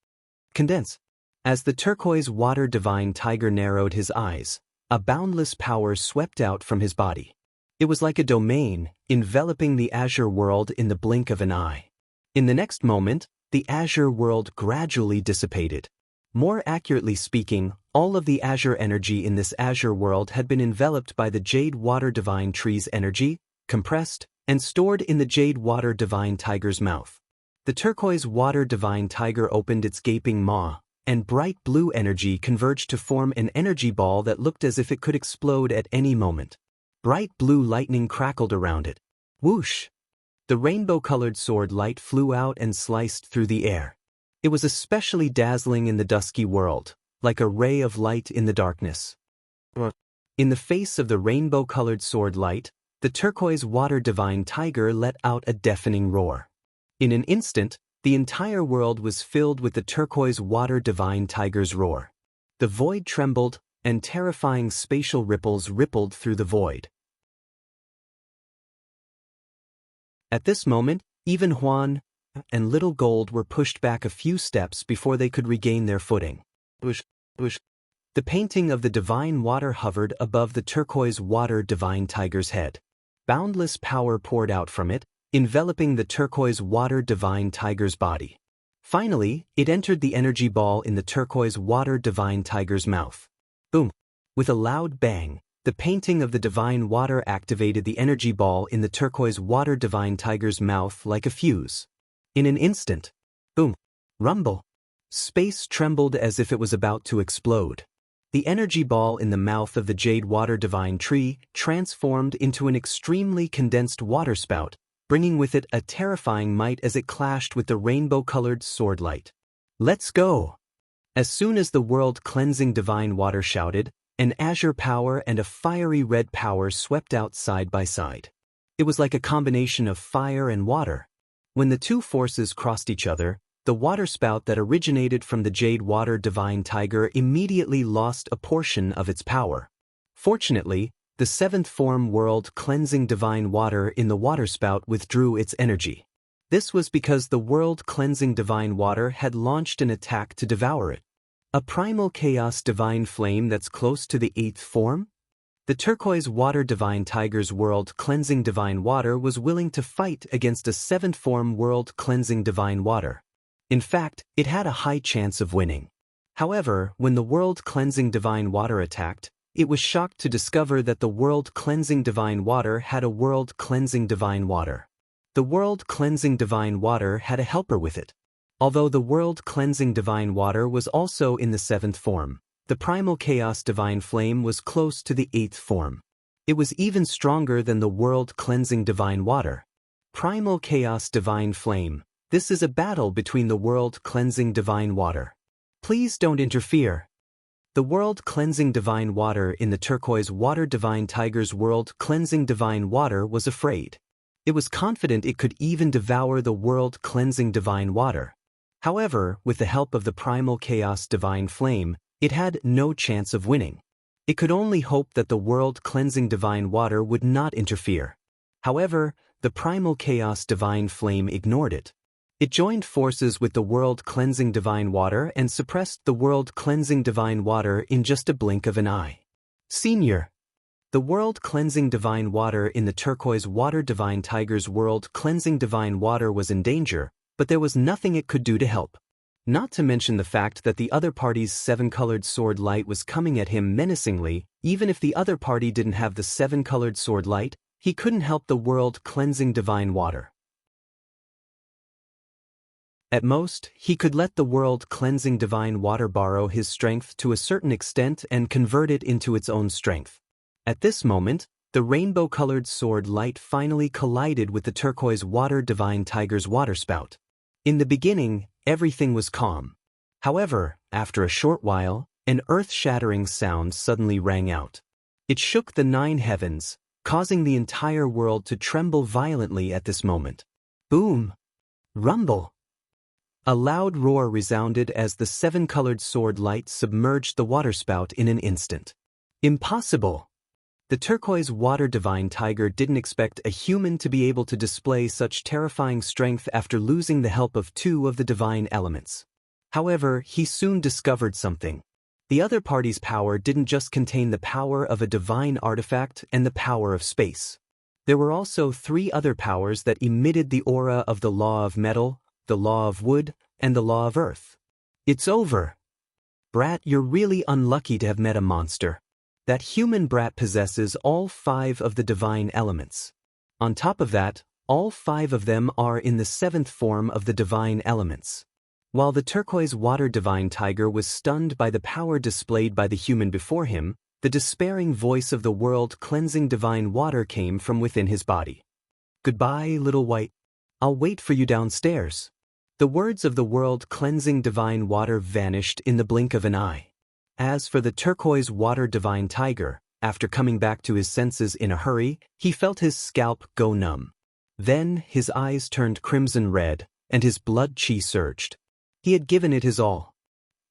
A: Condense. As the turquoise water divine tiger narrowed his eyes, A boundless power swept out from his body. It was like a domain, enveloping the azure world in the blink of an eye. In the next moment, the azure world gradually dissipated. More accurately speaking, all of the azure energy in this azure world had been enveloped by the Jade Water Divine Tree's energy, compressed, and stored in the Jade Water Divine Tiger's mouth. The turquoise Water Divine Tiger opened its gaping maw, and bright blue energy converged to form an energy ball that looked as if it could explode at any moment. Bright blue lightning crackled around it. Whoosh! The rainbow-colored sword light flew out and sliced through the air. It was especially dazzling in the dusky world, like a ray of light in the darkness. In the face of the rainbow-colored sword light, the turquoise Water Divine Tiger let out a deafening roar. In an instant, the entire world was filled with the turquoise Water Divine Tiger's roar. The void trembled, and terrifying spatial ripples rippled through the void. At this moment, even Juan and Little Gold were pushed back a few steps before they could regain their footing. The painting of the divine water hovered above the turquoise Water Divine Tiger's head. Boundless power poured out from it, enveloping the turquoise Water Divine Tiger's body. Finally, it entered the energy ball in the turquoise Water Divine Tiger's mouth. Boom! With a loud bang, the painting of the divine water activated the energy ball in the turquoise Water Divine Tiger's mouth like a fuse. In an instant, boom! Rumble! Space trembled as if it was about to explode. The energy ball in the mouth of the Jade Water Divine Tree transformed into an extremely condensed waterspout, bringing with it a terrifying might as it clashed with the rainbow-colored sword light. Let's go! As soon as the world-cleansing divine water shouted, an azure power and a fiery red power swept out side by side. It was like a combination of fire and water. When the two forces crossed each other, the waterspout that originated from the Jade Water Divine Tiger immediately lost a portion of its power. Fortunately, the seventh form world-cleansing divine water in the waterspout withdrew its energy. This was because the world-cleansing divine water had launched an attack to devour it. A primal chaos divine flame that's close to the eighth form? The turquoise Water Divine Tiger's world-cleansing divine water was willing to fight against a seventh form world-cleansing divine water. In fact, it had a high chance of winning. However, when the world-cleansing divine water attacked, it was shocked to discover that the world-cleansing divine water had a world-cleansing divine water. The world-cleansing divine water had a helper with it. Although the world-cleansing divine water was also in the seventh form, the primal chaos divine flame was close to the eighth form. It was even stronger than the world-cleansing divine water. Primal chaos divine flame. This is a battle between the world-cleansing divine water. Please don't interfere. The world-cleansing divine water in the turquoise Water Divine Tiger's world-cleansing divine water was afraid. It was confident it could even devour the world-cleansing divine water. However, with the help of the primal chaos divine flame, it had no chance of winning. It could only hope that the world-cleansing divine water would not interfere. However, the primal chaos divine flame ignored it. It joined forces with the world-cleansing divine water and suppressed the world-cleansing divine water in just a blink of an eye. Senior. The world-cleansing divine water in the turquoise Water Divine Tiger's world-cleansing divine water was in danger, but there was nothing it could do to help. Not to mention the fact that the other party's seven-colored sword light was coming at him menacingly. Even if the other party didn't have the seven-colored sword light, he couldn't help the world-cleansing divine water. At most, he could let the world-cleansing divine water borrow his strength to a certain extent and convert it into its own strength. At this moment, the rainbow-colored sword light finally collided with the turquoise Water Divine Tiger's waterspout. In the beginning, everything was calm. However, after a short while, an earth-shattering sound suddenly rang out. It shook the 9 heavens, causing the entire world to tremble violently at this moment. Boom! Rumble! A loud roar resounded as the 7-colored sword light submerged the waterspout in an instant. Impossible! The turquoise Water Divine Tiger didn't expect a human to be able to display such terrifying strength after losing the help of 2 of the divine elements. However, he soon discovered something. The other party's power didn't just contain the power of a divine artifact and the power of space. There were also 3 other powers that emitted the aura of the law of metal, the law of wood, and the law of earth. It's over. Brat, you're really unlucky to have met a monster. That human brat possesses all 5 of the divine elements. On top of that, all 5 of them are in the 7th form of the divine elements. While the turquoise water divine tiger was stunned by the power displayed by the human before him, the despairing voice of the world-cleansing divine water came from within his body. Goodbye, little white. I'll wait for you downstairs. The words of the world-cleansing divine water vanished in the blink of an eye. As for the turquoise water divine tiger, after coming back to his senses in a hurry, he felt his scalp go numb. Then his eyes turned crimson red, and his blood chi surged. He had given it his all.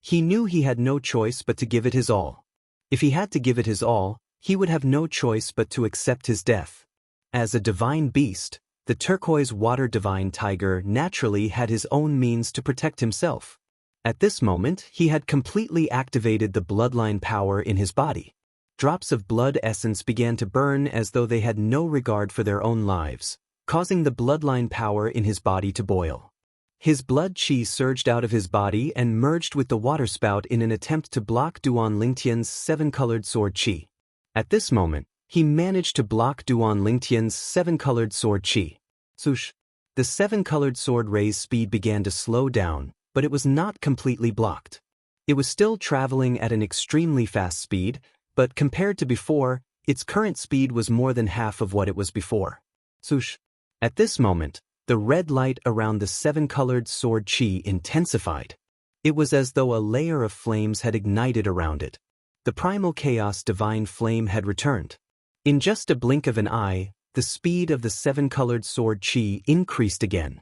A: He knew he had no choice but to give it his all. If he had to give it his all, he would have no choice but to accept his death. As a divine beast, the turquoise water divine tiger naturally had his own means to protect himself. At this moment, he had completely activated the bloodline power in his body. Drops of blood essence began to burn as though they had no regard for their own lives, causing the bloodline power in his body to boil. His blood chi surged out of his body and merged with the water spout in an attempt to block Duan Lingtian's 7-colored sword chi. At this moment, he managed to block Duan Lingtian's 7-colored sword chi. Swoosh! The 7-colored sword ray's speed began to slow down, but it was not completely blocked. It was still traveling at an extremely fast speed, but compared to before, its current speed was more than half of what it was before. Swoosh! At this moment, the red light around the 7-colored sword chi intensified. It was as though a layer of flames had ignited around it. The primal chaos divine flame had returned. In just a blink of an eye, the speed of the 7-colored sword chi increased again.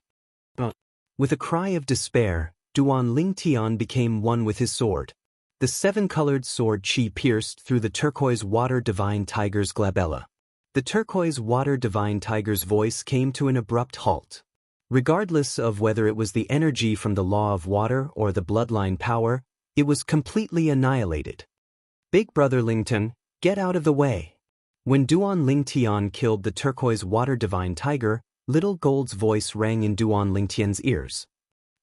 A: With a cry of despair, Duan Lingtian became one with his sword. The 7-colored sword chi pierced through the turquoise water divine tiger's glabella. The turquoise water divine tiger's voice came to an abrupt halt. Regardless of whether it was the energy from the law of water or the bloodline power, it was completely annihilated. Big Brother Lingtian, get out of the way. When Duan Lingtian killed the turquoise water divine tiger, Little Gold's voice rang in Duan Lingtian's ears.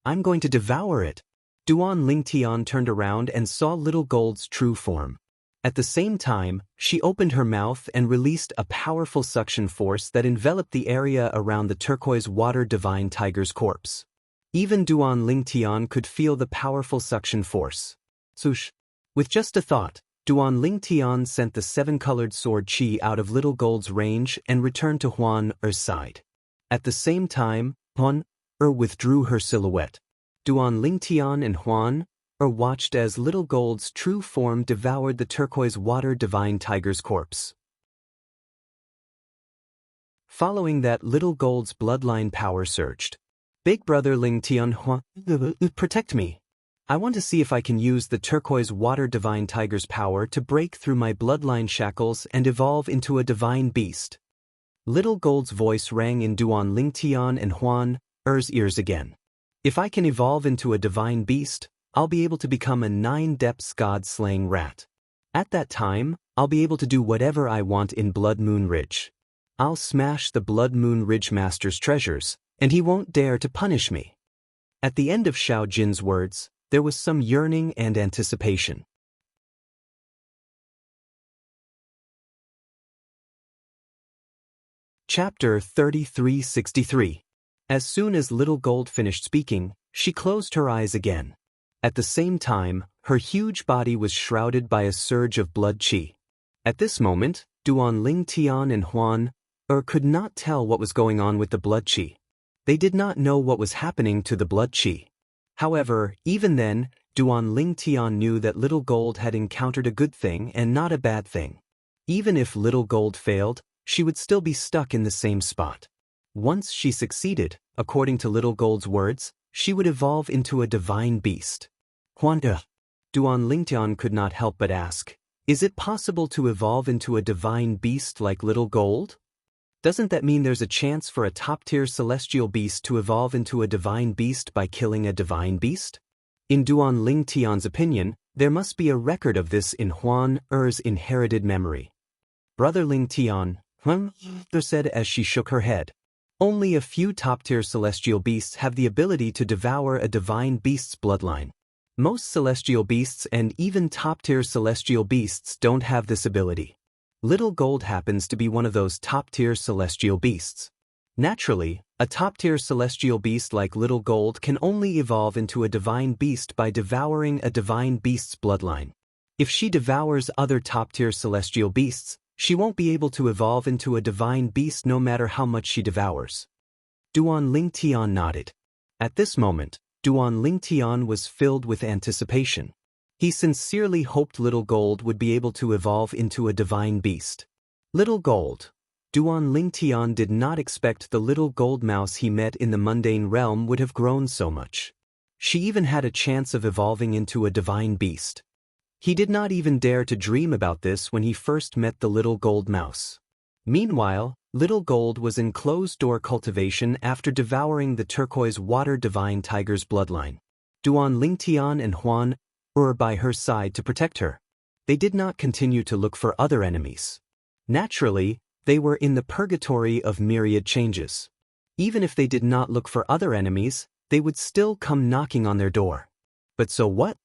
A: I'm going to devour it. Duan Lingtian turned around and saw Little Gold's true form. At the same time, she opened her mouth and released a powerful suction force that enveloped the area around the turquoise water divine tiger's corpse. Even Duan Lingtian could feel the powerful suction force. Swoosh! With just a thought, Duan Lingtian sent the 7-colored sword chi out of Little Gold's range and returned to Huan Er's side. At the same time, Huan Er withdrew her silhouette. Duan Lingtian and Huan Er watched as Little Gold's true form devoured the turquoise water divine tiger's corpse. Following that, Little Gold's bloodline power surged. Big Brother Lingtian, Huan, protect me. I want to see if I can use the turquoise water divine tiger's power to break through my bloodline shackles and evolve into a divine beast. Little Gold's voice rang in Duan Lingtian and Huan Er's ears again. If I can evolve into a divine beast, I'll be able to become a 9-depths god-slaying rat. At that time, I'll be able to do whatever I want in Blood Moon Ridge. I'll smash the Blood Moon Ridge Master's treasures, and he won't dare to punish me. At the end of Xiao Jin's words, there was some yearning and anticipation. Chapter 3363. As soon as Little Gold finished speaking, she closed her eyes again. At the same time, her huge body was shrouded by a surge of blood chi. At this moment, Duan Lingtian and Huan Er could not tell what was going on with the blood chi. They did not know what was happening to the blood chi. However, even then, Duan Lingtian knew that Little Gold had encountered a good thing and not a bad thing. Even if Little Gold failed, she would still be stuck in the same spot. Once she succeeded, according to Little Gold's words, she would evolve into a divine beast. Huan Duan Lingtian could not help but ask, is it possible to evolve into a divine beast like Little Gold? Doesn't that mean there's a chance for a top-tier celestial beast to evolve into a divine beast by killing a divine beast? In Duan Lingtian's opinion, There must be a record of this in Huan Er's inherited memory. Brother Ling Tian, there said as she shook her head. Only a few top-tier celestial beasts have the ability to devour a divine beast's bloodline. Most celestial beasts and even top-tier celestial beasts don't have this ability. Little Gold happens to be one of those top-tier celestial beasts. Naturally, a top-tier celestial beast like Little Gold can only evolve into a divine beast by devouring a divine beast's bloodline. If she devours other top-tier celestial beasts, she won't be able to evolve into a divine beast no matter how much she devours. Duan Ling Tian nodded. At this moment, Duan Ling Tian was filled with anticipation. He sincerely hoped Little Gold would be able to evolve into a divine beast. Little Gold. Duan Ling Tian did not expect the little gold mouse he met in the mundane realm would have grown so much. She even had a chance of evolving into a divine beast. He did not even dare to dream about this when he first met the little gold mouse. Meanwhile, Little Gold was in closed-door cultivation after devouring the turquoise water divine tiger's bloodline. Duan Ling Tian and Huan were by her side to protect her. They did not continue to look for other enemies. Naturally, they were in the purgatory of myriad changes. Even if they did not look for other enemies, they would still come knocking on their door. But so what?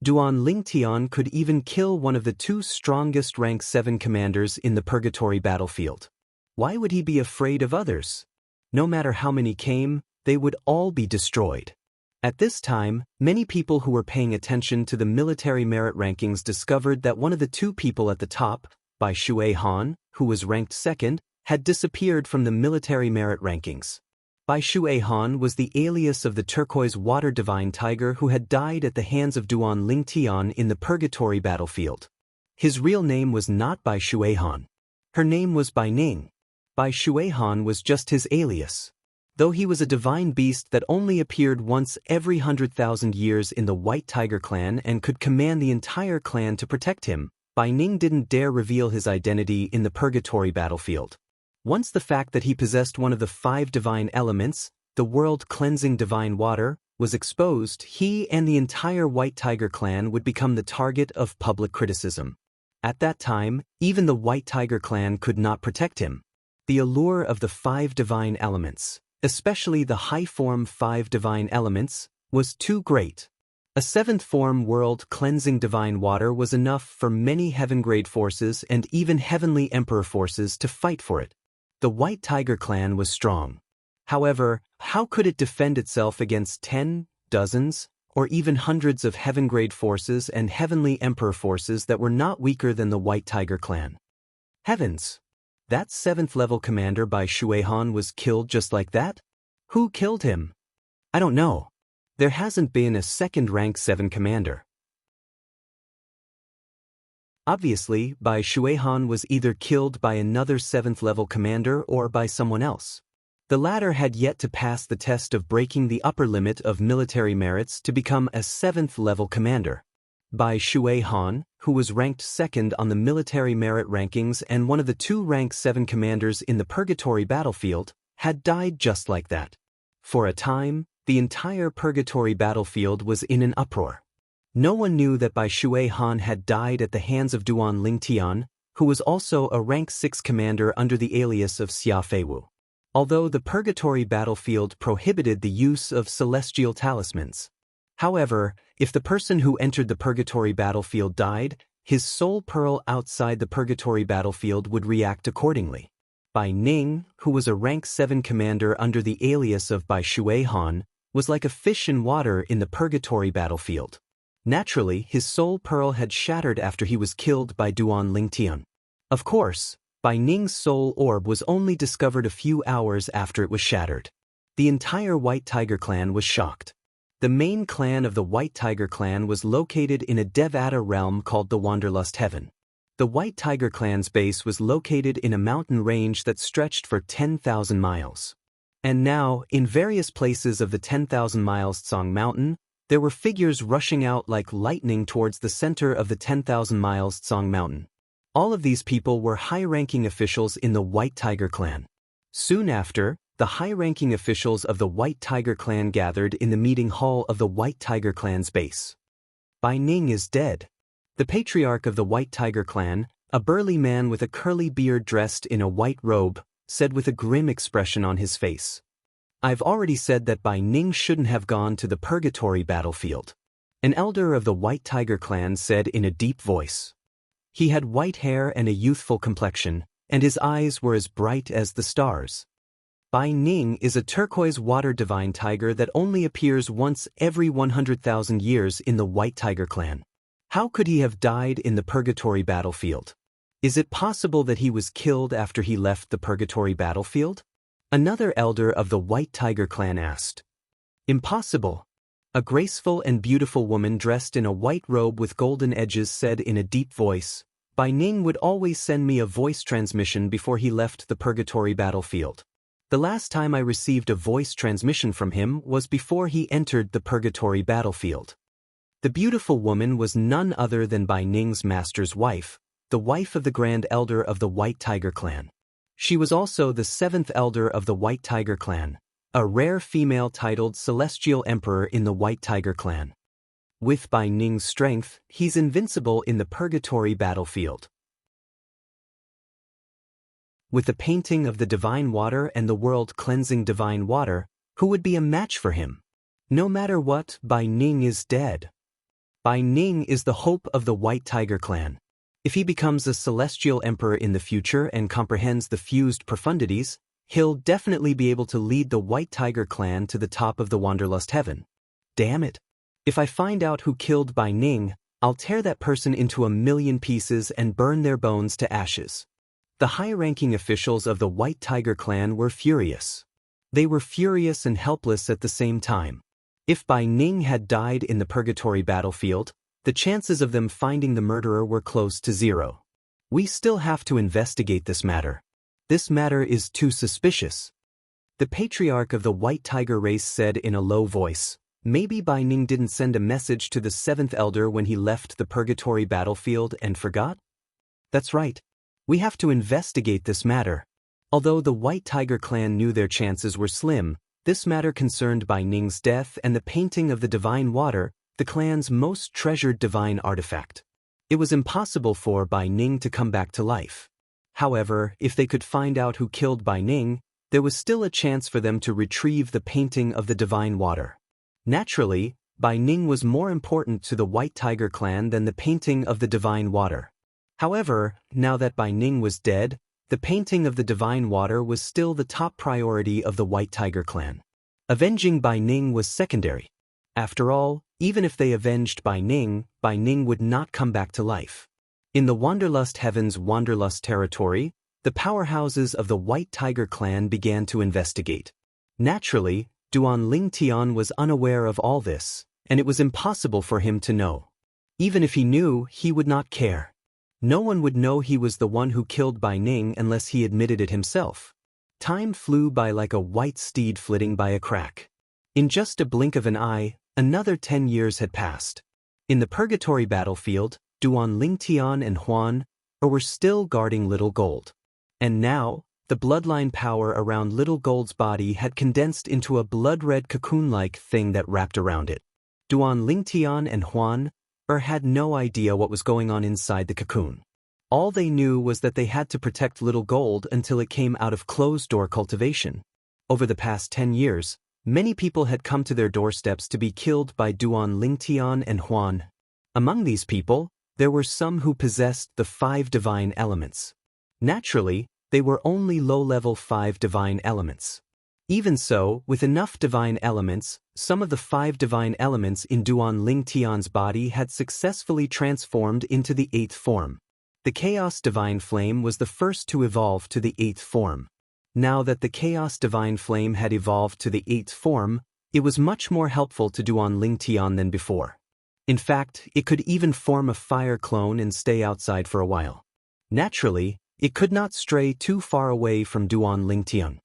A: Duan Ling Tian could even kill one of the two strongest rank 7 commanders in the purgatory battlefield. Why would he be afraid of others? No matter how many came, they would all be destroyed. At this time, many people who were paying attention to the military merit rankings discovered that one of the two people at the top, Bai Shui Han, who was ranked 2nd, had disappeared from the military merit rankings. Bai Shui Han was the alias of the turquoise water divine tiger who had died at the hands of Duan Ling Tian in the purgatory battlefield. His real name was not Bai Shui Han. Her name was Bai Ning. Bai Shui Han was just his alias. Though he was a divine beast that only appeared once every 100,000 years in the White Tiger clan and could command the entire clan to protect him, Bai Ning didn't dare reveal his identity in the purgatory battlefield. Once the fact that he possessed one of the 5 divine elements, the world-cleansing divine water, was exposed, he and the entire White Tiger clan would become the target of public criticism. At that time, even the White Tiger clan could not protect him. The allure of the 5 divine elements, especially the high-form 5 divine elements, was too great. A 7th form world-cleansing divine water was enough for many heaven-grade forces and even heavenly emperor forces to fight for it. The White Tiger clan was strong. However, how could it defend itself against 10, dozens, or even hundreds of heaven-grade forces and heavenly emperor forces that were not weaker than the White Tiger clan? Heavens! That 7th-level commander Bai Shui Han was killed just like that? Who killed him? I don't know. There hasn't been a 2nd rank 7 commander. Obviously, Bai Shui Han was either killed by another 7th-level commander or by someone else. The latter had yet to pass the test of breaking the upper limit of military merits to become a 7th-level commander. Bai Shui Han, who was ranked 2nd on the military merit rankings and one of the 2 rank 7 commanders in the purgatory battlefield, had died just like that. For a time, the entire purgatory battlefield was in an uproar. No one knew that Bai Shui Han had died at the hands of Duan Ling Tian, who was also a rank 6 commander under the alias of Xia Feiwu. Although the purgatory battlefield prohibited the use of celestial talismans. However, if the person who entered the purgatory battlefield died, his soul pearl outside the purgatory battlefield would react accordingly. Bai Ning, who was a rank 7 commander under the alias of Bai Shui Han, was like a fish in water in the purgatory battlefield. Naturally, his soul pearl had shattered after he was killed by Duan Ling Tian. Of course, Bai Ning's soul orb was only discovered a few hours after it was shattered. The entire White Tiger clan was shocked. The main clan of the White Tiger clan was located in a Devata realm called the Wanderlust Heaven. The White Tiger clan's base was located in a mountain range that stretched for 10,000 miles. And now, in various places of the 10,000 miles Tsang Mountain, there were figures rushing out like lightning towards the center of the 10,000 miles Tsang Mountain. All of these people were high-ranking officials in the White Tiger clan. Soon after, the high-ranking officials of the White Tiger clan gathered in the meeting hall of the White Tiger clan's base. Bai Ning is dead. The patriarch of the White Tiger clan, a burly man with a curly beard dressed in a white robe, said with a grim expression on his face. I've already said that Bai Ning shouldn't have gone to the purgatory battlefield. An elder of the White Tiger clan said in a deep voice. He had white hair and a youthful complexion, and his eyes were as bright as the stars. Bai Ning is a turquoise water divine tiger that only appears once every 100,000 years in the White Tiger clan. How could he have died in the purgatory battlefield? Is it possible that he was killed after he left the purgatory battlefield? Another elder of the White Tiger clan asked. Impossible. A graceful and beautiful woman dressed in a white robe with golden edges said in a deep voice, Bai Ning would always send me a voice transmission before he left the purgatory battlefield. The last time I received a voice transmission from him was before he entered the purgatory battlefield. The beautiful woman was none other than Bai Ning's master's wife, the wife of the Grand Elder of the White Tiger clan. She was also the 7th elder of the White Tiger clan, a rare female titled Celestial Emperor in the White Tiger clan. With Bai Ning's strength, he's invincible in the purgatory battlefield. With the painting of the divine water and the world-cleansing divine water, who would be a match for him? No matter what, Bai Ning is dead. Bai Ning is the hope of the White Tiger clan. If he becomes a celestial emperor in the future and comprehends the fused profundities, he'll definitely be able to lead the White Tiger clan to the top of the Wanderlust heaven. Damn it. If I find out who killed Bai Ning, I'll tear that person into 1,000,000 pieces and burn their bones to ashes. The high-ranking officials of the White Tiger clan were furious. They were furious and helpless at the same time. If Bai Ning had died in the purgatory battlefield, the chances of them finding the murderer were close to zero. We still have to investigate this matter. This matter is too suspicious. The patriarch of the White Tiger race said in a low voice, maybe Bai Ning didn't send a message to the 7th elder when he left the purgatory battlefield and forgot? That's right. We have to investigate this matter. Although the White Tiger clan knew their chances were slim, this matter concerned Bai Ning's death and the painting of the divine water, the clan's most treasured divine artifact. It was impossible for Bai Ning to come back to life. However, if they could find out who killed Bai Ning, there was still a chance for them to retrieve the painting of the divine water. Naturally, Bai Ning was more important to the White Tiger clan than the painting of the divine water. However, now that Bai Ning was dead, the painting of the divine water was still the top priority of the White Tiger clan. Avenging Bai Ning was secondary. After all, even if they avenged Bai Ning would not come back to life. In the Wanderlust Heaven's Wanderlust territory, the powerhouses of the White Tiger clan began to investigate. Naturally, Duan Lingtian was unaware of all this, and it was impossible for him to know. Even if he knew, he would not care. No one would know he was the one who killed Bai Ning unless he admitted it himself. Time flew by like a white steed flitting by a crack. In just a blink of an eye, another 10 years had passed. In the purgatory battlefield, Duan Lingtian and Huan were still guarding Little Gold. And now, the bloodline power around Little Gold's body had condensed into a blood-red cocoon-like thing that wrapped around it. Duan Lingtian and Huan had no idea what was going on inside the cocoon. All they knew was that they had to protect Little Gold until it came out of closed-door cultivation. Over the past 10 years, many people had come to their doorsteps to be killed by Duan Lingtian and Huan. Among these people, there were some who possessed the 5 divine elements. Naturally, they were only low-level 5 divine elements. Even so, with enough divine elements, some of the 5 divine elements in Duan Lingtian's body had successfully transformed into the 8th form. The Chaos Divine Flame was the first to evolve to the 8th form. Now that the Chaos Divine Flame had evolved to the 8th form, it was much more helpful to Duan Lingtian than before. In fact, it could even form a fire clone and stay outside for a while. Naturally, it could not stray too far away from Duan Lingtian.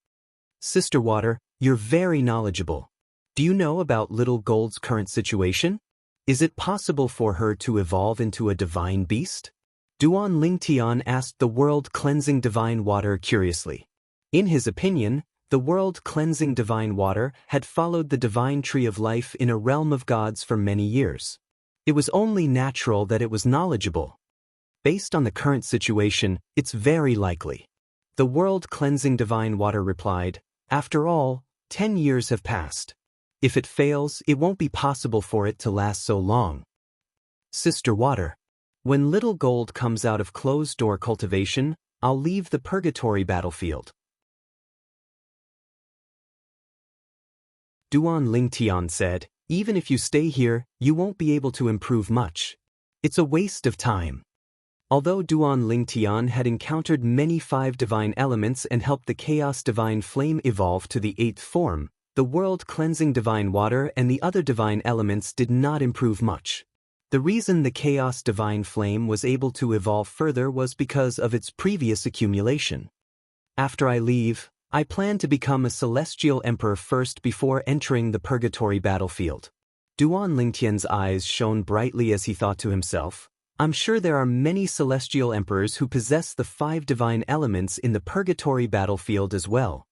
A: Sister Water, you're very knowledgeable. Do you know about Little Gold's current situation? Is it possible for her to evolve into a divine beast? Duan Lingtian asked the world-cleansing divine water curiously. In his opinion, the world-cleansing divine water had followed the divine tree of life in a realm of gods for many years. It was only natural that it was knowledgeable. Based on the current situation, it's very likely. The world-cleansing divine water replied, "After all, 10 years have passed. If it fails, it won't be possible for it to last so long." Sister Water. When little gold comes out of closed-door cultivation, I'll leave the purgatory battlefield. Duan Lingtian said, "Even if you stay here, you won't be able to improve much. It's a waste of time." Although Duan Lingtian had encountered many 5 divine elements and helped the Chaos Divine Flame evolve to the 8th form, the world-cleansing divine water and the other divine elements did not improve much. The reason the Chaos Divine Flame was able to evolve further was because of its previous accumulation. After I leave, I plan to become a celestial emperor first before entering the purgatory battlefield. Duan Lingtian's eyes shone brightly as he thought to himself, "I'm sure there are many celestial emperors who possess the 5 divine elements in the purgatory battlefield as well."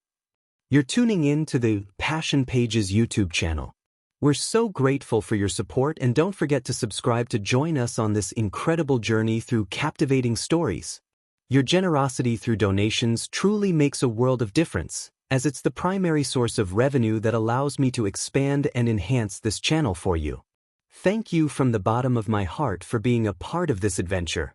A: You're tuning in to the Passion Pages YouTube channel. We're so grateful for your support, and don't forget to subscribe to join us on this incredible journey through captivating stories. Your generosity through donations truly makes a world of difference, as it's the primary source of revenue that allows me to expand and enhance this channel for you. Thank you from the bottom of my heart for being a part of this adventure.